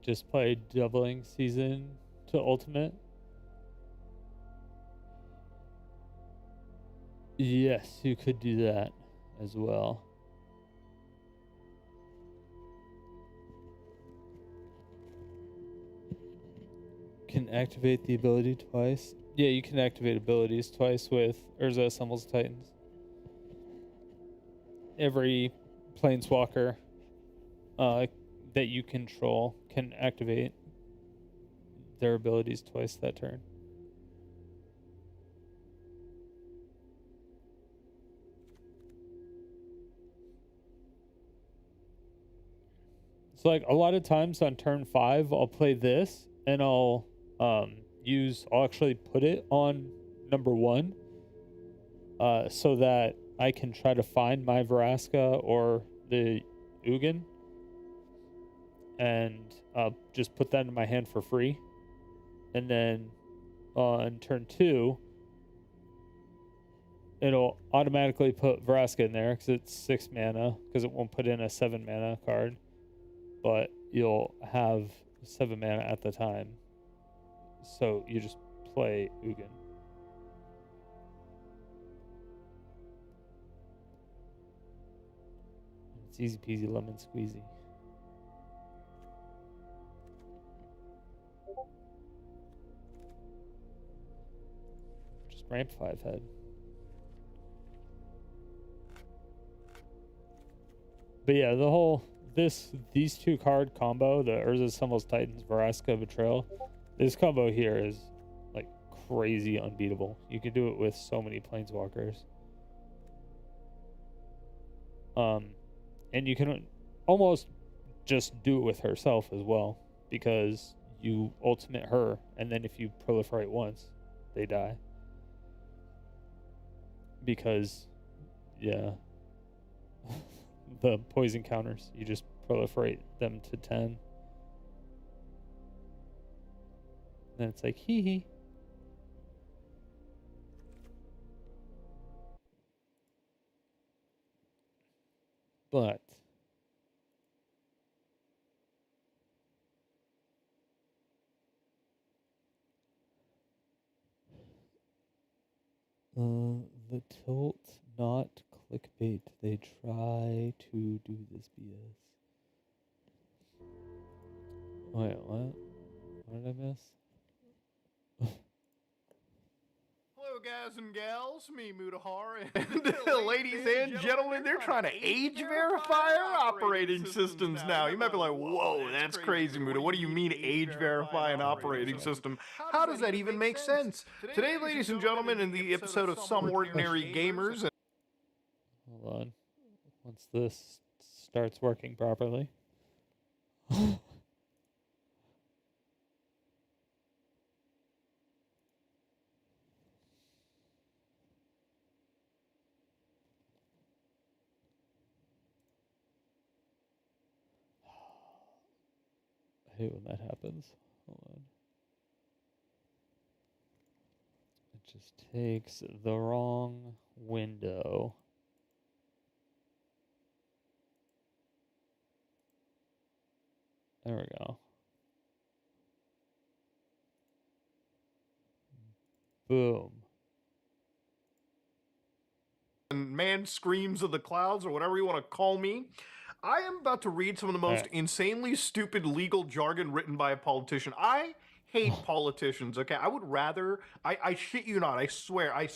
could just play doubling season to ultimate. Yes, you could do that as well. Can activate the ability twice. Yeah, you can activate abilities twice with Urza Assembles Titans. Every planeswalker that you control can activate their abilities twice that turn. So like a lot of times on turn 5, I'll play this and I'll actually put it on number 1 so that I can try to find my Vraska or the Ugin and just put that in my hand for free. And then on turn 2, it'll automatically put Vraska in there because it's 6 mana, because it won't put in a 7 mana card. But you'll have 7 mana at the time. So you just play Ugin. It's easy peasy lemon squeezy. Just ramp 5 head. But yeah, the whole these two card combo, the Urza Assembles Titans, Vraska Betrayal, this combo here is like crazy unbeatable. You can do it with so many planeswalkers. And you can almost just do it with herself as well, because you ultimate her, and then if you proliferate once, they die. Because, yeah, the poison counters, you just proliferate them to 10. Then it's like, hee hee. But the tilt, not clickbait. They try to do this BS. Wait, what? What did I miss? Hello, guys and gals, me Mutahar, and ladies and gentlemen, they're trying to age verify our operating systems now. You might be like, whoa, that's crazy, Muta. What do you mean age verify an operating system? How does that even make sense? Today, ladies and gentlemen, in the episode of Some Ordinary Gamers... Hold on. Once this starts working properly. I hate when that happens. Hold on. It just takes the wrong window. There we go. Boom. And man screams of the clouds, or whatever you want to call me. I am about to read some of the most insanely stupid legal jargon written by a politician. I hate politicians, okay? I would rather, I shit you not, I swear, it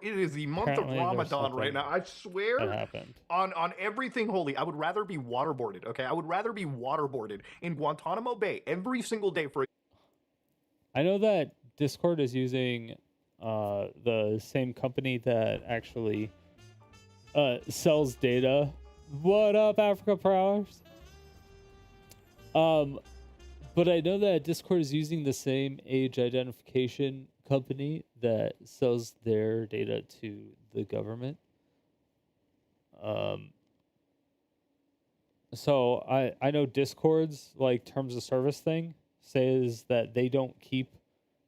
is the month Apparently of Ramadan right now. I swear that happened. on everything holy, I would rather be waterboarded, okay? I would rather be waterboarded in Guantanamo Bay every single day for... I know that Discord is using the same company that actually sells data. What up, Africa Prowlers? But I know that Discord is using the same age identification company that sells their data to the government. So I know Discord's like terms of service thing says that they don't keep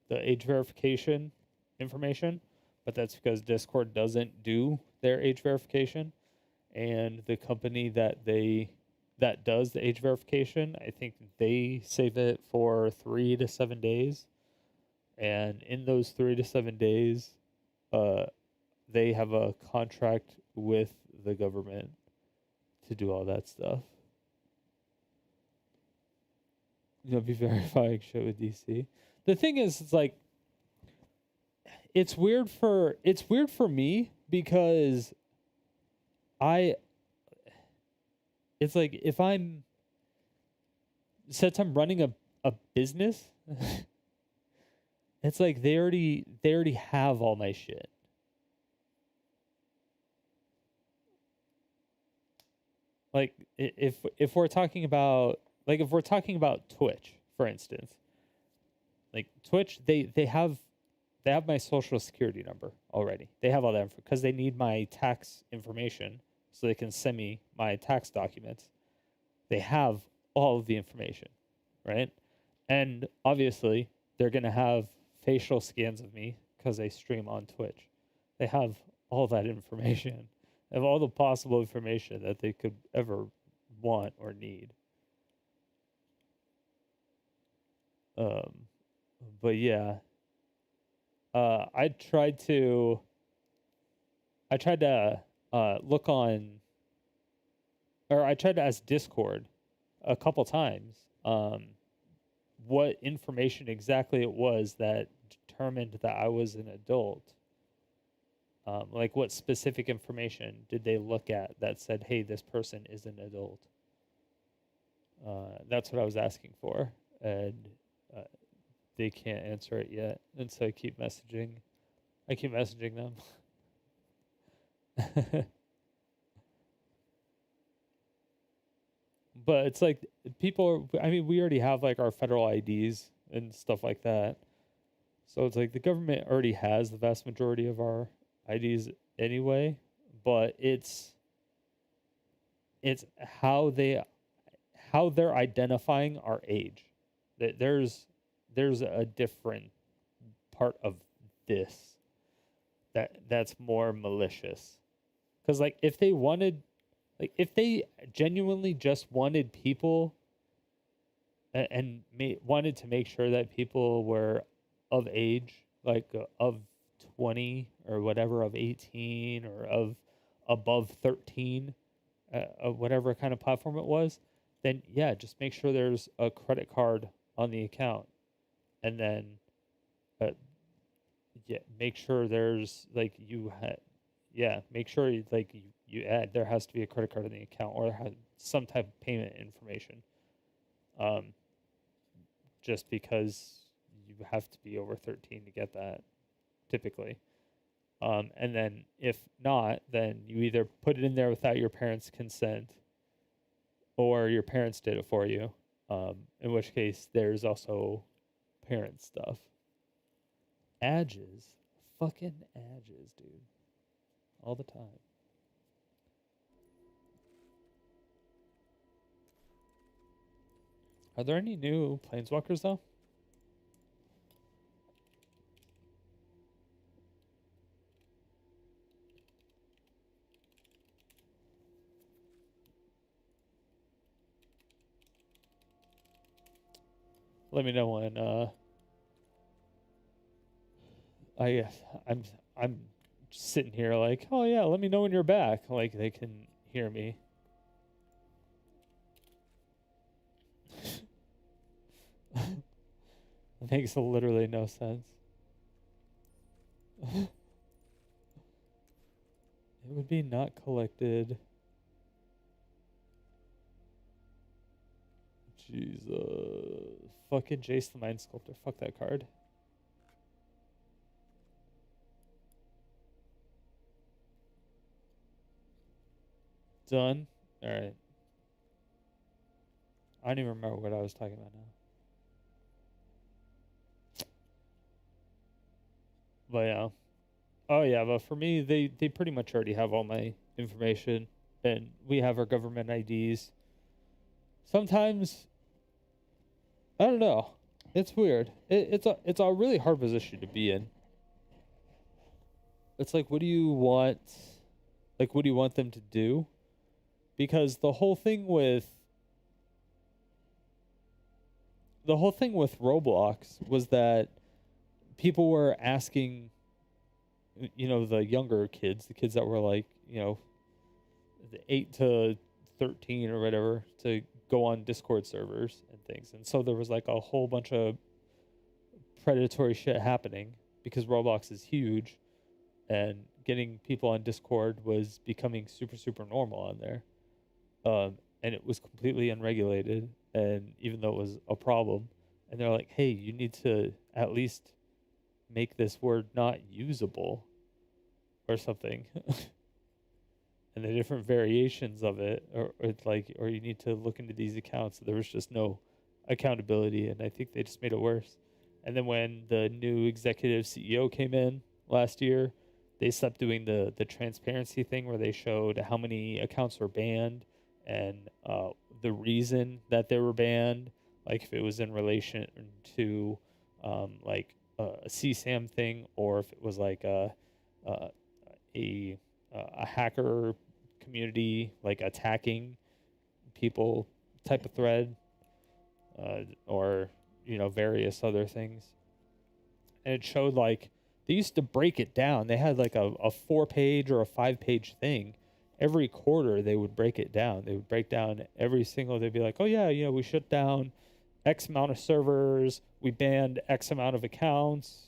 the age verification information, but that's because Discord doesn't do their age verification. And the company that they that does the age verification, I think they save it for 3 to 7 days. And in those 3 to 7 days, they have a contract with the government to do all that stuff. Be verifying shit with DC. The thing is, it's like, it's weird for me because it's like since I'm running a business, it's like they already have all my shit. Like if we're talking about Twitch, for instance, like Twitch, they have my social security number already. They have all that because they need my tax information so they can send me my tax documents. They have all of the information, right? And obviously, they're going to have facial scans of me because they stream on Twitch. They have all that information. They have all the possible information that they could ever want or need. But yeah, I tried to look on, or I tried to ask Discord a couple times what information exactly it was that determined that I was an adult. Like what specific information did they look at that said, hey, this person is an adult? That's what I was asking for, and they can't answer it yet, and so I keep messaging them. But it's like we already have like our federal IDs and stuff like that. So it's like the government already has the vast majority of our IDs anyway, but it's how they're identifying our age. There's a different part of this that's more malicious. Because like if they genuinely just wanted people and wanted to make sure that people were of age, like of 20 or whatever, of 18 or of above 13, of whatever kind of platform it was, then yeah, just make sure there's a credit card on the account, and then make sure there's like make sure you add there has to be a credit card on the account or have some type of payment information. Just because you have to be over 13 to get that, typically. And then if not, then you either put it in there without your parents' consent, or your parents did it for you. In which case, there's also parent stuff. Ages. Fucking ages, dude. All the time. Are there any new Planeswalkers, though? Let me know when I'm just sitting here like, oh yeah, let me know when you're back. Like they can hear me. It makes literally no sense. It would be not collected. Jesus. Fucking Jace the Mind Sculptor. Fuck that card. Done. Alright. I don't even remember what I was talking about now. But yeah. Oh yeah, but for me, they pretty much already have all my information. And we have our government IDs. Sometimes, I don't know. It's weird. It's a really hard position to be in. It's like, what do you want? Like, what do you want them to do? Because the whole thing with the whole thing with Roblox was that people were asking, the younger kids, the kids that were like, the 8 to 13 or whatever, to go on Discord servers and things. And so there was like a whole bunch of predatory shit happening because Roblox is huge, and getting people on Discord was becoming super, super normal on there. And it was completely unregulated. And even though it was a problem, and they're like, hey, you need to at least make this word not usable or something. And the different variations of it, or you need to look into these accounts. There was just no accountability, and I think they just made it worse. And then when the new executive CEO came in last year, they stopped doing the transparency thing where they showed how many accounts were banned and the reason that they were banned, like if it was in relation to like a CSAM thing, or if it was like a hacker community like attacking people type of thread, or various other things. And it showed like they used to break it down. They had like a 4-page or a 5-page thing. Every quarter they would break it down. They would break down every single. They'd be like, oh yeah, we shut down X amount of servers, we banned X amount of accounts,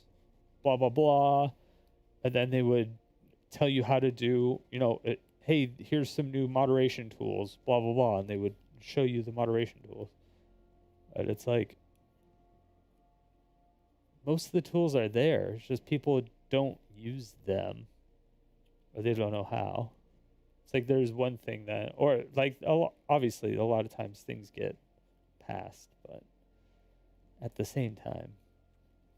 blah blah blah. And then they would tell you how to do, hey, here's some new moderation tools, blah blah blah, and they would show you the moderation tools. And it's like most of the tools are there. It's just people don't use them, or they don't know how. It's like there's one thing that, or like obviously a lot of times things get passed, but at the same time,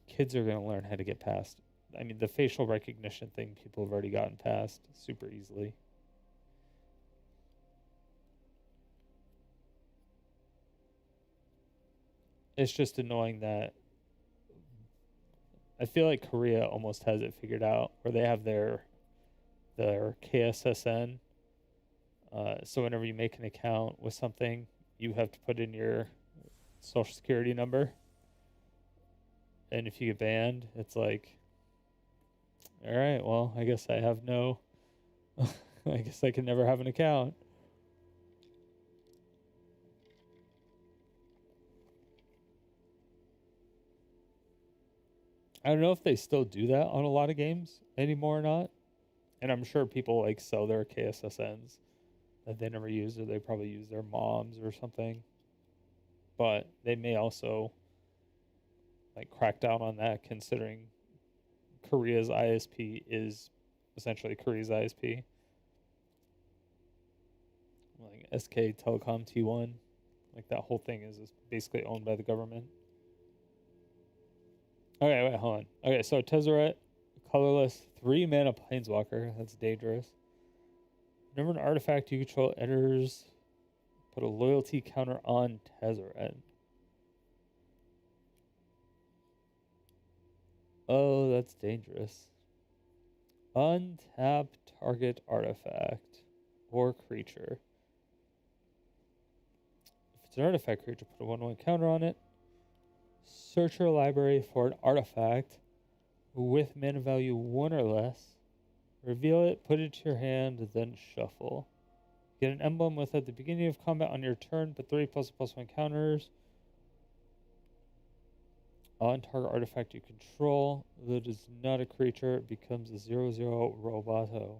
kids are going to learn how to get past. I mean, the facial recognition thing, people have already gotten past super easily. It's just annoying that I feel like Korea almost has it figured out, where they have their KSSN. So whenever you make an account with something, you have to put in your social security number. And if you get banned, it's like, all right, well, I guess I have no, I guess I can never have an account. I don't know if they still do that on a lot of games anymore or not. And I'm sure people like sell their KSSNs that they never use, or they probably use their moms or something. But they may also like crack down on that, considering Korea's ISP is essentially Korea's ISP. Like SK Telecom T1, like that whole thing is basically owned by the government. Okay, wait, hold on. Okay, so Tezzeret, colorless, 3-mana planeswalker. That's dangerous. Whenever an artifact you control enters, put a loyalty counter on Tezzeret. Oh, that's dangerous. Untap target artifact or creature. If it's an artifact creature, put a 1/1 counter on it. Search your library for an artifact with mana value 1 or less. Reveal it, put it to your hand, then shuffle. Get an emblem with at the beginning of combat on your turn, put 3++1 counters on target artifact you control. Though it is not a creature, it becomes a 0/0 roboto.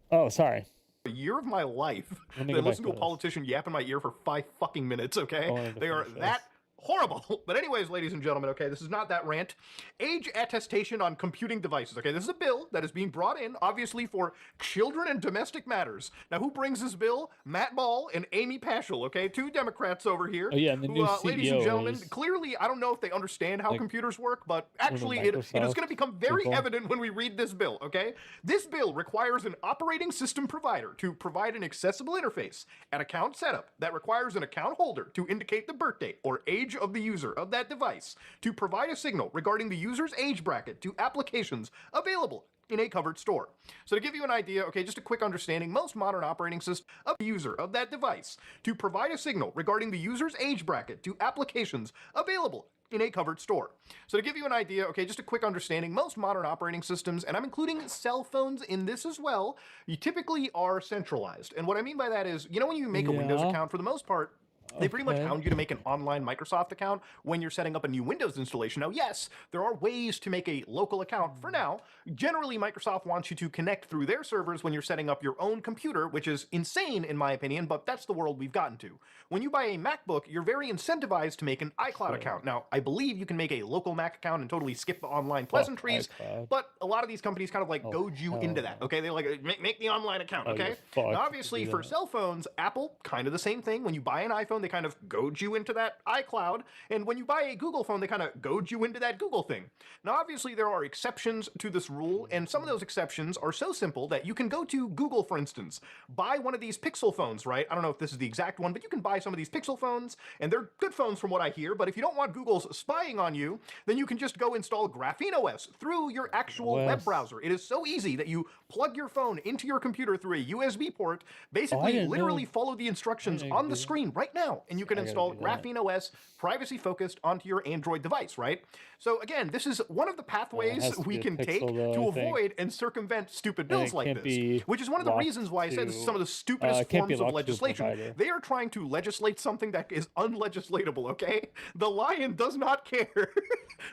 Oh, sorry. A year of my life Let me than go listen to back a to politician yap in my ear for 5 fucking minutes, okay? I wanted to They are finish that this. horrible. But anyways, ladies and gentlemen, okay, this is not that rant. Age attestation on computing devices, okay? This is a bill that is being brought in, obviously, for children and domestic matters. Now, who brings this bill? Matt Ball and Amy Paschal, okay? 2 Democrats over here. Oh, yeah, and the new ladies and CEO gentlemen, is, clearly, I don't know if they understand how like, computers work, but actually, it is Microsoft going to become very people. evident when we read this bill, okay? This bill requires an operating system provider to provide an accessible interface at account setup that requires an account holder to indicate the birth date or age age of the user of that device to provide a signal regarding the user's age bracket to applications available in a covered store. So to give you an idea, okay, just a quick understanding, most modern operating systems of the user of that device to provide a signal regarding the user's age bracket to applications available in a covered store. So to give you an idea, okay, just a quick understanding, most modern operating systems, and I'm including cell phones in this as well, you typically are centralized. And what I mean by that is, you know, when you make a Windows account, for the most part, they pretty much hound you to make an online Microsoft account when you're setting up a new Windows installation. Now, yes, there are ways to make a local account for now. Generally, Microsoft wants you to connect through their servers when you're setting up your own computer, which is insane in my opinion, but that's the world we've gotten to. When you buy a MacBook, you're very incentivized to make an iCloud account. Now, I believe you can make a local Mac account and totally skip the online pleasantries, but a lot of these companies kind of like goad you into that, okay? They like, make the online account, okay? Now, obviously, for cell phones, Apple, kind of the same thing. When you buy an iPhone, they kind of goad you into that iCloud, and when you buy a Google phone, they kind of goad you into that Google thing. Now, obviously, there are exceptions to this rule, and some of those exceptions are so simple that you can go to Google, for instance, buy one of these Pixel phones, right? I don't know if this is the exact one, but you can buy some of these Pixel phones, and they're good phones from what I hear, but if you don't want Google's spying on you, then you can just go install Graphene OS through your actual web browser. It is so easy that you plug your phone into your computer through a USB port, basically literally follow the instructions on the screen right now, and you can install Graphene OS privacy-focused onto your Android device, right? So again, this is one of the pathways we can take to avoid and circumvent stupid bills like this, which is one of the reasons why I said this is some of the stupidest forms of legislation. They are trying to legislate something that is unlegislatable, okay? The lion does not care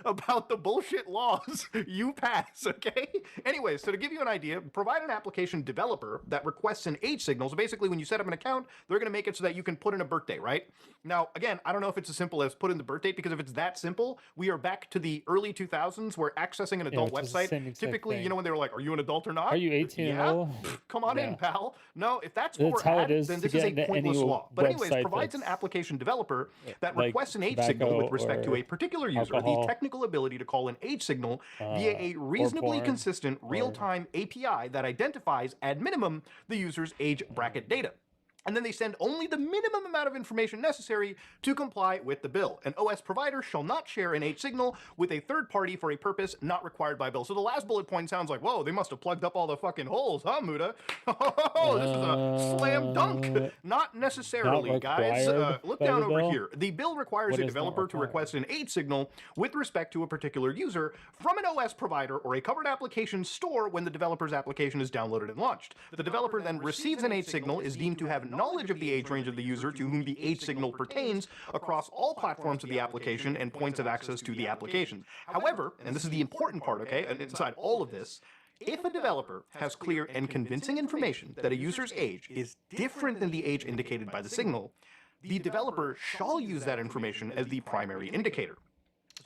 about the bullshit laws you pass, okay? Anyway, so to give you an idea, provide an application developer that requests an age signal. So basically, when you set up an account, they're going to make it so that you can put in a birthday, right? Now, again, I don't know if it's as simple as put in the birth date, because if it's that simple, we are back to the early 2000s where accessing an adult website, typically, you know, when they were like, are you an adult or not? Are you 18 and old? Come on in, pal. No, if that's what we're at, then this is a pointless law. But anyways, provides an application developer that requests an age signal with respect to a particular user, the technical ability to call an age signal via a reasonably consistent real-time API that identifies, at minimum, the user's age bracket data. And then they send only the minimum amount of information necessary to comply with the bill. An OS provider shall not share an H signal with a third party for a purpose not required by bill. So the last bullet point sounds like, whoa, they must have plugged up all the fucking holes, huh, Muda? Oh, this is a slam dunk. Not necessarily, guys. Look down over here. The bill requires a developer to request an H signal with respect to a particular user from an OS provider or a covered application store when the developer's application is downloaded and launched. The developer then receives an H signal, is deemed to have knowledge of the age range of the user to whom the age signal pertains across all platforms of the application and points of access to the application. However, and this is the important part, okay, and inside all of this, if a developer has clear and convincing information that a user's age is different than the age indicated by the signal, the developer shall use that information as the primary indicator.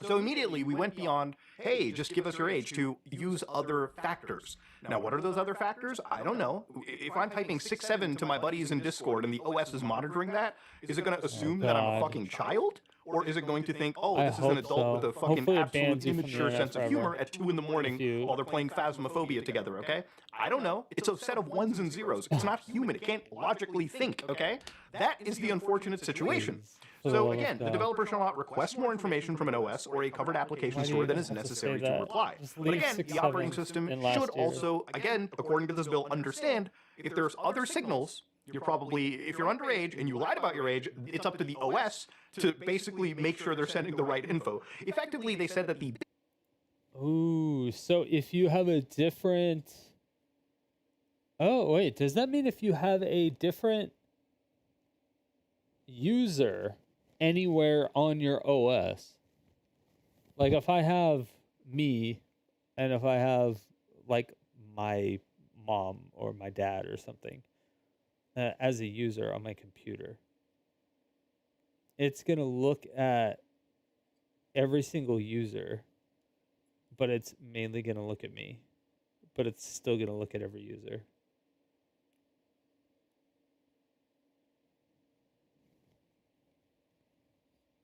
So immediately we went beyond, hey, just give us your age, to use other factors. Now, what are those other factors? I don't know. If I'm typing 6'7" to my buddies in Discord and the OS is monitoring that, is it going to assume that I'm a fucking child? Or is it going to think, oh, this is an adult with a fucking absolute immature sense of humor at 2 in the morning while they're playing Phasmophobia together, okay? I don't know. It's a set of ones and zeros. It's not human. It can't logically think, okay? That is the unfortunate situation. So again, the developer shall not request more information from an OS or a covered application store than is necessary to reply. But again, the operating system should also, again, according to this bill, understand if there's other signals, you're probably, if you're underage and you lied about your age, it's up to the OS to basically make sure they're sending the right info. Effectively, they said that the... Ooh, so if you have a different... Oh, wait, does that mean if you have a different user anywhere on your OS, like if I have me and if I have like my mom or my dad or something as a user on my computer, it's going to look at every single user, but it's mainly going to look at me, but it's still going to look at every user.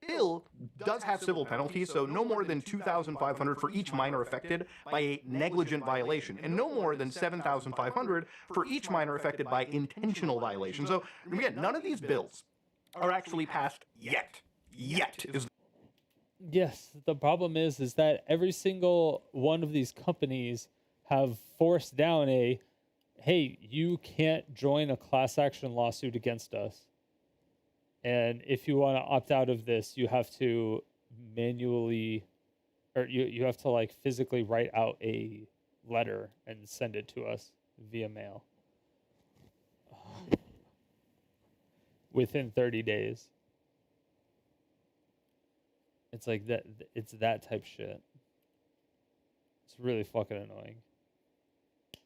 Bill does have civil penalties, so no more than $2,500 for each minor affected by a negligent violation, and no more than $7,500 for each minor affected by intentional violation. So again, none of these bills are actually passed yet. Yet is Yes, the problem is that every single one of these companies have forced down a, hey, you can't join a class action lawsuit against us. And if you want to opt out of this, you have to manually, or you have to like physically write out a letter and send it to us via mail within 30 days. It's like that. It's that type shit. It's really fucking annoying.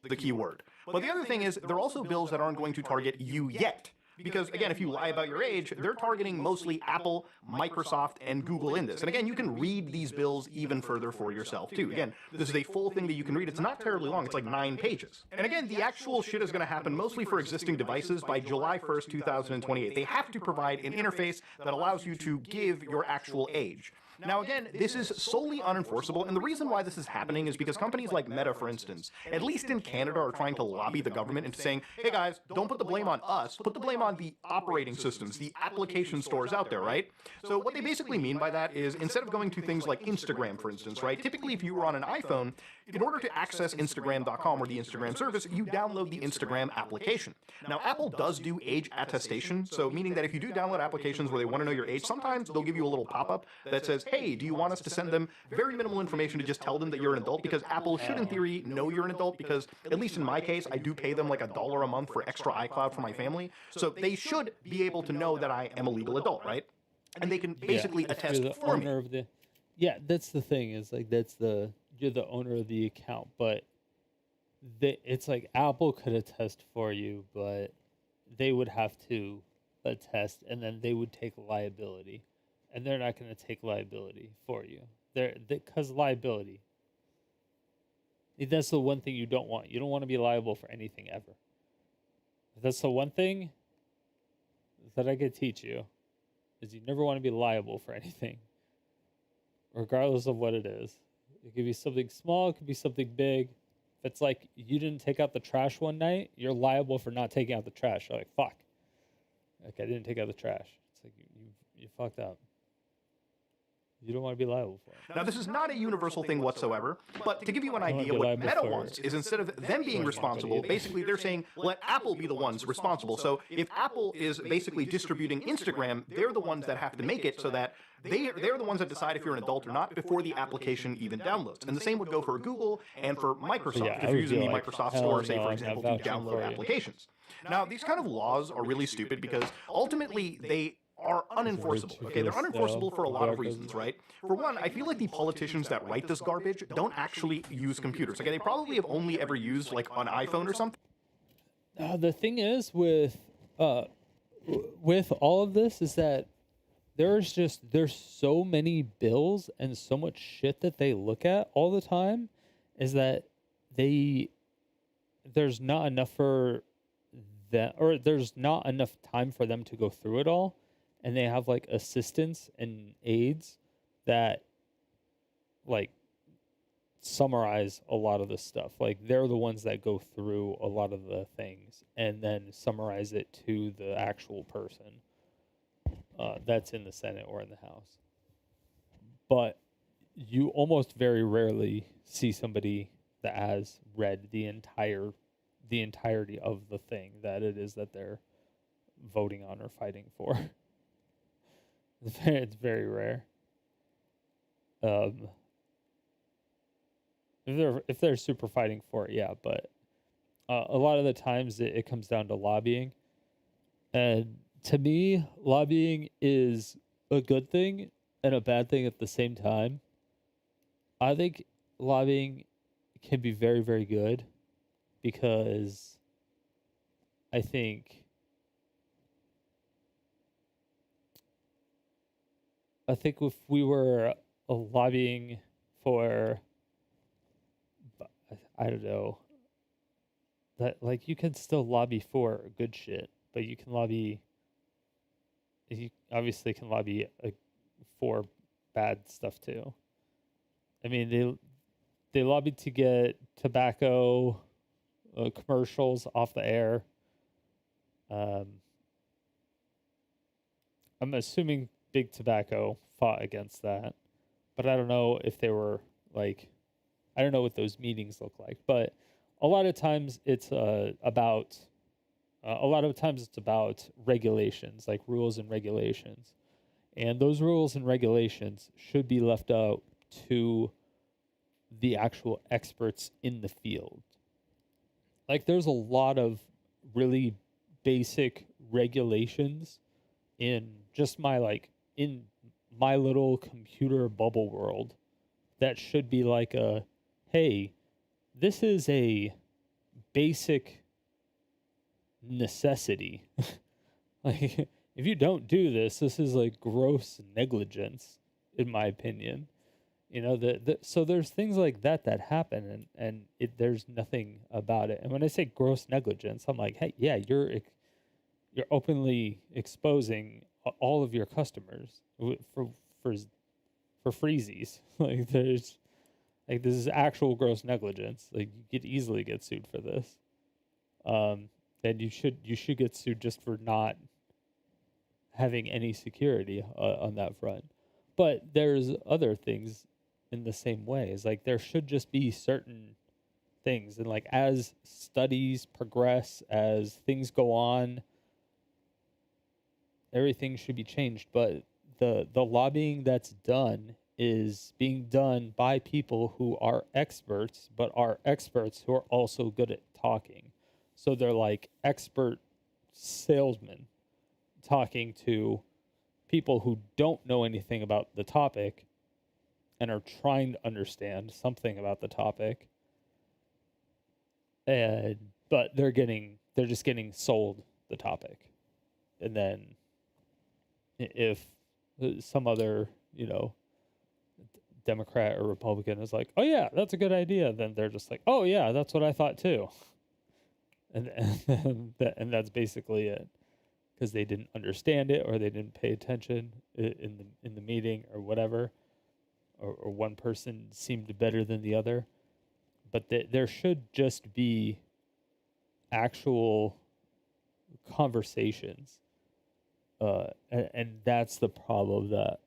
The key word. But the other thing is, there are also bills that aren't going to target you yet. Because, again, if you lie about your age, they're targeting mostly Apple, Microsoft, and Google in this. And again, you can read these bills even further for yourself, too. Again, this is a full thing that you can read. It's not terribly long. It's like 9 pages. And again, the actual shit is going to happen mostly for existing devices by July 1st, 2028. They have to provide an interface that allows you to give your actual age. Now again, this is solely unenforceable, and the reason why this is happening is because companies like Meta, for instance, at least in Canada, are trying to lobby the government into saying, hey guys, don't put the blame on us, put the blame on the operating systems, the application stores out there, right? So what they basically mean by that is, instead of going to things like Instagram, for instance, right? Typically, if you were on an iPhone, in order to access Instagram.com or the Instagram service, you download the Instagram application. Now, Apple does do age attestation, so meaning that if you do download applications where they want to know your age, sometimes they'll give you a little pop-up that says, hey, do you want us to send them very minimal information to just tell them that you're an adult? Because Apple should, in theory, know you're an adult, because, at least in my case, I do pay them like $1 a month for extra iCloud for my family, so they should be able to know that I am a legal adult, right? And they can basically attest for me. Yeah, that's the thing, is like, you're the owner of the account, but it's like Apple could attest for you, but they would have to attest, and then they would take liability, and they're not going to take liability for you. Because liability. That's the one thing you don't want. You don't want to be liable for anything ever. That's the one thing that I could teach you, is you never want to be liable for anything, regardless of what it is. It could be something small, it could be something big. If it's like you didn't take out the trash one night, you're liable for not taking out the trash. You're like, fuck. Like, I didn't take out the trash. It's like you fucked up. You don't want to be liable for it. Now, this is not a universal thing whatsoever, but to give you an idea, what Meta wants is, instead of them being responsible, basically they're saying, let Apple be the ones responsible. So if Apple is basically distributing Instagram, they're the ones that have to make it so that they're the ones that decide if you're an adult or not before the application even downloads. And the same would go for Google and for Microsoft, if you're using the Microsoft Store, say, for example, to download applications. Now, these kind of laws are really stupid because ultimately they are unenforceable. Okay, they're unenforceable for a lot of reasons, right? For one, I feel like the politicians that write this garbage don't actually use computers. Okay, they probably have only ever used like an iPhone or something. The thing is with all of this is that there's so many bills and so much shit that they look at all the time, is that there's not enough for that, or there's not enough time for them to go through it all. And they have like assistants and aides that like summarize a lot of the stuff. Like, they're the ones that go through a lot of the things and then summarize it to the actual person that's in the Senate or in the House. But you almost very rarely see somebody that has read the entirety of the thing that it is that they're voting on or fighting for. It's very rare. If they're super fighting for it, yeah, but a lot of the times it comes down to lobbying. And to me, lobbying is a good thing and a bad thing at the same time. I think lobbying can be very, very good, because I think if we were lobbying for, I don't know, that, like, you can still lobby for good shit, but you obviously can lobby for bad stuff too. I mean, they lobbied to get tobacco commercials off the air. I'm assuming Big Tobacco fought against that. but I don't know if they were like, I don't know what those meetings look like. But a lot of times it's about regulations, like rules and regulations, and those rules and regulations should be left out to the actual experts in the field. Like there's a lot of really basic regulations in just in my little computer bubble world that should be like hey, this is a basic necessity. Like if you don't do this is like gross negligence, in my opinion. You know, so there's things like that happen, and there's nothing about it. And when I say gross negligence, I'm like, hey, yeah, you're openly exposing all of your customers for freezies. Like this is actual gross negligence. Like you could easily get sued for this. And you should get sued just for not having any security on that front. But there's other things in the same way. Is like there should just be certain things, and like as studies progress, as things go on, everything should be changed. But the lobbying that's done is being done by people who are experts, but are experts who are also good at talking. So they're like expert salesmen talking to people who don't know anything about the topic and are trying to understand something about the topic. But they're just getting sold the topic. And then if some other, Democrat or Republican is like, oh yeah, that's a good idea, then they're just like, oh yeah, that's what I thought too. And that's basically it. Because they didn't understand it, or they didn't pay attention in the meeting, or whatever, or one person seemed better than the other. But there should just be actual conversations, and that's the problem that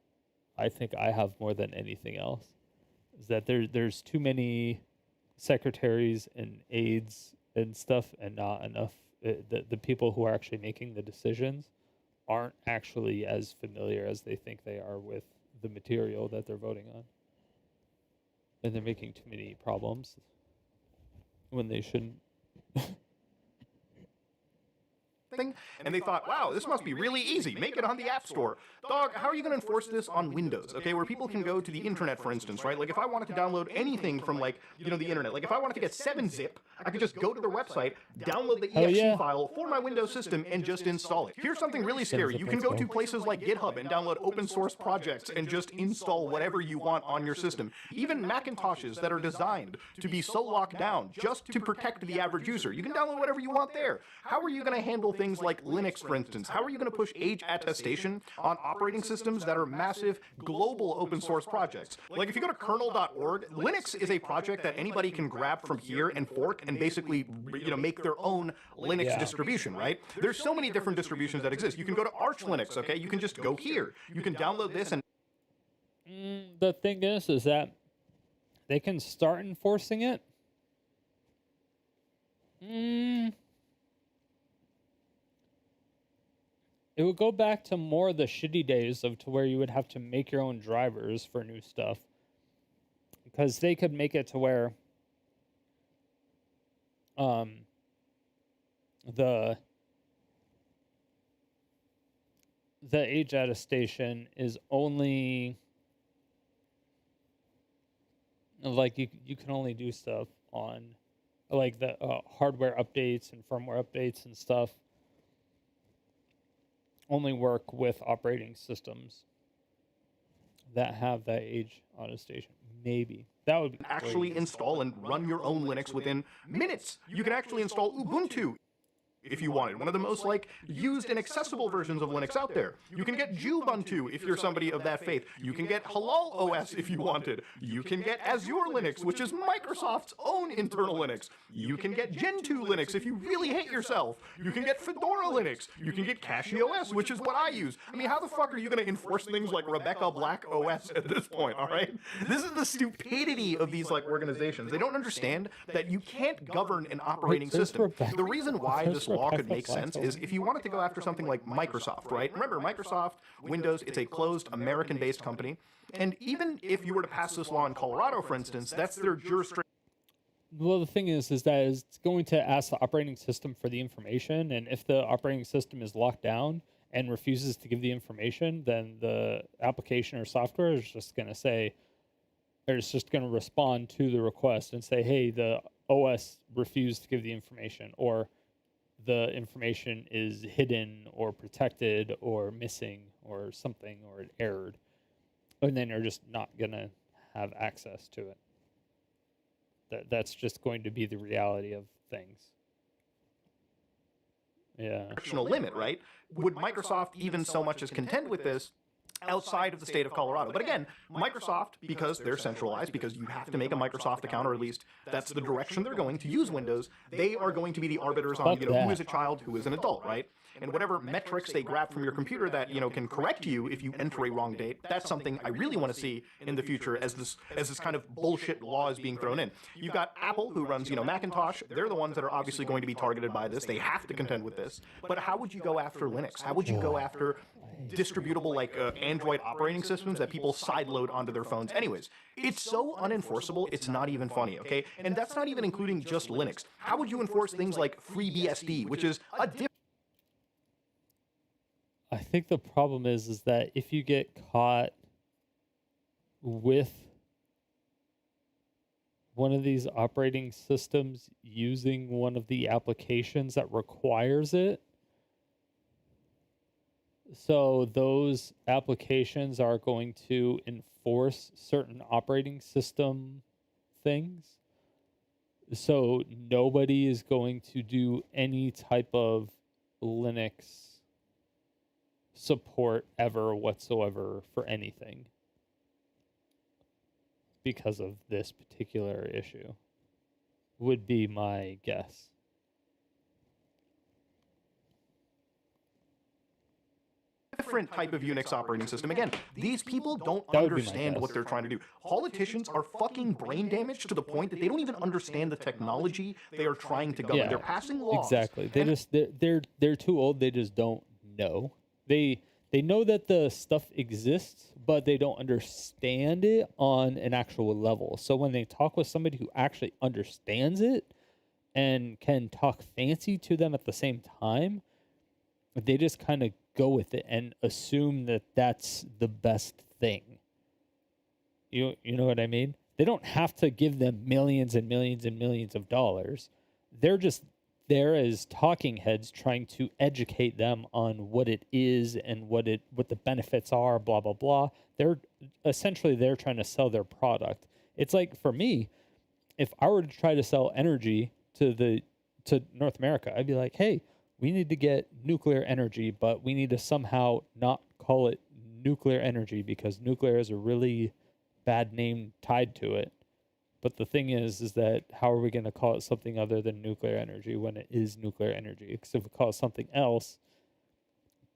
I think I have more than anything else, is that there's too many secretaries and aides and stuff, and not enough. The people who are actually making the decisions aren't actually as familiar as they think they are with the material that they're voting on. And they're making too many problems when they shouldn't. And they thought, wow, this must be really easy. Make it on the App Store. Dog, how are you going to enforce this on Windows? Okay, where people can go to the internet, for instance, right? Like if I wanted to download anything from the internet, like if I wanted to get 7-zip, I could just go to their website, download the exe file for my Windows system, and just install it. Here's something really scary. You can go to places like GitHub and download open source projects and just install whatever you want on your system. Even Macintoshes that are designed to be so locked down just to protect the average user. You can download whatever you want there. How are you going to handle things like Linux, for instance? How are you going to push age attestation on operating systems that are massive global open source projects? Like if you go to kernel.org, Linux is a project that anybody can grab from here and fork and basically, make their own Linux distribution, right? There's so many different distributions that exist. You can go to Arch Linux, okay? You can just go here. You can download this and... The thing is that they can start enforcing it. It would go back to more the shitty days to where you would have to make your own drivers for new stuff. Because they could make it to where the age attestation is only like you can only do stuff on like the hardware updates and firmware updates and stuff only work with operating systems that have that age attestation. Maybe that would be actually install and run your own Linux within minutes. You can actually install Ubuntu. if you wanted. One of the most like used and accessible versions of Linux out there. You can get Ubuntu if you're somebody of that faith. You can get Halal OS if you wanted. You can get Azure Linux, which is Microsoft's own internal Linux. You can get Gentoo Linux if you really hate yourself. You can get Fedora Linux. You can get CachyOS, which is what I use. I mean, how the fuck are you going to enforce things like Rebecca Black OS at this point, all right? This is the stupidity of these like organizations. They don't understand that you can't govern an operating system. The reason why this law could make sense is if you wanted to go after something like Microsoft, right? Remember, Microsoft, Windows, it's a closed American-based company. And even if you were to pass this law in Colorado, for instance, that's their jurisdiction. Well, the thing is that it's going to ask the operating system for the information, and if the operating system is locked down and refuses to give the information, then the application or software is just going to say, or it's just going to respond to the request and say, hey, the OS refused to give the information, or the information is hidden or protected or missing or something, or it errored. And then you're just not going to have access to it. That's just going to be the reality of things. Yeah. Limit, right? Would Microsoft even so much as contend with this outside of the state of Colorado? But again, Microsoft, because they're centralized, because you have to make a Microsoft account, or at least that's the direction they're going to use Windows, they are going to be the arbiters on, who is a child, who is an adult, right? And whatever metrics they grab from your computer that, can correct you if you enter a wrong date, that's something I really want to see in the future as this kind of bullshit law is being thrown in. You've got Apple, who runs, Macintosh. They're the ones that are obviously going to be targeted by this. They have to contend with this. But how would you go after Linux? How would you go after distributable like Android operating systems that people sideload onto their phones? Anyways, it's so unenforceable, it's not even funny, okay? And that's not even including just Linux. How would you enforce things like FreeBSD, which is a different... I think the problem is that if you get caught with one of these operating systems using one of the applications that requires it, so those applications are going to enforce certain operating system things. So nobody is going to do any type of Linux support ever whatsoever for anything because of this particular issue, would be my guess. Different type of Unix operating system. Again, these people don't understand what they're trying to do. Politicians are fucking brain damaged to the point that they don't even understand the technology they are trying to govern. Yeah, they're passing laws. Exactly. They're too old. They just don't know. They know that the stuff exists, but they don't understand it on an actual level. So when they talk with somebody who actually understands it and can talk fancy to them at the same time, they just kind of go with it and assume that that's the best thing. You know what I mean? They don't have to give them millions and millions and millions of dollars. They're just there as talking heads trying to educate them on what it is and what the benefits are, blah, blah, blah. They're trying to sell their product. It's like, for me, if I were to try to sell energy to North America, I'd be like, hey, we need to get nuclear energy, but we need to somehow not call it nuclear energy because nuclear is a really bad name tied to it. But the thing is that how are we going to call it something other than nuclear energy when it is nuclear energy? Because if we call it something else,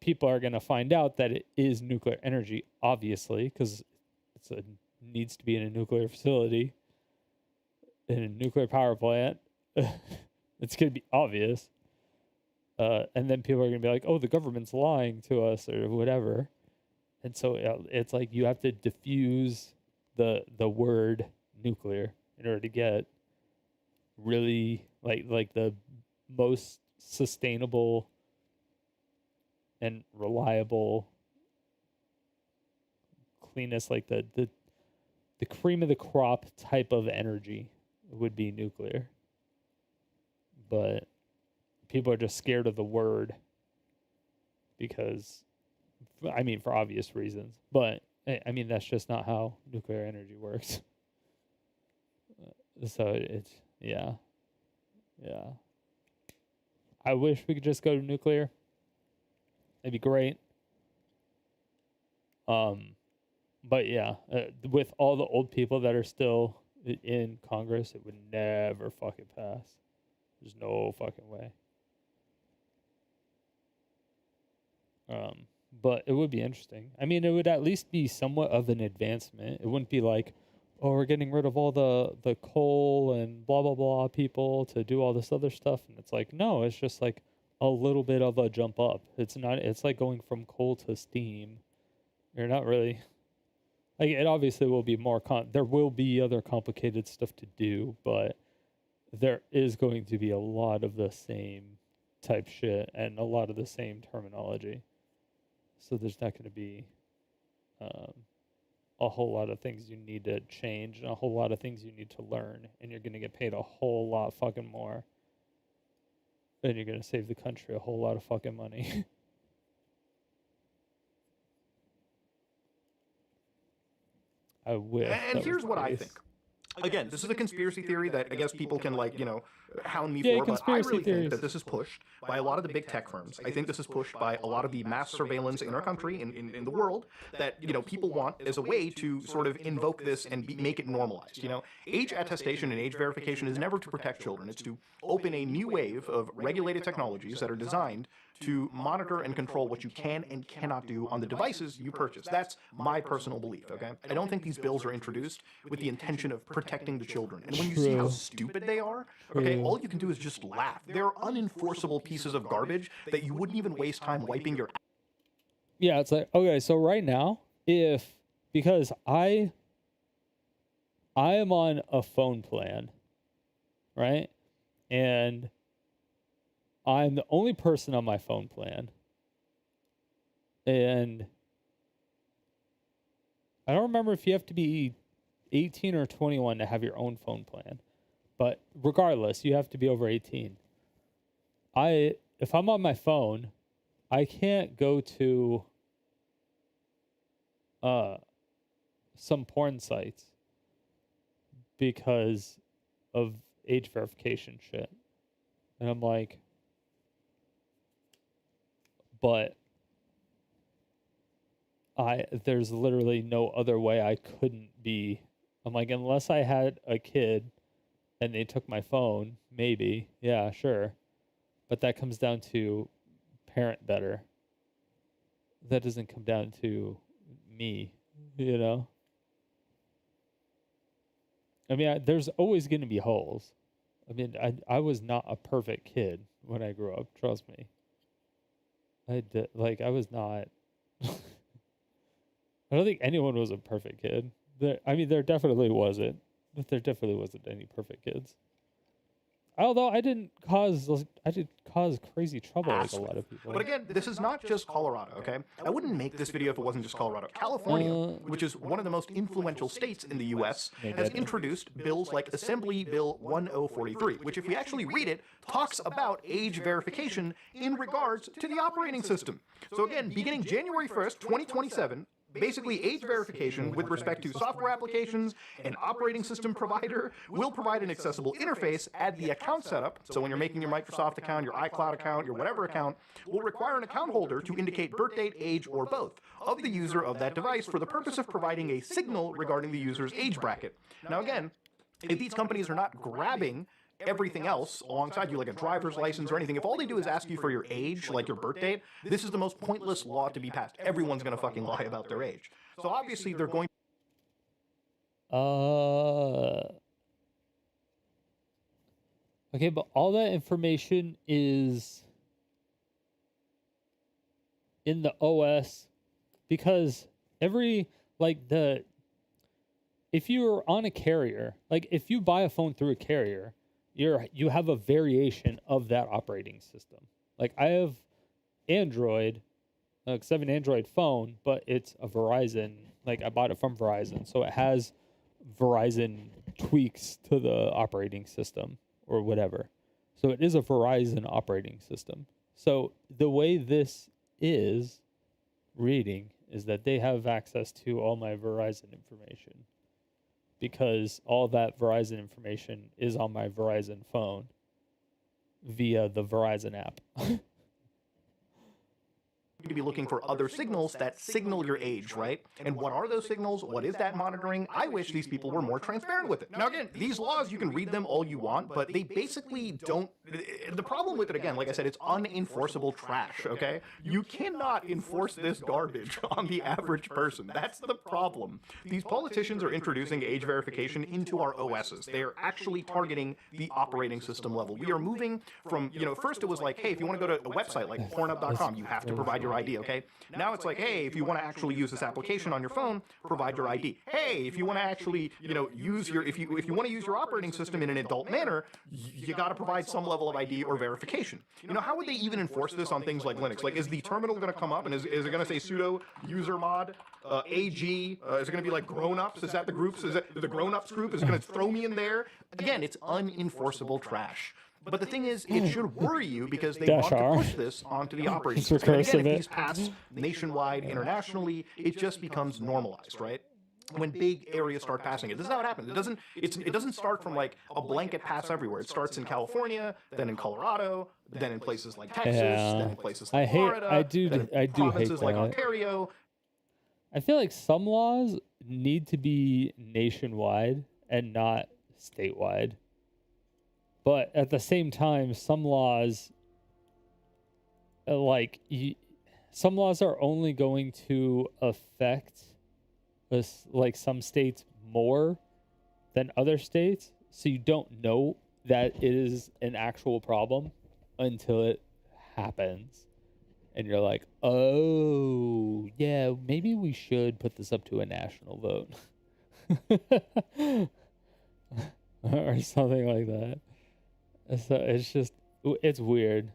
people are going to find out that it is nuclear energy, obviously, because it needs to be in a nuclear facility, in a nuclear power plant. It's going to be obvious. And then people are going to be like, oh, the government's lying to us or whatever. And so it's like you have to diffuse the word nuclear in order to get really like the most sustainable and reliable, cleanest, like the cream of the crop type of energy would be nuclear. But people are just scared of the word because, I mean, for obvious reasons. But I mean, that's just not how nuclear energy works. So it's, yeah. I wish we could just go to nuclear. It'd be great. But yeah, with all the old people that are still in Congress, it would never fucking pass. There's no fucking way. But it would be interesting. I mean, it would at least be somewhat of an advancement. It wouldn't be like, oh, we're getting rid of all the coal and blah, blah, blah people to do all this other stuff. And it's like, no, it's just like a little bit of a jump up. It's like going from coal to steam. You're not really, like, it obviously will be more, there will be other complicated stuff to do, but there is going to be a lot of the same type shit and a lot of the same terminology. So there's not going to be a whole lot of things you need to change and a whole lot of things you need to learn, and you're going to get paid a whole lot fucking more. And you're going to save the country a whole lot of fucking money. I wish. And here's what I think. Again, this is a conspiracy theory that I guess people can, like, hound me for, but I really think that this is pushed by a lot of the big tech firms. I think this is pushed by a lot of the mass surveillance in our country, in the world, that, people want as a way to sort of invoke this and make it normalized. Age attestation and age verification is never to protect children. It's to open a new wave of regulated technologies that are designed to monitor and control what you can and cannot do on the devices you purchase. That's my personal belief, okay? I don't think these bills are introduced with the intention of protecting the children. And when you see how stupid they are, okay, all you can do is just laugh. They're unenforceable pieces of garbage that you wouldn't even waste time wiping your... Yeah, it's like, okay, so right now, because I am on a phone plan, right? And I'm the only person on my phone plan. And I don't remember if you have to be 18 or 21 to have your own phone plan. But regardless, you have to be over 18. If I'm on my phone, I can't go to some porn sites because of age verification shit. And I'm like, but there's literally no other way I couldn't be. I'm like, unless I had a kid and they took my phone, maybe, yeah, sure. But that comes down to parent better. That doesn't come down to me, I mean, there's always going to be holes. I mean, I was not a perfect kid when I grew up, trust me. I was not. I don't think anyone was a perfect kid. There definitely wasn't. But there definitely wasn't any perfect kids. Although I did cause crazy trouble like a lot of people. But again, this is not just Colorado, okay? I wouldn't make this video if it wasn't just Colorado. California, which is one of the most influential states in the U.S., has introduced bills like Assembly Bill 1043, which, if we actually read it, talks about age verification in regards to the operating system. So again, beginning January 1st, 2027, basically, age verification with respect to software applications and operating system provider will provide an accessible interface at the account setup. So when you're making your Microsoft account, your iCloud account, your whatever account, will require an account holder to indicate birth date, age, or both of the user of that device for the purpose of providing a signal regarding the user's age bracket. Now again, if these companies are not grabbing everything else alongside you, like a driver's license or anything, if all they do is ask you for your age, like your birth date, this is the most pointless law to be passed. Everyone's going to fucking lie about their age. So obviously they're going... Okay, but all that information is in the OS because if you're on a carrier, like if you buy a phone through a carrier, you have a variation of that operating system. Like I have Android, because I have an Android phone, but it's a Verizon. Like I bought it from Verizon, so it has Verizon tweaks to the operating system or whatever. So it is a Verizon operating system. So the way this is reading is that they have access to all my Verizon information, because all that Verizon information is on my Verizon phone. via the Verizon app. To be looking for other signals that signal your age, right? And what are those signals? What is that monitoring? I wish these people were more transparent with it. Now again, these laws, you can read them all you want, but they basically don't... The problem with it, again, like I said, it's unenforceable trash, okay? You cannot enforce this garbage on the average person. That's the problem. These politicians are introducing age verification into our OSs. They are actually targeting the operating system level. We are moving from, you know, first it was like, hey, if you want to go to a website like Pornhub.com, you have to provide your ID, okay? Now it's like, hey, if you want to actually use this application on your phone, provide your ID. Hey, if you want to actually, you know, use your, if you want to use your operating system in an adult manner, you got to provide some level of ID or verification. You know, how would they even enforce this on things like Linux? Like, is the terminal going to come up and is it going to say sudo user mod AG? Is it going to be like grown-ups? Is that the groups? Is it the grown-ups group? Is it going to throw me in there? Again, it's unenforceable trash. But the thing is, it should worry you because they want to push this onto the operating system. And again, if these pass nationwide, internationally, it just becomes normalized, right? When big areas start passing it. This is how it happens. It doesn't start from like a blanket pass everywhere. It starts in California, then in Colorado, then in places like Texas, then in places like Florida, I do provinces hate like that. Ontario. I feel like some laws need to be nationwide and not statewide. But at the same time, some laws, some laws are only going to affect us, like some states more than other states. So you don't know that it is an actual problem until it happens. And you're like, oh, yeah, maybe we should put this up to a national vote. Or something like that. So it's just, it's weird.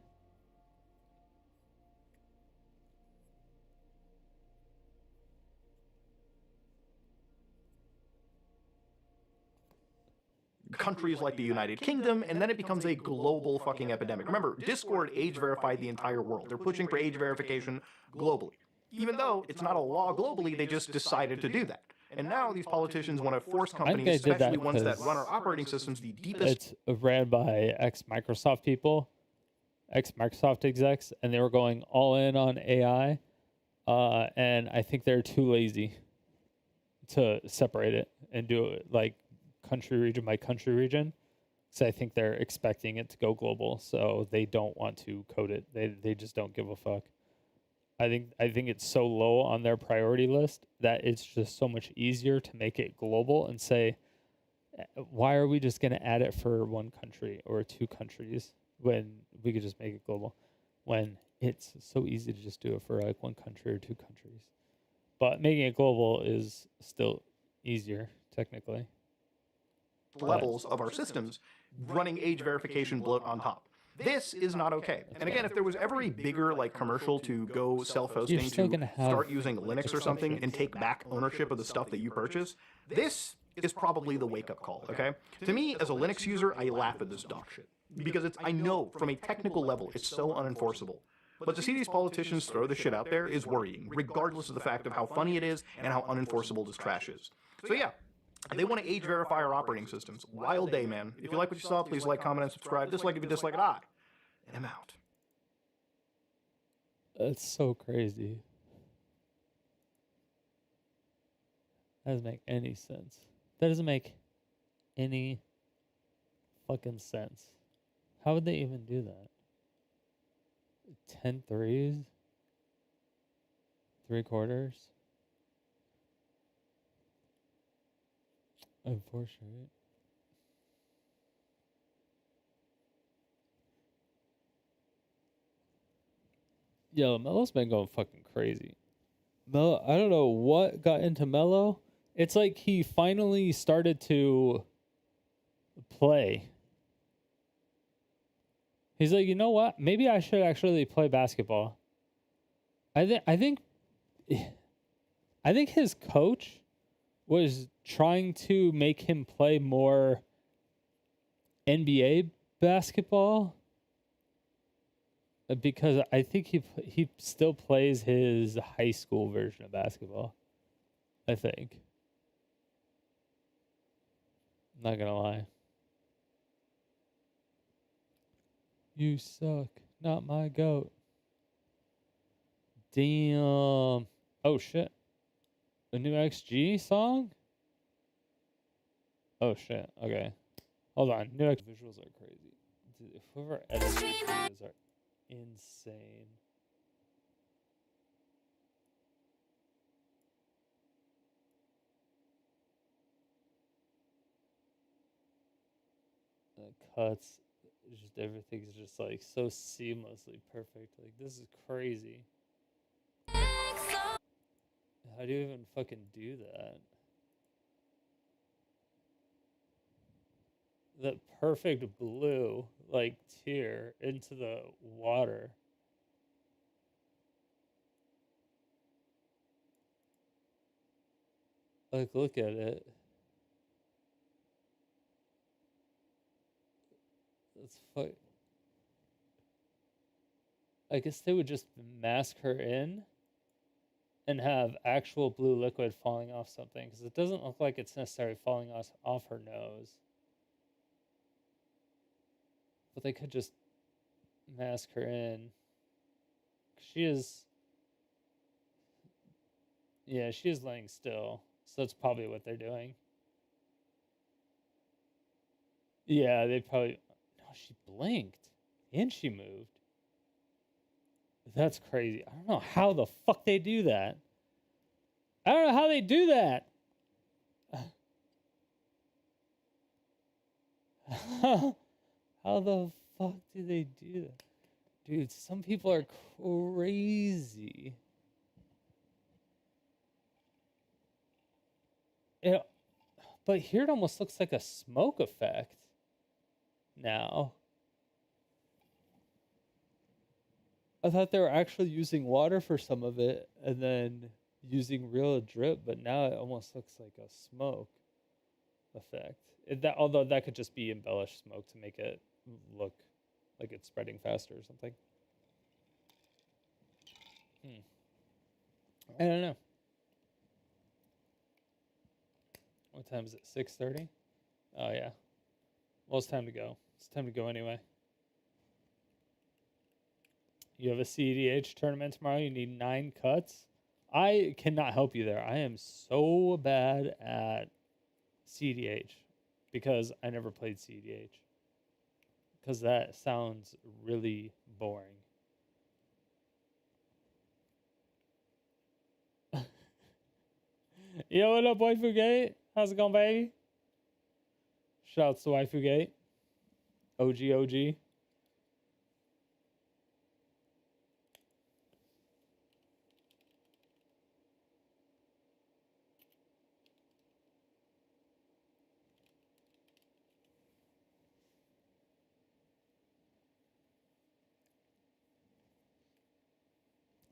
Countries like the United Kingdom, and then it becomes a global fucking epidemic. Remember, Discord age verified the entire world. They're pushing for age verification globally. Even though it's not a law globally, they just decided to do that. And now these politicians want to force companies, especially ones that run our operating systems, the deepest... It's ran by ex-Microsoft people, ex-Microsoft execs, and they were going all in on AI. And I think they're too lazy to separate it and do it like country region by country region. So I think they're expecting it to go global, so they don't want to code it. They just don't give a fuck. I think it's so low on their priority list that it's just so much easier to make it global and say, why are we just going to add it for one country or two countries when we could just make it global? When it's so easy to just do it for like one country or two countries. But making it global is still easier, technically. Levels of our systems running age verification bloat on top. This is not okay. And again, if there was ever a bigger like commercial to go self-hosting, to start using Linux or something and take back ownership of the stuff that you purchase, this is probably the wake-up call, okay? To me, as a Linux user, I laugh at this dog shit. Because I know from a technical level, it's so unenforceable. But to see these politicians throw this shit out there is worrying, regardless of the fact of how funny it is and how unenforceable this trash is. So yeah, they want to age verify our operating systems. Wild day, man. If you like what you saw, please like, comment, and subscribe. Dislike if you dislike it, and I'm out. That's so crazy. That doesn't make any sense. That doesn't make any fucking sense. How would they even do that? 10 threes? 3/4? Unfortunate. Yo, Melo's been going fucking crazy. Melo, I don't know what got into Melo. It's like he finally started to play. He's like, you know what? Maybe I should actually play basketball. I think his coach was trying to make him play more NBA basketball. Because I think he still plays his high school version of basketball. I think. I'm not gonna lie. You suck. Not my goat. Damn. Oh shit. A new XG song? Oh shit. Okay. Hold on. New X visuals are crazy. Dude, whoever edits these videos are insane. The cuts, just everything's just like so seamlessly perfect. Like this is crazy. How do you even fucking do that? That perfect blue, like tear into the water. Like, look at it. That's fuck. I guess they would just mask her in and have actual blue liquid falling off something, because it doesn't look like it's necessarily falling off her nose. But they could just mask her in. She is. Yeah, she is laying still. So that's probably what they're doing. Yeah, they probably. No, she blinked and she moved. That's crazy. I don't know how the fuck they do that. I don't know how they do that. How the fuck do they do that? Dude, some people are crazy. Yeah, but here it almost looks like a smoke effect now. I thought they were actually using water for some of it and then using real drip, but now it almost looks like a smoke effect. Although that could just be embellished smoke to make it look like it's spreading faster or something. I don't know. What time is it? 6:30? Oh yeah. Well, it's time to go. It's time to go anyway. You have a CDH tournament tomorrow. You need 9 cuts. I cannot help you there. I am so bad at CDH because I never played CDH. Because that sounds really boring. Yo, what up, Waifu Gate? How's it going, baby? Shouts to Waifu Gate. OG.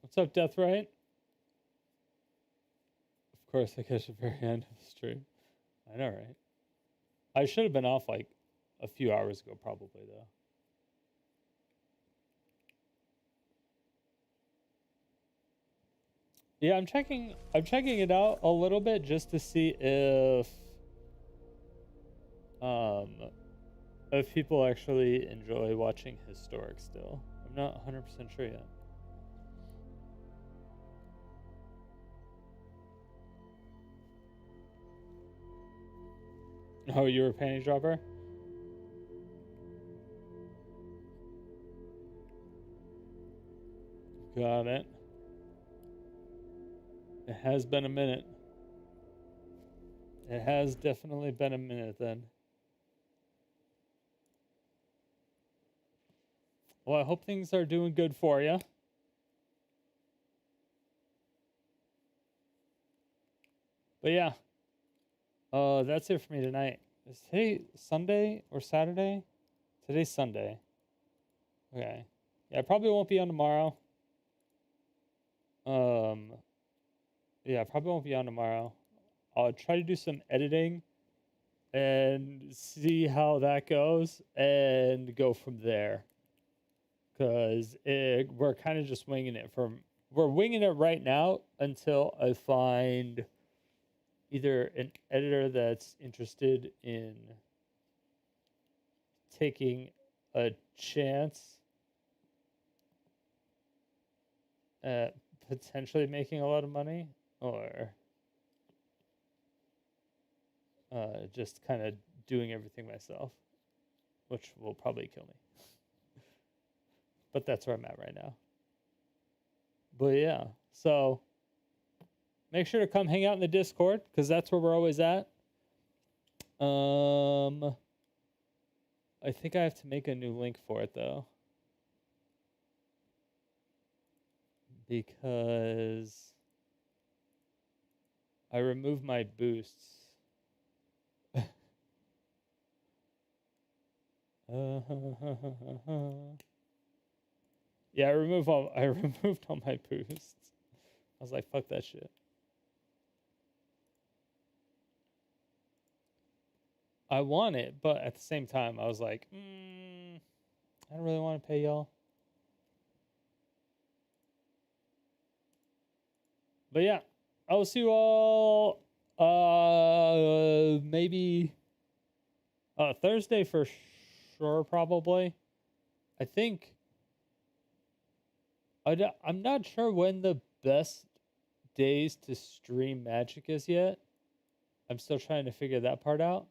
What's up, Death Right? Of course, I catch the very end of the stream. I know, right? I should have been off like a few hours ago, probably, though. Yeah, I'm checking it out a little bit just to see if people actually enjoy watching historic still. I'm not 100% sure yet. Oh, you were a panty dropper? Got it. It has been a minute. It has definitely been a minute then. Well, I hope things are doing good for you. But yeah. That's it for me tonight. Is today Sunday or Saturday? Today's Sunday. Okay. Yeah, I probably won't be on tomorrow. Yeah, I probably won't be on tomorrow. I'll try to do some editing and see how that goes and go from there. Because we're kind of just winging it we're winging it right now until I find either an editor that's interested in taking a chance potentially making a lot of money, or just kind of doing everything myself, which will probably kill me. But that's where I'm at right now. But yeah, so make sure to come hang out in the Discord, because that's where we're always at. I think I have to make a new link for it though, because I removed my boosts. Yeah, I removed all my boosts. I was like, fuck that shit. I want it, but at the same time, I was like, I don't really want to pay y'all. But yeah, I will see you all maybe Thursday for sure, probably. I think I'm not sure when the best days to stream Magic is yet. I'm still trying to figure that part out.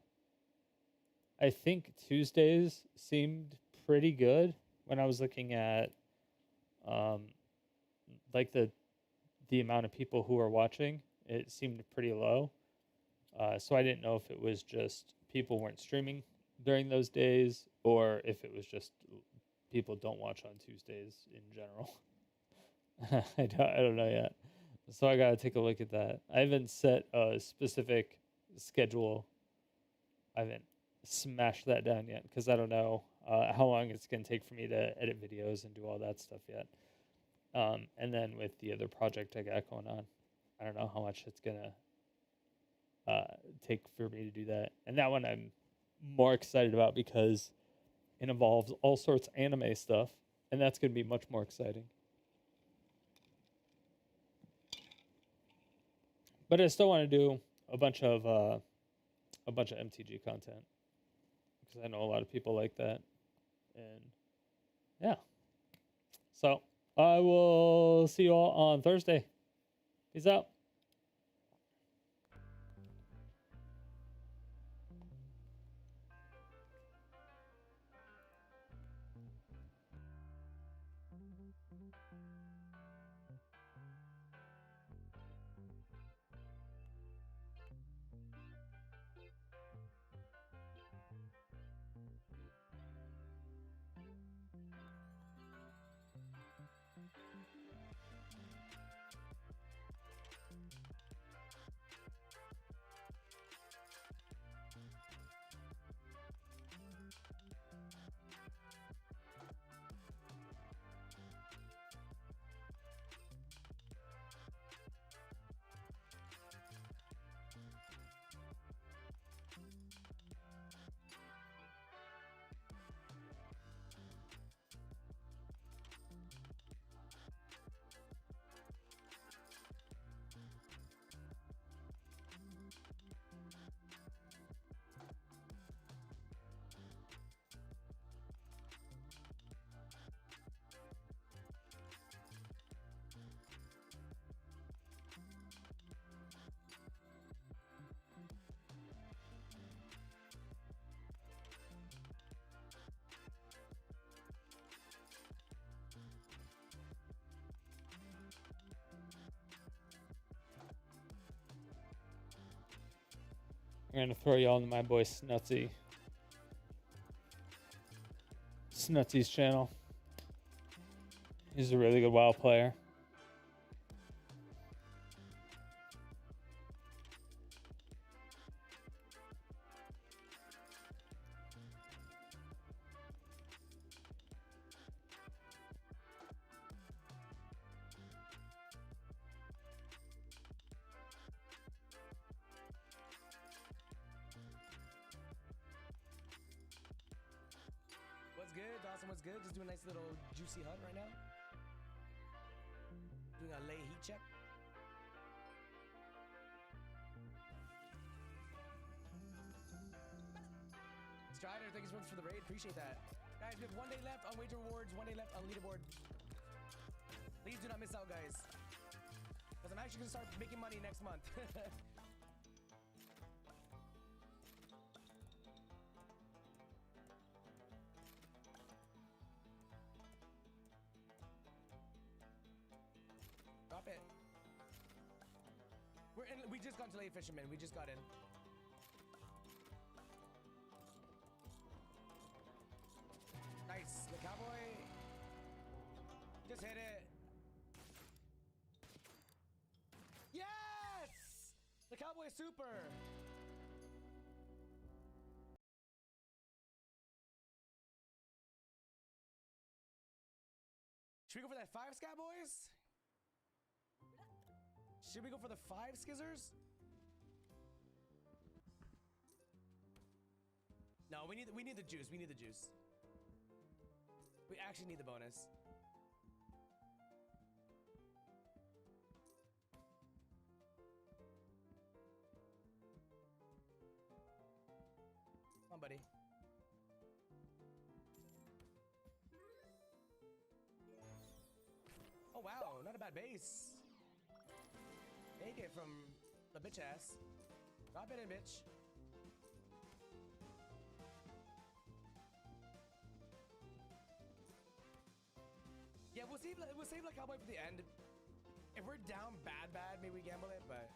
I think Tuesdays seemed pretty good when I was looking at like the amount of people who are watching. It seemed pretty low. So I didn't know if it was just people weren't streaming during those days, or if it was just people don't watch on Tuesdays in general. I don't know yet. So I got to take a look at that. I haven't set a specific schedule. I haven't smashed that down yet, because I don't know how long it's going to take for me to edit videos and do all that stuff yet. And then with the other project I got going on, I don't know how much it's going to take for me to do that. And that one I'm more excited about because it involves all sorts of anime stuff, and that's going to be much more exciting. But I still want to do a bunch of MTG content, because I know a lot of people like that. And yeah. So I will see you all on Thursday. Peace out. I'm going to throw y'all into my boy Snutsy's channel. He's a really good WoW player. What's good, Dawson? What's good? Just doing a nice little juicy hunt right now. Doing a lay heat check. Strider, thank you so much for the raid. Appreciate that. Guys, we have 1 day left on wager rewards, 1 day left on leaderboard. Please do not miss out, guys. Because I'm actually gonna start making money next month. Drop it. We just got to Late Fisherman. We just got in. Nice. The cowboy just hit it. Yes! The cowboy super. Should we go for that 5 scat, boys? Should we go for the 5 skizzers? No, we need the juice. We need the juice. We actually need the bonus. Come on, buddy. Oh wow, not a bad base. Take it from the bitch ass. Drop it in, bitch. Yeah, we'll save like cowboy for the end. If we're down bad, maybe we gamble it, but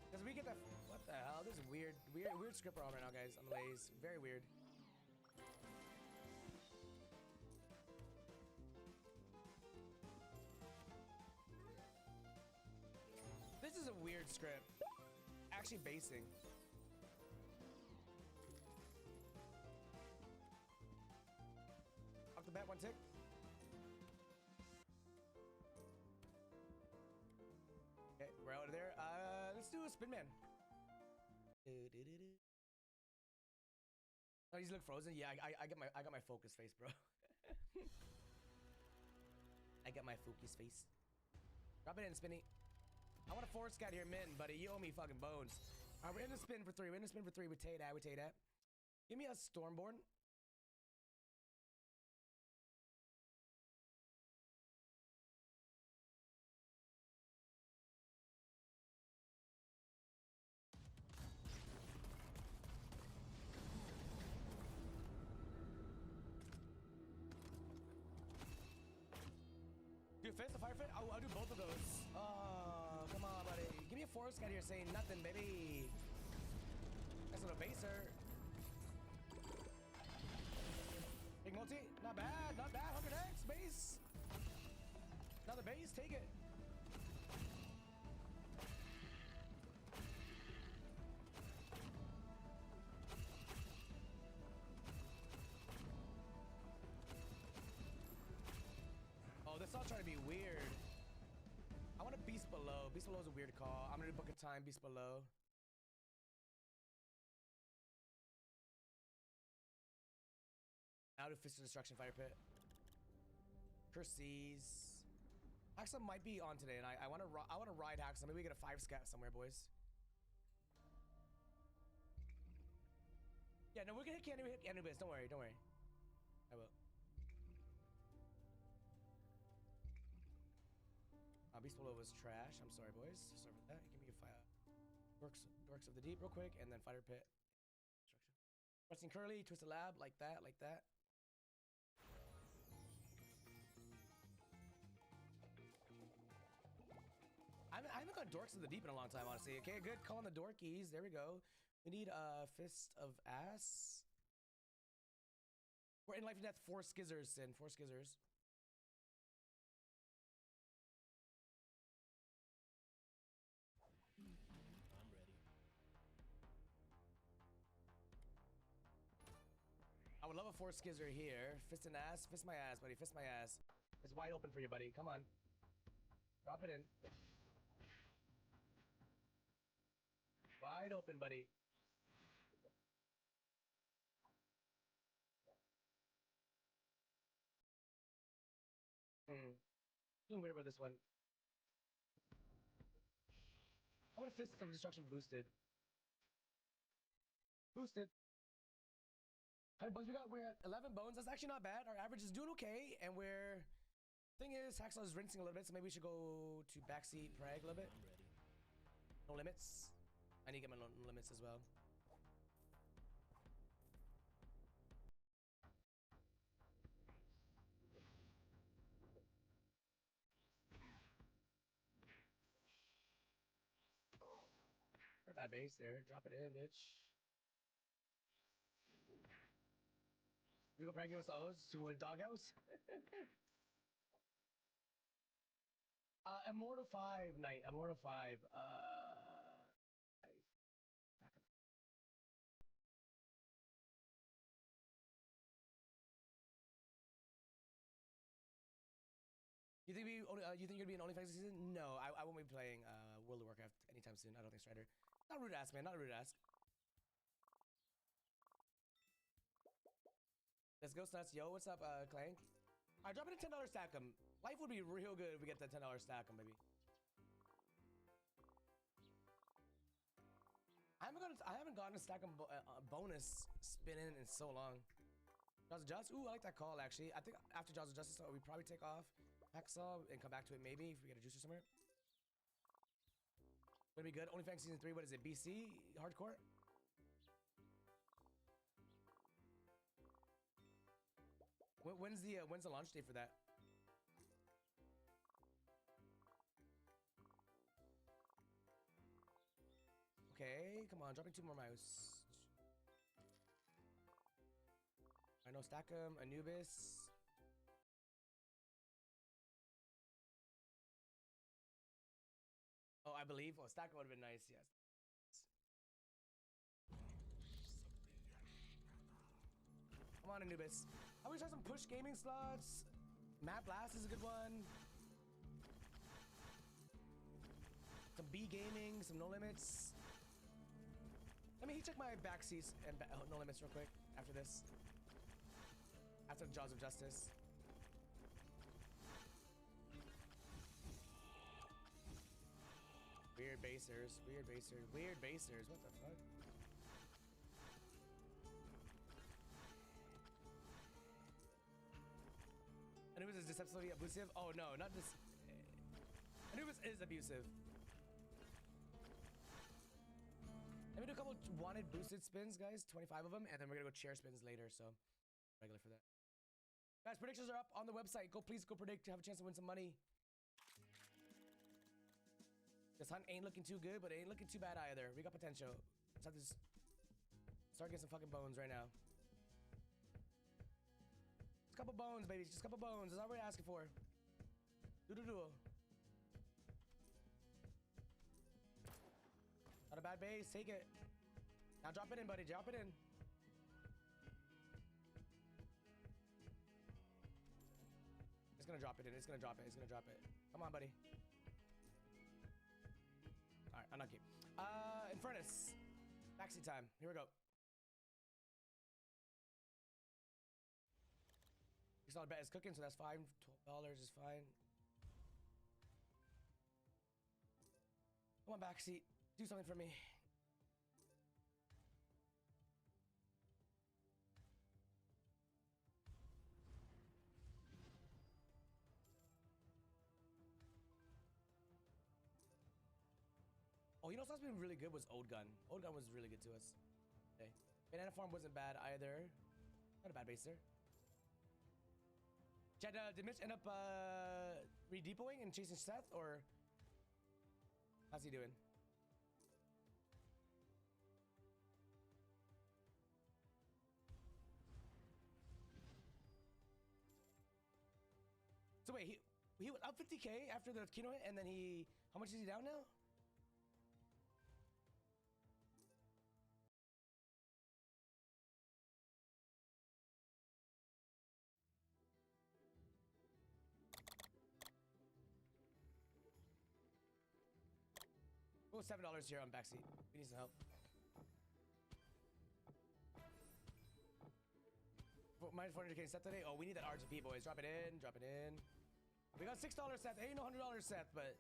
because we get that. What the hell? This is weird script we're on right now, guys. On the lays, very weird. This is a weird script. Actually basing. Off the bat, 1 tick. Okay, we're out of there. Let's do a spin man. Oh, he's look frozen. Yeah, I got my focus face, bro. I got my focus face. Drop it in, Spinny. I want a 4 scat here, Min, buddy. You owe me fucking bones. All right, we're in the spin for 3. We're in the spin for 3 with Tay-Dat, Give me a Stormborn. Do fist, a fire fit? I'll do both of those. Oh, come on, buddy. Give me a 4 scat here saying nothing, baby. Nice little baser. Big multi. Not bad, not bad. 100x base. Another base, take it. Oh, this all trying to be weird. I want a Beast Below. Beast Below is a weird call. I'm gonna book a time, Beast Below. Now to Fist of Destruction, Fire Pit. Cursees. Haxa might be on today, and I want to ride Haxa. Maybe we get a 5 scat somewhere, boys. Yeah, no, we're gonna hit Anubis. Don't worry, don't worry. I will. Beast Below was trash. I'm sorry, boys. Sorry for that. Give me a fire. Dorks of the Deep real quick, and then Fighter Pit. Destruction. Rusting Curly, Twisted Lab, like that, like that. I haven't got Dorks of the Deep in a long time, honestly. Okay, good. Call on the Dorkies. There we go. We need a Fist of Ass. We're in Life and Death. 4 skizzers, Sin. 4 skizzers. I'm ready. I would love a 4 skizzer here. Fist and ass. Fist my ass, buddy. Fist my ass. It's wide open for you, buddy. Come on. Drop it in. Wide open, buddy. Feeling weird about this one. I want a Fist of Destruction boosted. Boosted. How many bones we got? We're at 11 bones. That's actually not bad. Our average is doing okay, and we're... Thing is, Hacksaw is rinsing a little bit, so maybe we should go to backseat Prag a little bit. I'm ready. No limits. I need to get my no limits as well. Bad base there. Drop it in, bitch. We go Prag with those to a doghouse. Immortal 5 Knight. Immortal 5. You think you think you're gonna be in OnlyFans this season? No, I won't be playing World of Warcraft anytime soon. I don't think Strider. Not rude ask, man. Not rude ask. Let's go, Snuts. Yo, what's up, Clank? Alright, drop in a $10 stack 'em. Life would be real good if we get that $10 stack 'em, baby. I haven't gotten a stack of bonus spinning in so long. Jaws of Justice. Ooh, I like that call actually. I think after Jaws of Justice, we probably take off Hacksaw and come back to it maybe if we get a juicer somewhere. Gonna be good. OnlyFans season 3. What is it? BC hardcore. When's the launch date for that? Okay, come on, dropping 2 more mouse. I know Stackham, Anubis. Oh, I believe. Oh, Stackham would have been nice, yes. Come on, Anubis. I wish I had some push gaming slots. Map Blast is a good one. Some B gaming, some no limits. Let me check my back seats and no limits real quick after this. After the Jaws of Justice. Weird basers, weird basers, weird basers. What the fuck? Anubis is deceptively abusive? Oh no, not this. Anubis is abusive. Let me do a couple wanted boosted spins, guys. 25 of them, and then we're gonna go chair spins later, so regular for that. Guys, predictions are up on the website. Please go predict to have a chance to win some money. This hunt ain't looking too good, but it ain't looking too bad either. We got potential. Let's have to start getting some fucking bones right now. Just a couple bones, baby. Just a couple bones. That's all we're asking for. Do. Not a bad base. Take it. Now drop it in, buddy. Drop it in. It's gonna drop it in. It's gonna drop it. It's gonna drop it. Come on, buddy. All right, unlucky. Infernus. Backseat time. Here we go. $6 bet is cooking, so that's fine. $12 is fine. Come on, backseat. Do something for me. Oh, you know what's been really good was Old Gun. Old Gun was really good to us. Okay. Banana Farm wasn't bad either. Not a bad base there. Chad, did Mitch end up re-depoting and chasing Seth, or how's he doing? So wait, he was up 50k after the Kino hit, and then how much is he down now? Oh, $7 here on backseat. We need some help. Minus 400k set today. Oh, we need that RGP, boys. Drop it in. Drop it in. We got $6 Seth. Ain't no $100 Seth, but